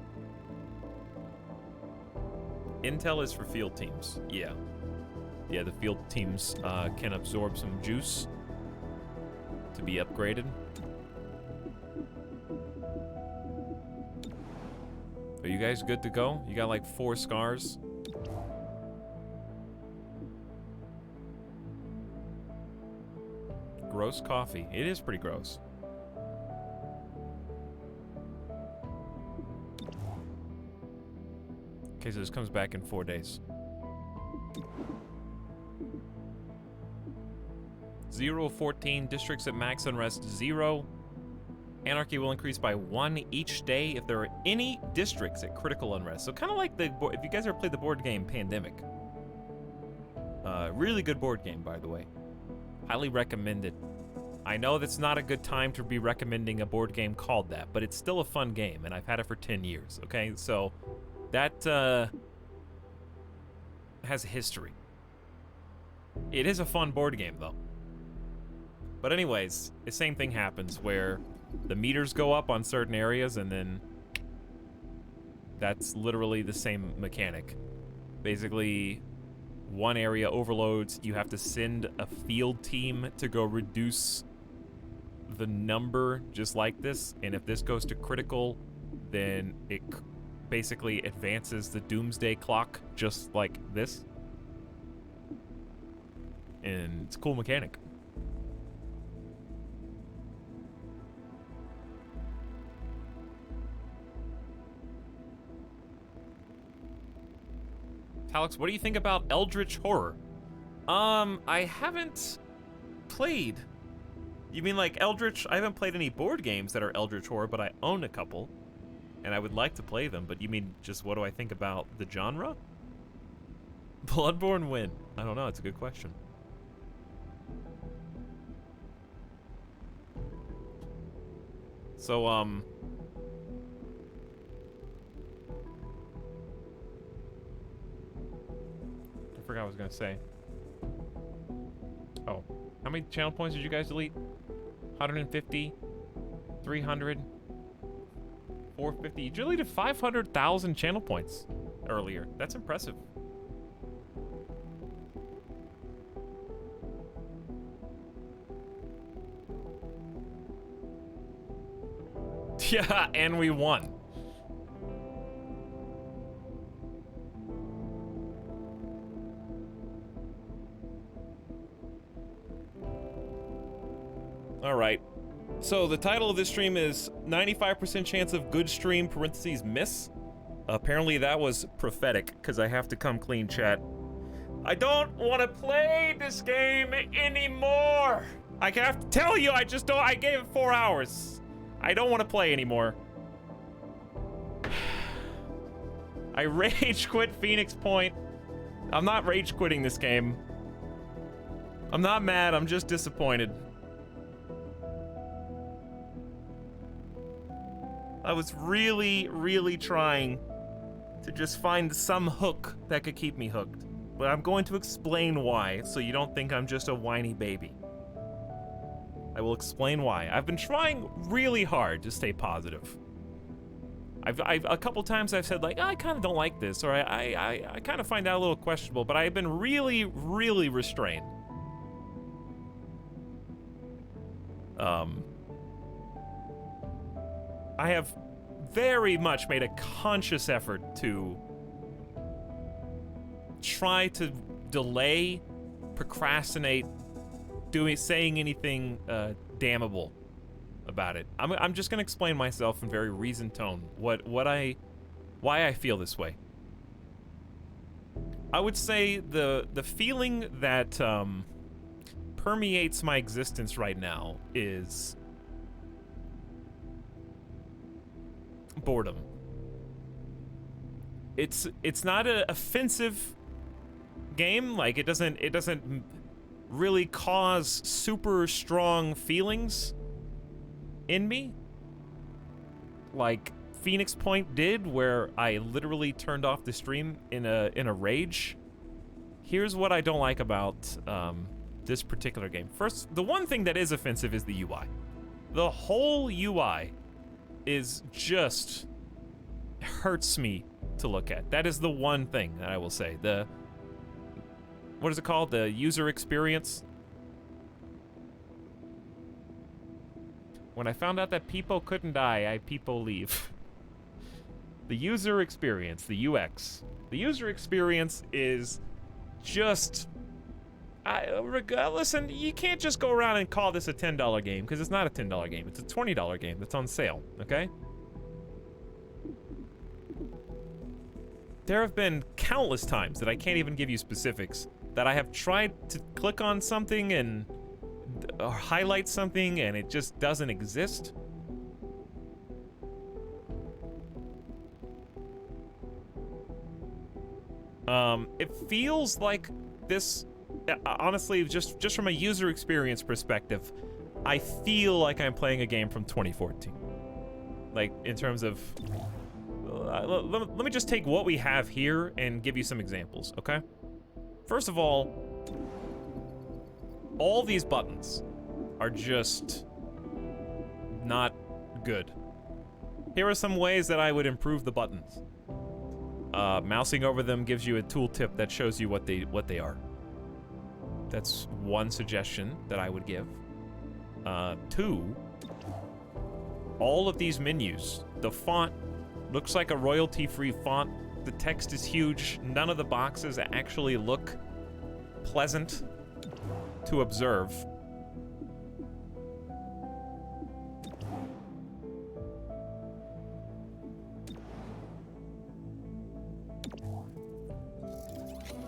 Intel is for field teams. Yeah. Yeah, the field teams can absorb some juice to be upgraded. Are you guys good to go? You got like 4 scars? Gross coffee. It is pretty gross. Okay, so this comes back in 4 days. 0-14 districts at max unrest 0. Anarchy will increase by 1 each day if there are any districts at critical unrest. So kind of like if you guys ever played the board game Pandemic. Really good board game, by the way. Highly recommended. I know that's not a good time to be recommending a board game called that, but it's still a fun game, and I've had it for 10 years, okay? So that has a history. It is a fun board game, though. But anyways, the same thing happens where the meters go up on certain areas, and then that's literally the same mechanic. Basically, one area overloads, you have to send a field team to go reduce the number just like this, and if this goes to critical, then it basically advances the doomsday clock just like this. And it's a cool mechanic. Etalyx, what do you think about Eldritch Horror? I haven't played. You mean like Eldritch? I haven't played any board games that are Eldritch Horror, but I own a couple, and I would like to play them. But you mean just what do I think about the genre? Bloodborne win? I don't know. It's a good question. So, I forgot what I was gonna say. Oh, how many channel points did you guys delete? 150, 300, 450. You deleted 500,000 channel points earlier. That's impressive. Yeah, and we won. All right. So the title of this stream is 95% chance of good stream, parentheses, miss. Apparently that was prophetic, because I have to come clean, chat. I don't want to play this game anymore. I have to tell you, I just don't. I gave it 4 hours. I don't want to play anymore. I rage quit Phoenix Point. I'm not rage quitting this game. I'm not mad, I'm just disappointed. I was really, really trying to just find some hook that could keep me hooked. But I'm going to explain why, so you don't think I'm just a whiny baby. I will explain why. I've been trying really hard to stay positive. I've a couple times I've said like, oh, I kind of don't like this, or I kind of find that a little questionable, but I've been really, really restrained. I have very much made a conscious effort to try to delay, procrastinate, saying anything damnable about it. I'm just gonna explain myself in very reasoned tone why I feel this way. I would say the feeling that permeates my existence right now is boredom. It's not an offensive game, like it doesn't really cause super strong feelings in me like Phoenix Point did, where I literally turned off the stream in a rage. Here's what I don't like about this particular game. First, the one thing that is offensive is the UI. The whole UI is just hurts me to look at. That is the one thing that I will say. What is it called? The user experience. When I found out that people couldn't die, I people leave. The user experience, the UX. The user experience is just... listen, you can't just go around and call this a $10 game, because it's not a $10 game. It's a $20 game that's on sale, okay? There have been countless times that I can't even give you specifics that I have tried to click on something and or highlight something and it just doesn't exist. It feels like this, honestly, just from a user experience perspective, I feel like I'm playing a game from 2014. Like, in terms of, let me just take what we have here and give you some examples, okay? First of all these buttons are just not good. Here are some ways that I would improve the buttons. Mousing over them gives you a tooltip that shows you what they are. That's one suggestion that I would give. 2, all of these menus, the font looks like a royalty-free font. The text is huge. None of the boxes actually look pleasant to observe.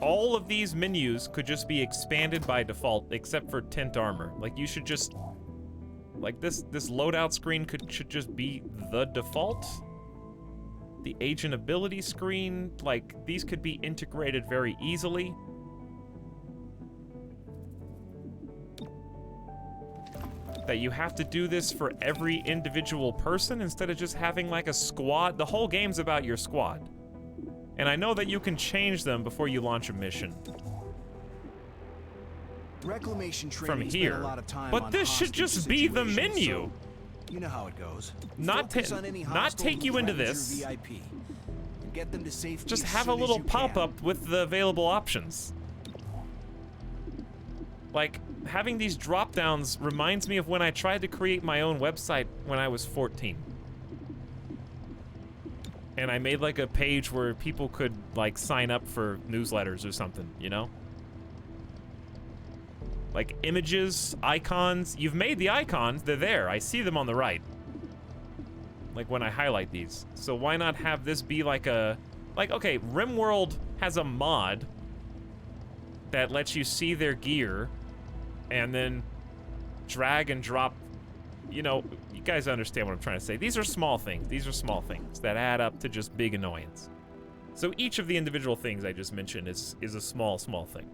All of these menus could just be expanded by default, except for tint armor. Like, you should just, like, this loadout screen should just be the default. The agent ability screen, like, these could be integrated very easily. That you have to do this for every individual person instead of just having, like, a squad. The whole game's about your squad. And I know that you can change them before you launch a mission. Reclamation From training here. spent a lot of time But on this should hostage just be the situations, menu. so you know how it goes. Not Focus on any not hostiles take you who into threaten this. your VIP. And get them to safety Just as have a soon as little you pop-up with the available options. Like, having these drop-downs reminds me of when I tried to create my own website when I was 14. And I made, like, a page where people could, like, sign up for newsletters or something, you know? Like, images, icons. You've made the icons. They're there. I see them on the right. Like, when I highlight these. So why not have this be like a... Like, okay, RimWorld has a mod that lets you see their gear and then drag and drop, you know, you guys understand what I'm trying to say. These are small things. These are small things that add up to just big annoyance. So each of the individual things I just mentioned is a small thing.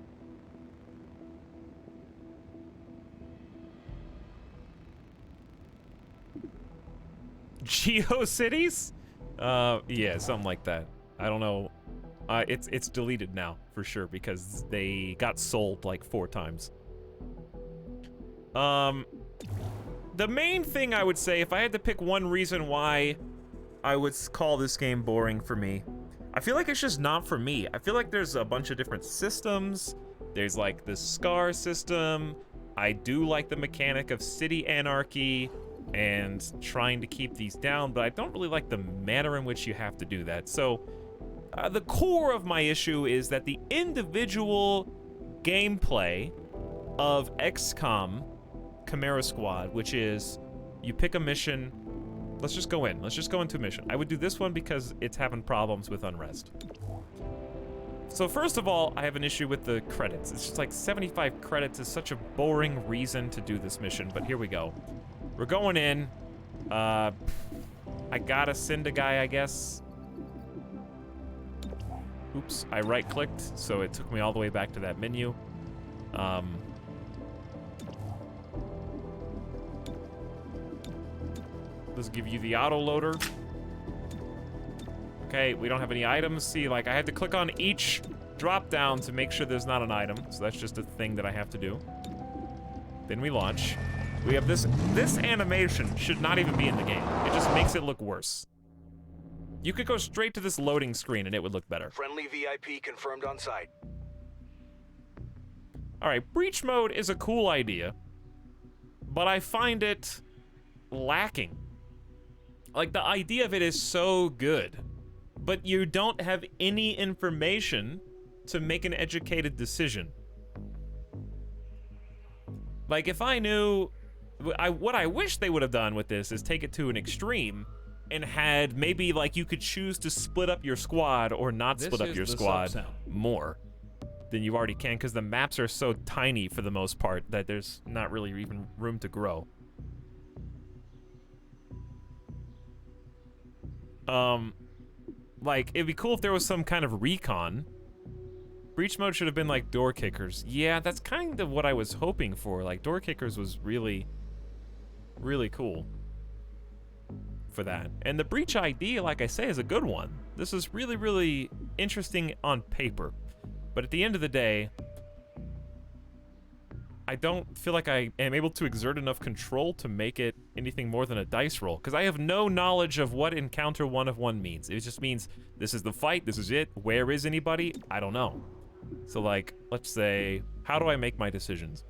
GeoCities? Yeah, something like that. I don't know. It's deleted now, for sure, because they got sold like 4 times. The main thing I would say, if I had to pick one reason why I would call this game boring for me, I feel like it's just not for me. I feel like there's a bunch of different systems. There's like the SCAR system. I do like the mechanic of city anarchy and trying to keep these down, but I don't really like the manner in which you have to do that. So the core of my issue is that the individual gameplay of XCOM Chimera Squad, which is you pick a mission. Let's just go in. Let's just go into a mission. I would do this one because it's having problems with unrest. So first of all, I have an issue with the credits. It's just like 75 credits is such a boring reason to do this mission, but here we go. We're going in. I gotta send a guy, I guess. Oops, I right-clicked, so it took me all the way back to that menu. Let's give you the auto-loader. Okay, we don't have any items. See, like, I had to click on each drop-down to make sure there's not an item, so that's just a thing that I have to do. Then we launch. We have this animation should not even be in the game. It just makes it look worse. You could go straight to this loading screen and it would look better. Friendly VIP confirmed on site. All right, breach mode is a cool idea, but I find it lacking. Like, the idea of it is so good, but you don't have any information to make an educated decision. Like, if I knew... what I wish they would have done with this is take it to an extreme and had maybe, like, you could choose to split up your squad or not split up your squad more than you already can, because the maps are so tiny for the most part that there's not really even room to grow. Like, it'd be cool if there was some kind of recon Breach mode should have been like door kickers. Yeah, that's kind of what I was hoping for. Like, door kickers was really, really cool for that. And the breach ID, like I say, is a good one. This is really, really interesting on paper. But at the end of the day, I don't feel like I am able to exert enough control to make it anything more than a dice roll, because I have no knowledge of what encounter 1 of 1 means. It just means this is the fight, this is it. Where is anybody? I don't know. So like, let's say, how do I make my decisions?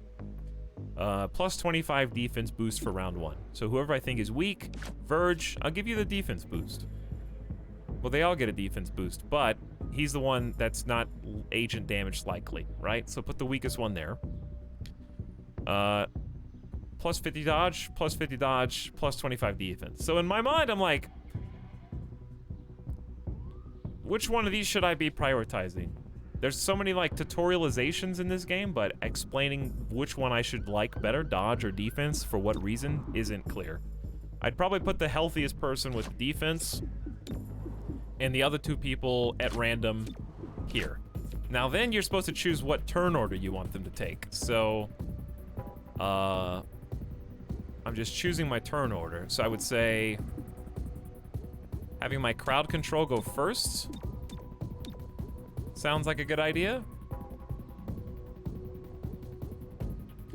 Plus 25 defense boost for round 1. So whoever I think is weak, Verge, I'll give you the defense boost. Well, they all get a defense boost, but he's the one that's not agent damage likely, right? So put the weakest one there. Plus 50 dodge, plus 50 dodge, plus 25 defense. So in my mind, I'm like, which one of these should I be prioritizing? There's so many like tutorializations in this game, but explaining which one I should like better, dodge or defense, for what reason, isn't clear. I'd probably put the healthiest person with defense and the other 2 people at random here. Now then you're supposed to choose what turn order you want them to take. So, I'm just choosing my turn order. So I would say having my crowd control go first sounds like a good idea.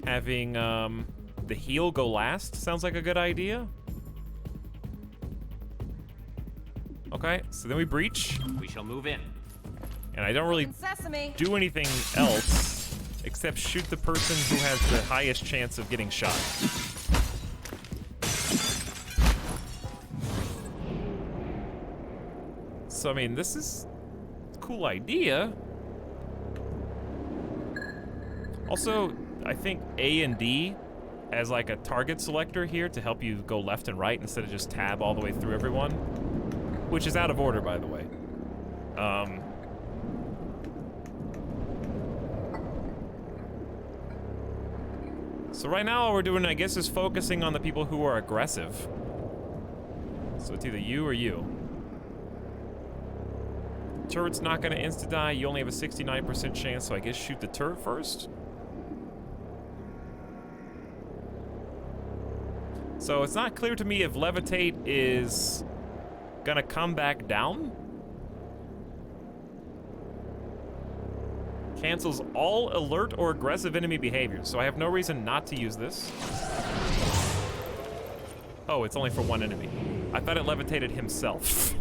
Having the heal go last sounds like a good idea. Okay, so then we breach. We shall move in. And I don't really Sesame. do anything else except shoot the person who has the highest chance of getting shot. So, I mean, this is a cool idea. Also, I think A and D as like a target selector here to help you go left and right instead of just tab all the way through everyone. Which is out of order, by the way. So right now all we're doing, I guess, is focusing on the people who are aggressive. So it's either you or you. Turret's not gonna insta-die, you only have a 69% chance, so I guess shoot the turret first? So it's not clear to me if levitate is gonna come back down. Cancels all alert or aggressive enemy behavior, so I have no reason not to use this. Oh, it's only for 1 enemy. I thought it levitated himself.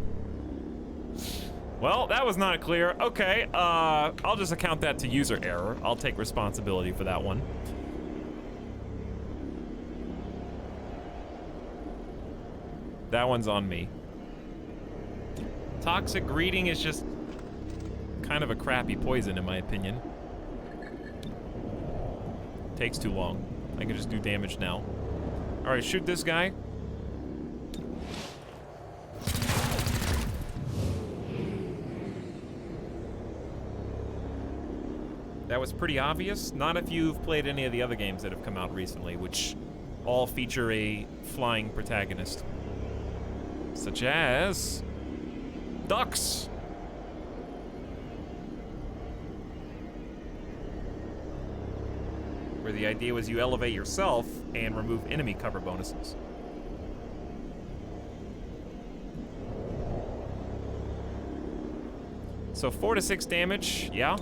Well, that was not clear. Okay, I'll just account that to user error. I'll take responsibility for that one. That one's on me. Toxic greeting is just kind of a crappy poison, in my opinion. Takes too long. I can just do damage now. All right, shoot this guy. That was pretty obvious. Not if you've played any of the other games that have come out recently, which all feature a flying protagonist. Such as ducks. Where the idea was you elevate yourself and remove enemy cover bonuses. So 4 to 6 damage, yeah.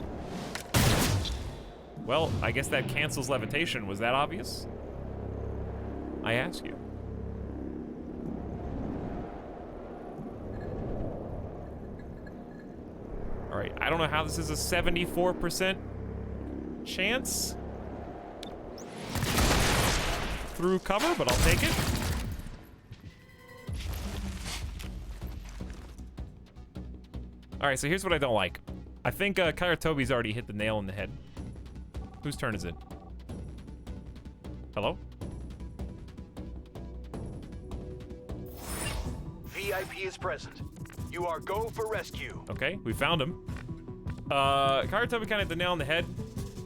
Well, I guess that cancels levitation. Was that obvious? I ask you. All right, I don't know how this is a 74% chance through cover, but I'll take it. All right, so here's what I don't like. I think Kairatobi's already hit the nail on the head. Whose turn is it? Hello? VIP is present. You are go for rescue. Okay, we found him. Kairatobi kind of hit the nail on the head.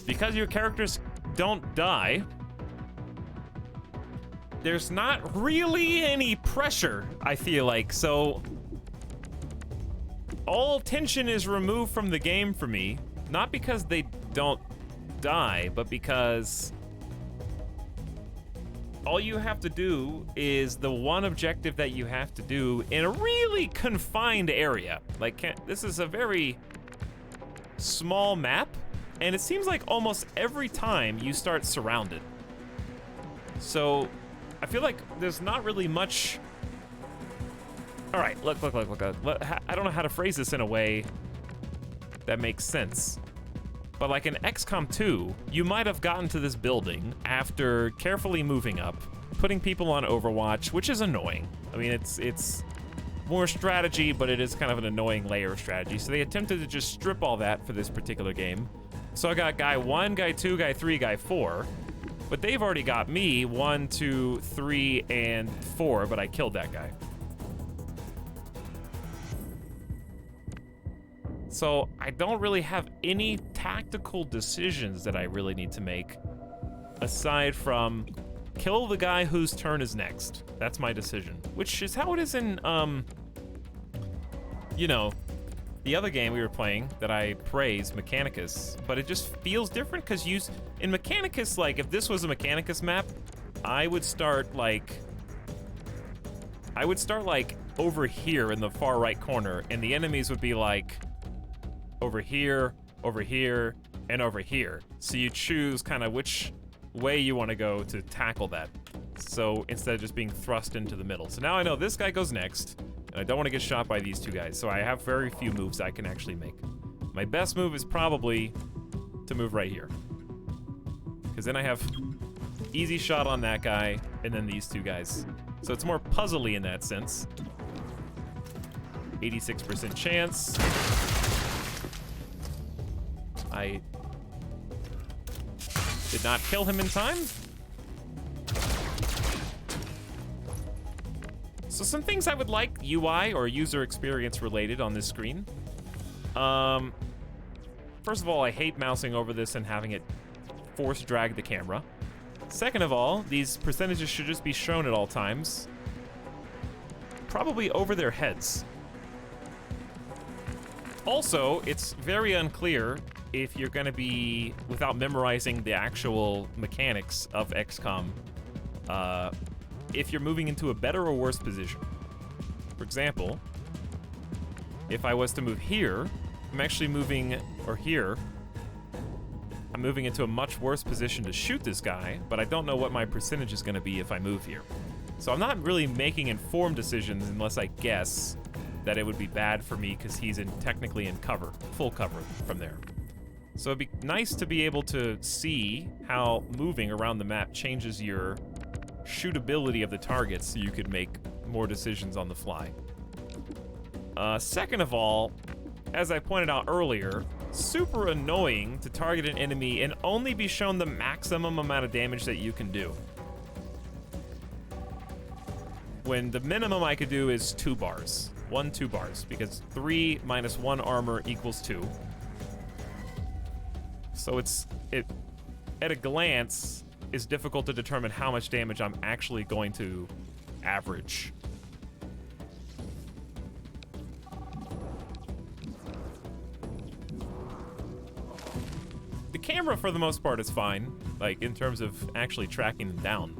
Because your characters don't die, there's not really any pressure, I feel like. So all tension is removed from the game for me. Not because they don't die, but because all you have to do is the one objective that you have to do in a really confined area. Like, this is a very small map, and it seems like almost every time you start surrounded. So I feel like there's not really much. All right, look. I don't know how to phrase this in a way that makes sense. But like in XCOM 2, you might have gotten to this building after carefully moving up, putting people on Overwatch, which is annoying. I mean, it's more strategy, but it is kind of an annoying layer of strategy. So they attempted to just strip all that for this particular game. So I got guy 1, guy 2, guy 3, guy 4. But they've already got me 1, 2, 3, and 4, but I killed that guy. So I don't really have any tactical decisions that I really need to make aside from kill the guy whose turn is next. That's my decision, which is how it is in, you know, the other game we were playing that I praise, Mechanicus, but it just feels different because in Mechanicus, like if this was a Mechanicus map, I would start like over here in the far right corner, and the enemies would be like over here, and over here. So you choose kind of which way you want to go to tackle that. So instead of just being thrust into the middle. So now I know this guy goes next, and I don't want to get shot by these two guys. So I have very few moves I can actually make. My best move is probably to move right here, because then I have easy shot on that guy, and then these two guys. So it's more puzzly in that sense. 86% chance. I did not kill him in time. So some things I would like UI or user experience related on this screen. First of all, I hate mousing over this and having it force drag the camera. Second of all, these percentages should just be shown at all times. Probably over their heads. Also, it's very unclear if you're going to be, without memorizing the actual mechanics of XCOM, if you're moving into a better or worse position. For example, if I was to move here, I'm actually moving, or here, I'm moving into a much worse position to shoot this guy, but I don't know what my percentage is going to be if I move here. So I'm not really making informed decisions unless I guess that it would be bad for me because he's technically in cover, full cover from there. So it'd be nice to be able to see how moving around the map changes your shootability of the targets so you could make more decisions on the fly. Second of all, as I pointed out earlier, super annoying to target an enemy and only be shown the maximum amount of damage that you can do, when the minimum I could do is 2 bars. 2 bars, because 3 minus 1 armor equals 2. So it at a glance is difficult to determine how much damage I'm actually going to average. The camera for the most part is fine, like in terms of actually tracking them down.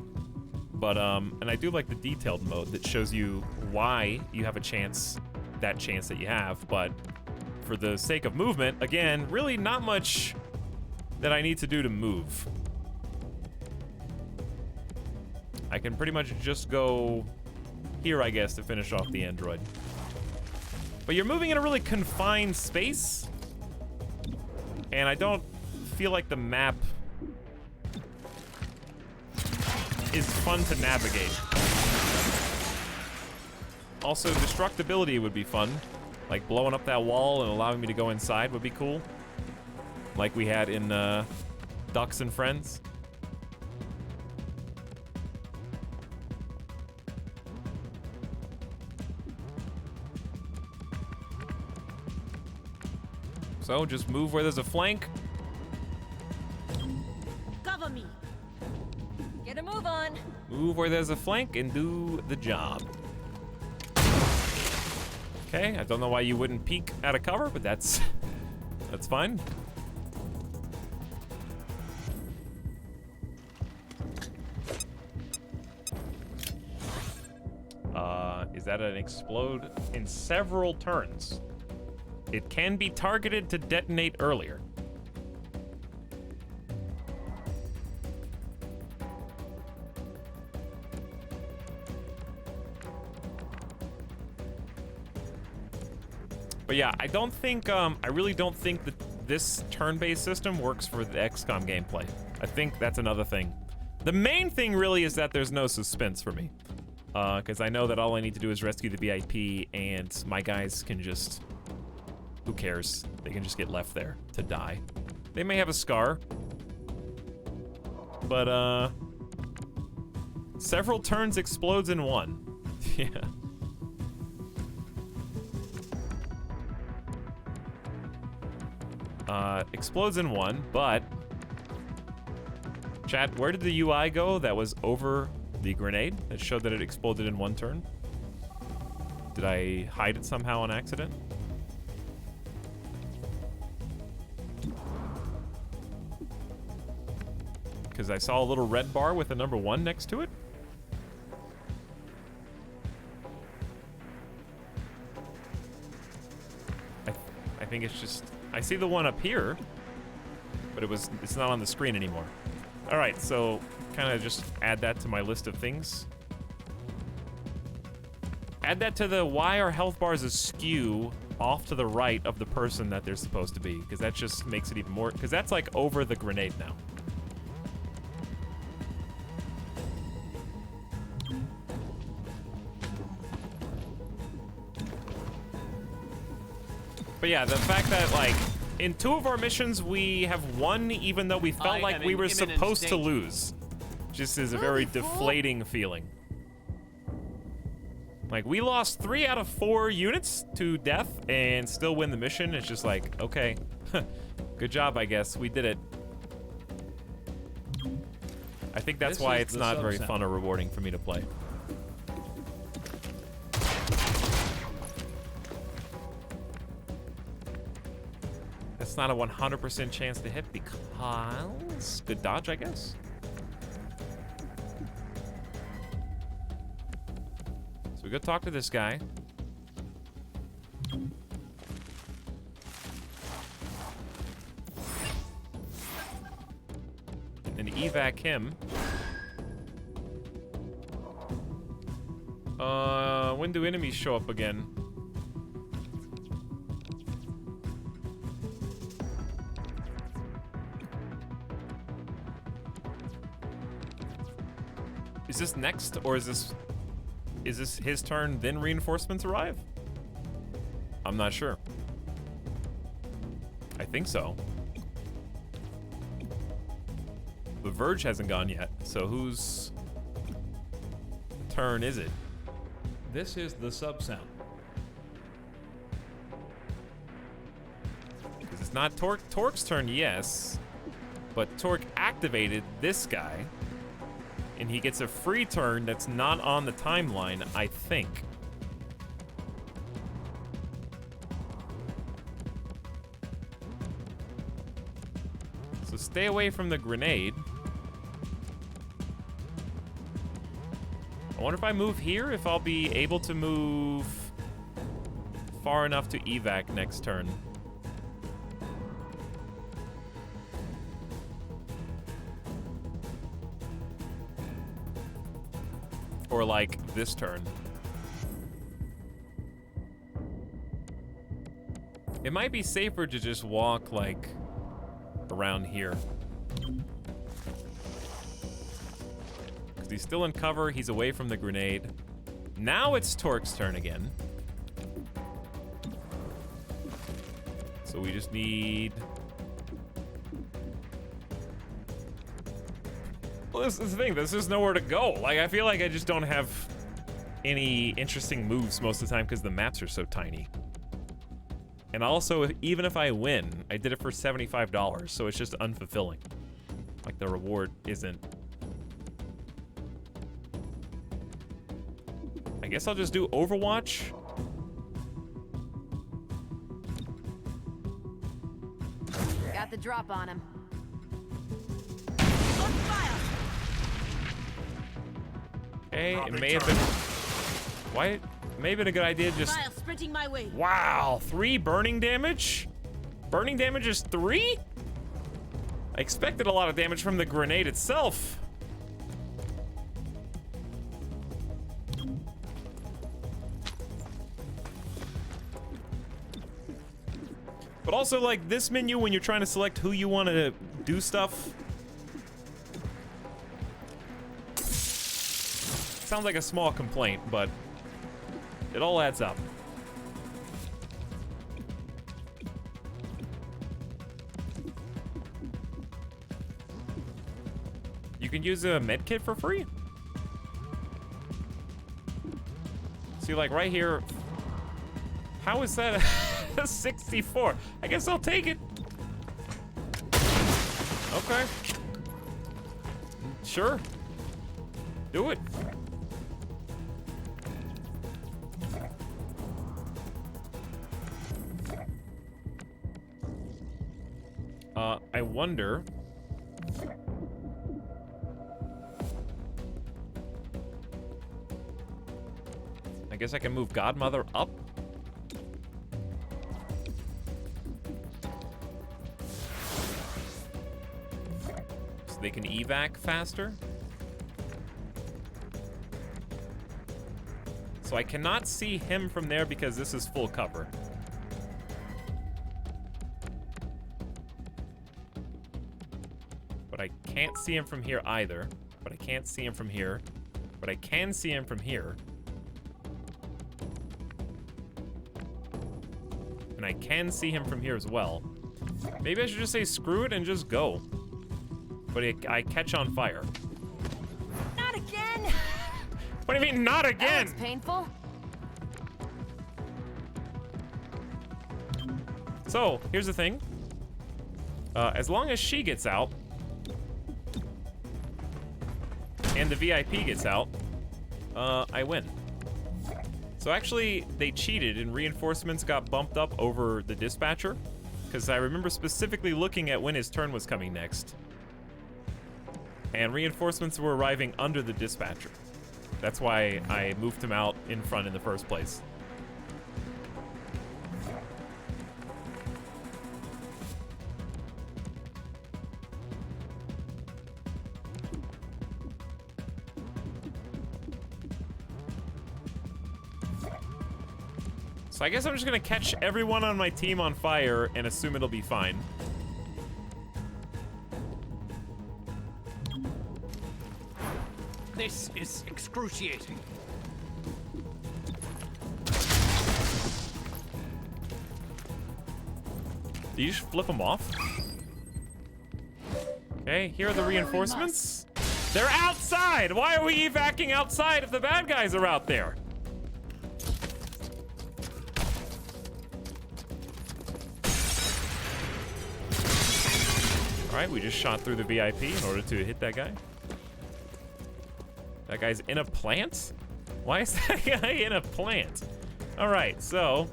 But and I do like the detailed mode that shows you why you have a chance that you have, but for the sake of movement, again, really not much that I need to do to move. I can pretty much just go here, I guess, to finish off the android. But you're moving in a really confined space, and I don't feel like the map is fun to navigate. Also, destructibility would be fun. Like blowing up that wall and allowing me to go inside would be cool. Like we had in Ducks and Friends. So just move where there's a flank. Cover me. Get a move on. Move where there's a flank and do the job. Okay, I don't know why you wouldn't peek out of cover, but that's fine. that an explode in several turns. It can be targeted to detonate earlier. But yeah, I don't think, I really don't think that this turn-based system works for the XCOM gameplay. I think that's another thing. The main thing really is that there's no suspense for me. Because I know that all I need to do is rescue the VIP and my guys can just, who cares? They can just get left there to die. They may have a scar. But, several turns explodes in one. Yeah. Explodes in one, but... Chat, where did the UI go that was over the grenade that showed that it exploded in one turn? Did I hide it somehow on accident? Because I saw a little red bar with a number 1 next to it? I think it's just... I see the one up here, but it's not on the screen anymore. All right, so kind of just add that to my list of things. Add that to the why are health bars askew off to the right of the person that they're supposed to be, because that just makes it even more, because that's like over the grenade now. But yeah, the fact that, like, in 2 of our missions, we have won even though we felt like we were supposed to lose. Just is a very deflating feeling. Like, we lost 3 out of 4 units to death and still win the mission. It's just like, okay, good job, I guess. We did it. I think that's why it's not very fun or rewarding for me to play. It's not a 100% chance to hit because good dodge, I guess. So we go talk to this guy. And evac him. When do enemies show up again? Is this next, or is this his turn, then reinforcements arrive? I'm not sure. I think so. The Verge hasn't gone yet, so whose turn is it? This is the sub-sound. Because it's not Torque's turn, yes. But Torque activated this guy. And he gets a free turn that's not on the timeline, I think. So stay away from the grenade. I wonder if I move here, if I'll be able to move far enough to evac next turn. Or like this turn. It might be safer to just walk like around here. Because he's still in cover, he's away from the grenade. Now it's Torque's turn again. So we just need... Well, this is the thing, there's nowhere to go. Like, I feel like I just don't have any interesting moves most of the time because the maps are so tiny. And also, even if I win, I did it for $75, so it's just unfulfilling. Like, the reward isn't... I guess I'll just do Overwatch. Got the drop on him. Okay, it may have been... Why? may have been a good idea to just... Fire sprinting my way. Wow, 3 burning damage? Burning damage is 3? I expected a lot of damage from the grenade itself. But also, like, this menu, when you're trying to select who you want to do stuff, sounds like a small complaint, but it all adds up. You can use a med kit for free. See, like right here, how is that a 64? I guess I'll take it. Okay. Sure. Do it. I wonder. I guess I can move Godmother up. So they can evac faster. So I cannot see him from there because this is full cover. But I can't see him from here either. But I can't see him from here. But I can see him from here. And I can see him from here as well. Maybe I should just say screw it and just go. But I catch on fire. Not again! What do you mean, not again? That looks painful. So, here's the thing. As long as she gets out, and the VIP gets out, I win. So actually, they cheated and reinforcements got bumped up over the dispatcher, because I remember specifically looking at when his turn was coming next. And reinforcements were arriving under the dispatcher. That's why I moved him out in front in the first place. So I guess I'm just gonna catch everyone on my team on fire and assume it'll be fine. This is excruciating. Do you just flip them off? Okay, here are the reinforcements. They're outside! Why are we evacuating outside if the bad guys are out there? Alright, we just shot through the VIP in order to hit that guy. That guy's in a plant? Why is that guy in a plant? Alright, so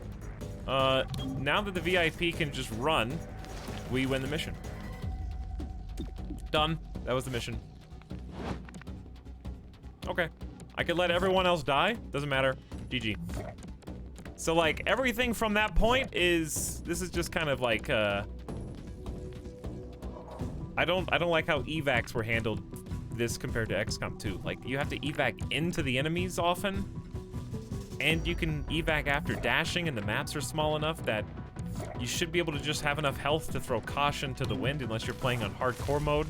now that the VIP can just run, we win the mission. Done. That was the mission. Okay. I could let everyone else die. Doesn't matter. GG. So like everything from that point is, this is just kind of like I don't like how evacs were handled this compared to XCOM 2. Like, you have to evac into the enemies often, and you can evac after dashing, and the maps are small enough that you should be able to just have enough health to throw caution to the wind unless you're playing on hardcore mode.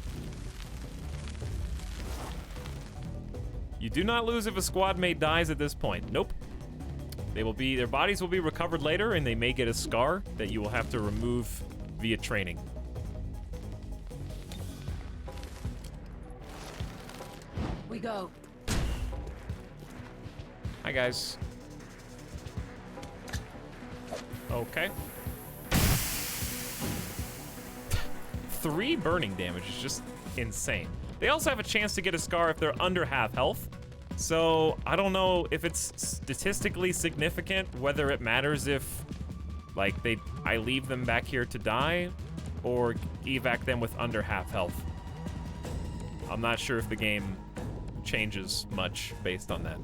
You do not lose if a squad mate dies at this point. Nope. Their bodies will be recovered later, and they may get a scar that you will have to remove via training. We go. Hi, guys. Okay. 3 burning damage is just insane. They also have a chance to get a scar if they're under half health. So I don't know if it's statistically significant, whether it matters if, like, I leave them back here to die, or evac them with under half health. I'm not sure if the game changes much based on that.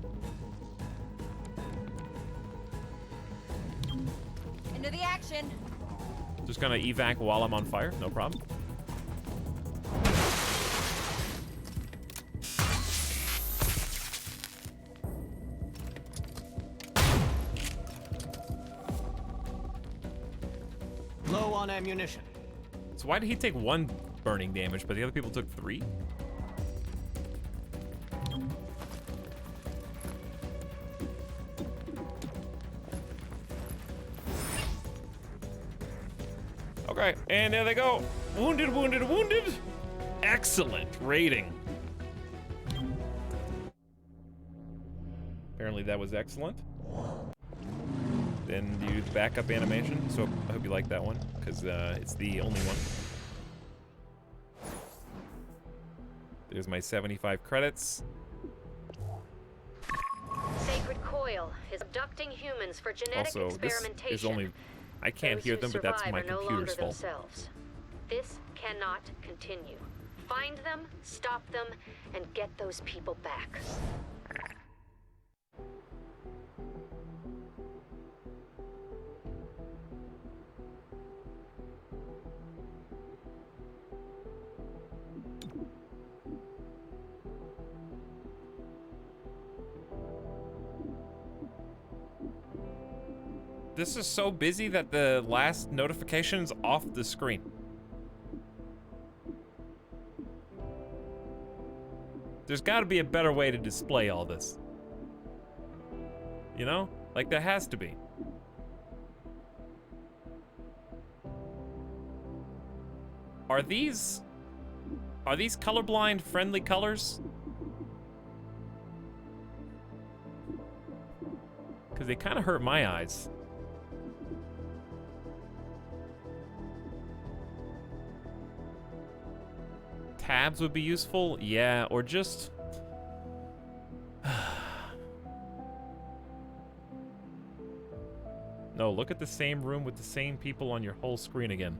Just gonna evac while I'm on fire, no problem. Low on ammunition. So why did he take 1 burning damage, but the other people took 3? Okay, and there they go. Wounded, wounded, wounded. Excellent rating. Apparently that was excellent. Then do the backup animation. So I hope you like that one, because it's the only one. There's my 75 credits. Sacred Coil is abducting humans for genetic Also, this experimentation. is only... I can't hear them, but that's my computer's fault. Themselves. This cannot continue. Find them, stop them, and get those people back. This is so busy that the last notification's off the screen. There's got to be a better way to display all this. You know? Like, there has to be. Are these colorblind friendly colors? Because they kind of hurt my eyes. Tabs would be useful, yeah, or just... No, look at the same room with the same people on your whole screen again.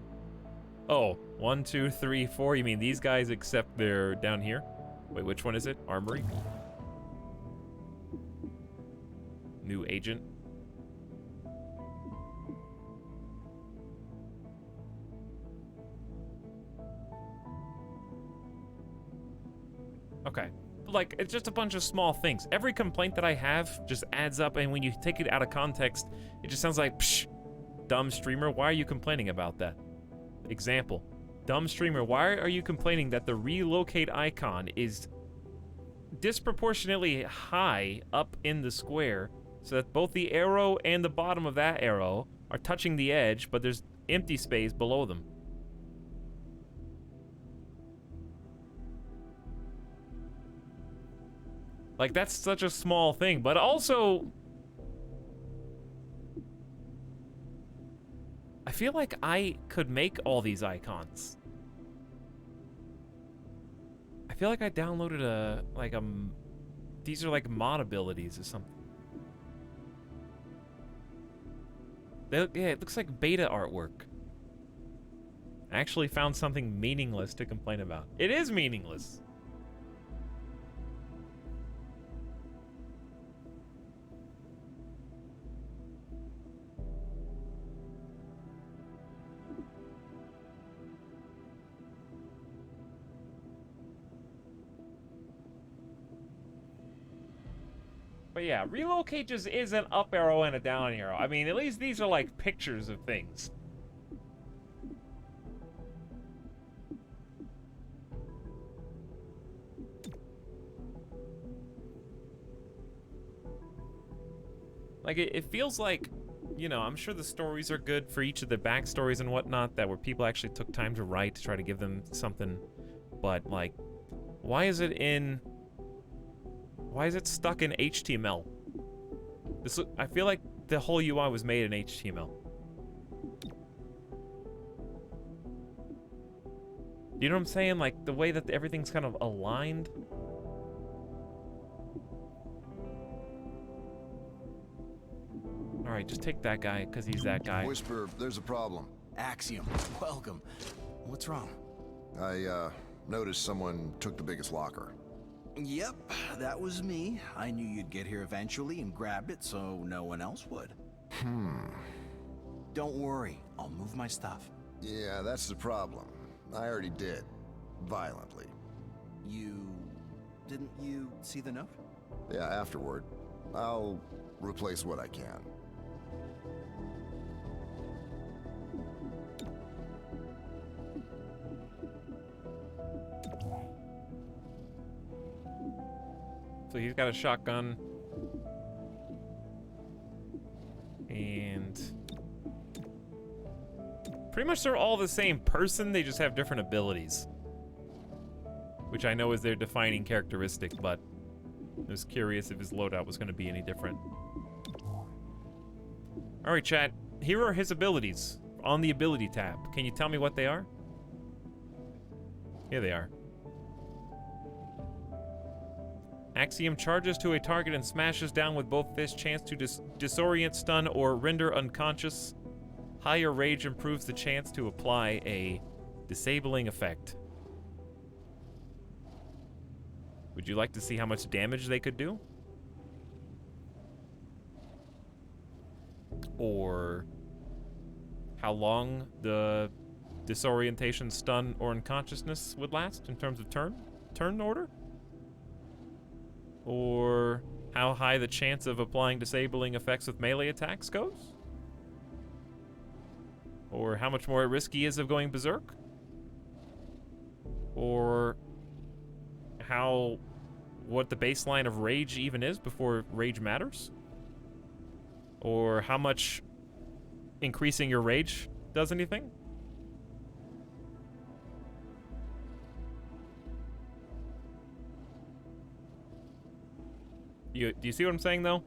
Oh, 1, 2, 3, 4, you mean these guys except they're down here? Wait, which one is it? Armory? New agent? Okay, like, it's just a bunch of small things. Every complaint that I have just adds up, and when you take it out of context, it just sounds like, psh, dumb streamer, why are you complaining about that? Example, dumb streamer, why are you complaining that the relocate icon is disproportionately high up in the square, so that both the arrow and the bottom of that arrow are touching the edge, but there's empty space below them? Like, that's such a small thing, but also... I feel like I could make all these icons. I feel like I downloaded these are like mod abilities or something. Yeah, it looks like beta artwork. I actually found something meaningless to complain about. It is meaningless. But yeah, relocate just is an up arrow and a down arrow. I mean, at least these are like pictures of things. Like, it feels like, you know, I'm sure the stories are good for each of the backstories and whatnot, that where people actually took time to write to try to give them something. But, like, why is it stuck in HTML? I feel like the whole UI was made in HTML. You know what I'm saying? Like, the way that everything's kind of aligned. Alright, just take that guy, because he's that guy. Whisper, there's a problem. Axiom, welcome. What's wrong? I, noticed someone took the biggest locker. Yep, that was me. I knew you'd get here eventually and grab it so no one else would. Don't worry, I'll move my stuff. Yeah, that's the problem. I already did. Violently. Didn't you see the note? Yeah, afterward. I'll replace what I can. So he's got a shotgun. And pretty much they're all the same person, they just have different abilities. Which I know is their defining characteristic, but I was curious if his loadout was going to be any different. Alright, chat. Here are his abilities on the ability tab. Can you tell me what they are? Here they are. Axiom charges to a target and smashes down with both fists. Chance to disorient, stun, or render unconscious. Higher rage improves the chance to apply a disabling effect. Would you like to see how much damage they could do? Or how long the disorientation, stun, or unconsciousness would last in terms of turn order? Or how high the chance of applying disabling effects with melee attacks goes? Or how much more at risk he is of going berserk? Or what the baseline of rage even is before rage matters? Or how much increasing your rage does anything? Do you see what I'm saying, though?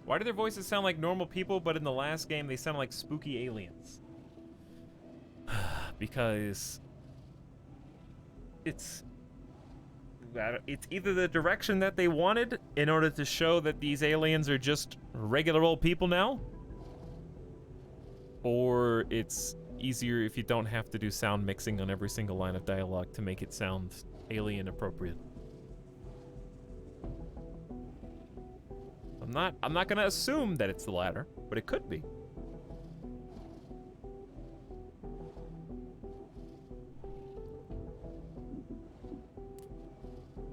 Why do their voices sound like normal people, but in the last game they sound like spooky aliens? Because it's either the direction that they wanted in order to show that these aliens are just regular old people now, or it's easier if you don't have to do sound mixing on every single line of dialogue to make it sound alien appropriate. I'm not gonna assume that it's the latter, but it could be.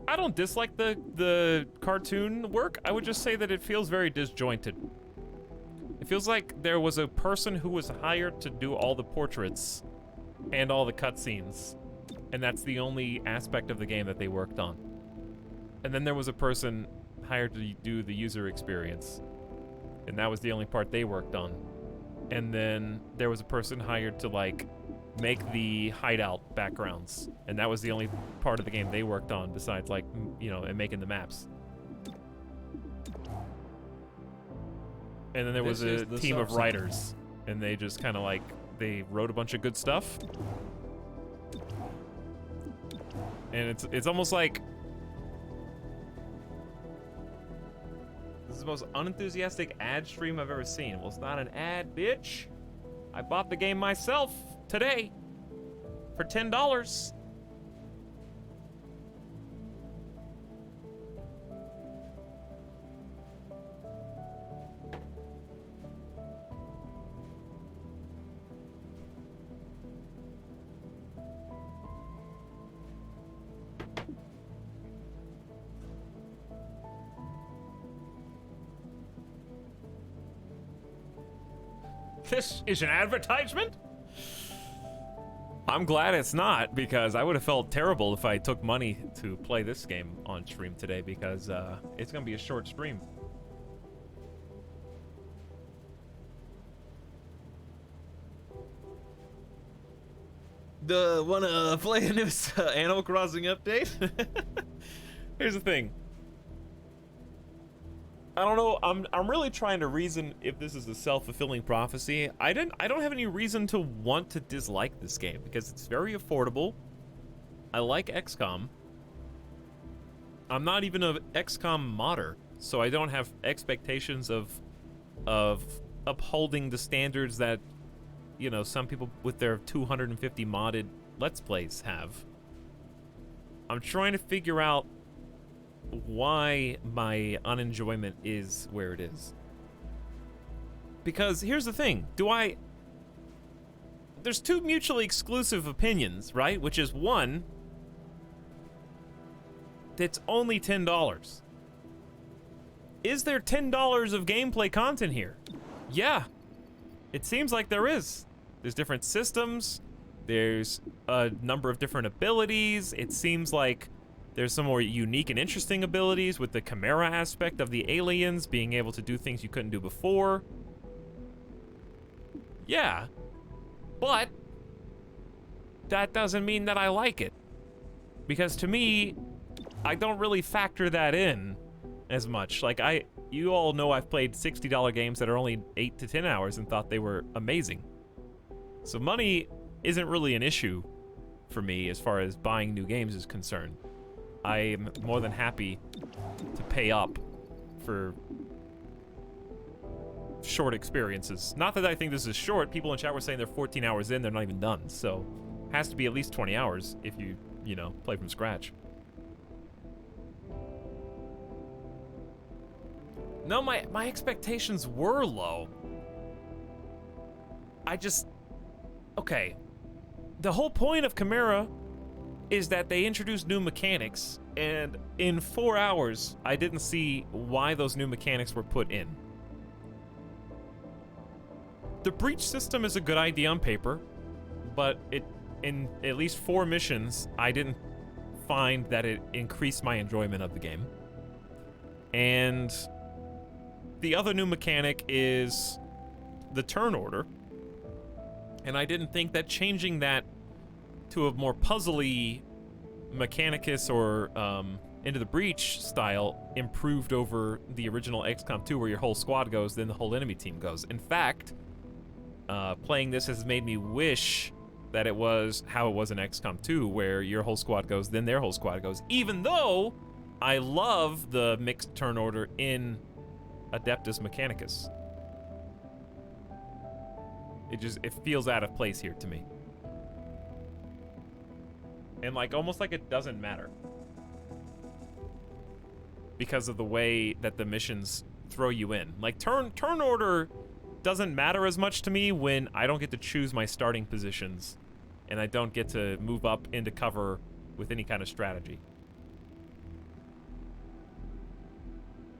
I don't dislike the cartoon work. I would just say that it feels very disjointed. It feels like there was a person who was hired to do all the portraits and all the cutscenes, and that's the only aspect of the game that they worked on. And then there was a person hired to do the user experience, and that was the only part they worked on. And then there was a person hired to, like, make the hideout backgrounds, and that was the only part of the game they worked on besides, like, you know, and making the maps. And then there was a team of writers, and they just kind of, like, they wrote a bunch of good stuff. And it's almost like this is the most unenthusiastic ad stream I've ever seen. Well, it's not an ad, bitch. I bought the game myself today for $10. This is an advertisement? I'm glad it's not, because I would have felt terrible if I took money to play this game on stream today, because it's gonna be a short stream. Wanna play a new Animal Crossing update? Here's the thing. I don't know. I'm really trying to reason if this is a self-fulfilling prophecy. I don't have any reason to want to dislike this game because it's very affordable. I like XCOM. I'm not even an XCOM modder, so I don't have expectations of upholding the standards that, you know, some people with their 250 modded Let's Plays have. I'm trying to figure out why my unenjoyment is where it is. Because here's the thing, there's two mutually exclusive opinions, right? Which is one, it's only $10. Is there $10 of gameplay content here? Yeah, it seems like there is. There's different systems, there's a number of different abilities. It seems like there's some more unique and interesting abilities with the Chimera aspect of the aliens being able to do things you couldn't do before. Yeah, but that doesn't mean that I like it. Because to me, I don't really factor that in as much. Like, you all know I've played $60 games that are only 8 to 10 hours and thought they were amazing. So money isn't really an issue for me as far as buying new games is concerned. I am more than happy to pay up for short experiences. Not that I think this is short. People in chat were saying they're 14 hours in, they're not even done. So, has to be at least 20 hours if you know, play from scratch. No, my expectations were low. Okay. The whole point of Chimera is that they introduced new mechanics, and in 4 hours, I didn't see why those new mechanics were put in. The breach system is a good idea on paper, but in at least 4 missions, I didn't find that it increased my enjoyment of the game. And the other new mechanic is the turn order, and I didn't think that changing that to a more puzzly Mechanicus or Into the Breach style improved over the original XCOM 2 where your whole squad goes, then the whole enemy team goes. In fact, playing this has made me wish that it was how it was in XCOM 2 where your whole squad goes, then their whole squad goes, even though I love the mixed turn order in Adeptus Mechanicus. It feels out of place here to me. And like, almost like it doesn't matter. Because of the way that the missions throw you in. Like, turn order doesn't matter as much to me when I don't get to choose my starting positions and I don't get to move up into cover with any kind of strategy.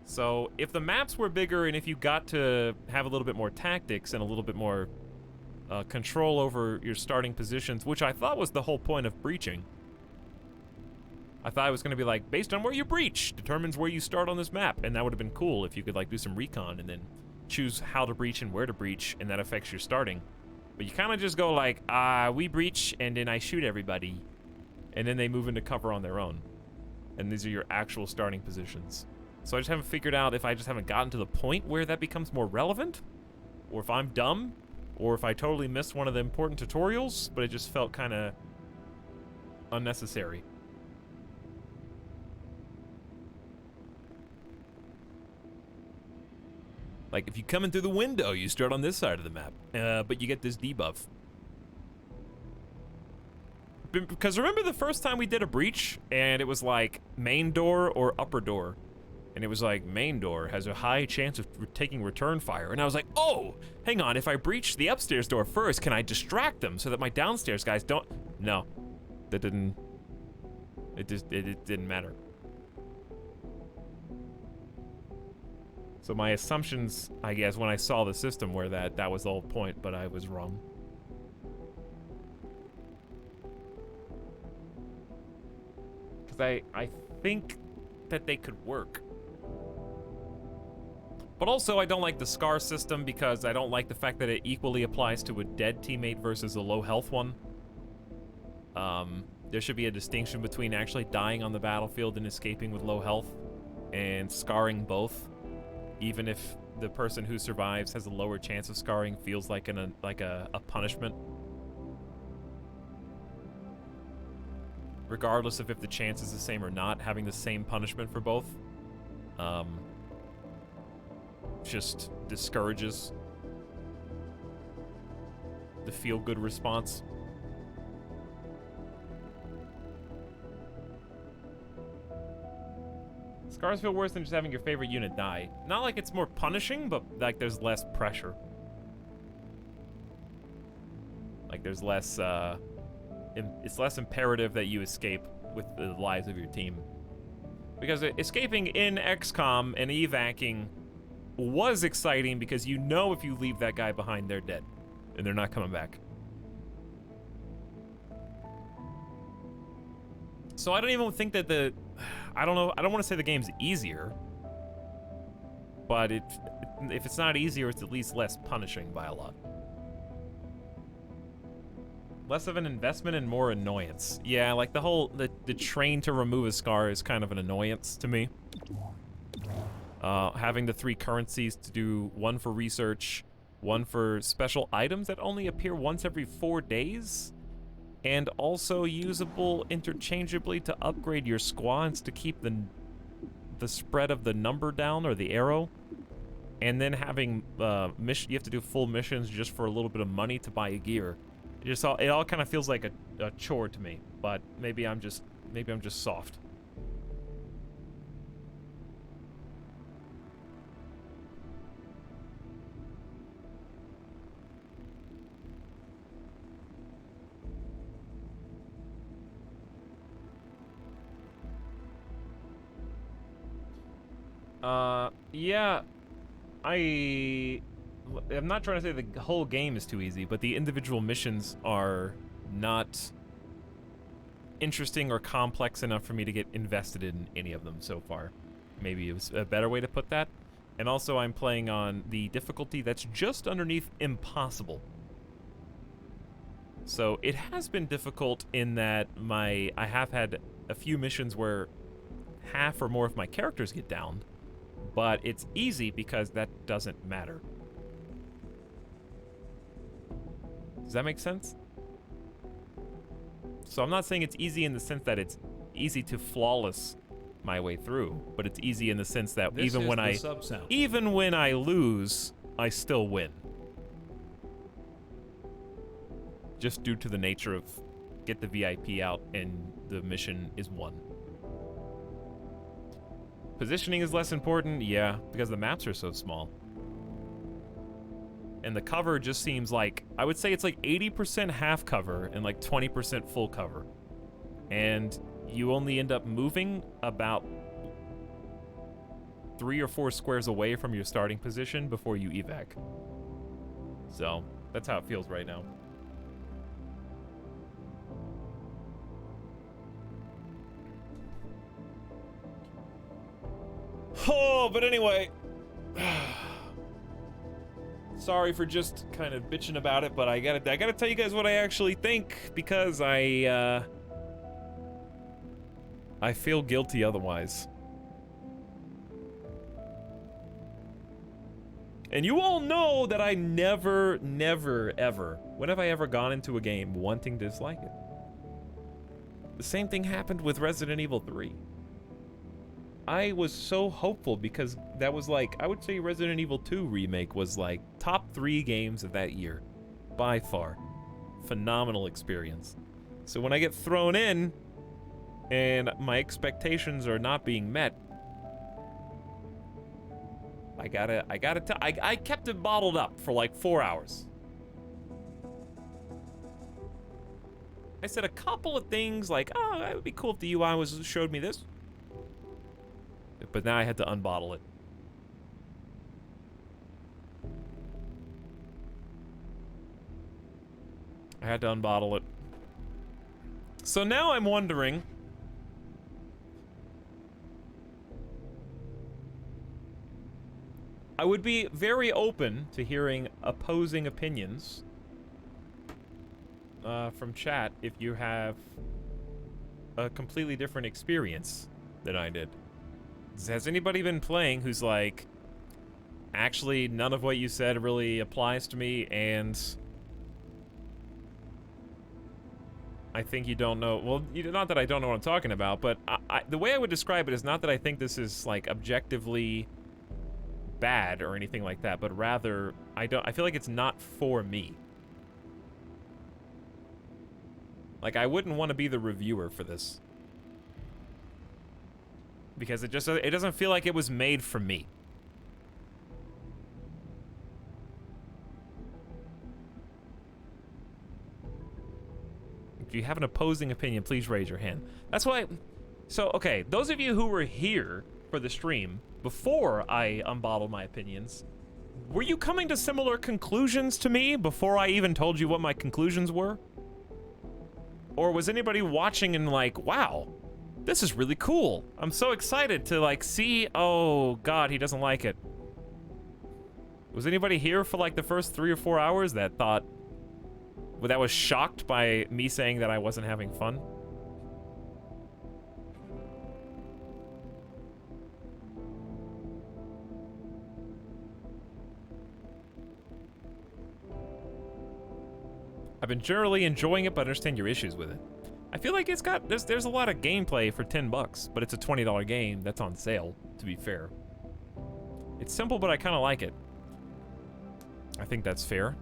So, if the maps were bigger and if you got to have a little bit more tactics and a little bit more control over your starting positions, which I thought was the whole point of breaching. I thought it was going to be like, based on where you breach, determines where you start on this map, and that would have been cool if you could like do some recon and then choose how to breach and where to breach, and that affects your starting. But you kind of just go like, we breach, and then I shoot everybody, and then they move into cover on their own. And these are your actual starting positions. So I just haven't figured out if I just haven't gotten to the point where that becomes more relevant, or if I'm dumb, or if I totally missed one of the important tutorials, but it just felt kind of unnecessary. Like, if you come in through the window, you start on this side of the map, but you get this debuff. Because remember the first time we did a breach, and it was like main door or upper door? And it was like, main door has a high chance of taking return fire. And I was like, oh, hang on, if I breach the upstairs door first, can I distract them so that my downstairs guys don't? No, that didn't, it didn't matter. So my assumptions, I guess, when I saw the system were that was the whole point, but I was wrong. Because I think that they could work. But also, I don't like the scar system because I don't like the fact that it equally applies to a dead teammate versus a low health one. There should be a distinction between actually dying on the battlefield and escaping with low health and scarring both. Even if the person who survives has a lower chance of scarring, feels like a punishment. Regardless of if the chance is the same or not, having the same punishment for both. Just discourages the feel-good response. Scars feel worse than just having your favorite unit die. Not like it's more punishing, but like there's less pressure. Like, there's less, it's less imperative that you escape with the lives of your team. Because escaping in XCOM and evacing was exciting because you know if you leave that guy behind, they're dead. And they're not coming back. So I don't even think that I don't know, I don't want to say the game's easier. But if it's not easier, it's at least less punishing by a lot. Less of an investment and more annoyance. Yeah, like the train to remove a scar is kind of an annoyance to me. Having the 3 currencies to do 1 for research, 1 for special items that only appear once every 4 days, and also usable interchangeably to upgrade your squads to keep the spread of the number down, or the arrow. And then having you have to do full missions just for a little bit of money to buy a gear. It all kind of feels like a chore to me, but maybe I'm just soft. Yeah, I'm not trying to say the whole game is too easy, but the individual missions are not interesting or complex enough for me to get invested in any of them so far. Maybe it was a better way to put that. And also I'm playing on the difficulty that's just underneath impossible. So it has been difficult in that I have had a few missions where half or more of my characters get downed, but it's easy because that doesn't matter. Does that make sense? So I'm not saying it's easy in the sense that it's easy to flawless my way through, but it's easy in the sense that even when I lose, I still win. Just due to the nature of get the VIP out and the mission is won. Positioning is less important, yeah, because the maps are so small. And the cover just seems like, I would say it's like 80% half cover and like 20% full cover. And you only end up moving about 3 or 4 squares away from your starting position before you evac. So, that's how it feels right now. Oh, but anyway. Sorry for just kind of bitching about it, but I gotta tell you guys what I actually think, because I feel guilty otherwise. And you all know that I never, ever, when have I ever gone into a game wanting to dislike it? The same thing happened with Resident Evil 3. I was so hopeful because that was like, I would say Resident Evil 2 Remake was like top 3 games of that year. By far. Phenomenal experience. So when I get thrown in and my expectations are not being met, I kept it bottled up for like 4 hours. I said a couple of things like, oh, it would be cool if the UI showed me this. But now I had to unbottle it. I had to unbottle it. So now I'm wondering, I would be very open to hearing opposing opinions from chat if you have a completely different experience than I did. Has anybody been playing who's like, actually, none of what you said really applies to me, and I think you don't know, well, not that I don't know what I'm talking about, but the way I would describe it is not that I think this is, like, objectively bad or anything like that, but rather, I feel like it's not for me. Like, I wouldn't want to be the reviewer for this. Because it doesn't feel like it was made for me. If you have an opposing opinion, please raise your hand. That's why. So, okay, those of you who were here for the stream before I unbottled my opinions, were you coming to similar conclusions to me before I even told you what my conclusions were? Or was anybody watching and like, wow, this is really cool. I'm so excited to like see, oh God, he doesn't like it. Was anybody here for like the first 3 or 4 hours that thought, that was shocked by me saying that I wasn't having fun? I've been generally enjoying it, but I understand your issues with it. I feel like it's got, there's a lot of gameplay for $10, but it's a $20 game that's on sale, to be fair. It's simple, but I kind of like it. I think that's fair.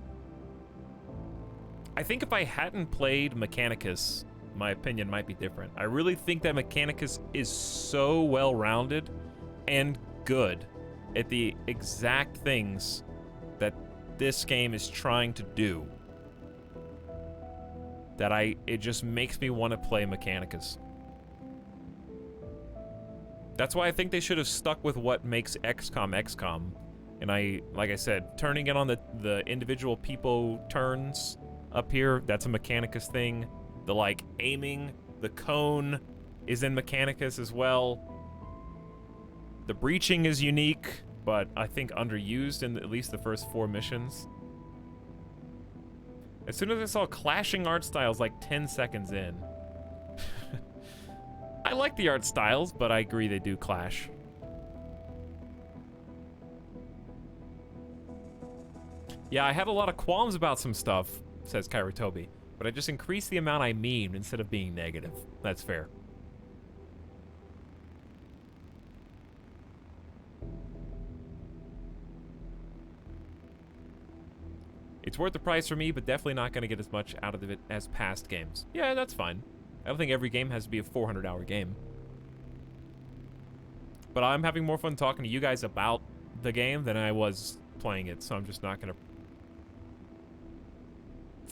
I think if I hadn't played Mechanicus, my opinion might be different. I really think that Mechanicus is so well-rounded and good at the exact things that this game is trying to do, that it just makes me want to play Mechanicus. That's why I think they should have stuck with what makes XCOM XCOM. And like I said, turning it on the individual people turns up here, that's a Mechanicus thing. The like aiming, the cone is in Mechanicus as well. The breaching is unique, but I think underused in at least the first 4 missions. As soon as I saw clashing art styles like 10 seconds in. I like the art styles, but I agree they do clash. Yeah, I had a lot of qualms about some stuff, says Kairotobi, but I just increased the amount I memed instead of being negative. That's fair. It's worth the price for me, but definitely not going to get as much out of it as past games. Yeah, that's fine. I don't think every game has to be a 400-hour game. But I'm having more fun talking to you guys about the game than I was playing it, so I'm just not going to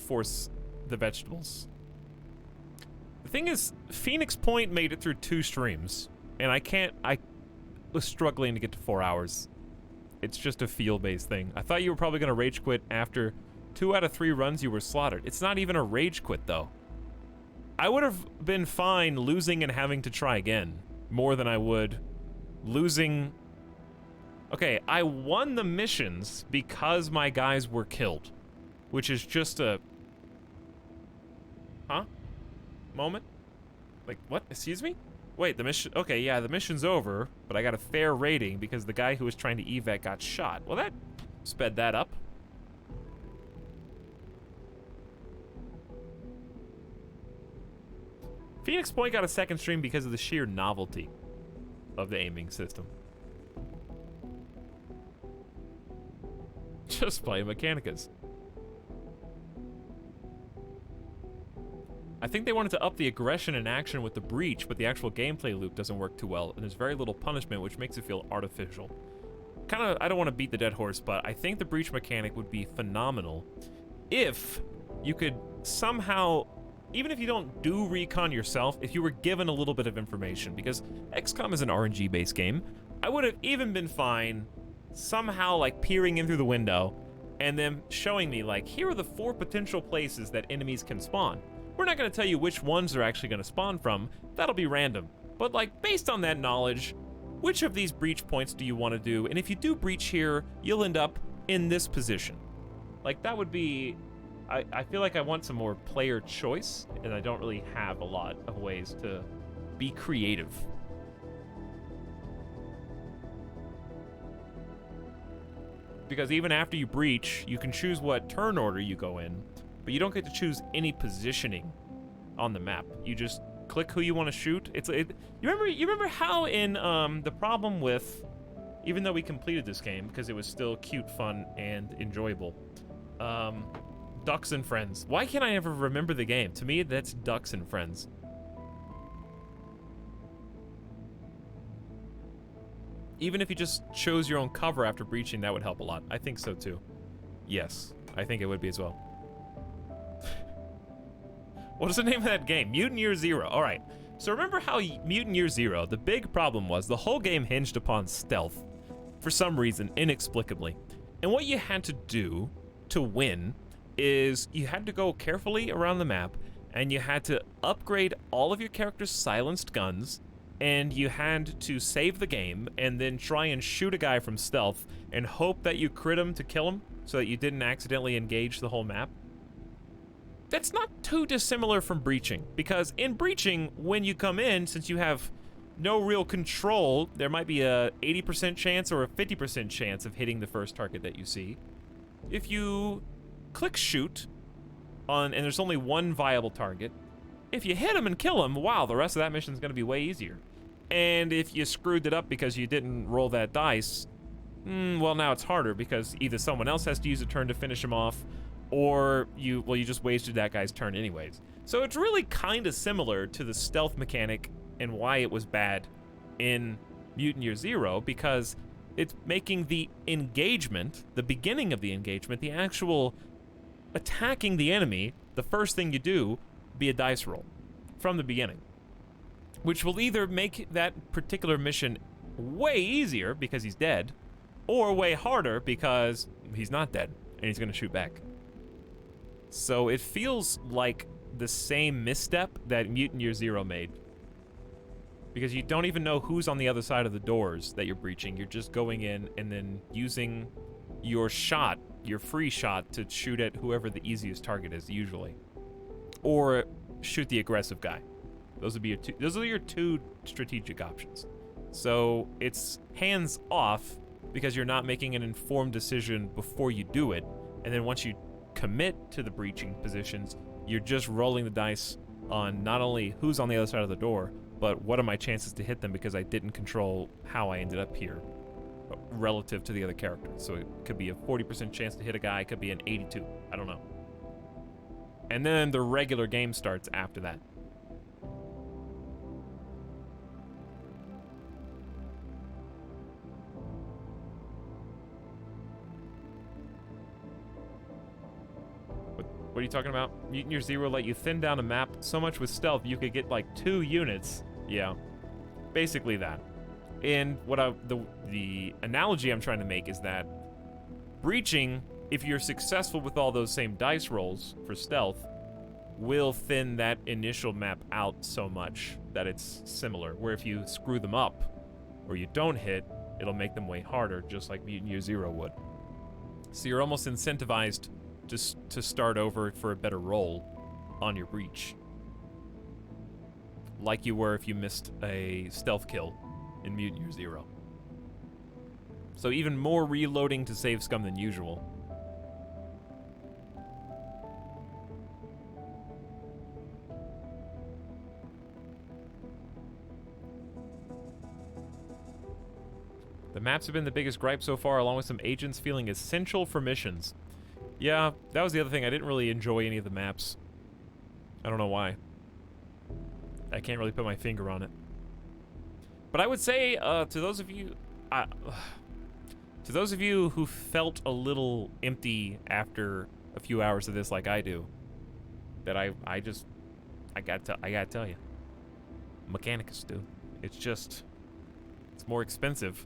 force the vegetables. The thing is, Phoenix Point made it through 2 streams, and I was struggling to get to 4 hours. It's just a feel-based thing. I thought you were probably going to rage quit after 2 out of 3 runs you were slaughtered. It's not even a rage quit, though. I would have been fine losing and having to try again, more than I would losing... Okay, I won the missions because my guys were killed, which is just a... Huh? Moment? Like, what? Excuse me? Wait, the mission... Okay, yeah, the mission's over, but I got a fair rating because the guy who was trying to evac got shot. Well, that sped that up. Phoenix Point got a second stream because of the sheer novelty of the aiming system. Just play Mechanicus. I think they wanted to up the aggression and action with the breach, but the actual gameplay loop doesn't work too well, and there's very little punishment, which makes it feel artificial. I don't want to beat the dead horse, but I think the breach mechanic would be phenomenal if you could somehow, even if you don't do recon yourself, if you were given a little bit of information, because XCOM is an RNG-based game, I would have even been fine somehow like peering in through the window and then showing me like, here are the 4 potential places that enemies can spawn. We're not going to tell you which ones they're actually going to spawn from. That'll be random. But like, based on that knowledge, which of these breach points do you want to do? And if you do breach here, you'll end up in this position. Like, that would be... I feel like I want some more player choice, and I don't really have a lot of ways to be creative. Because even after you breach, you can choose what turn order you go in, but you don't get to choose any positioning on the map. You just click who you want to shoot. You remember how in the problem with, even though we completed this game because it was still cute, fun, and enjoyable, Ducks and Friends. Why can't I ever remember the game? To me, that's Ducks and Friends. Even if you just chose your own cover after breaching, that would help a lot. I think so too. Yes, I think it would be as well. What is the name of that game? Mutant Year Zero. All right. So remember how Mutant Year Zero, the big problem was the whole game hinged upon stealth for some reason, inexplicably. And what you had to do to win is you had to go carefully around the map, and you had to upgrade all of your character's silenced guns, and you had to save the game and then try and shoot a guy from stealth and hope that you crit him to kill him so that you didn't accidentally engage the whole map. That's not too dissimilar from breaching, because in breaching, when you come in, since you have no real control, there might be a 80% chance or a 50% chance of hitting the first target that you see. If you click shoot on, and there's only one viable target, if you hit him and kill him, wow, the rest of that mission is going to be way easier. And if you screwed it up because you didn't roll that dice, well, now it's harder because either someone else has to use a turn to finish him off, or you just wasted that guy's turn anyways. So it's really kind of similar to the stealth mechanic and why it was bad in Mutant Year Zero, because it's making the engagement, the beginning of the engagement, the actual attacking the enemy, the first thing you do, be a dice roll from the beginning, which will either make that particular mission way easier because he's dead, or way harder because he's not dead and he's going to shoot back. So it feels like the same misstep that Mutant Year Zero made, because you don't even know who's on the other side of the doors that you're breaching. You're just going in and then using your shot, your free shot, to shoot at whoever the easiest target is usually, or shoot the aggressive guy. Those would be your two strategic options. So it's hands off because you're not making an informed decision before you do it, and then once you commit to the breaching positions, you're just rolling the dice on not only who's on the other side of the door, but what are my chances to hit them because I didn't control how I ended up here relative to the other characters. So it could be a 40% chance to hit a guy, it could be an 82, I don't know. And then the regular game starts after that. What are you talking about? Mutant Year Zero let you thin down a map so much with stealth you could get like 2 units. Yeah, basically that. And what the analogy I'm trying to make is that breaching, if you're successful with all those same dice rolls for stealth, will thin that initial map out so much that it's similar. Where if you screw them up or you don't hit, it'll make them way harder, just like Mutant Year Zero would. So you're almost incentivized to start over for a better roll on your breach, like you were if you missed a stealth kill in Mutant Year Zero. So even more reloading to save scum than usual. The maps have been the biggest gripe so far, along with some agents feeling essential for missions. Yeah, that was the other thing. I didn't really enjoy any of the maps. I don't know why. I can't really put my finger on it. But I would say to those of you who felt a little empty after a few hours of this, like I do, that I gotta tell you, Mechanicus, dude. It's more expensive.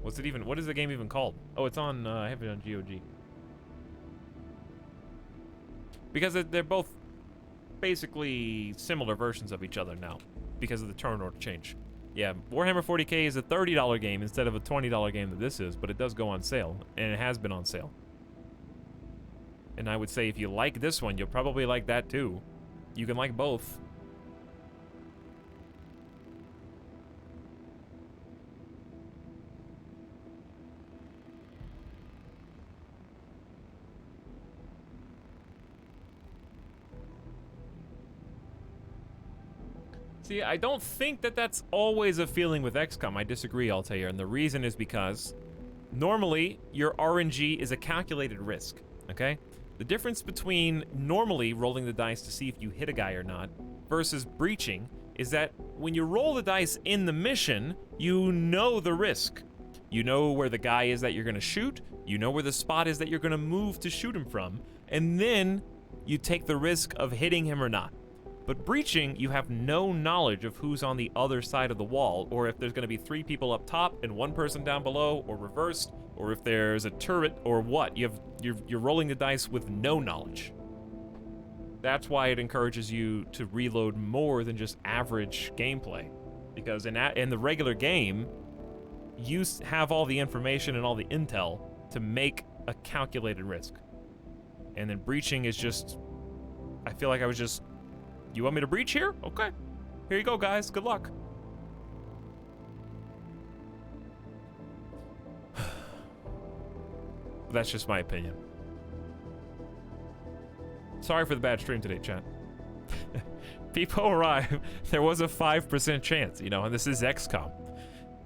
What is the game even called? Oh, it's on, I have it on GOG. Because they're both basically similar versions of each other now, because of the turn order change. Yeah, Warhammer 40k is a $30 game instead of a $20 game that this is, but it does go on sale, and it has been on sale. And I would say if you like this one, you'll probably like that too. You can like both. See, I don't think that that's always a feeling with XCOM. I disagree, I'll tell you. And the reason is because normally your RNG is a calculated risk, okay? The difference between normally rolling the dice to see if you hit a guy or not versus breaching is that when you roll the dice in the mission, you know the risk. You know where the guy is that you're going to shoot. You know where the spot is that you're going to move to shoot him from. And then you take the risk of hitting him or not. But breaching, you have no knowledge of who's on the other side of the wall, or if there's going to be 3 people up top and 1 person down below, or reversed, or if there's a turret, or what. You're rolling the dice with no knowledge. That's why it encourages you to reload more than just average gameplay, because in the regular game, you have all the information and all the intel to make a calculated risk. And then breaching is just, I feel like I was just, you want me to breach here? Okay. Here you go, guys. Good luck. That's just my opinion. Sorry for the bad stream today, chat. People arrive. There was a 5% chance, you know, and this is XCOM.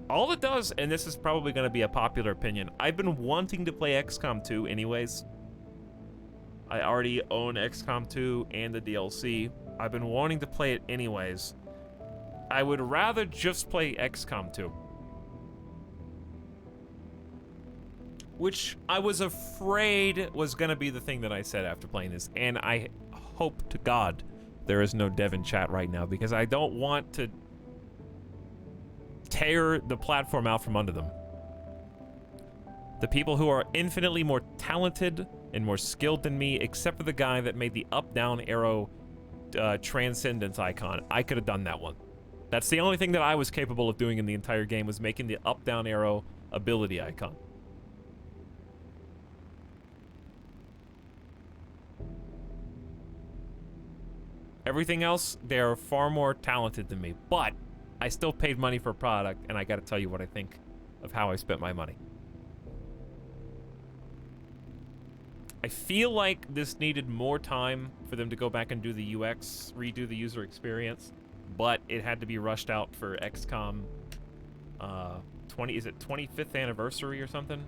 All it does, and this is probably going to be a popular opinion, I've been wanting to play XCOM 2 anyways. I already own XCOM 2 and the DLC. I've been wanting to play it anyways. I would rather just play XCOM 2. Which I was afraid was going to be the thing that I said after playing this. And I hope to God there is no dev in chat right now, because I don't want to tear the platform out from under them. The people who are infinitely more talented and more skilled than me, except for the guy that made the up-down arrow transcendence icon. I could have done that one. That's the only thing that I was capable of doing in the entire game, was making the up-down arrow ability icon. Everything else, they're far more talented than me, but I still paid money for a product, and I gotta tell you what I think of how I spent my money. I feel like this needed more time for them to go back and do the UX, redo the user experience, but it had to be rushed out for XCOM 25th anniversary or something?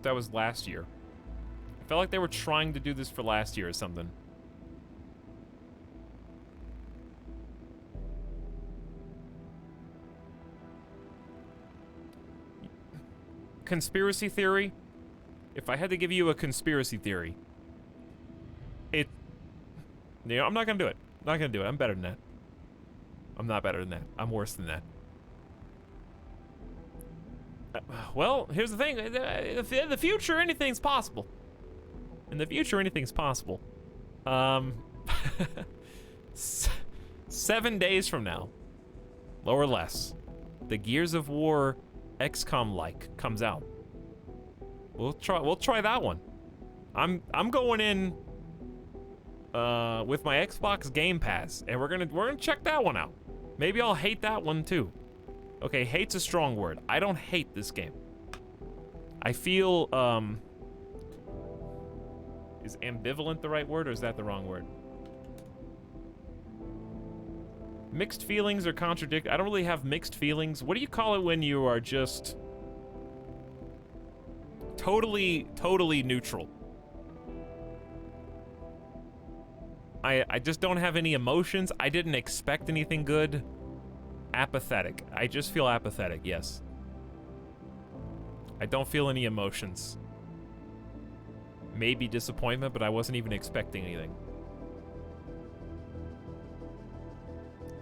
That was last year. I felt like they were trying to do this for last year or something. Conspiracy theory? If I had to give you a conspiracy theory, you know, I'm not gonna do it. Not gonna do it. I'm better than that. I'm not better than that. I'm worse than that. Well, here's the thing. In the future, anything's possible. In the future, anything's possible. 7 days from now, or less, the Gears of War XCOM-like comes out. We'll try that one. I'm going in with my Xbox Game Pass, and we're gonna check that one out. Maybe I'll hate that one too. Okay, hate's a strong word. I don't hate this game. I feel is ambivalent the right word, or is that the wrong word? Mixed feelings or contradict. I don't really have mixed feelings. What do you call it when you are just totally neutral? I just don't have any emotions. I didn't expect anything good. Apathetic. I just feel apathetic, yes. I don't feel any emotions. Maybe disappointment, but I wasn't even expecting anything.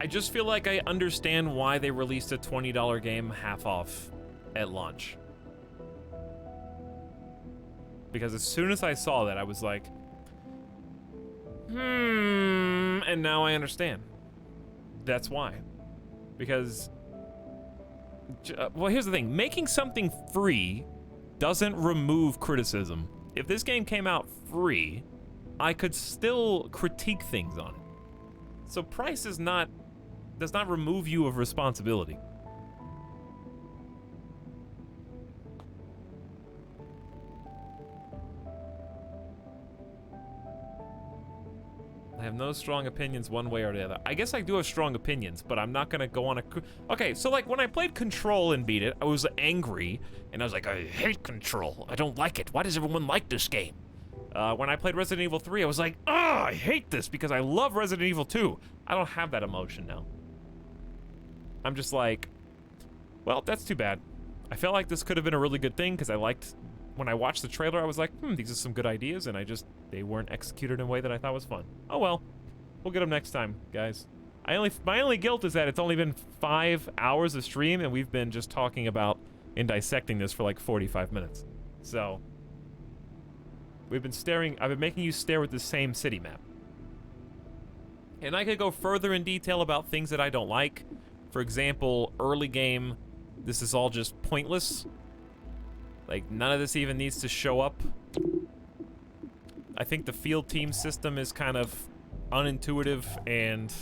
I just feel like I understand why they released a $20 game half off at launch. Because as soon as I saw that, I was like, and now I understand. That's why. Because, well, here's the thing. Making something free doesn't remove criticism. If this game came out free, I could still critique things on it. So price does not remove you of responsibility. I have no strong opinions one way or the other. I guess I do have strong opinions, but I'm not gonna go on a... Okay, so like when I played Control and beat it, I was angry, and I was like, I hate Control. I don't like it. Why does everyone like this game? When I played Resident Evil 3, I was like, I hate this because I love Resident Evil 2. I don't have that emotion now. I'm just like, Well, that's too bad. I felt like this could have been a really good thing because I liked, when I watched the trailer, I was like, these are some good ideas, and they weren't executed in a way that I thought was fun. Oh well, we'll get them next time, guys. My only guilt is that it's only been 5 hours of stream, and we've been just talking about and dissecting this for like 45 minutes. So, I've been making you stare at the same city map. And I could go further in detail about things that I don't like. For example, early game, this is all just pointless. Like, none of this even needs to show up. I think the field team system is kind of unintuitive and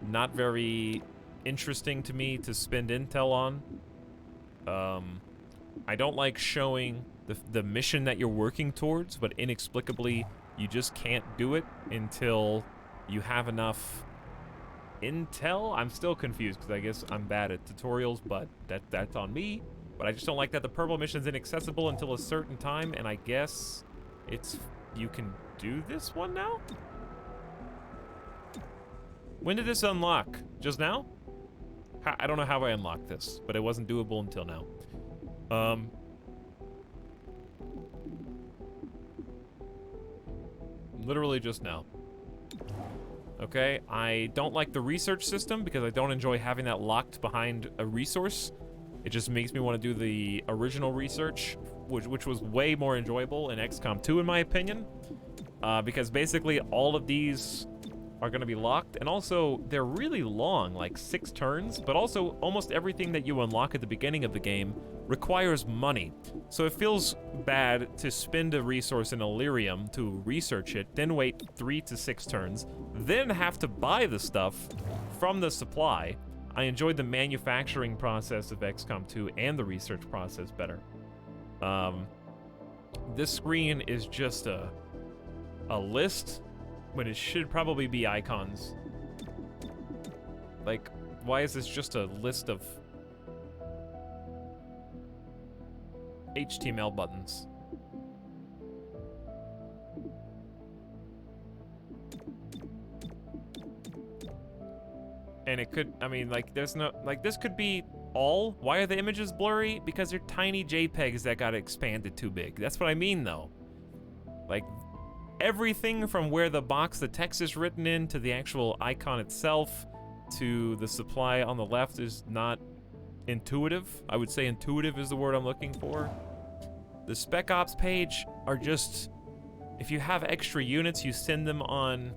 not very interesting to me to spend intel on. I don't like showing the mission that you're working towards, but inexplicably, you just can't do it until you have enough intel. I'm still confused because I guess I'm bad at tutorials, but that's on me. But I just don't like that the purple mission's inaccessible until a certain time, and I guess you can do this one now? When did this unlock? Just now? I don't know how I unlocked this, but it wasn't doable until now. Literally just now. Okay, I don't like the research system because I don't enjoy having that locked behind a resource. It just makes me want to do the original research, which was way more enjoyable in XCOM 2 in my opinion. Because basically all of these are going to be locked, and also they're really long, like 6 turns, but also almost everything that you unlock at the beginning of the game requires money. So it feels bad to spend a resource in Illyrium to research it, then wait 3 to 6 turns, then have to buy the stuff from the supply. I enjoyed the manufacturing process of XCOM 2 and the research process better. This screen is just a list when it should probably be icons. Like, why is this just a list of HTML buttons? And it could, I mean, like, there's no, like, this could be all. Why are the images blurry? Because they're tiny JPEGs that got expanded too big. That's what I mean, though. Like, everything from where the text is written in, to the actual icon itself, to the supply on the left is not intuitive. I would say intuitive is the word I'm looking for. The Spec Ops page are just, if you have extra units, you send them on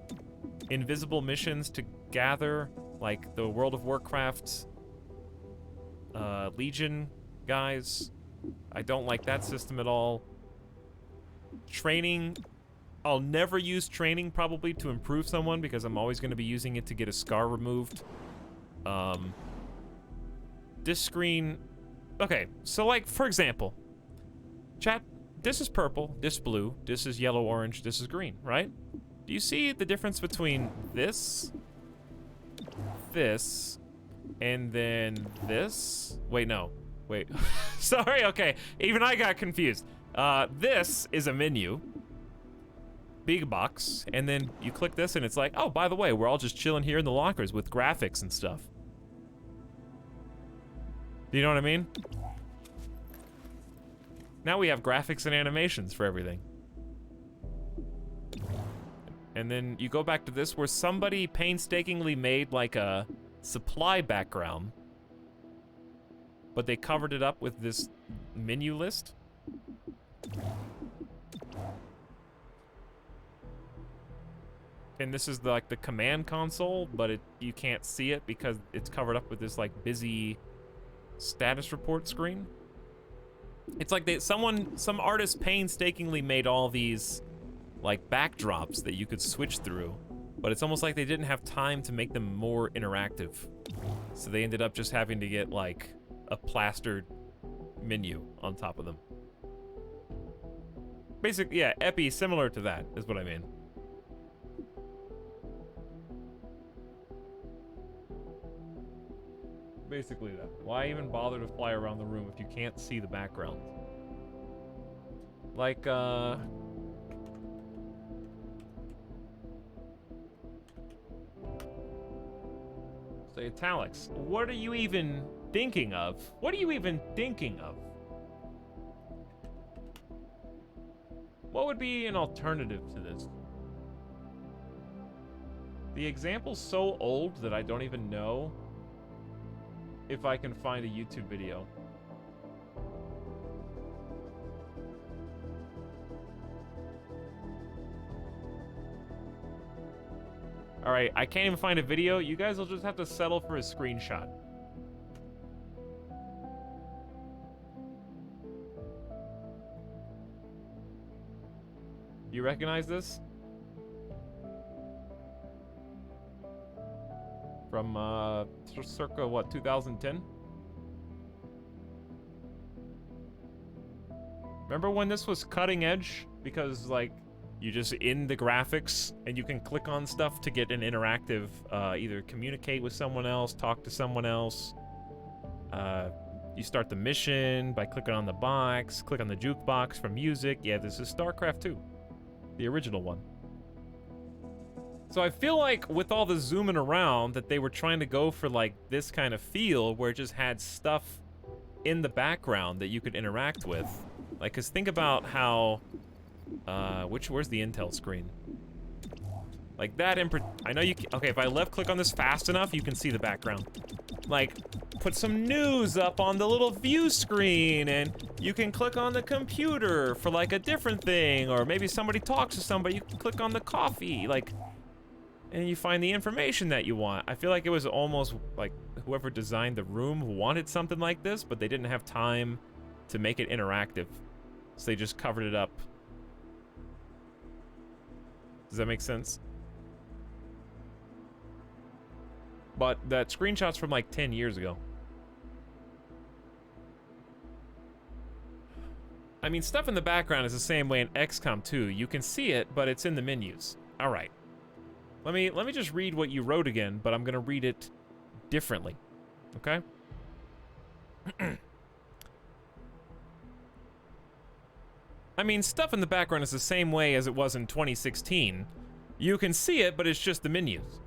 invisible missions to gather, like the World of Warcraft Legion guys. I don't like that system at all. Training, I'll never use training probably to improve someone because I'm always going to be using it to get a scar removed. This screen, okay, so like, for example, chat, this is purple, this blue, this is yellow, orange, this is green, right? Do you see the difference between this, and then this? Wait, no, wait, sorry, okay, even I got confused. This is a menu, big box, and then you click this and it's like, oh, by the way, we're all just chilling here in the lockers with graphics and stuff. Do you know what I mean? Now we have graphics and animations for everything. And then you go back to this where somebody painstakingly made like a supply background, but they covered it up with this menu list. And this is like the command console, but you can't see it because it's covered up with this like busy status report screen. It's like some artist painstakingly made all these like backdrops that you could switch through, but it's almost like they didn't have time to make them more interactive. So they ended up just having to get like a plastered menu on top of them. Basically, yeah, Epi, similar to that is what I mean. Basically that. Why even bother to fly around the room if you can't see the background? Like, say Etalyx. What are you even thinking of? What are you even thinking of? What would be an alternative to this? The example's so old that I don't even know if I can find a YouTube video. Alright, I can't even find a video. You guys will just have to settle for a screenshot. You recognize this? From, circa, what, 2010? Remember when this was cutting edge? Because, like, you just in the graphics, and you can click on stuff to get an interactive, either communicate with someone else, talk to someone else. You start the mission by clicking on the box, click on the jukebox for music. Yeah, this is StarCraft 2, the original one. So I feel like with all the zooming around that they were trying to go for like this kind of feel where it just had stuff in the background that you could interact with. Like, cause think about how, where's the Intel screen? Like that I know you can, okay, if I left click on this fast enough, you can see the background. Like, put some news up on the little view screen, and you can click on the computer for like a different thing, or maybe somebody talks to somebody, you can click on the coffee, like, and you find the information that you want. I feel like it was almost like whoever designed the room wanted something like this, but they didn't have time to make it interactive. So they just covered it up. Does that make sense? But that screenshot's from like 10 years ago. I mean, stuff in the background is the same way in XCOM 2. You can see it, but it's in the menus. All right. Let me just read what you wrote again, but I'm gonna read it differently. Okay? I mean, stuff in the background is the same way as it was in 2016. You can see it, but it's just the menus.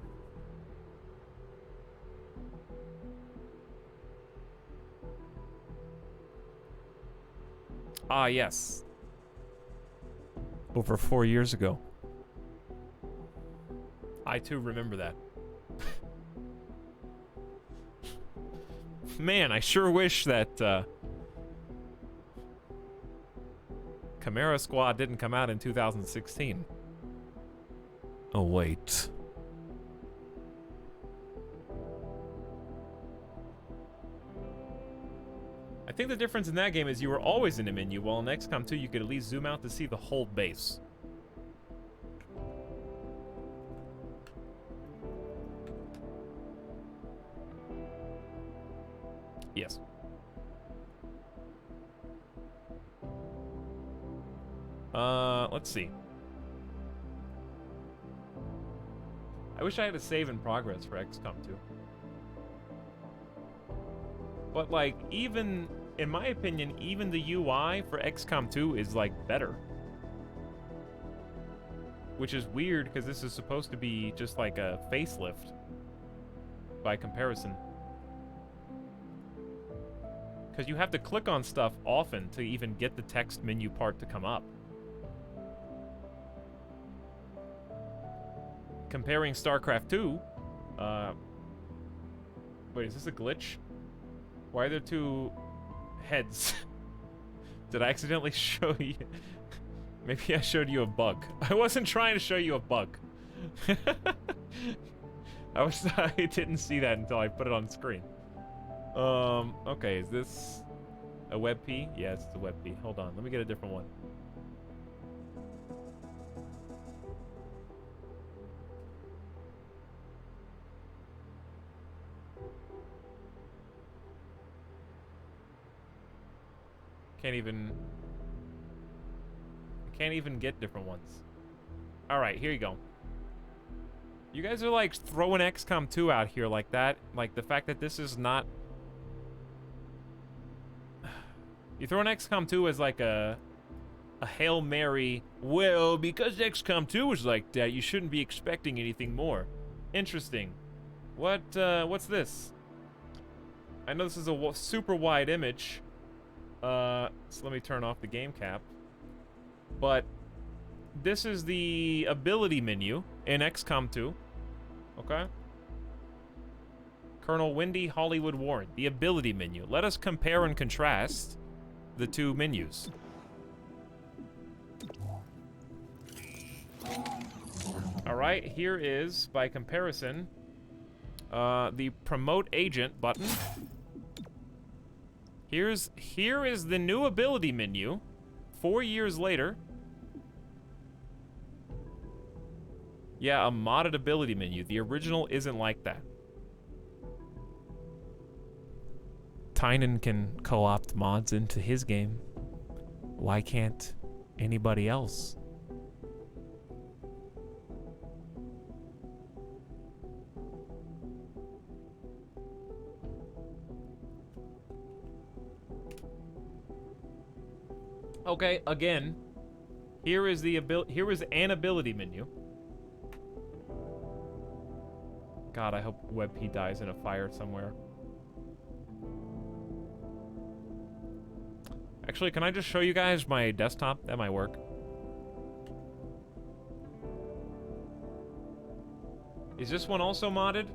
Ah, yes. Over 4 years ago. I too remember that. Man, I sure wish that Chimera Squad didn't come out in 2016. Oh, wait. I think the difference in that game is you were always in a menu, while in XCOM 2 you could at least zoom out to see the whole base. Yes. Let's see. I wish I had a save in progress for XCOM 2. But, like, even, in my opinion, even the UI for XCOM 2 is, like, better. Which is weird, because this is supposed to be just like a facelift. By comparison. Because you have to click on stuff often to even get the text menu part to come up. Comparing StarCraft 2, wait, is this a glitch? Why are there two heads? Did I accidentally show you? Maybe I showed you a bug. I wasn't trying to show you a bug. I didn't see that until I put it on screen. Okay, is this a WebP? Yeah, it's a WebP. Hold on, let me get a different one. Can't even get different ones. Alright, here you go. You guys are like throwing XCOM 2 out here like that. Like the fact that this is not... You throw an XCOM 2 as like a Hail Mary. Well, because XCOM 2 was like that, you shouldn't be expecting anything more. Interesting. What's this? I know this is a super wide image. So let me turn off the game cap. But this is the ability menu in XCOM 2. Okay? Colonel Wendy Hollywood Warren, the ability menu. Let us compare and contrast the two menus. Alright, here is, by comparison, the promote agent button. Here is the new ability menu 4 years later. Yeah, a modded ability menu. The original isn't like that. Tynan can co-opt mods into his game. Why can't anybody else? Okay, again, here is an ability menu. God, I hope WebP dies in a fire somewhere. Actually, can I just show you guys my desktop? That might work. Is this one also modded?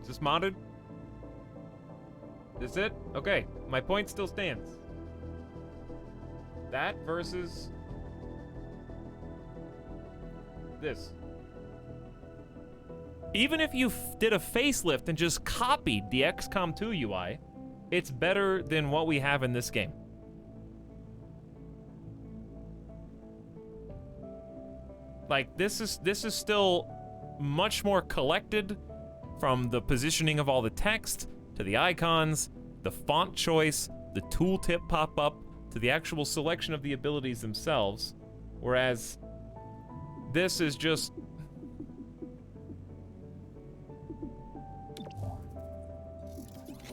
Is this modded? Is it? Okay, my point still stands. That versus this. Even if you did a facelift and just copied the XCOM 2 UI, it's better than what we have in this game. Like, this is still much more collected, from the positioning of all the text, to the icons, the font choice, the tooltip pop-up, to the actual selection of the abilities themselves, whereas this is just...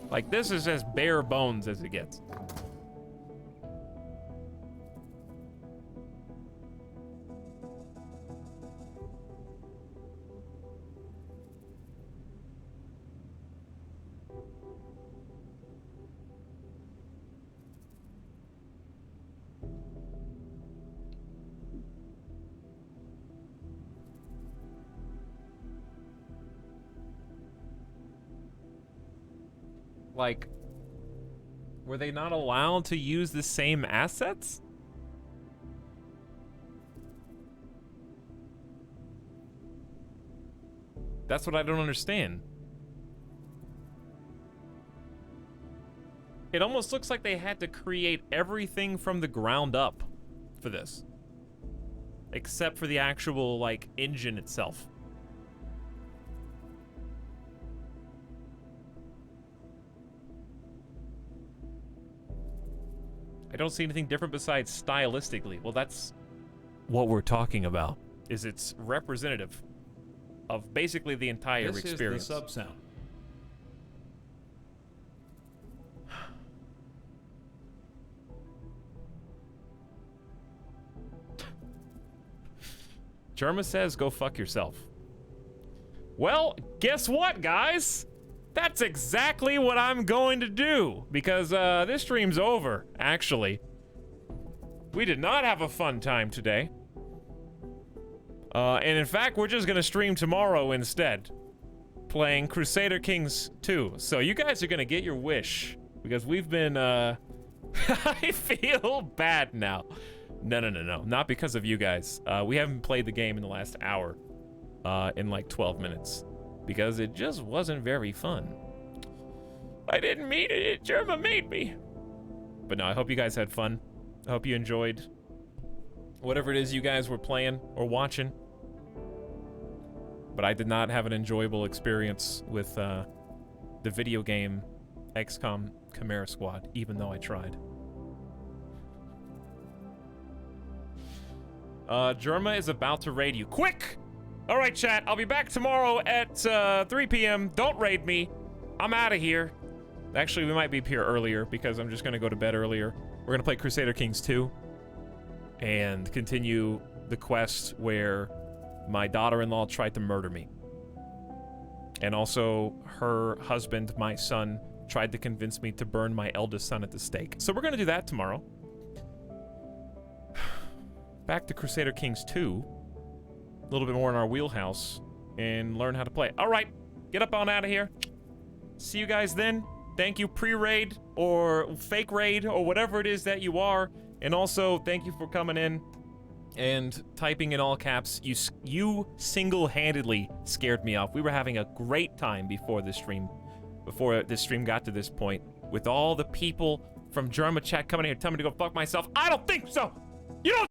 like, this is as bare bones as it gets. Like, were they not allowed to use the same assets? That's what I don't understand. It almost looks like they had to create everything from the ground up for this. Except for the actual, like, engine itself. I don't see anything different besides stylistically. Well, that's what we're talking about. Is it's representative of basically the entire experience. This is the sub-sound. Jerma says, go fuck yourself. Well, guess what, guys? That's exactly what I'm going to do, because this stream's over, actually. We did not have a fun time today. And in fact, we're just gonna stream tomorrow instead, playing Crusader Kings 2. So you guys are gonna get your wish, because we've been, I feel bad now. No, not because of you guys. We haven't played the game in the last hour, in like 12 minutes. Because it just wasn't very fun. I didn't mean it, Jerma made me. But no, I hope you guys had fun. I hope you enjoyed whatever it is you guys were playing or watching. But I did not have an enjoyable experience with the video game XCOM Chimera Squad, even though I tried. Jerma is about to raid you. Quick! All right, chat, I'll be back tomorrow at 3 p.m. Don't raid me. I'm out of here. Actually, we might be here earlier because I'm just going to go to bed earlier. We're going to play Crusader Kings 2 and continue the quest where my daughter-in-law tried to murder me. And also, her husband, my son, tried to convince me to burn my eldest son at the stake. So we're going to do that tomorrow. Back to Crusader Kings 2. A little bit more in our wheelhouse and learn how to play. All right, get up on out of here. See you guys then. Thank you, pre-raid or fake raid or whatever it is that you are. And also, thank you for coming in and typing in all caps. You single-handedly scared me off. We were having a great time before this stream got to this point, with all the people from Germa chat coming here telling me to go fuck myself. I don't think so. You don't